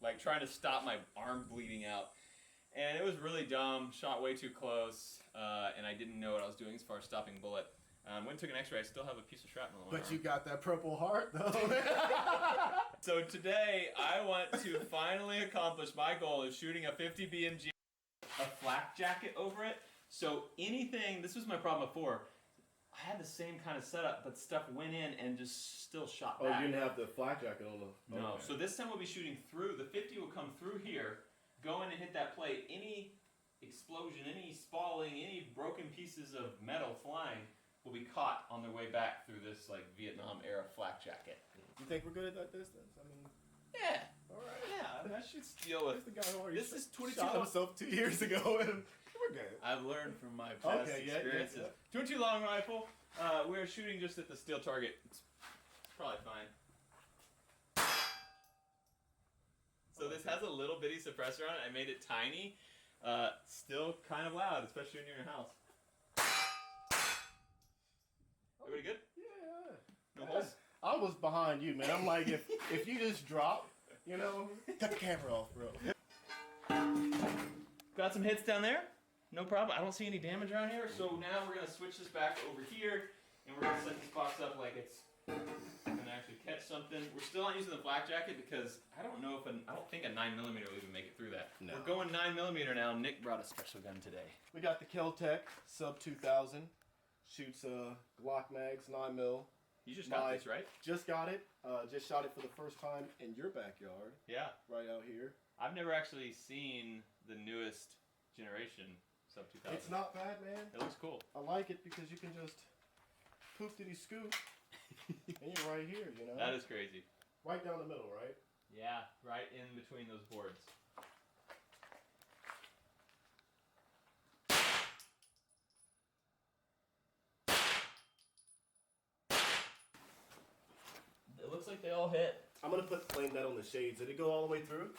like trying to stop my arm bleeding out. And it was really dumb, shot way too close, and I didn't know what I was doing as far as stopping bullet. Went and took an x-ray, I still have a piece of shrapnel on my But arm. you got that Purple Heart, though. So today, I want to finally accomplish my goal of shooting a 50 BMG, a flak jacket over it. So anything, this was my problem before, I had the same kind of setup, but stuff went in and just still shot back. you didn't have the flak jacket on the... No, so this time we'll be shooting through, the 50 will come through here, go in and hit that plate. Any explosion, any spalling, any broken pieces of metal flying will be caught on their way back through this like Vietnam era flak jacket. You think we're good at that distance? I mean... Yeah. All right. Yeah, I should deal with. The guy who already This is 22 shot long. himself 2 years ago, and we're good. I've learned from my past experiences. 22 long rifle. We're shooting just at the steel target. It's probably fine. So this has a little bitty suppressor on it. I made it tiny. Still kind of loud, especially when you're in your house. Everybody good? Yeah. No holes? I was behind you, man. I'm like, if you just drop, you know, cut the camera off, bro. Got some hits down there. No problem. I don't see any damage around here. So now we're going to switch this back over here. And we're going to set this box up like it's going to actually catch something. We're still not using the flak jacket because I don't know if I don't think a 9mm will even make it through that. No. We're going 9mm now. Nick brought a special gun today. We got the Kel-Tec Sub 2000. Shoots Glock mags, 9mm. You just got this, right? Just got it. Just shot it for the first time in your backyard. Yeah. Right out here. I've never actually seen the newest generation Sub 2000. It's not bad, man. It looks cool. I like it because you can just poop-diddy-scoop, and you're right here, you know? That is crazy. Right down the middle, right? Yeah, right in between those boards. It looks like they all hit. I'm gonna flame that on the shades. Did it go all the way through?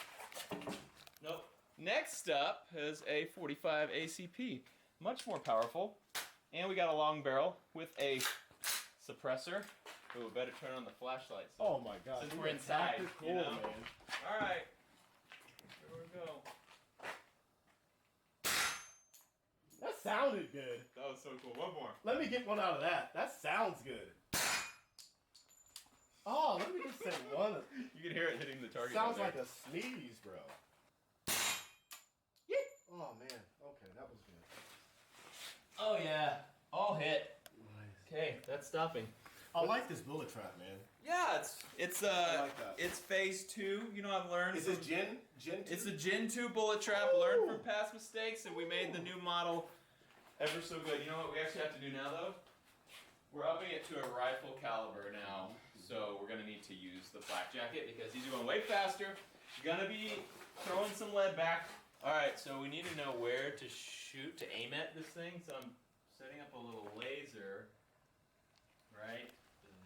Nope. Next up is a 45 ACP. Much more powerful. And we got a long barrel with a suppressor. Ooh, better turn on the flashlights. Oh my god. Since we're inside, Cool, you know? man. Alright. Here we go. That sounded good. That was so cool. One more. Let me get one out of that. That sounds good. Oh, let me just say one. You can hear it hitting the target. Sounds down like there. a sneeze, bro. Oh man. Okay, that was good. Oh yeah. All hit. Okay, that's stopping. I like this bullet trap, man. Yeah, it's I like that. it's phase 2. You know, I've learned. Is this Gen 2? It's a Gen 2 bullet trap. Learned from past mistakes, and we made the new model ever so good. You know what we actually have to do now, though? We're upping it to a rifle caliber now, so we're gonna need to use the flak jacket because these are going way faster. Gonna be throwing some lead back. All right, so we need to know where to shoot to aim at this thing. So I'm setting up a little laser right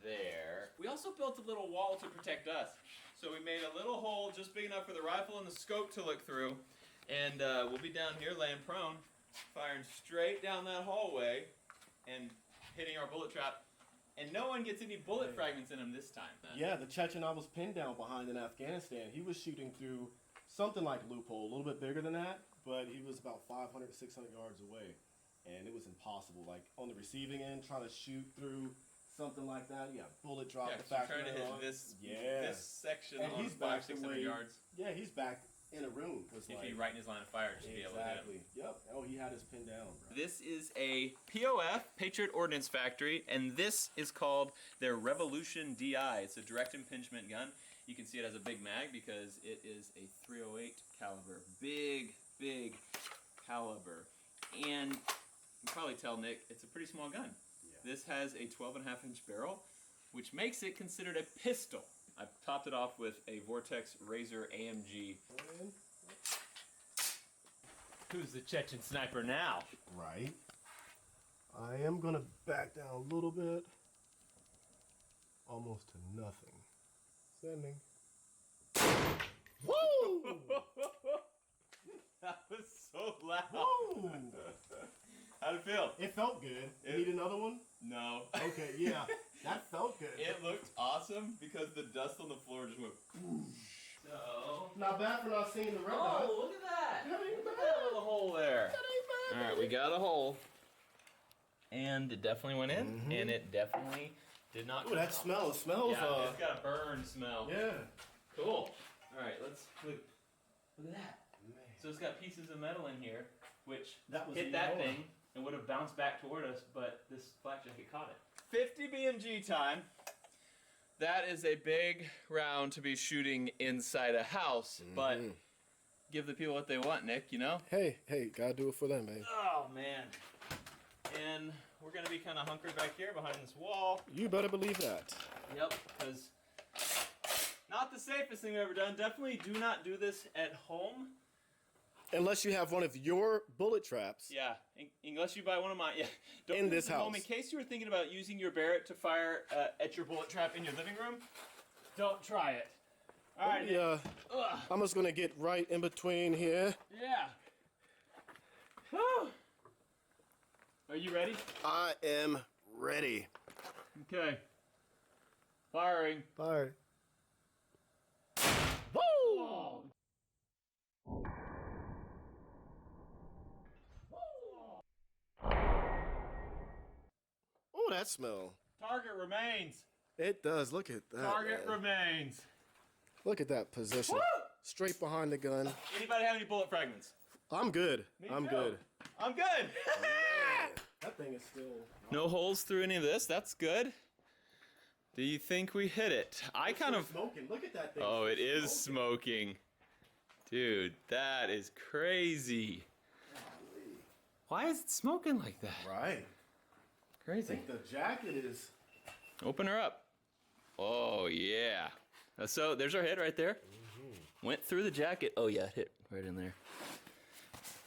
there. We also built a little wall to protect us. So we made a little hole just big enough for the rifle and the scope to look through. And we'll be down here laying prone, firing straight down that hallway and hitting our bullet trap. And no one gets any bullet fragments in him this time. Then. Yeah, the Chechen I was pinned down behind in Afghanistan, he was shooting through something like a loophole, a little bit bigger than that, but he was about 500, 600 yards away. And it was impossible. Like on the receiving end, trying to shoot through something like that. Yeah, bullet drop Yeah, the 'cause you're factor trying to hit on. this this section and on he's 500, backed 600 away. yards. Yeah, he's backed in a room. Was If like, he right in his line of fire, just to be able to hit him. exactly. Yep. Oh, he had his pin down, bro. This is a POF, Patriot Ordnance Factory, and this is called their Revolution DI. It's a direct impingement gun. You can see it has a big mag because it is a .308 caliber. Big, big caliber. And you can probably tell, Nick, it's a pretty small gun. Yeah. This has a 12.5-inch barrel, which makes it considered a pistol. I've topped it off with a Vortex Razor AMG. Who's the Chechen sniper now? Right. I am gonna back down a little bit. Almost to nothing. Sending. Woo! That was so loud. Woo! How'd it feel? It felt good. You need another one? No. Okay, yeah. That felt good. It looked awesome because the dust on the floor just went whoosh. So. Not bad for not seeing the red dot. Oh, look at that. Look at that little hole there. Alright, we got a hole. And it definitely went in, and it definitely did not come Ooh, that out. smell. It smells, Yeah, it's got a burn smell. Yeah. Cool. Alright, let's look at that. So it's got pieces of metal in here, which hit that thing and would have bounced back toward us, but this flak jacket caught it. 50 BMG time. That is a big round to be shooting inside a house, but give the people what they want, Nick, you know? Hey, gotta do it for them, man. Oh, man. And we're going to be kind of hunkered back here behind this wall. You better believe that. Yep, because not the safest thing we've ever done. Definitely do not do this at home. Unless you have one of your bullet traps. Yeah, unless you buy one of mine. Yeah, don't In do this at home. house. In case you were thinking about using your Barrett to fire at your bullet trap in your living room, don't try it. All right. Yeah. Ugh. I'm just gonna get right in between here. Yeah. Whew. Are you ready? I am ready. Okay. Firing. Fire. Woo! Oh, that smell. Target remains. It does. Look at that. Target man. remains. Look at that position. Woo! Straight behind the gun. Anybody have any bullet fragments? I'm good. Me I'm too. good. I'm good. That thing is still. No holes through any of this. That's good. Do you think we hit it? I kind of. Smoking. Look at that thing. Oh, it is smoking. Dude, that is crazy. Why is it smoking like that? Right. I Crazy. think the jacket is. Open her up. Oh, yeah. So there's our hit right there. Went through the jacket. Oh, yeah, it hit right in there.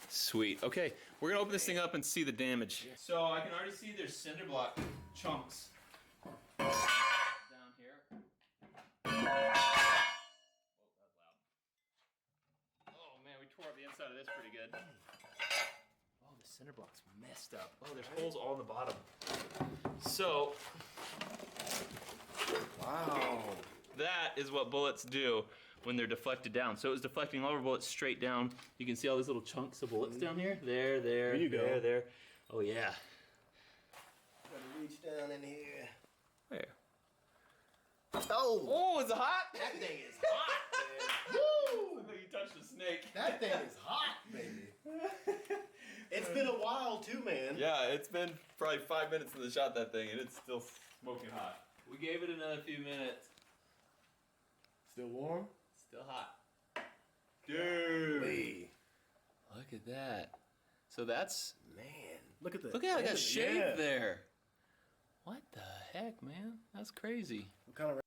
Sweet. Okay, we're going to open this thing up and see the damage. So I can already see there's cinder block chunks down here. Whoa, that was loud. Oh, man, we tore up the inside of this pretty good. Oh, the cinder block's messed up. Oh, there's holes all in the bottom. So, wow. That is what bullets do when they're deflected down. So it was deflecting all of our bullets straight down. You can see all these little chunks of bullets down here. There, There you go. there. Oh, yeah. Gotta reach down in here. Where? Oh! Oh, is it hot? That thing is hot, man. Woo! Look like you touched a snake. That thing is hot, baby. It's been a while too, man. Yeah, it's been probably 5 minutes since I shot that thing, and it's still smoking hot. We gave it another few minutes. Still warm? Still hot. Dude. Hey. Look at that. So that's... Man. Look at the. Look at how it got shaved yeah. there. What the heck, man? That's crazy. What kind of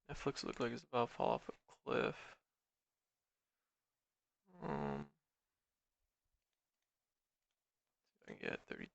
Netflix looked like it's about to fall off a cliff. I can get 32.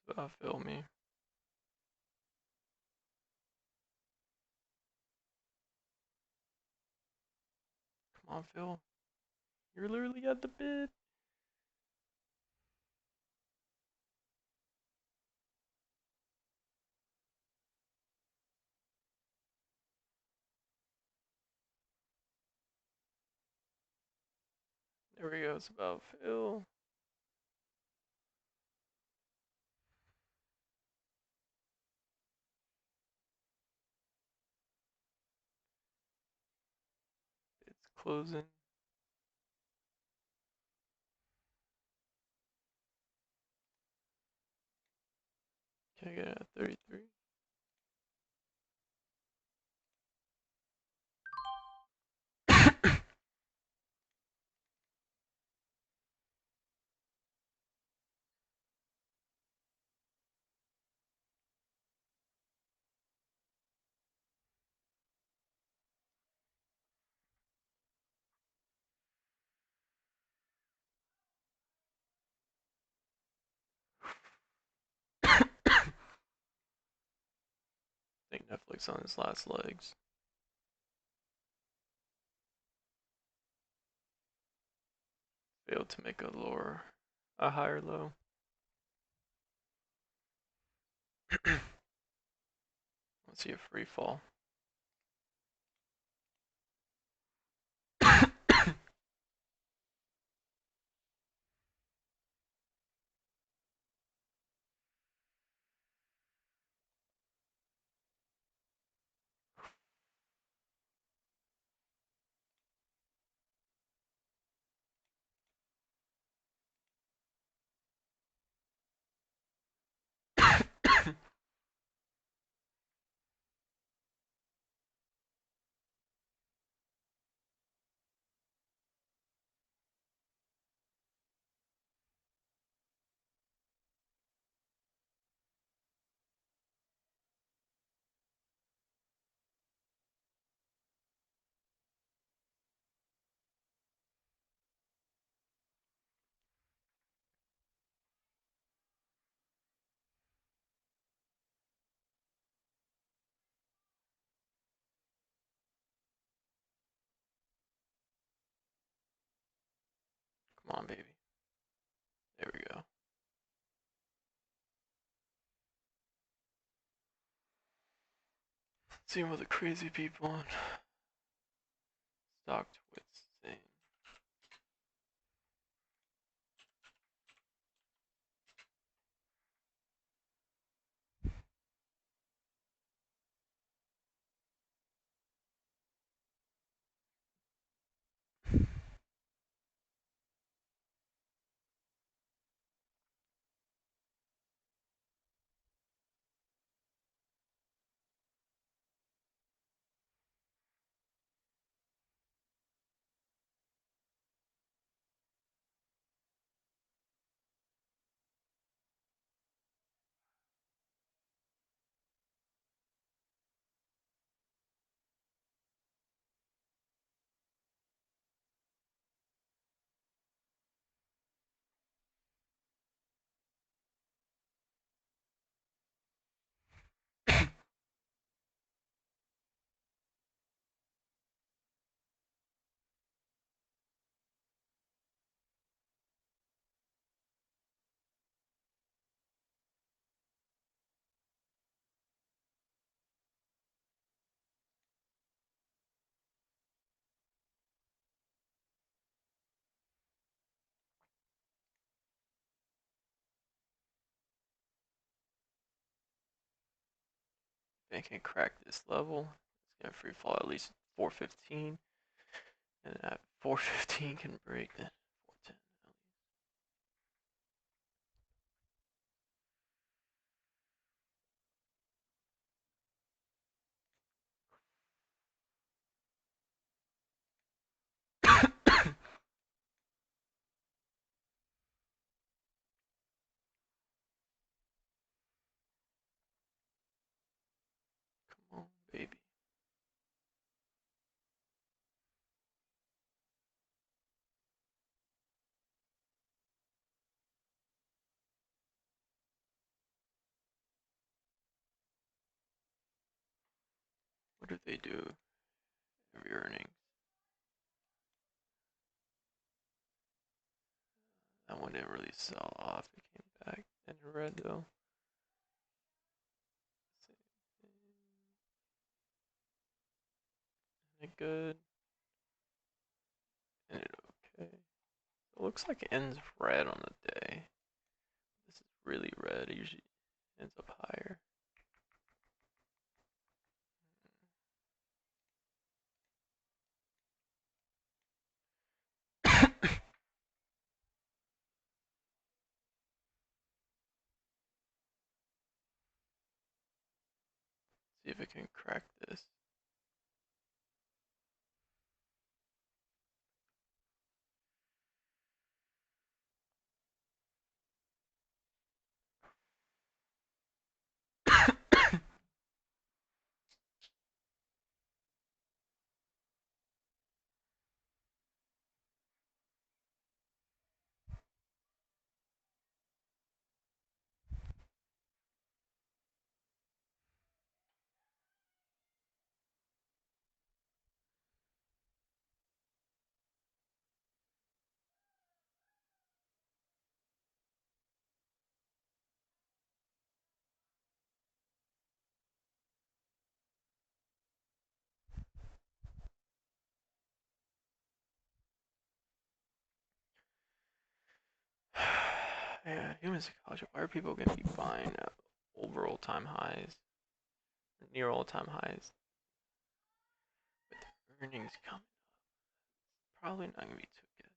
It's about to fill me. Come on, Phil. You're literally at the bid. There we go. It's about Phil. It's closing. Can I get it at 33? I think Netflix on its last legs. Failed to make a higher low. Let's see a free fall. Come on, baby. There we go. Seeing what the crazy people on StockTwits saying. If it can crack this level, it's gonna free fall at least 415, and at 415 can break then 410. Come on, baby. What do they do every earnings? That one didn't really sell off. It came back in red though. Isn't it good? Ended okay. It looks like it ends red on the day. This is really red. It usually ends up higher. See if it can crack this. Yeah, human psychology. Why are people gonna be buying over all-time highs, near all-time highs, with earnings coming up? Probably not gonna be too good.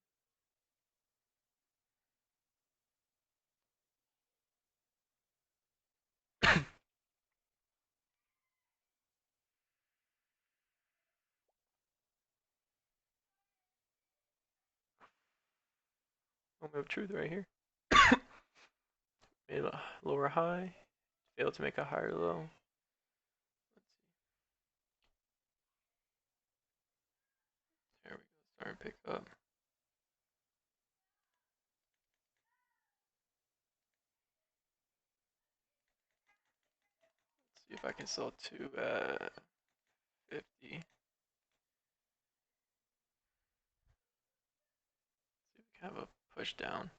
Moment of truth right here. Made a lower high, failed to make a higher low. There we go, starting to pick up. Let's see if I can sell two at 50. See if we can have a push down.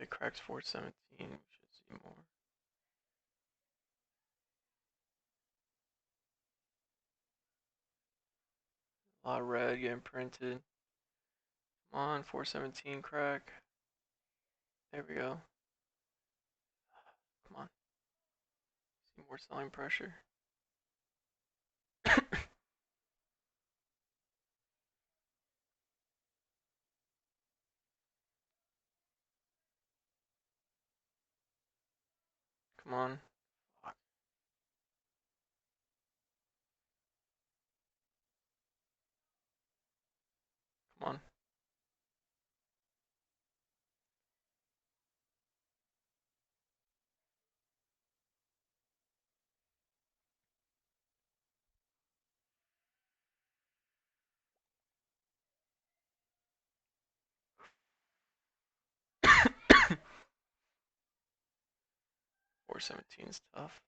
If it cracks 417, we should see more. A lot of red getting printed. Come on, 417 crack. There we go. Come on. See more selling pressure. Come on. Fuck. Come on. 417 is tough.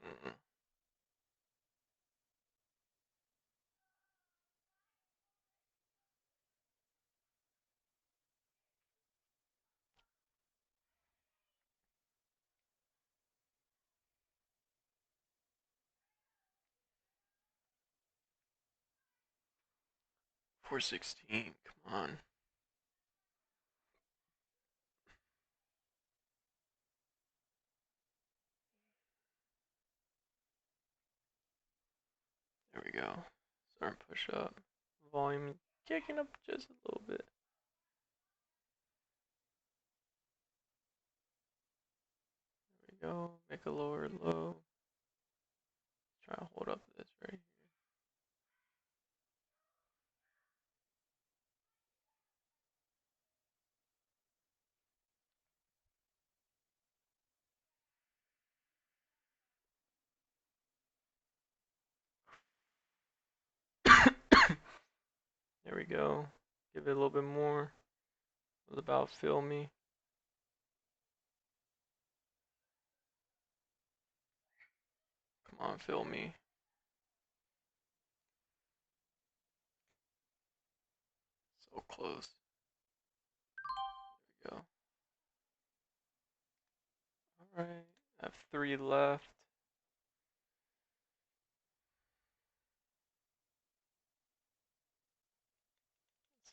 Mm. 416, come on. There we go. Starting to push up. Volume kicking up just a little bit. There we go. Make a lower low. Try to hold up this right here. There we go. Give it a little bit more. It was about fill me. Come on, fill me. So close. There we go. Alright. I have 3 left.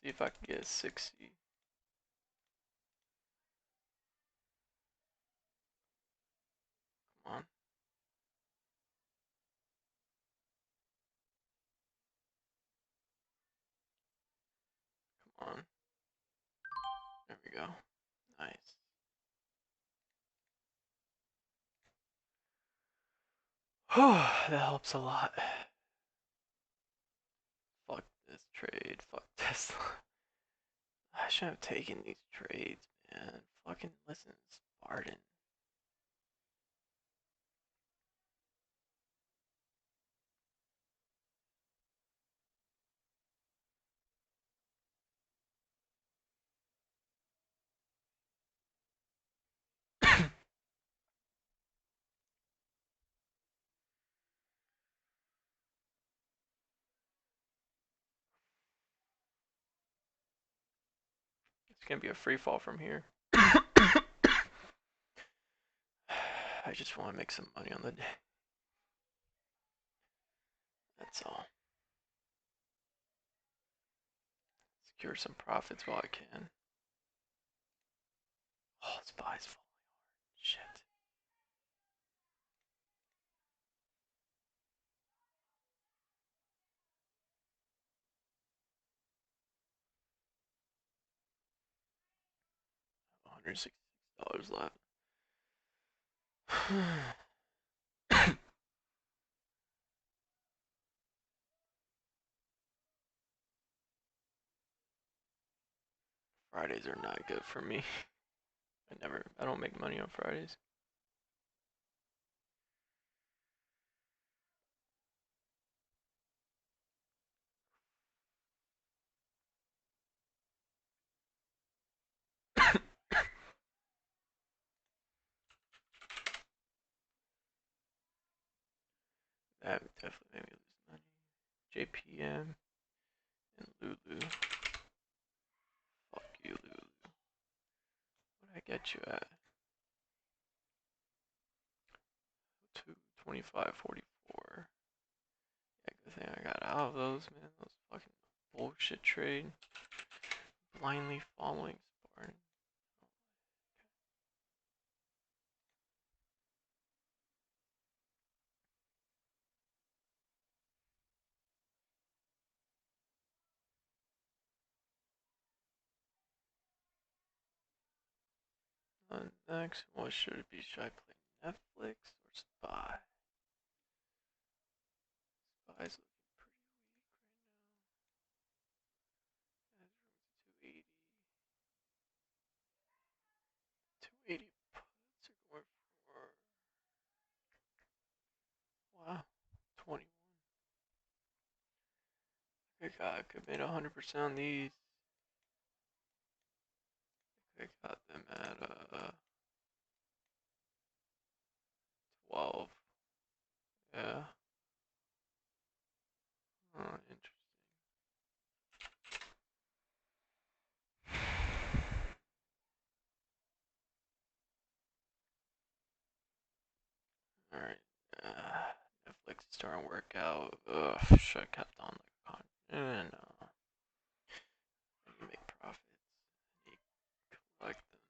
See if I can get a 60. Come on. Come on. There we go. Nice. That helps a lot. Fuck this trade. Fuck Tesla. I should have taken these trades, man. Fucking listen, Spartan. It's gonna be a free fall from here. I just want to make some money on the day. That's all. Secure some profits while I can. Oh, SPY's falling hard. Shit. $166 left. Fridays are not good for me. I don't make money on Fridays. That would definitely made me lose money. JPM and Lulu. Fuck you, Lulu. What did I get you at? 225.44. Yeah, good thing I got out of those, man. Those fucking bullshit trade. Blindly following Spartan. Next, what should it be? Should I play Netflix or SPY? Spy's looking pretty weak right now. Guy's room to 280. 280 puts are going for wow, 21. Okay, God, I could have made 100% on these. I got them at 12. Yeah. Oh, interesting. Alright. Netflix is starting to work out. Ugh, should have kept on the con. No. I need to make profits. I need to collect them.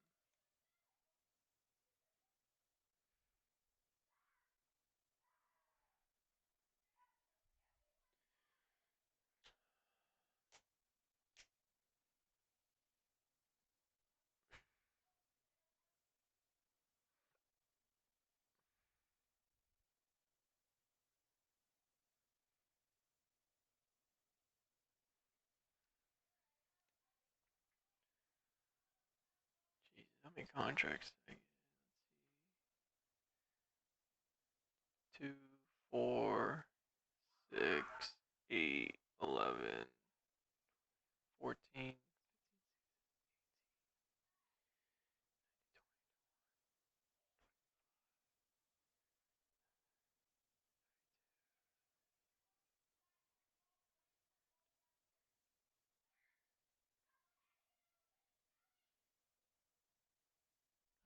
Jeez, how many contracts did I get? Let's see. 2, 4, 6, 8, 11, 14.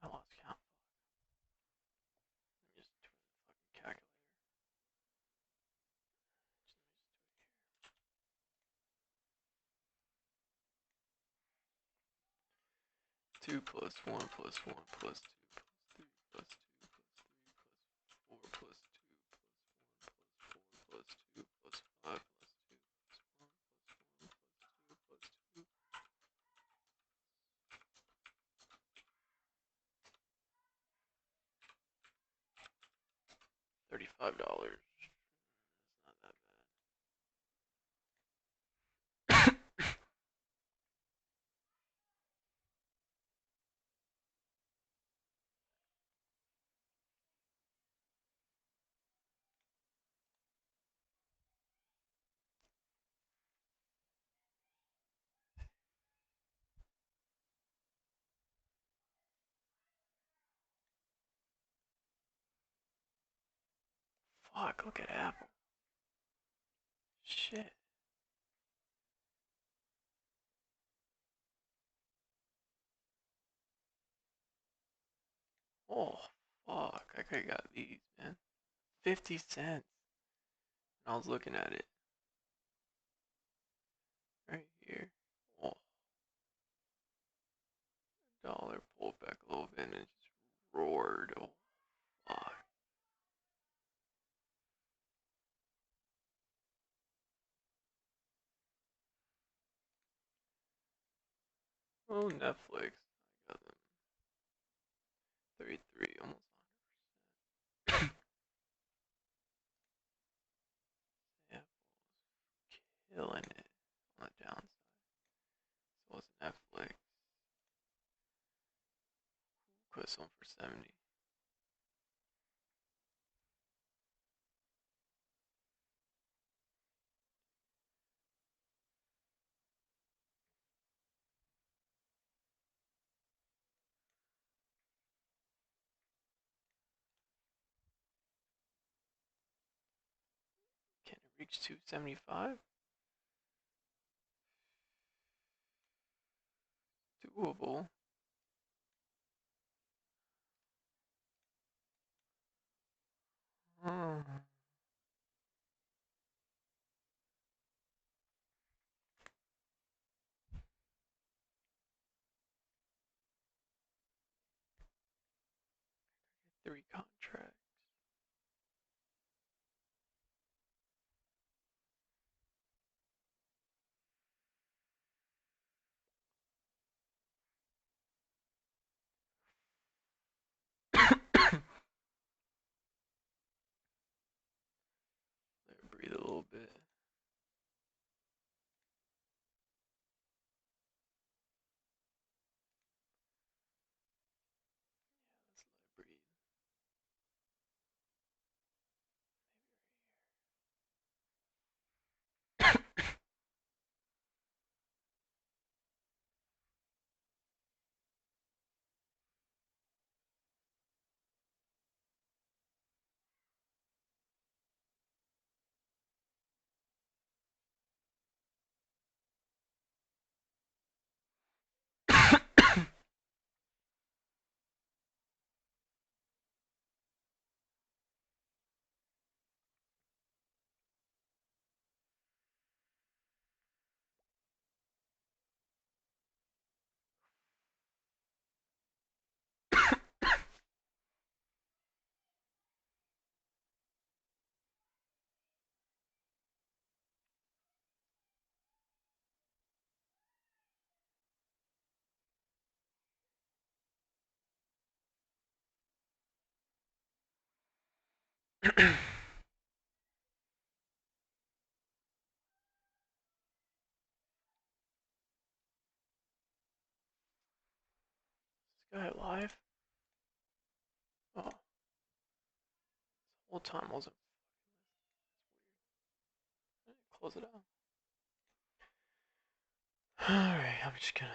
I lost count. Let me just do the fucking calculator. 2 plus 1 plus 1 plus 2 plus 3 plus 2 plus 3 plus 4 plus 2 plus 1 plus 4 plus 2 plus 5 plus 2 plus 1 plus 1 plus 2 plus 2. $35. That's not that bad. Fuck, look at Apple. Shit. Oh, fuck. I could've got these, man. 50 cents. And I was looking at it. Right here. Oh. Dollar pulled back a little bit and it just roared. Oh, fuck. Oh, Netflix. I got them. 33, almost 100%. Apple's killing it on the downside. So was Netflix. Quit someone for 70. Can it reach 275? Doable. Hmm. 3 contracts. Let it breathe a little bit. This guy live? Oh. This whole time wasn't. Close it out. Alright, I'm just gonna.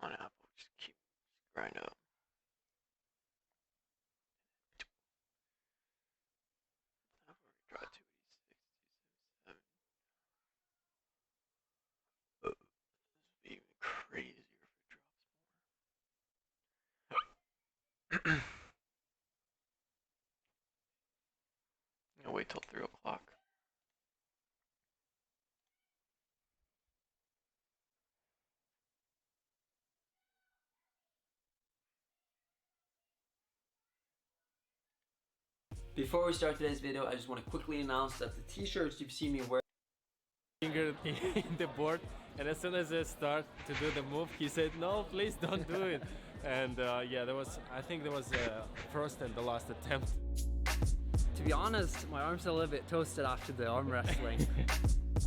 Come on, Apple, just keep grind up. I've already tried 286, 277. This would be even crazier if it drops more. I'll wait till 3 o'clock. Before we start today's video, I just want to quickly announce that the t-shirts you've seen me wear Finger in the board, and as soon as I start to do the move, he said, "No, please don't do it." And yeah, I think there was the first and the last attempt. To be honest, my arms are a little bit toasted after the arm wrestling.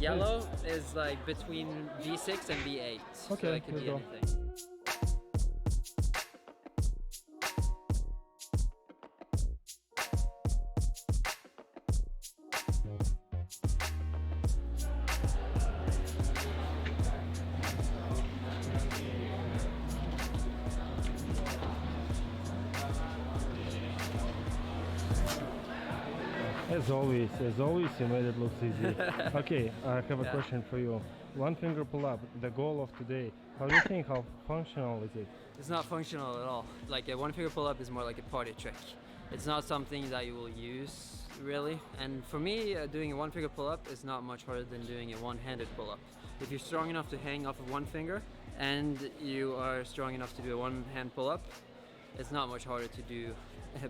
Yellow is like between V6 and V8, so it could be anything. As always, you made it look easy. Okay, I have a question for you. One finger pull up, the goal of today. How do you think, how functional is it? It's not functional at all. Like a one finger pull up is more like a party trick. It's not something that you will use really. And for me, doing a one finger pull up is not much harder than doing a one-handed pull up. If you're strong enough to hang off of one finger and you are strong enough to do a one-hand pull up, it's not much harder to do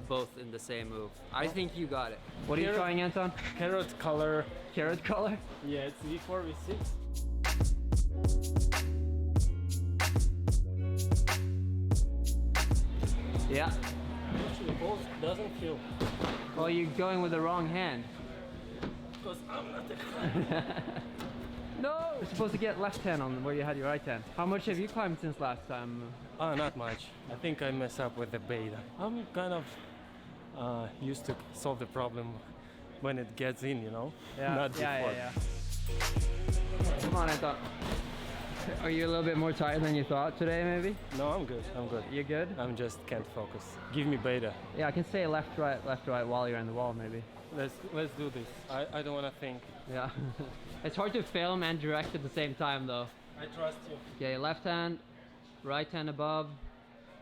both in the same move. I think you got it. What are you trying, Anton? Carrot color. Carrot color? Yeah, it's V4, V6. Yeah. Actually, both doesn't feel. Well, you're going with the wrong hand. Because I'm not the No! You're supposed to get left hand on where you had your right hand. How much have you climbed since last time? Not much. I think I mess up with the beta. I'm kind of used to solve the problem when it gets in, you know? Yeah, Not before. yeah. Come on, Anton. Are you a little bit more tired than you thought today, maybe? No, I'm good. I'm good. You're good? I'm just can't focus. Give me beta. Yeah, I can say left, right while you're in the wall, maybe. Let's do this. I don't want to think. Yeah. It's hard to film and direct at the same time, though. I trust you. Okay, left hand, right hand above,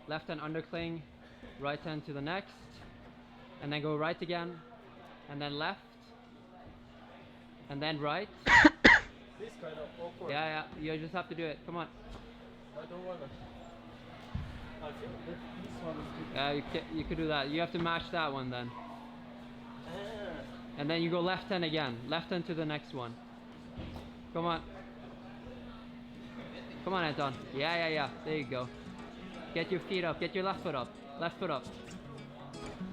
left hand undercling, right hand to the next, and then go right again, and then left, and then right. This kind of awkward. Yeah, you just have to do it. Come on. I don't wanna. You could do that. You have to match that one then. And then you go left hand again. Left hand to the next one. Come on. Come on, Anton. Yeah. There you go. Get your feet up. Get your left foot up. Left foot up.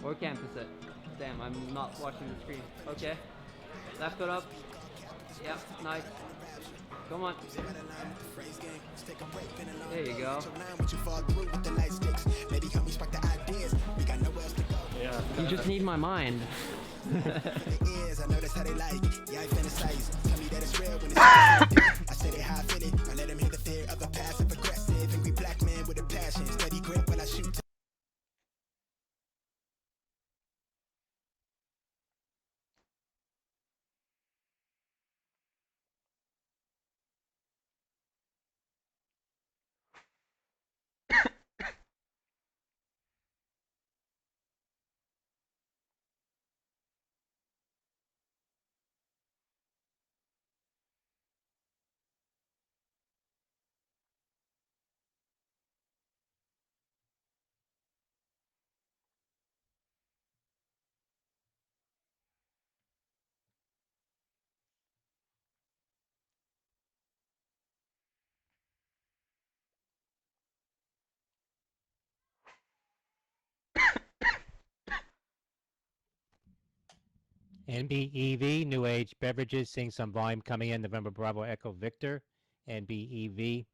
Or campus it. Damn, I'm not watching the screen. Okay. Left foot up. Yep, nice. Come on. There you go. Yeah. You just need my mind. NBEV, New Age Beverages, seeing some volume coming in. November Bravo Echo Victor, NBEV.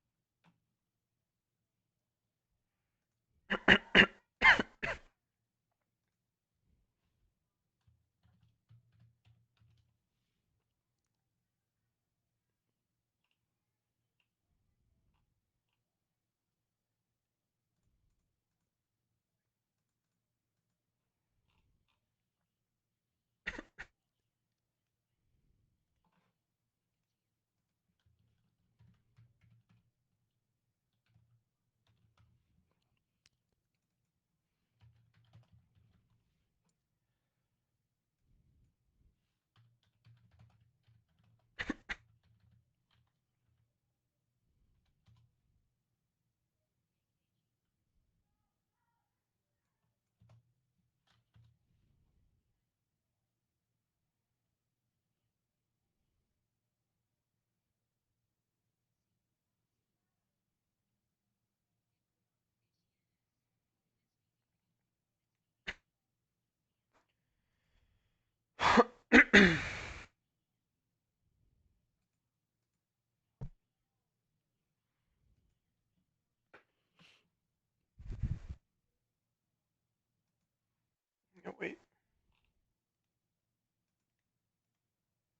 Wait.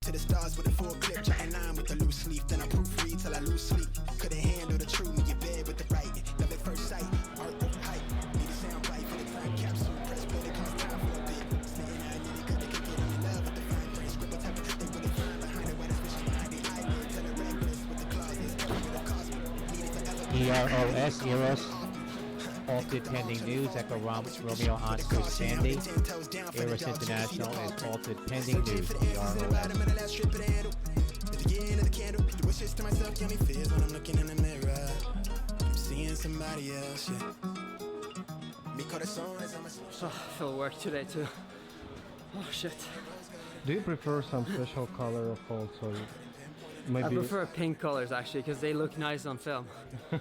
To the stars with a full clip, trying line with the loose leaf. Then I proofread till I lose sleep. Couldn't handle the truth, me your bed with the right. Love at first sight, art over hype. Need a sound bite for the time capsule. Press play, it comes time for a bit. Sitting out, you couldn't get in love with the fine print. Scribble type of they really find behind it. Where the fish behind the eyelid. Tell the reckless with the clauses. With the cosmic. Needed forever. EROS, Eros. Halted pending news. Echo Romeo answers Sandy. Eros International is halted pending news. EROS. Oh, I feel work today too. Oh shit. Do you prefer some special color of holds, or maybe? I prefer pink colors actually because they look nice on film.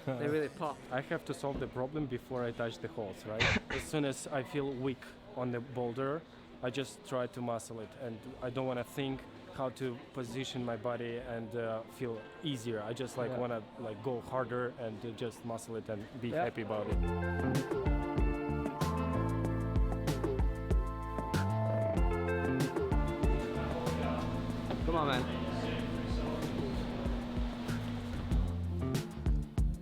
They really pop. I have to solve the problem before I touch the holes, right? As soon as I feel weak on the boulder, I just try to muscle it, and I don't want to think how to position my body and feel easier. I just want to go harder and just muscle it and be happy about it. Come on, man.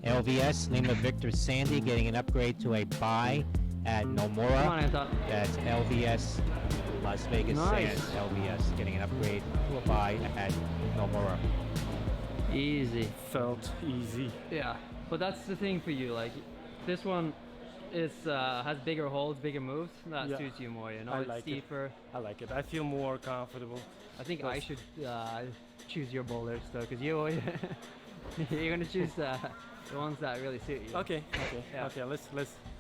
LVS, Lima Victor Sandy getting an upgrade to a buy at Nomura. Come on, Anton. That's LVS Las Vegas Nice. Sands. LVS getting an upgrade to a buy at Nomura. Easy. Felt easy. Yeah, but that's the thing for you. Like, this one is has bigger holds, bigger moves. That suits you more. You know, I it's like steeper. it. I like it. I feel more comfortable. I think I should choose your bowlers though, because you're gonna choose The ones that really suit you. Okay. Yeah. Okay. Let's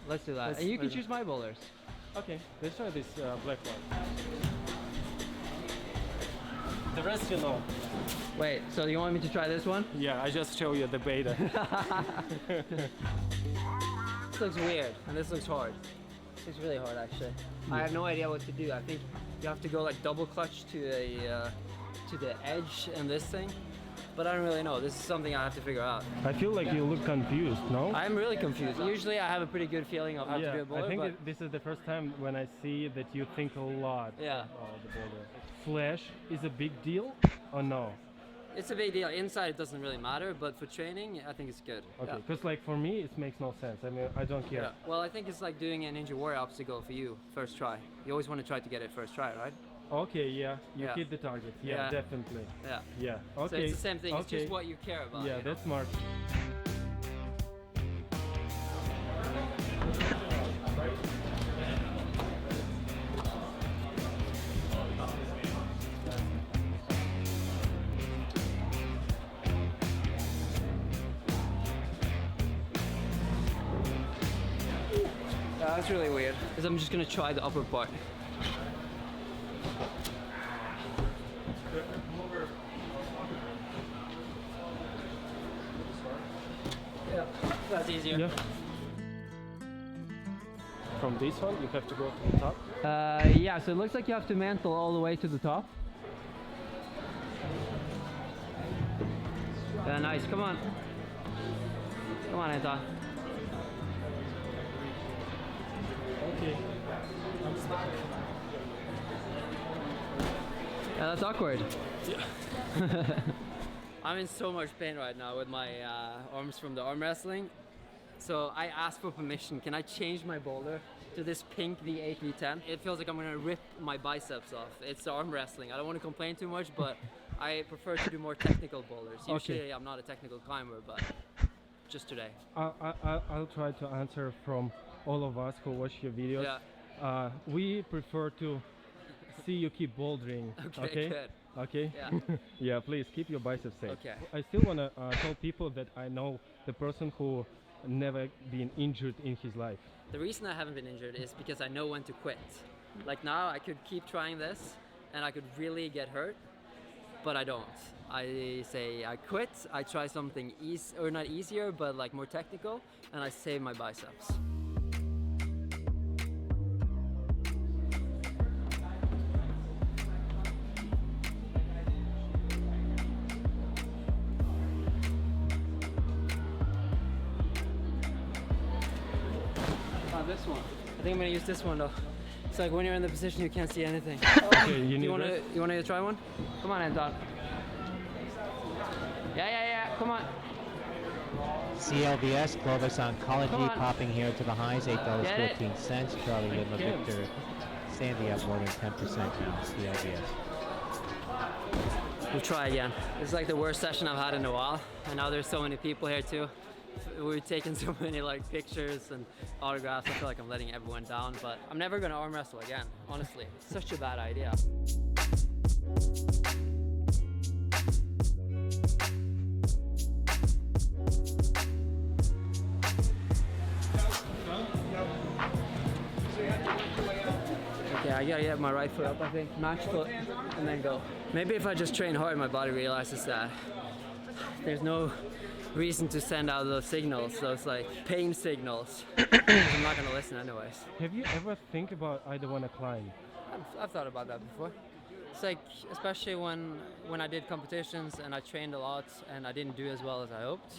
Let's do that. let's- And you can let's- choose my boulders. Okay. Let's try this black one. The rest you know. Wait, so you want me to try this one? Yeah, I just show you the beta. This looks weird, and this looks hard. This looks really hard, actually. I have no idea what to do. I think you have to go like double clutch to the edge in this thing, but I don't really know. This is something I have to figure out. I feel like you look confused, no? I'm really confused. Usually I have a pretty good feeling of how to do a boulder, I think but this is the first time when I see that you think a lot Yeah. about the boulder. Flash is a big deal or no? it's a big deal. Inside it doesn't really matter, but for training, I think it's good. Okay, Yeah. because like for me it makes no sense. I mean, I don't care. Yeah. Well, I think it's like doing a Ninja Warrior obstacle for you, first try. You always want to try to get it first try, right? Okay, yeah, you Yeah. hit the target. Yeah, Yeah. definitely. Yeah. Yeah. So Okay. it's the same thing. It's Okay. just what you care about. Yeah, you know? that's smart. Yeah, that's really weird. Because I'm just gonna try the upper part. Yeah, that's easier. Yeah. From this one, you have to go to the top. Yeah, so it looks like you have to mantle all the way to the top. Nice, come on. Come on, Anton. Okay. I'm stuck. Yeah, that's awkward. Yeah. I'm in so much pain right now with my arms from the arm wrestling. So I asked for permission. Can I change my boulder to this pink V8 V10? It feels like I'm gonna rip my biceps off. It's arm wrestling. I don't want to complain too much, but I prefer to do more technical boulders. Usually Okay. I'm not a technical climber, but just today. I'll try to answer from all of us who watch your videos. Yeah. We prefer to see you keep bouldering. Okay, good. Okay. Yeah. Yeah. Please keep your biceps safe. Okay. I still wanna tell people that I know the person who never been injured in his life. The reason I haven't been injured is because I know when to quit. Like now I could keep trying this and I could really get hurt, but I don't. I say I quit, I try something or not easier, but like more technical, and I save my biceps. This one. I think I'm gonna use this one though. It's like when you're in the position you can't see anything. Okay, you need wanna that? you wanna try one? Come on, Anton. Yeah. Come on. CLVS, Clovis Oncology Come on. popping here to the highs, Get it? $8.14. Charlie Lima Victor Sandy up more than 10% now, CLVS. We'll try again. This is like the worst session I've had in a while, and now there's so many people here too. We're taking so many like pictures and autographs. I feel like I'm letting everyone down, but I'm never gonna arm wrestle again. Honestly, it's such a bad idea. Okay, I gotta get my right foot up, I think. Match foot, and then go. Maybe if I just train hard, my body realizes that there's no reason to send out those signals, those like pain signals. I'm not gonna listen anyways. Have you ever think about I don't want to climb? I've thought about that before. It's like, especially when I did competitions and I trained a lot and I didn't do as well as I hoped,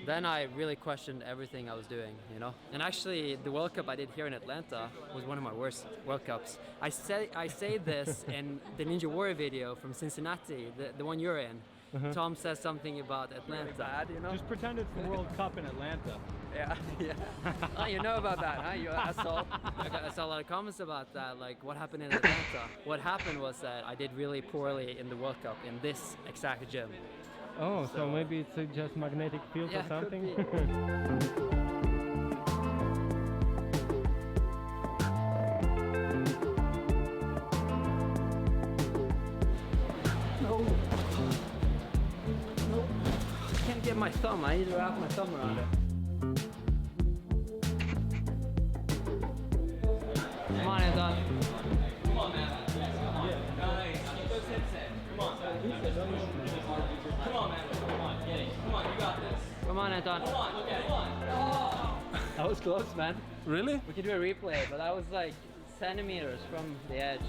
then I really questioned everything I was doing, you know? And actually, the World Cup I did here in Atlanta was one of my worst World Cups. I say this in the Ninja Warrior video from Cincinnati, the one you're in. Tom says something about Atlanta. Bad, you know? Just pretend it's the World Cup in Atlanta. Yeah. Oh, you know about that, huh? You asshole. I saw a lot of comments about that, like what happened in Atlanta. What happened was that I did really poorly in the World Cup in this exact gym. Oh, so maybe it's just magnetic field Yeah, or something? could be. get my thumb. I need to wrap my thumb around it. Come on, Anton. Come on, man. Nice. Keep those hips in. Come on. Come on, man. Come on. Get it. Come on, you got this. Come on, Anton. Come on. Look at it. Come on. Oh. That was close, man. Really? We could do a replay, but that was like centimeters from the edge.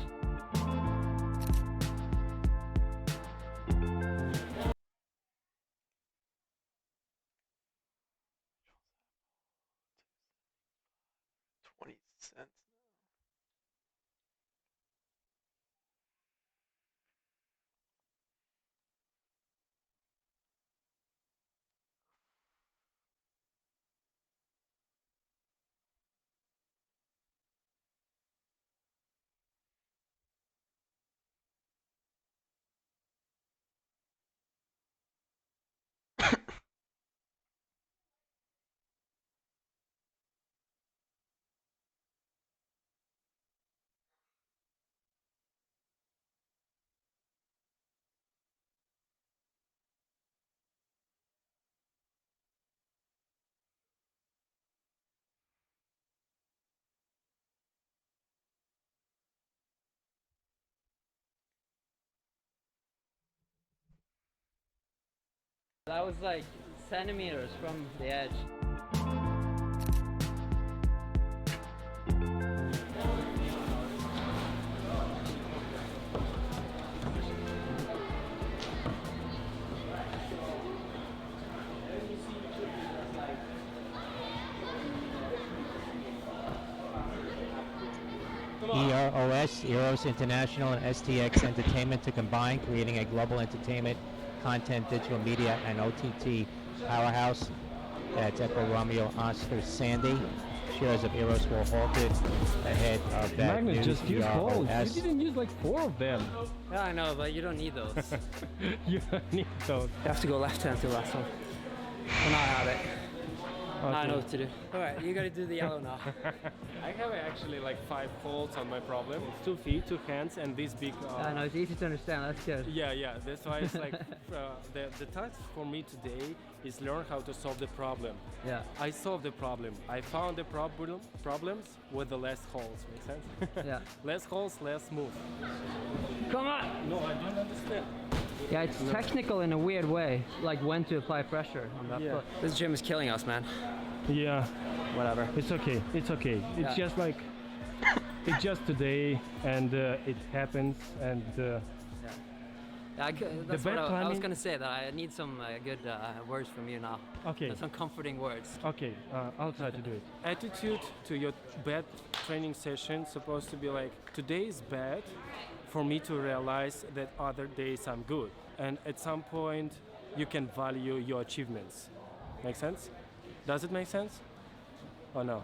$0.20. That was like centimeters from the edge. Eros International, and STX Entertainment to combine, creating a global entertainment, content, digital media, and OTT powerhouse. That's Echo Romeo Oscar Sandy. Shares of Eros were halted ahead of that Magnus, news. just use holes. EROS. You didn't use like 4 of them. Yeah, I know, but you don't need those. You don't need those. You have to go left hand to last one. So now I have it. Now I Okay. know what to do. Alright, you gotta do the yellow now. I have actually like 5 folds on my problem. It's 2 feet, 2 hands, and this big. I know, it's easy to understand, that's good. Yeah, that's why it's like the task for me today is learn how to solve the problem. Yeah. I solved the problem. I found the problems with the less holes. Make sense? Yeah. Less holes, less smooth. Come on! No, I don't understand. Yeah, it's technical in a weird way, like when to apply pressure on that foot. This gym is killing us, man. Yeah. Whatever. It's okay. It's okay. It's Yeah. just like it's just today, and it happens, and. That's what I was gonna say, that I need some good words from you now. Okay. Some comforting words. Okay, I'll try to do it. Attitude to your bad training session supposed to be like, today is bad for me to realize that other days I'm good. And at some point, you can value your achievements. Make sense? Does it make sense? Or no?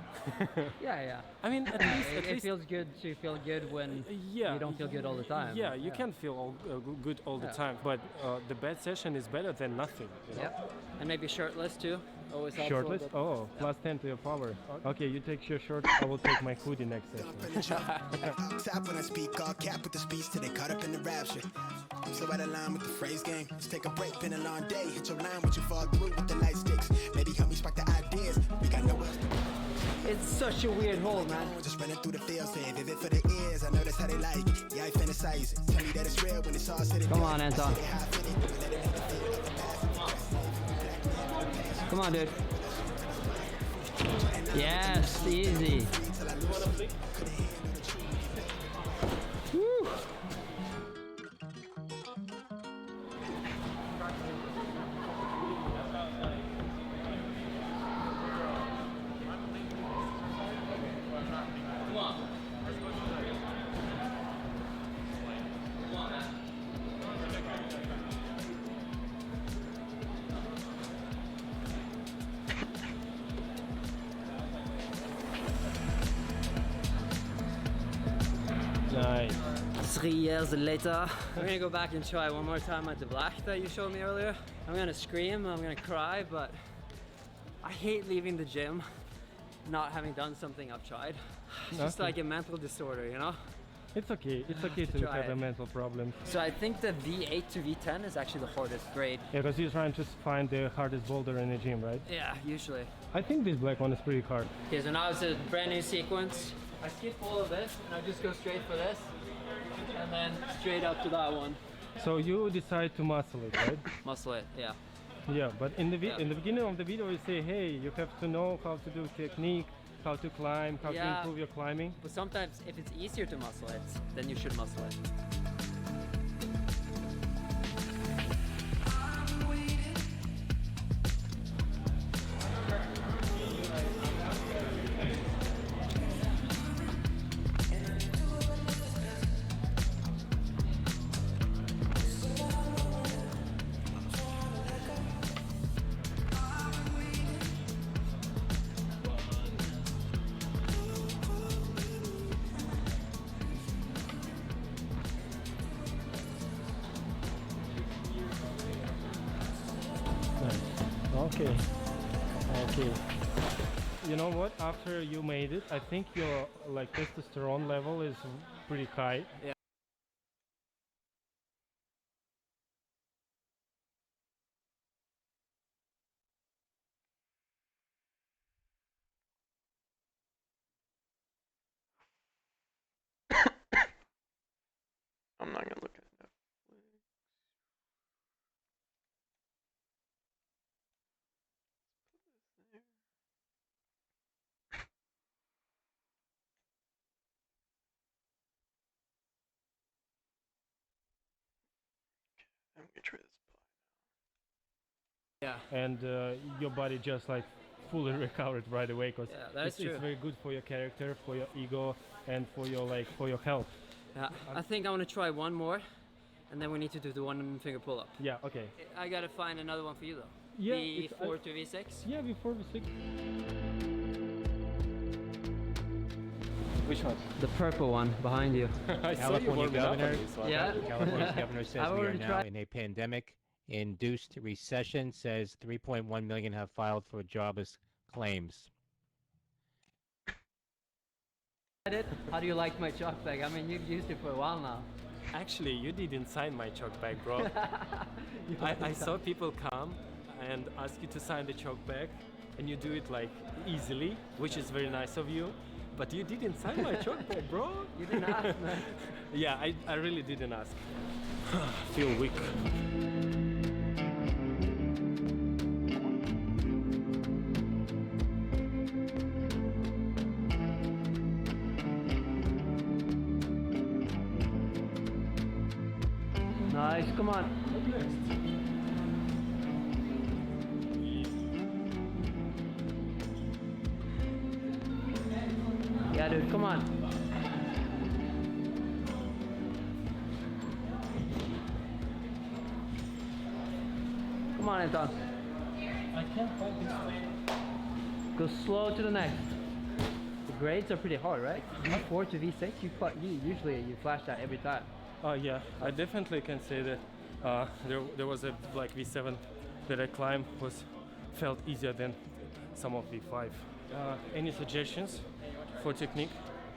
Yeah. I mean, at It least feels good to feel good when you don't feel good all the time. Yeah, you can feel good all the time, but the bad session is better than nothing. You know? Yeah, and maybe shirtless too. Always helpful, Shirtless? but- Oh, plus 10 to your power. Okay, you take your shirt, I will take my hoodie next session. Tap when I speak, all cap with the speech till they caught up in the rapture. I'm so out of line with the phrase game. Let's take a break, been a long day. Hit your line, what you fall through with the light sticks. Maybe help me spark the ideas. We got no else. It's such a weird hole, man. Just running through the field, saying vivid for the ears. I know that's how they like it. Yeah, I fantasize it. Tell me that it's real when it's all said and done. Come on, Anton. Come on, dude. Yes, easy. Woo. Nice. 3 years later, we're gonna go back and try one more time at the black that you showed me earlier. I'm gonna scream, I'm gonna cry, but I hate leaving the gym not having done something I've tried. It's just Okay. like a mental disorder, you know? It's okay. It's okay to try have it. a mental problem. So I think the V8 to V10 is actually the hardest grade. Yeah, because you're trying to find the hardest boulder in the gym, right? Yeah, usually. I think this black one is pretty hard. Okay, so now it's a brand new sequence. I skip all of this and I just go straight for this. And then straight up to that one. So you decide to muscle it, right? Muscle it, yeah. Yeah, but in the beginning of the video you say, hey, you have to know how to do technique, how to climb, how to improve your climbing. But sometimes if it's easier to muscle it, then you should muscle it. Okay. Okay. You know what? After you made it, I think your like testosterone level is pretty high. Yeah. I'm not gonna look at Netflix. I'm gonna try this. Yeah. And your body just like fully recovered right away because that's it's true. very good for your character, for your ego, and for your health. Yeah, I think I want to try one more, and then we need to do the one finger pull up. Yeah, okay. I gotta find another one for you though. Yeah, V4 to V6? Yeah, V4 V6. Which one? The purple one behind you. California governor. Yeah. California's governor says I've we are already now tried. in a pandemic-induced recession. Says 3.1 million have filed for jobless claims. How do you like my chalk bag? I mean, you've used it for a while now. Actually, you didn't sign my chalk bag, bro. I saw people come and ask you to sign the chalk bag, and you do it like easily, which is very nice of you. But you didn't sign my chalk bag, bro. You didn't ask, man. Yeah, I really didn't ask. Feel weak. Nice, come on. Yeah, dude, come on. Come on, Anton. I can't find this. Go slow to the next. The grades are pretty hard, right? V4 to V6, you usually flash that every time. Yeah, I definitely can say that there was a like V7 that I climbed felt easier than some of V5. Any suggestions for technique?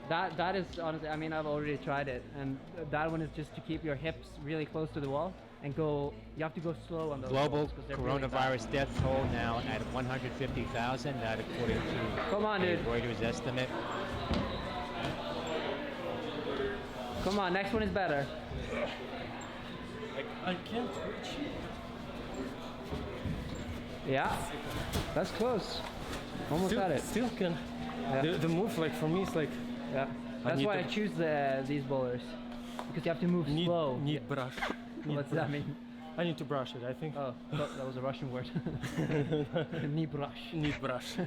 That is honestly, I mean, I've already tried it, and that one is just to keep your hips really close to the wall and go. You have to go slow on those. Global rolls 'cause they're really coronavirus death toll now at 150,000. That according to Come on, a dude. Reuters estimate. Come on, next one is better. I can't reach. Yeah, that's close. Almost still, at it. Still can. Yeah. The move like for me is like. Yeah. That's why I choose these bowlers, because you have to move slow. Need brush. What's that mean? I need to brush it, I think. Oh, that was a Russian word. Need brush. Need brush.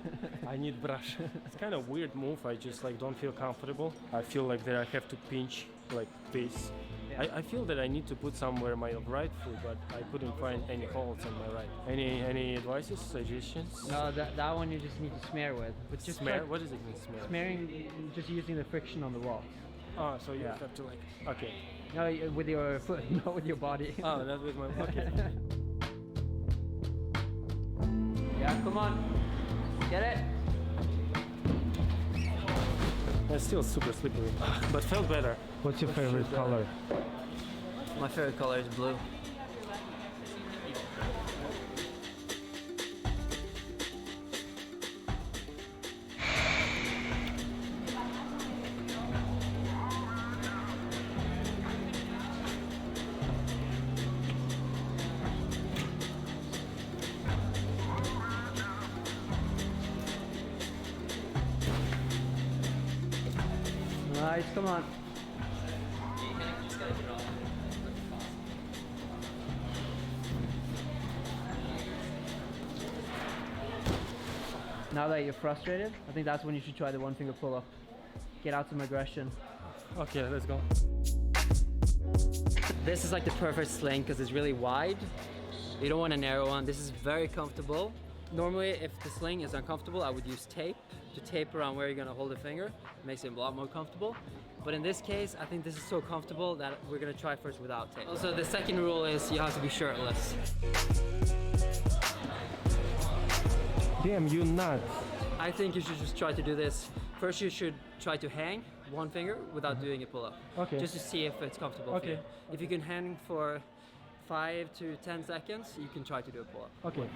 I need brush. It's kind of weird move. I just like don't feel comfortable. I feel like that I have to pinch like this. Yeah. I feel that I need to put somewhere my right foot, but I couldn't find any holes on my right. Any advices, suggestions? No, that one you just need to smear with. But just Smear? like What does it mean, smear? smearing, just using the friction on the wall. Oh, so you Yeah. have to like. Okay. No, with your foot, not with your body. Oh, not with my. Okay. Yeah, come on. Get it? It's still super slippery, but felt better. What's your favorite color? My favorite color is blue. Nice, come on. Now that you're frustrated, I think that's when you should try the one finger pull up. Get out some aggression. Okay, let's go. This is like the perfect sling because it's really wide. You don't want a narrow one. This is very comfortable. Normally, if the sling is uncomfortable, I would use tape to tape around where you're gonna hold the finger. It makes it a lot more comfortable. But in this case, I think this is so comfortable that we're gonna try first without tape. Also, the second rule is you have to be shirtless. Damn, you nuts. I think you should just try to do this. First, you should try to hang one finger without doing a pull-up. Okay. Just to see if it's comfortable for you. If you can hang for 5 to 10 seconds, you can try to do a pull-up. Okay.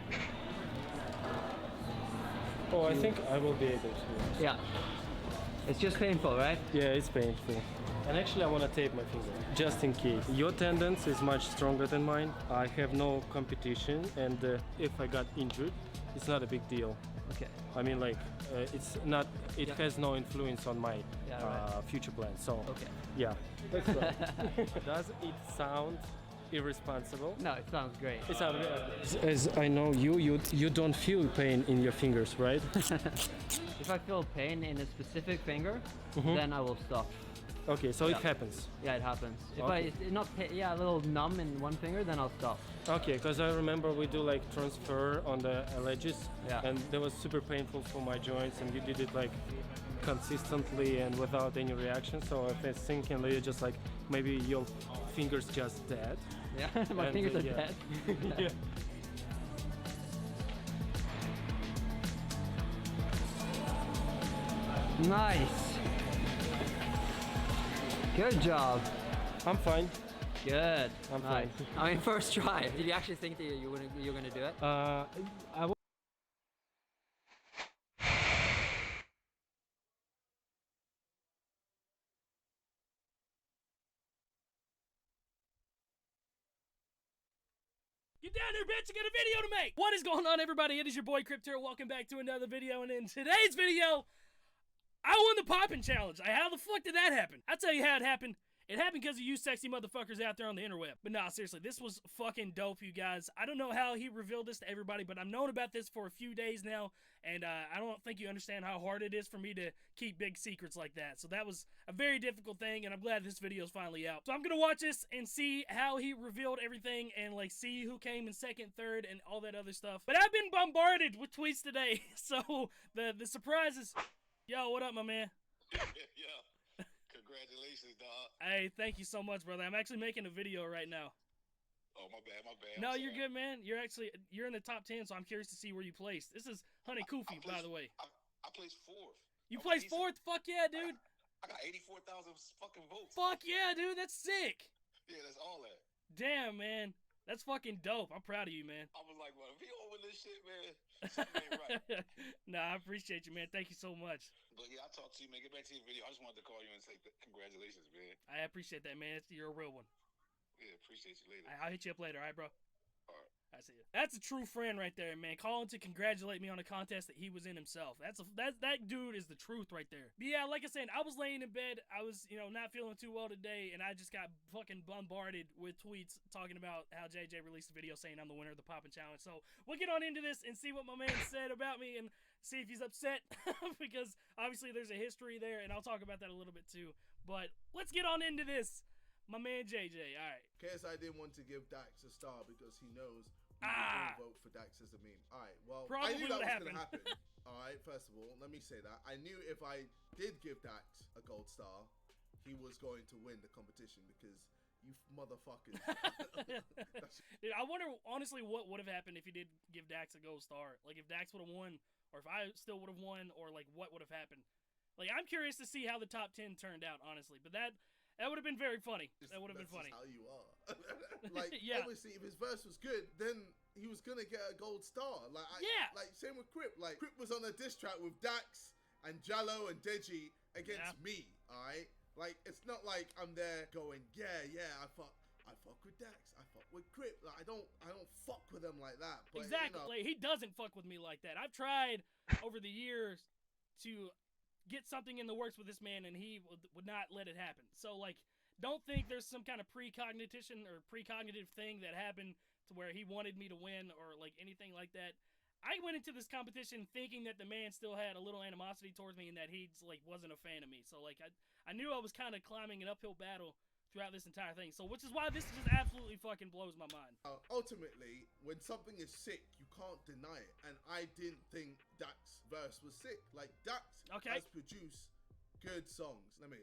Oh, I think I will be able to. Yeah. It's just painful, right? Yeah, it's painful. And actually I want to tape my finger, just in case. Your tendons is much stronger than mine. I have no competition, and if I got injured, it's not a big deal. Okay. I mean, like, it's not, it has no influence on my future plans, so. Okay. Yeah, that's right. Does it sound irresponsible? No, it sounds great. It sounds great. As I know you don't feel pain in your fingers, right? If I feel pain in a specific finger, then I will stop. Okay, so it happens. Yeah, it happens. If Okay. a little numb in one finger, then I'll stop. Okay, because I remember we do like transfer on the ledges, Yeah. and that was super painful for my joints, and you did it like consistently and without any reaction. So if it's thinking that you're just like, maybe your fingers just dead. Yeah, my And, fingers are yeah. dead. Yeah. Nice. Good job. I'm fine. Good. I'm Nice. fine. I mean, first try. Did you actually think that you were gonna do it? I will. Get down here, bitch! I got a video to make! What is going on, everybody? It is your boy Crypto. Welcome back to another video, and in today's video, I won the popping challenge. How the fuck did that happen? I'll tell you how it happened. It happened because of you sexy motherfuckers out there on the interweb. But nah, seriously, this was fucking dope, you guys. I don't know how he revealed this to everybody, but I've known about this for a few days now, and I don't think you understand how hard it is for me to keep big secrets like that. So that was a very difficult thing, and I'm glad this video is finally out. So I'm gonna watch this and see how he revealed everything, and like see who came in second, third, and all that other stuff. But I've been bombarded with tweets today, so the surprises. Yo, what up, my man? Yeah. Congratulations, dog. Hey, thank you so much, brother. I'm actually making a video right now. Oh, my bad, my bad. No, you're good, man. You're in the top 10, so I'm curious to see where you placed. This is Honey Kufi, by the way. I placed fourth. You placed fourth? Fuck yeah, dude. I got 84,000 fucking votes. Fuck yeah, dude. That's sick. Yeah, that's all that. Damn, man. That's fucking dope. I'm proud of you, man. I was like, well, if he over this shit, man, something ain't right. Nah, I appreciate you, man. Thank you so much. But yeah, I'll talk to you, man. Get back to your video. I just wanted to call you and say congratulations, man. I appreciate that, man. You're a real one. Yeah, appreciate you later. I'll hit you up later, all right, bro? All right. I see you. That's a true friend right there, man. Calling to congratulate me on a contest that he was in himself. That dude is the truth right there. But yeah, like I said, I was laying in bed. I was, not feeling too well today, and I just got fucking bombarded with tweets talking about how JJ released a video saying I'm the winner of the Poppin' Challenge. So we'll get on into this and see what my man said about me and see if he's upset because obviously there's a history there, and I'll talk about that a little bit too. But let's get on into this. My man JJ, all right. KSI didn't want to give Dax a star because he knows people vote for Dax as a meme. All right, well, Probably I knew that what was happened. going to happen. All right, first of all, let me say that. I knew if I did give Dax a gold star, he was going to win the competition because you motherfuckers. Dude, I wonder, honestly, what would have happened if you did give Dax a gold star. Like, if Dax would have won, or if I still would have won, or, like, what would have happened. Like, I'm curious to see how the top 10 turned out, honestly. But That would have been very funny. That would have been That's funny. just how you are. Like, Yeah. obviously, if his verse was good, then he was gonna get a gold star. Like, Yeah. Like, same with Crip. Like, Crip was on a diss track with Dax and Jallo and Deji against me. All right. Like, it's not like I'm there going, yeah, I fuck with Dax. I fuck with Crip. Like, I don't fuck with them like that. But, Exactly. You know, Like, he doesn't fuck with me like that. I've tried over the years to get something in the works with this man, and he would not let it happen. So, like, don't think there's some kind of precognition or precognitive thing that happened to where he wanted me to win or, like, anything like that. I went into this competition thinking that the man still had a little animosity towards me and that he, like, wasn't a fan of me. So, like, I knew I was kind of climbing an uphill battle throughout this entire thing. So, which is why this just absolutely fucking blows my mind. ultimately, when something is sick, you can't deny it. And I didn't think Dax's verse was sick. Like, Dax has produced good songs. Let me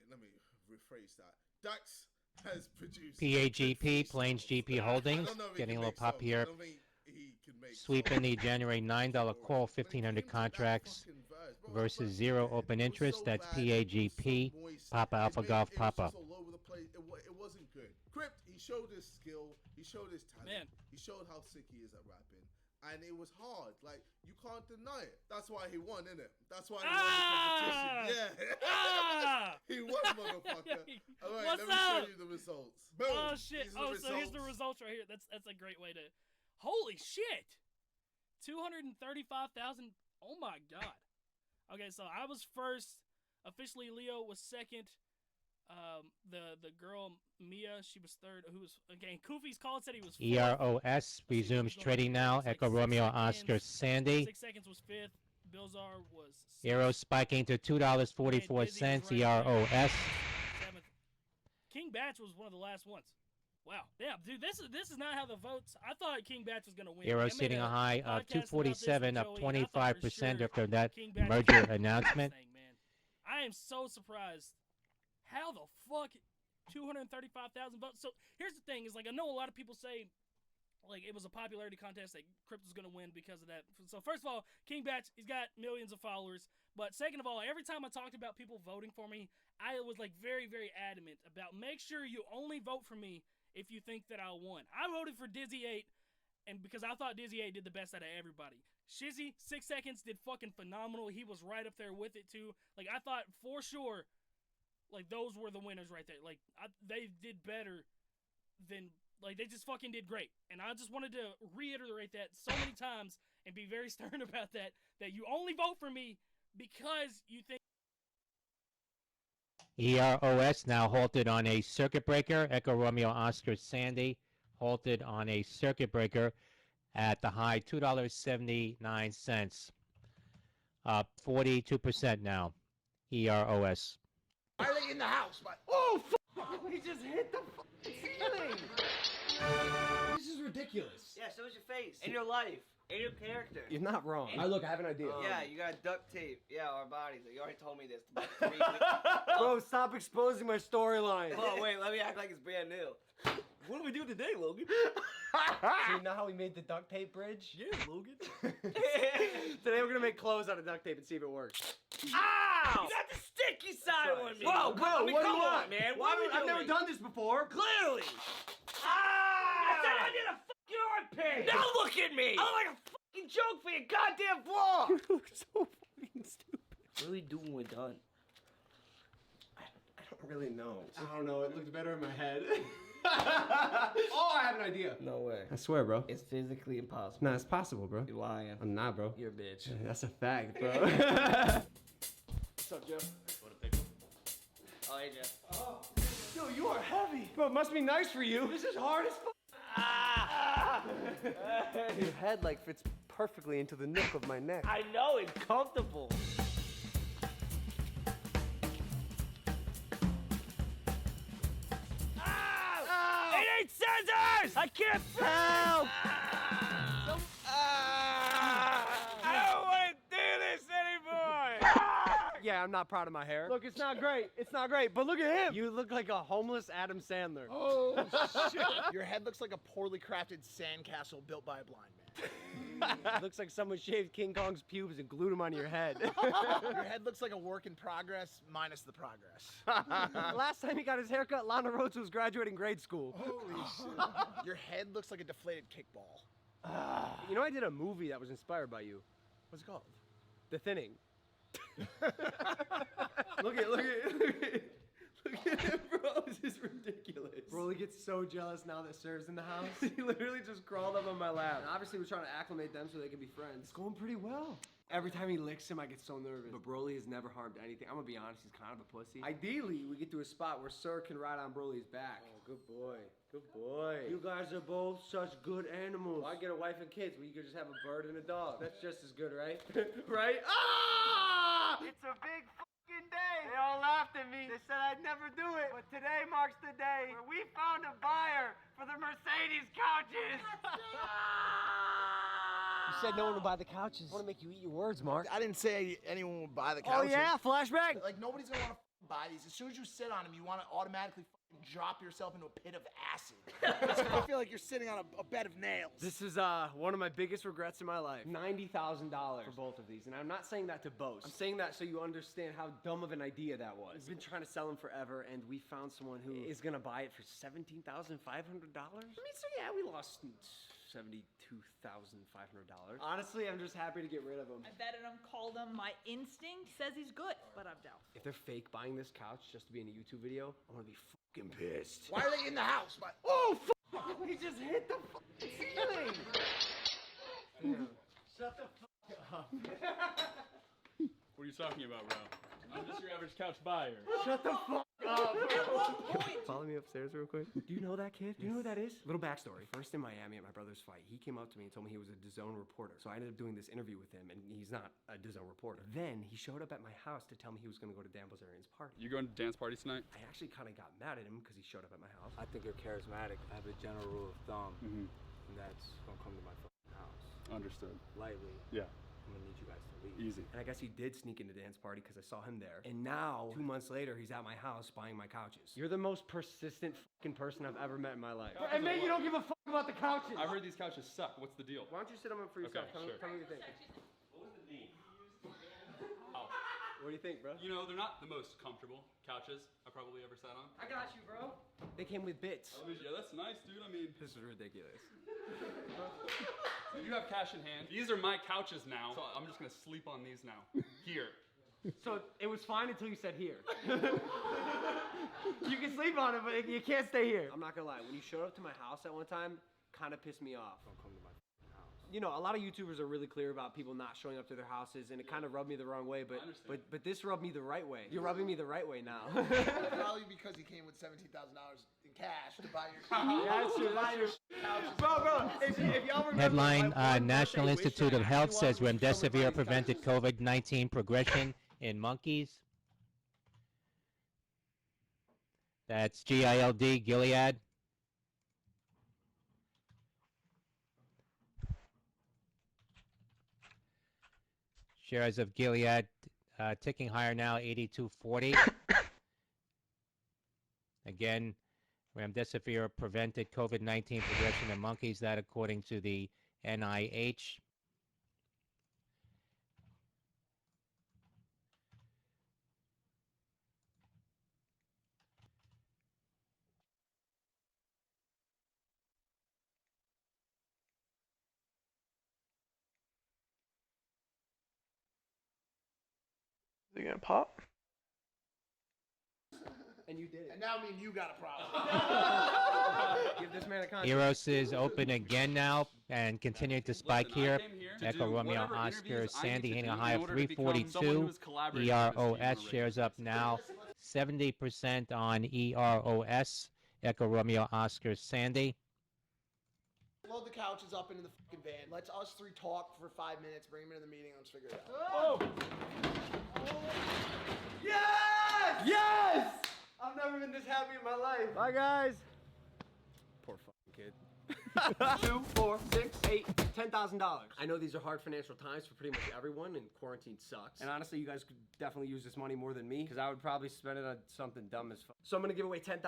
rephrase that. Dax has produced PAGP, Plains GP Holdings, I don't know if he getting a can little make pop songs. here. I don't think he can make Sweeping the January $9 call, 1,500 contracts versus 0 open interest. That's PAGP, Papa Alpha Golf Papa. It was all over the place. It wasn't good. Crypt, he showed his skill. He showed his talent. He showed how sick he is at rapping. And it was hard. Like, you can't deny it. That's why he won, innit? That's why he won the competition. Yeah. He won, motherfucker. All right, What's let me up? show you the results. Boom. Oh shit! These are So here's the results right here. That's a great way to. Holy shit! 235,000. Oh my god. Okay, so I was first. Officially, Leo was second. The girl Mia, she was third. Who was again? Kufi's call said he was fourth. EROS resumes trading now. Echo Romeo Oscar Sandy. 6 seconds was fifth. Bilzar was Euro spiking to $2.44. EROS. seventh. King Batch was one of the last ones. Wow, damn, dude, this is not how the votes. I thought King Batch was gonna win. Euro I made sitting a high of podcast about this 247, with up Joey, and I thought for 25% sure after that King Batch merger was gonna win this announcement. thing, man. I am so surprised. How the fuck 235,000 votes? So here's the thing: is like I know a lot of people say like it was a popularity contest that Crypt was gonna win because of that. So first of all, King Batch, he's got millions of followers. But second of all, every time I talked about people voting for me, I was like very, very adamant about make sure you only vote for me if you think that I won. I voted for Dizzy 8, and because I thought Dizzy 8 did the best out of everybody. Shizzy, 6 seconds, did fucking phenomenal. He was right up there with it too. Like I thought for sure, like those were the winners right there. Like they did better than like they just fucking did great. And I just wanted to reiterate that so many times and be very stern about that. That you only vote for me because you think. EROS now halted on a circuit breaker. Echo Romeo Oscar Sandy halted on a circuit breaker at the high $2.79. Up 42% now. EROS. Riley in the house, but he just hit the ceiling. This is ridiculous. Yeah, so is your face. And your life. And your character. You're not wrong. Look, I have an idea. Yeah, you got duct tape. Yeah, our bodies. You already told me this about 3 weeks. Bro, stop exposing my storyline. Oh, wait, let me act like it's brand new. What do we do today, Logan? So you know how we made the duct tape bridge? Yeah, Logan. Today we're gonna make clothes out of duct tape and see if it works. Ow! You got the sticky side on me. Whoa, bro, I mean, what do come you on, want? man. Why What are we I've never doing? done this before. Clearly. I said I did a fucking armpit. Now look at me. I look like a fucking joke for your goddamn vlog. You look so fucking stupid. What do we do when we're done? I don't really know. I don't know. It looked better in my head. Oh, I have an idea. No way. I swear, bro. It's physically impossible. No, it's possible, bro. You're lying. I'm not, bro. You're a bitch. That's a fact, bro. What's up, Jeff? Oh, hey, Jeff. Oh, yo, you are heavy. Bro, it must be nice for you. This is hard as fuck. Your head like fits perfectly into the nook of my neck. I know, it's comfortable. Ow! It ain't scissors! I can't help! I don't want to do this anymore! Yeah, I'm not proud of my hair. Look, it's not great. It's not great. But look at him. You look like a homeless Adam Sandler. Oh, shit. Your head looks like a poorly crafted sandcastle built by a blind man. Looks like someone shaved King Kong's pubes and glued them on your head. Your head looks like a work in progress minus the progress. Last time he got his haircut, Lana Rhodes was graduating grade school. Holy shit. Your head looks like a deflated kickball. You know, I did a movie that was inspired by you. What's it called? The Thinning. Look at him, bro. This is ridiculous. Broly gets so jealous now that Ser's in the house. He literally just crawled up on my lap. And obviously, we're trying to acclimate them so they can be friends. It's going pretty well. Every time he licks him, I get so nervous. But Broly has never harmed anything. I'm gonna be honest, he's kind of a pussy. Ideally, we get to a spot where Sir can ride on Broly's back. Oh, good boy. Good boy. You guys are both such good animals. Well, I get a wife and kids, but you could just have a bird and a dog. That's just as good, right? Right? Ah! It's a big fucking day. They all laughed at me. They said I'd never do it. But today marks the day where we found a buyer for the Mercedes couches. You said no one would buy the couches. I want to make you eat your words, Mark. I didn't say anyone would buy the couches. Oh, yeah? Flashback? Like, nobody's gonna want to buy these. As soon as you sit on them, you want to automatically drop yourself into a pit of acid. I feel like you're sitting on a bed of nails. This is one of my biggest regrets in my life. $90,000 for both of these. And I'm not saying that to boast. I'm saying that so you understand how dumb of an idea that was. We've been trying to sell them forever, and we found someone who is going to buy it for $17,500. I mean, so yeah, we lost $72,500. Honestly, I'm just happy to get rid of them. I vetted him, called him. My instinct says he's good, but I'm down. If they're fake buying this couch just to be in a YouTube video, I'm gonna be fucking pissed. Why are they in the house? Oh, fuck! He just hit the fucking ceiling! Damn. Shut the fuck up. What are you talking about, bro? I'm just your average couch buyer. Shut the fuck up! At what point? Follow me upstairs real quick. Do you know that kid? Do you know who that is? Little backstory. First in Miami at my brother's fight, he came up to me and told me he was a DAZN reporter. So I ended up doing this interview with him, and he's not a DAZN reporter. Then he showed up at my house to tell me he was going to go to Dan Bilzerian's party. You going to dance party tonight? I actually kind of got mad at him because he showed up at my house. I think you're charismatic. I have a general rule of thumb, and that's gonna come to my fucking house. Understood. Lightly. Yeah. I'm gonna need you guys to leave. Easy. And I guess he did sneak into dance party because I saw him there. And now, 2 months later, he's at my house buying my couches. You're the most persistent fucking person I've ever met in my life. And man, you don't give a fuck about the couches. I heard these couches suck. What's the deal? Why don't you sit on them for yourself? Okay, Tell me what you think. What was the name? What do you think, bro? You know, they're not the most comfortable couches I've probably ever sat on. I got you, bro. They came with bits. Yeah, that's nice, dude. I mean, This is ridiculous. you have cash in hand. These are my couches now, so I'm just gonna sleep on these now. Here. So it was fine until you said here. You can sleep on it, but you can't stay here. I'm not gonna lie. When you showed up to my house at one time, kind of pissed me off. Don't come to my house. You know, a lot of YouTubers are really clear about people not showing up to their houses, and it kind of rubbed me the wrong way. But this rubbed me the right way. You're rubbing me the right way now. Probably because he came with $17,000 in cash to buy your Yeah, that's true. That's true. Bro, if y'all remember Headline, my one National birthday wish Institute I of Health actually says wanted to show remdesivir everybody prevented COVID-19 progression in monkeys. That's GILD, Gilead. Shares of Gilead ticking higher now, 82.40. Again, remdesivir prevented COVID-19 progression in monkeys, that according to the NIH. Is it gonna pop? And you did it. And now I mean you got a problem. Give this man a contract. Eros is open again now and continuing to spike here. Echo Romeo Oscar Sandy hitting a high of 342. EROS shares up now 70% on EROS. Echo Romeo Oscar Sandy. Load the couches up into the fucking van. Let's us three talk for 5 minutes. Bring them into the meeting. Let's figure it out. Oh! Yes! Yes! I've never been this happy in my life. Bye, guys. Poor fucking kid. 2, 4, 6, 8, 10. $10,000. I know these are hard financial times for pretty much everyone, and quarantine sucks. And honestly, you guys could definitely use this money more than me, because I would probably spend it on something dumb as fuck. So I'm gonna give away $10,000,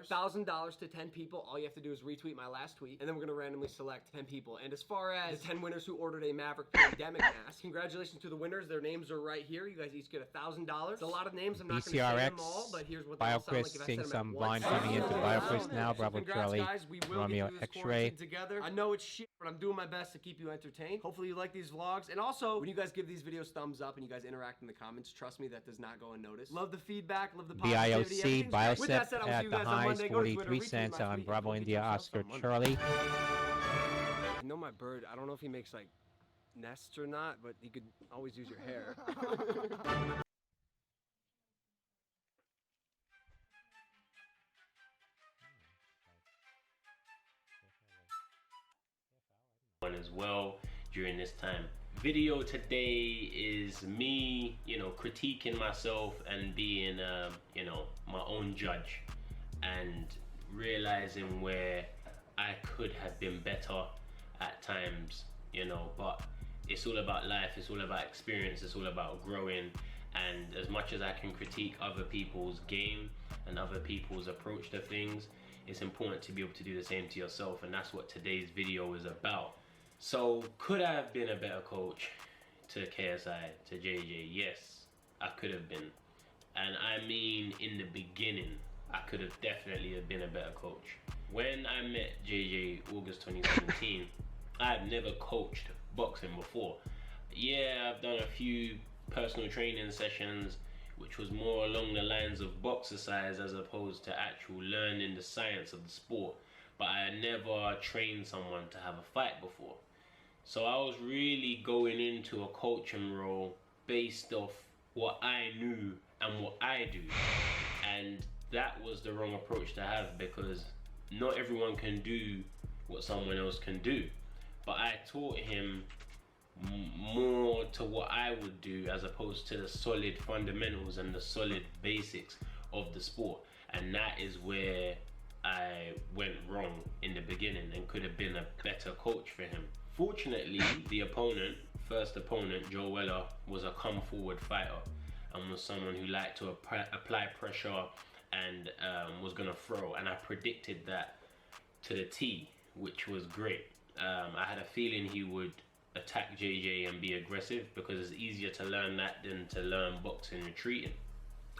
$1,000 to 10 people. All you have to do is retweet my last tweet, and then we're gonna randomly select 10 people. And as far as the 10 winners who ordered a Maverick Pandemic mask, congratulations to the winners. Their names are right here. You guys each get $1,000. It's a lot of names. I'm not gonna say them all, but here's what they all sound like if I said seeing them at some once. Vine coming into BioChrist now. So Bravo congrats, Charlie, guys. We will Romeo get through this X-Ray. quarantine together. I know it's shit, but I'm doing my best to keep you entertained. Hopefully you like these vlogs. And also, when you guys give these videos thumbs up and you guys interact in the comments, trust me, that does not go unnoticed. Love the feedback, love the positivity. BIOC, With that said, Biocep I'll see at you the guys on highs, Monday. Go to Twitter, 43 retweet cents my on tweet, Bravo and India tweet yourself Oscar on Monday. Charlie. You know my bird, I don't know if he makes like nests or not, but you could always use your hair. As well during this time. Video today is me, critiquing myself and being, my own judge and realizing where I could have been better at times, but it's all about life, it's all about experience, it's all about growing. And as much as I can critique other people's game and other people's approach to things, it's important to be able to do the same to yourself, and that's what today's video is about. So, could I have been a better coach to KSI, to JJ? Yes, I could have been. And I mean, in the beginning, I could have definitely been a better coach. When I met JJ August 2017, I had never coached boxing before. Yeah, I've done a few personal training sessions, which was more along the lines of boxercise as opposed to actual learning the science of the sport. But I had never trained someone to have a fight before. So I was really going into a coaching role based off what I knew and what I do. And that was the wrong approach to have, because not everyone can do what someone else can do. But I taught him more to what I would do as opposed to the solid fundamentals and the solid basics of the sport. And that is where I went wrong in the beginning and could have been a better coach for him. Fortunately, the first opponent, Joe Weller, was a come forward fighter and was someone who liked to apply pressure and was going to throw. And I predicted that to the T, which was great. I had a feeling he would attack JJ and be aggressive, because it's easier to learn that than to learn boxing retreating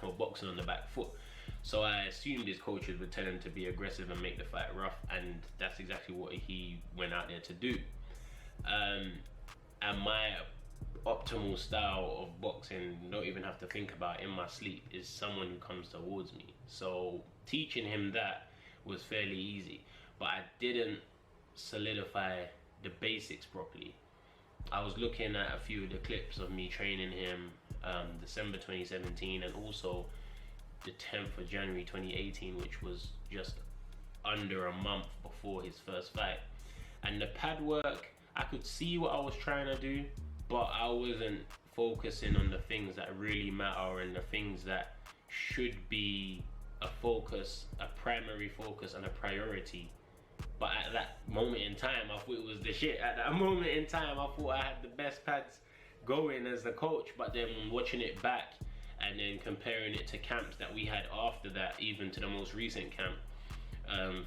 or boxing on the back foot. So I assumed his coaches would tell him to be aggressive and make the fight rough, and that's exactly what he went out there to do. And my optimal style of boxing, don't even have to think about in my sleep, is someone who comes towards me. So teaching him that was fairly easy, but I didn't solidify the basics properly. I was looking at a few of the clips of me training him December 2017 and also the 10th of January 2018, which was just under a month before his first fight. And the pad work, I could see what I was trying to do, but I wasn't focusing on the things that really matter and the things that should be a focus, a primary focus and a priority. But at that moment in time, I thought it was the shit. At that moment in time, I thought I had the best pads going as the coach, but then watching it back and then comparing it to camps that we had after that, even to the most recent camp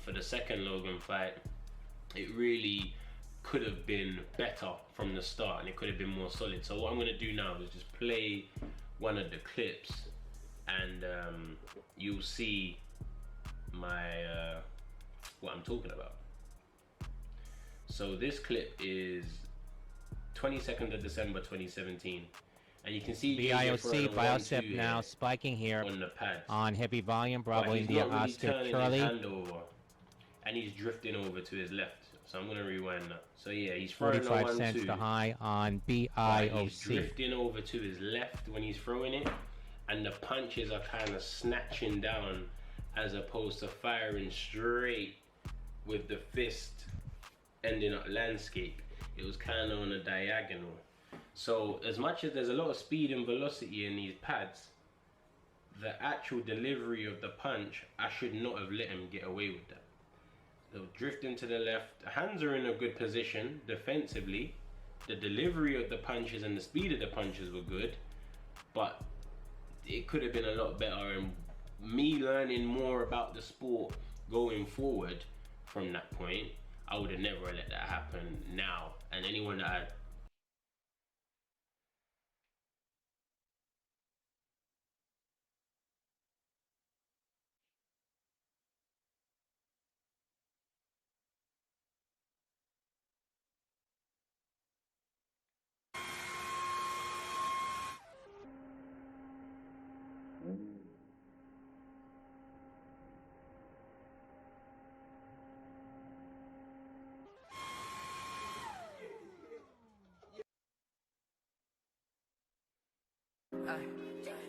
for the second Logan fight, it really could have been better from the start and it could have been more solid. So what I'm going to do now is just play one of the clips and you'll see my what I'm talking about. So this clip is 22nd of December 2017, and you can see BIOC, Biocep now spiking here on heavy volume. Bravo India Oscar Charlie. And he's drifting over to his left. So I'm going to rewind that. So yeah, he's throwing 45 cents the high on BIOC. He's drifting over to his left when he's throwing it, and the punches are kind of snatching down as opposed to firing straight with the fist ending up landscape. It was kind of on a diagonal. So as much as there's a lot of speed and velocity in these pads, the actual delivery of the punch, I should not have let him get away with that. They'll drift into the left. The hands are in a good position defensively. The delivery of the punches and the speed of the punches were good, but it could have been a lot better. And me learning more about the sport going forward from that point, I would have never let that happen now. And anyone that had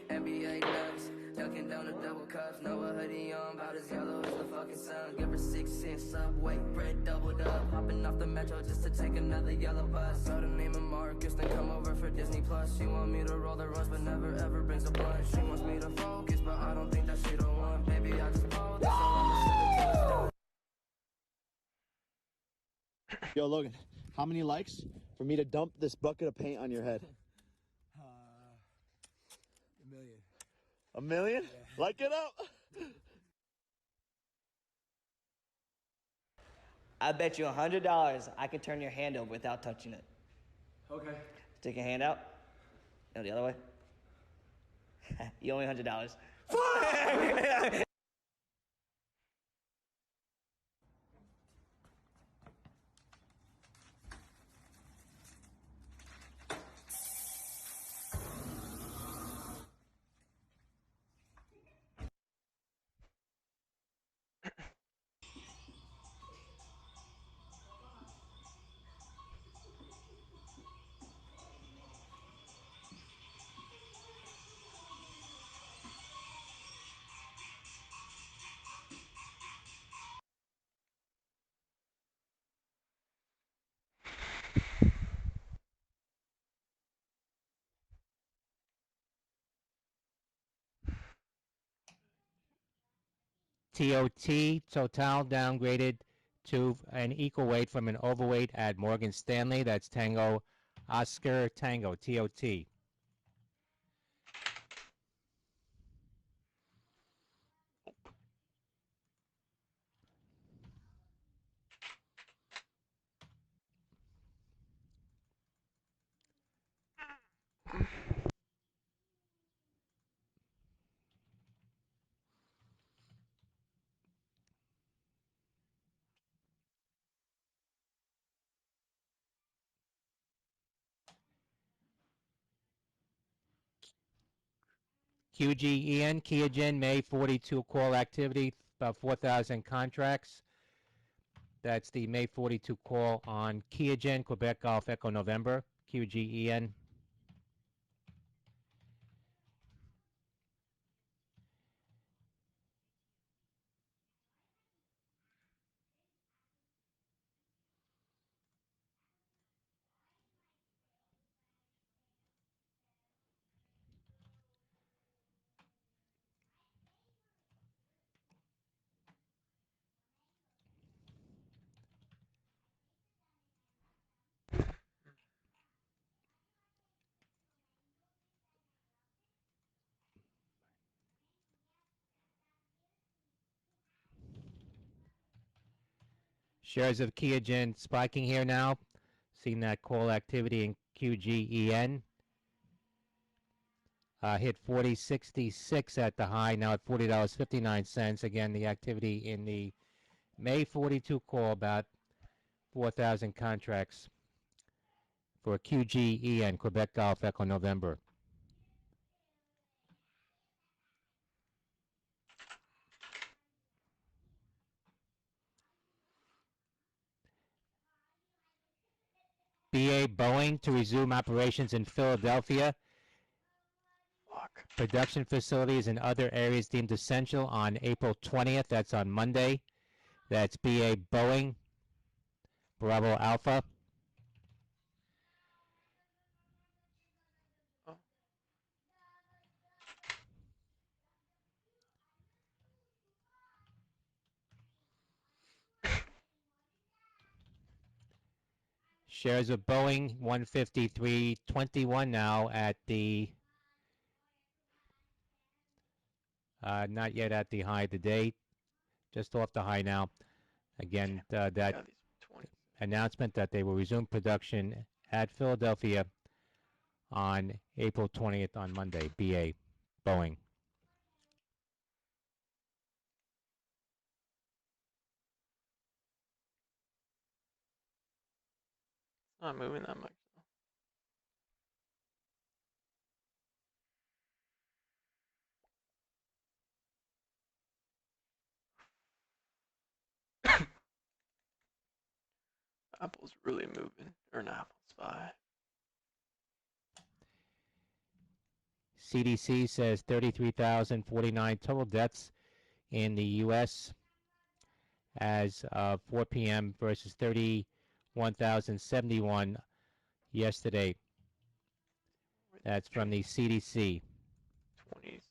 NBA nuts, ducking down the double cups. Know a hoodie on, about as yellow as the fucking sun. Give her 6 cents, Subway, bread doubled up. Hopping off the metro just to take another yellow bus. Told her name of Marcus, then come over for Disney Plus. She want me to roll the runs, but never ever brings a blunt. She wants me to focus, but I don't think that she the one. Baby, I just pulled this, so I'ma shoot a touchdown. Yo, Logan, how many likes for me to dump this bucket of paint on your head? A million. A million? Yeah. Like it up. I bet you $100 I can turn your hand over without touching it. Okay. Stick your hand out. No, the other way. You owe me $100. TOT, Total downgraded to an equal weight from an overweight at Morgan Stanley. That's Tango Oscar Tango, TOT. QGEN, Kiagen, May 42 call activity, about 4,000 contracts. That's the May 42 call on Kiagen, Quebec Golf Echo November, QGEN. Shares of Kiagen spiking here now. Seeing that call activity in QGEN. Hit 40.66 at the high, now at $40.59. Again, the activity in the May 42 call, about 4,000 contracts for QGEN, Quebec Golf Echo November. BA Boeing to resume operations in Philadelphia. Production facilities and other areas deemed essential on April 20th. That's on Monday. That's BA Boeing, Bravo Alpha. Shares of Boeing 153.21 now at the not yet at the high of the day, just off the high now. Again, that announcement that they will resume production at Philadelphia on April 20th on Monday. BA, Boeing. Not moving that much. Apple's really moving, or an Apple SPY. CDC says 33,049 total deaths in the U.S. as of 4 p.m. versus 31,071 yesterday. That's from the CDC. 20 cents.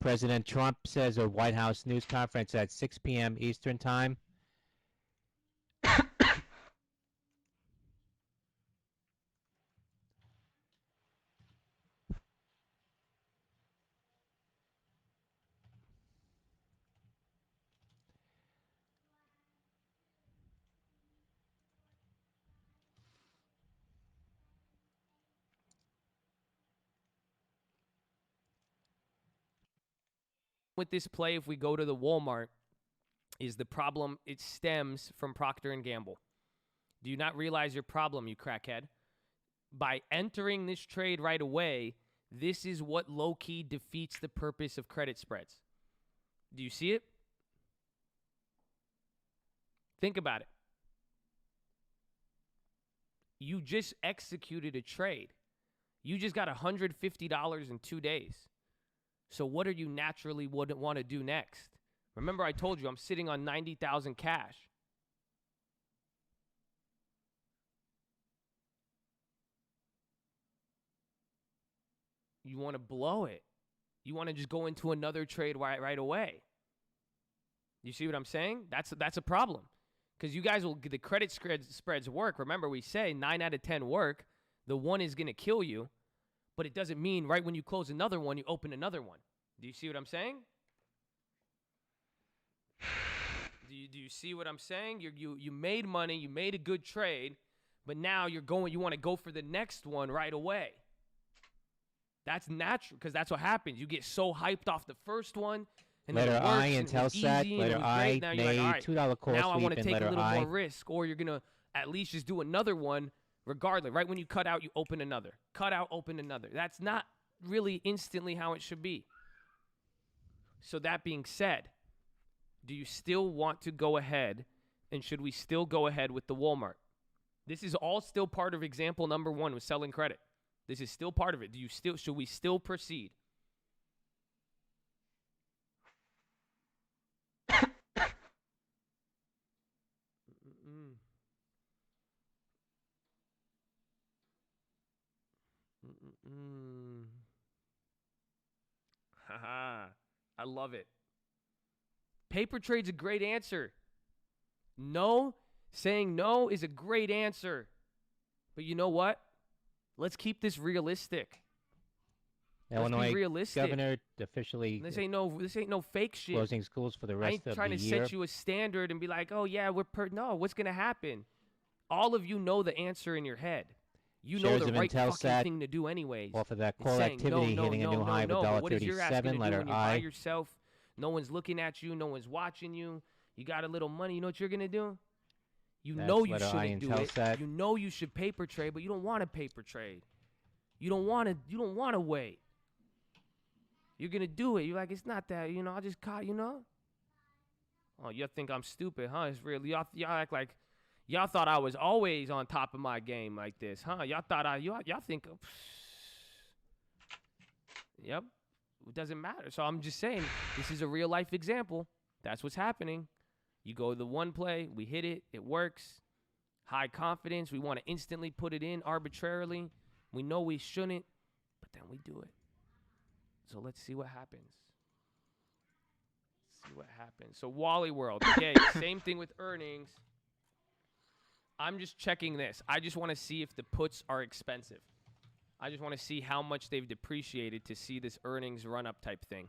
President Trump says a White House news conference at 6 p.m. Eastern Time. With this play, if we go to the Walmart, is the problem, it stems from Procter & Gamble. Do you not realize your problem, you crackhead? By entering this trade right away, this is what low-key defeats the purpose of credit spreads. Do you see it? Think about it. You just executed a trade. You just got $150 in 2 days. So what are you naturally wouldn't want to do next? Remember I told you I'm sitting on 90,000 cash. You want to blow it. You want to just go into another trade right away. You see what I'm saying? That's a problem. Because you guys will, the credit spreads work. Remember we say 9 out of 10 work. The one is going to kill you. But it doesn't mean right when you close another one, you open another one. Do you see what I'm saying? Do you see what I'm saying? You made money, you made a good trade, but now you want to go for the next one right away. That's natural because that's what happens. You get so hyped off the first one, and letter then it works, I, and Intelsat, letter I, May, $2 call now I sweep, want to and take a letter little I. more risk, or you're gonna at least just do another one regardless. Right when you cut out, you open another. Cut out, open another. That's not really instantly how it should be. So that being said, do you still want to go ahead, and should we still go ahead with the Walmart? This is all still part of example number 1 with selling credit. This is still part of it. Should we still proceed? Haha. I love it. Paper trade's a great answer. No, saying no is a great answer. But you know what? Let's keep this realistic. Illinois be realistic. governor officially This ain't no fake shit. closing schools for the I rest ain't of trying the to year. set you a standard and be like, oh yeah, no, what's gonna happen? All of you know the answer in your head. You know Shares the of right fucking Intelsat thing to do anyways. off of that It's call saying, activity hitting a new high of but what is your ass gonna $1.37, do letter when you're by I. yourself? No one's looking at you. No one's watching you. You got a little money. You know what you're gonna do? You That's know you letter I shouldn't do Intelsat. it. You know you should paper trade, but you don't want to paper trade. You don't want to wait. You're gonna do it. You're like, it's not that, I just caught, Oh, you think I'm stupid, huh? It's real. Y'all act like y'all thought I was always on top of my game like this, huh? Y'all thought y'all think, yep, it doesn't matter. So I'm just saying, this is a real life example. That's what's happening. You go to the one play, we hit it, it works. High confidence, we want to instantly put it in arbitrarily. We know we shouldn't, but then we do it. So let's see what happens. See what happens. So Wally World, okay, same thing with earnings. I'm just checking this. I just want to see if the puts are expensive. I just want to see how much they've depreciated to see this earnings run-up type thing.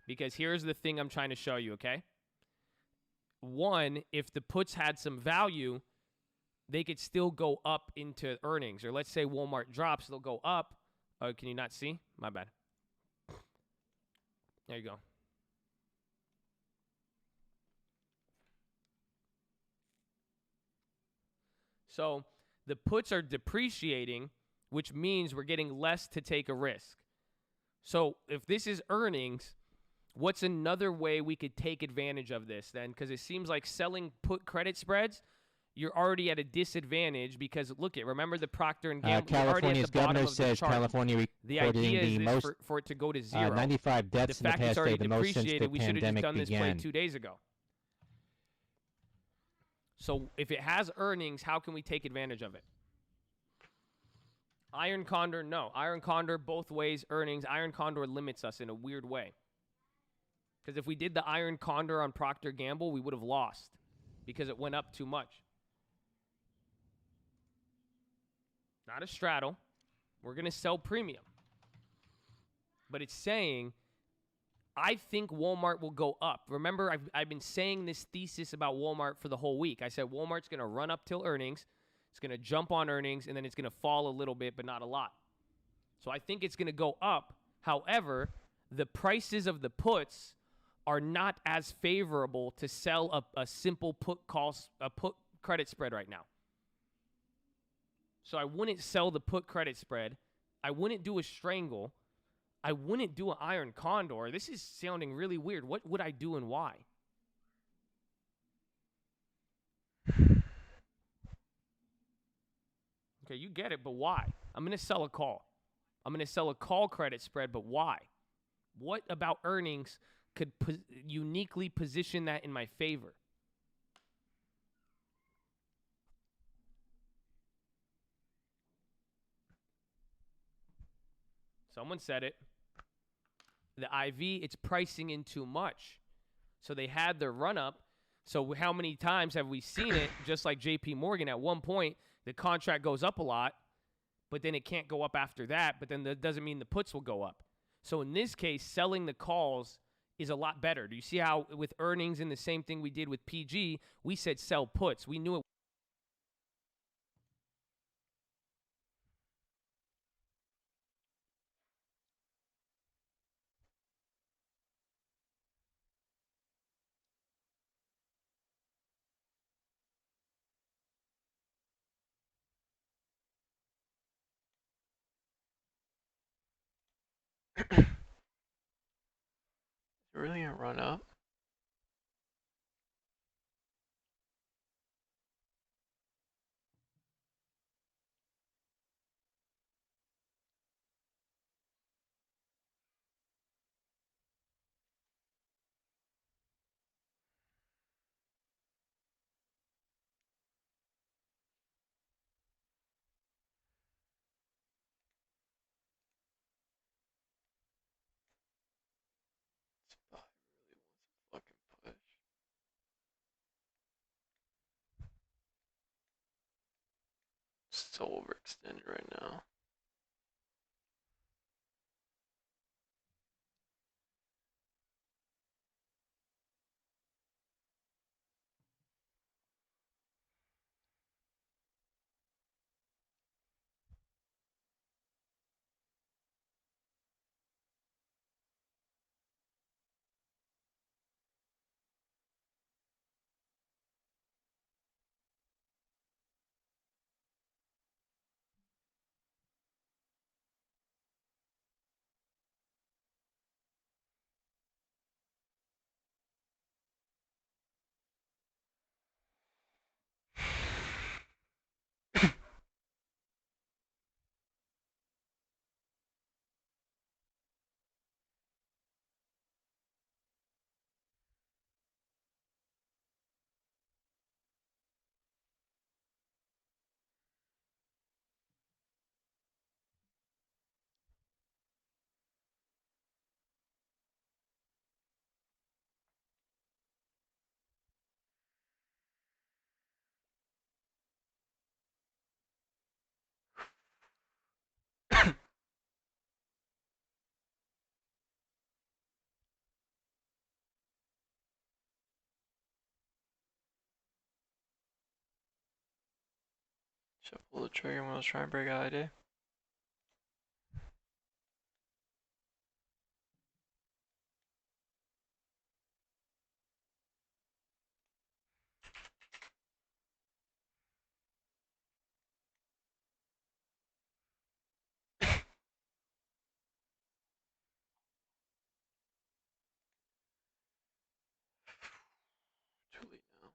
Because here's the thing I'm trying to show you, okay? One, if the puts had some value, they could still go up into earnings. Or let's say Walmart drops, they'll go up. Oh, can you not see? My bad. There you go. So the puts are depreciating, which means we're getting less to take a risk. So if this is earnings, what's another way we could take advantage of this then? Because it seems like selling put credit spreads, you're already at a disadvantage because look at, remember the Procter and Gamble. California's governor says California the recording idea is the this most for it to go to zero. 95 deaths the in the fact it's past already day, the most since the depreciated, we should have just pandemic done this play began. 2 days ago. So if it has earnings, how can we take advantage of it? Iron Condor, no. Iron Condor, both ways, earnings. Iron Condor limits us in a weird way. Because if we did the Iron Condor on Procter & Gamble, we would have lost because it went up too much. Not a straddle. We're going to sell premium. But it's saying, I think Walmart will go up. Remember, I've been saying this thesis about Walmart for the whole week. I said Walmart's going to run up till earnings. It's going to jump on earnings, and then it's going to fall a little bit, but not a lot. So I think it's going to go up. However, the prices of the puts are not as favorable to sell a simple put credit spread right now. So I wouldn't sell the put credit spread. I wouldn't do a strangle. I wouldn't do an Iron Condor. This is sounding really weird. What would I do and why? Okay, you get it, but why? I'm going to sell a call. I'm going to sell a call credit spread, but why? What about earnings could uniquely position that in my favor? Someone said it. The IV, it's pricing in too much. So they had their run-up. So how many times have we seen it, just like JP Morgan, at one point, the contract goes up a lot, but then it can't go up after that, but then that doesn't mean the puts will go up. So in this case, selling the calls is a lot better. Do you see how with earnings and the same thing we did with PG, we said sell puts. We knew it. Is it really a run up? Spot really wants a fucking push. So overextended right now. Should pull the trigger when I was trying to break out ID. Too late now.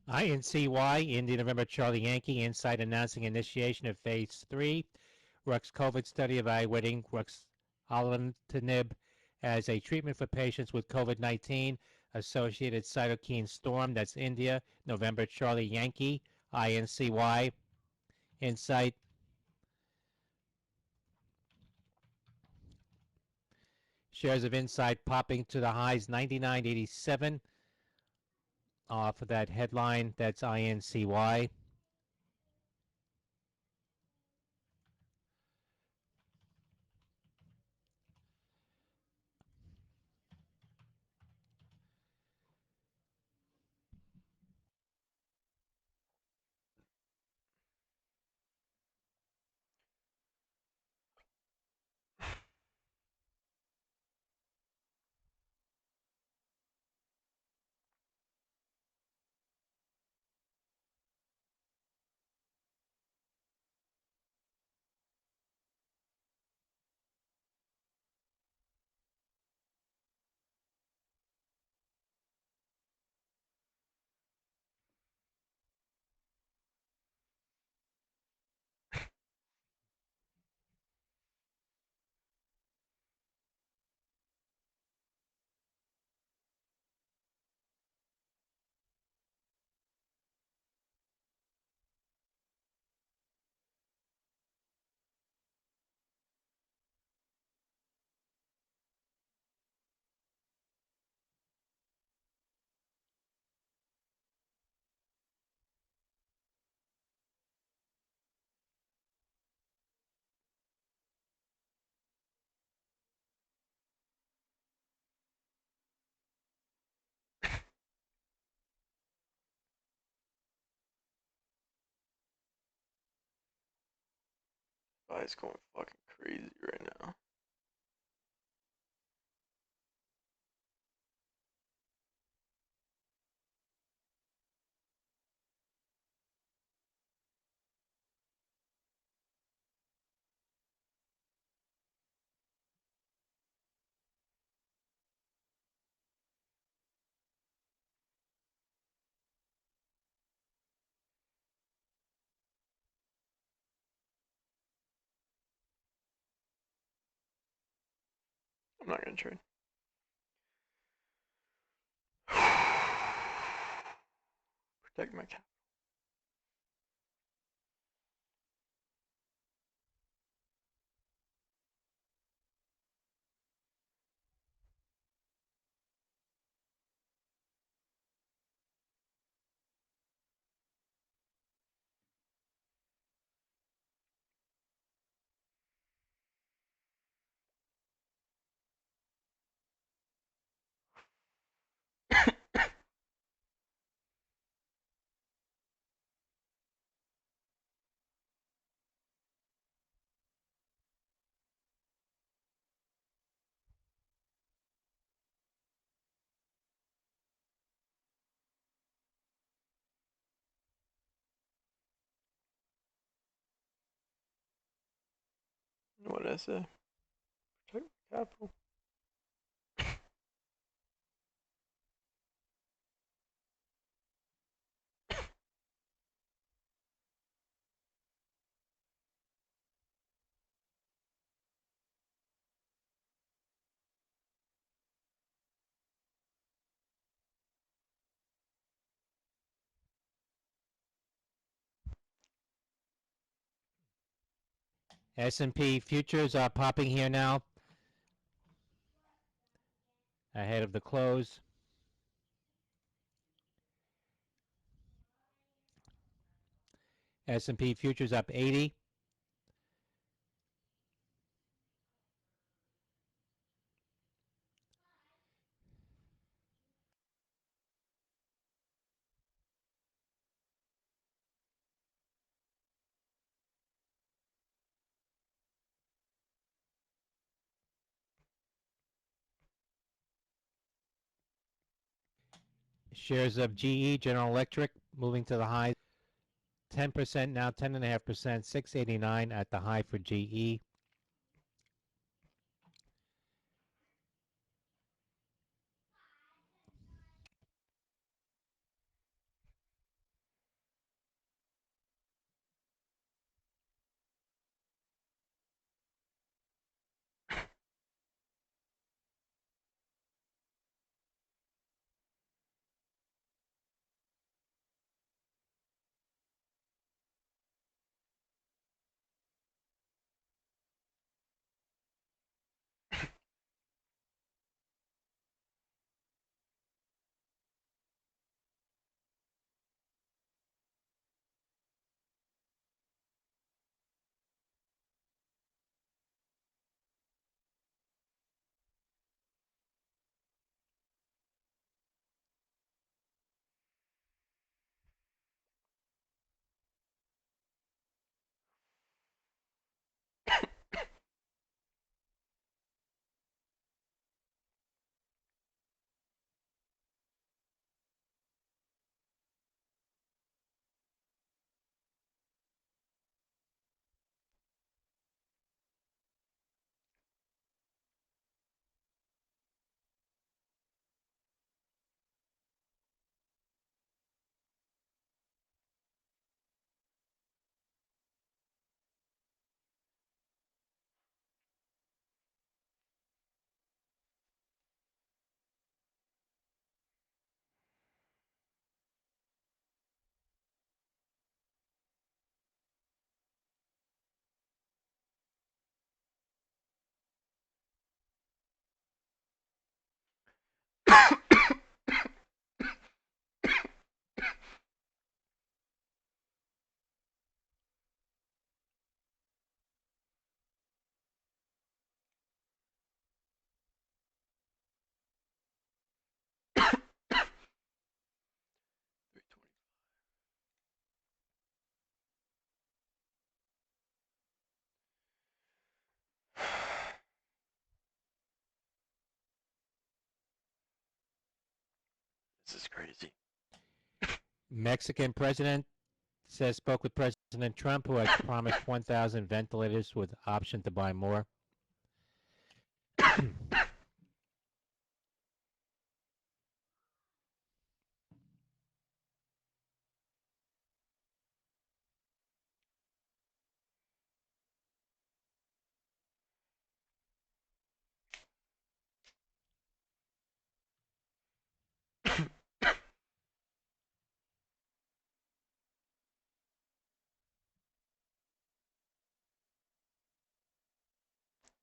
INCY, India November Charlie Yankee, Insight announcing initiation of Phase 3. Rux COVID study evaluating ruxolitinib as a treatment for patients with COVID-19 associated cytokine storm. That's India, November Charlie Yankee, INCY. Insight. Shares of Insight popping to the highs 99.87 off of that headline. That's INCY. Guy's going fucking crazy right now. I'm not gonna trade. Protect my cap. What did I say? Protect my capital. S&P futures are popping here now ahead of the close. S&P futures up 80. Shares of GE, General Electric, moving to the high. 10% now, 10.5%, 689 at the high for GE. This is crazy. Mexican president says spoke with President Trump, who has promised 1,000 ventilators with option to buy more.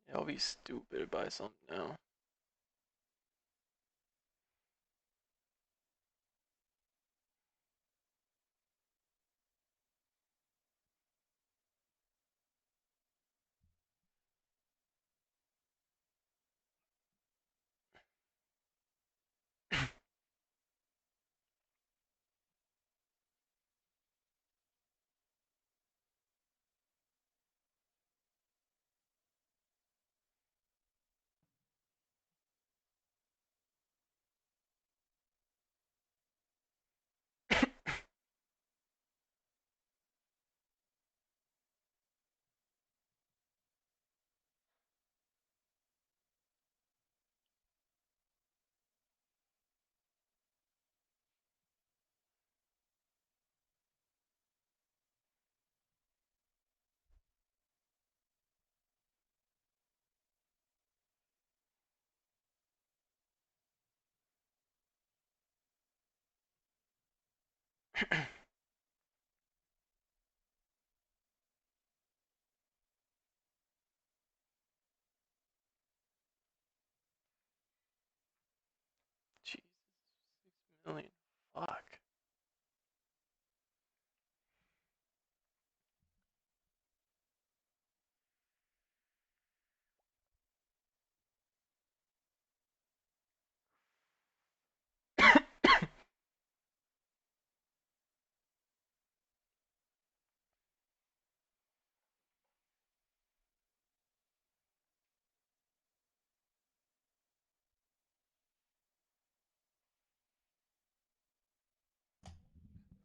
Yeah, I'll be stupid to buy something now. Jesus, 6 million. Fuck.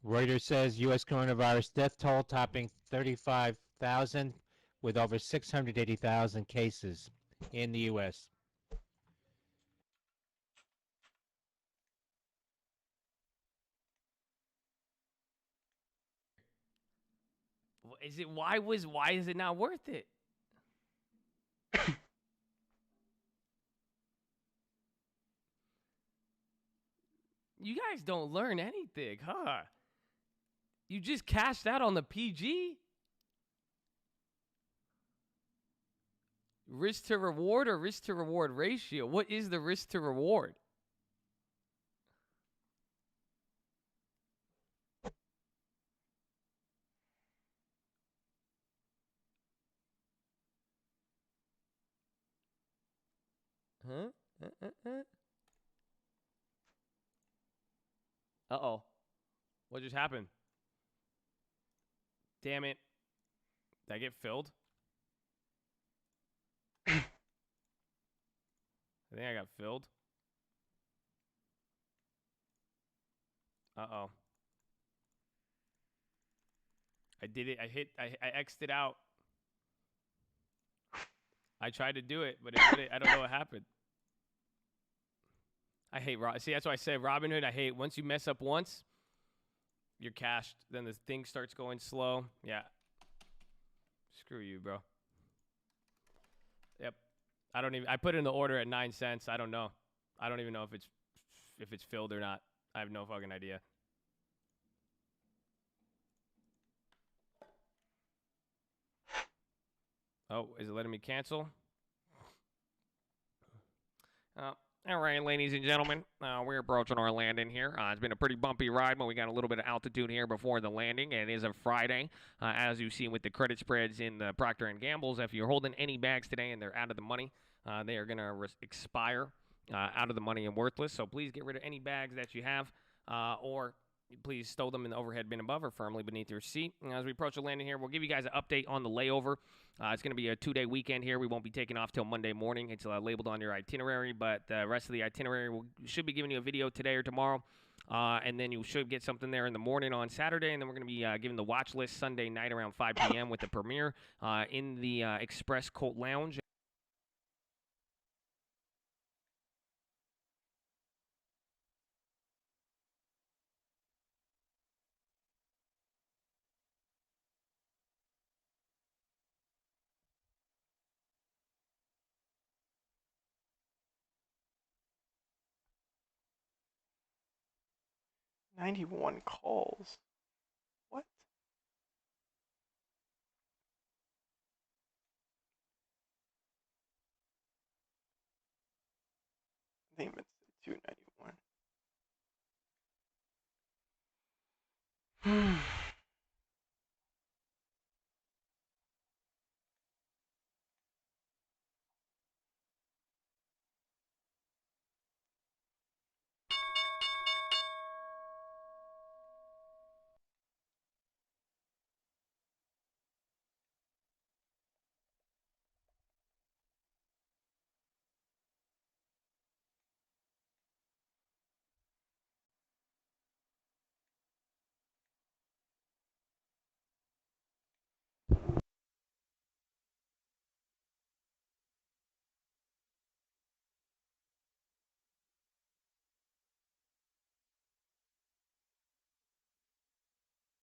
Reuters says U.S. coronavirus death toll topping 35,000 with over 680,000 cases in the U.S. Is it why is it not worth it? You guys don't learn anything, huh? You just cashed out on the PG? Risk to reward or risk to reward ratio? What is the risk to reward? Huh? Uh-oh. What just happened? Damn it. Did I get filled? I think I got filled. Uh-oh. I did it. I X'd it out. I tried to do it, but I don't know what happened. I hate See, that's why I said Robinhood. I hate once you mess up once, you're cashed. Then the thing starts going slow. Yeah. Screw you, bro. Yep. I put in the order at 9 cents. I don't know. I don't even know if it's filled or not. I have no fucking idea. Oh, is it letting me cancel? All right, ladies and gentlemen, we're approaching our landing here. It's been a pretty bumpy ride, but we got a little bit of altitude here before the landing, and it is a Friday. As you've seen with the credit spreads in the Procter & Gamble's, if you're holding any bags today and they're out of the money, they are going to expire out of the money and worthless. So please get rid of any bags that you have, or please stow them in the overhead bin above or firmly beneath your seat. And as we approach the landing here, we'll give you guys an update on the layover. It's going to be a 2-day weekend here. We won't be taking off till Monday morning. It's labeled on your itinerary, but the rest of the itinerary should be giving you a video today or tomorrow And then you should get something there in the morning on Saturday. And then we're going to be giving the watch list Sunday night around 5 p.m. with the premiere in the Express Colt Lounge. $91 calls. What? I think it's 291.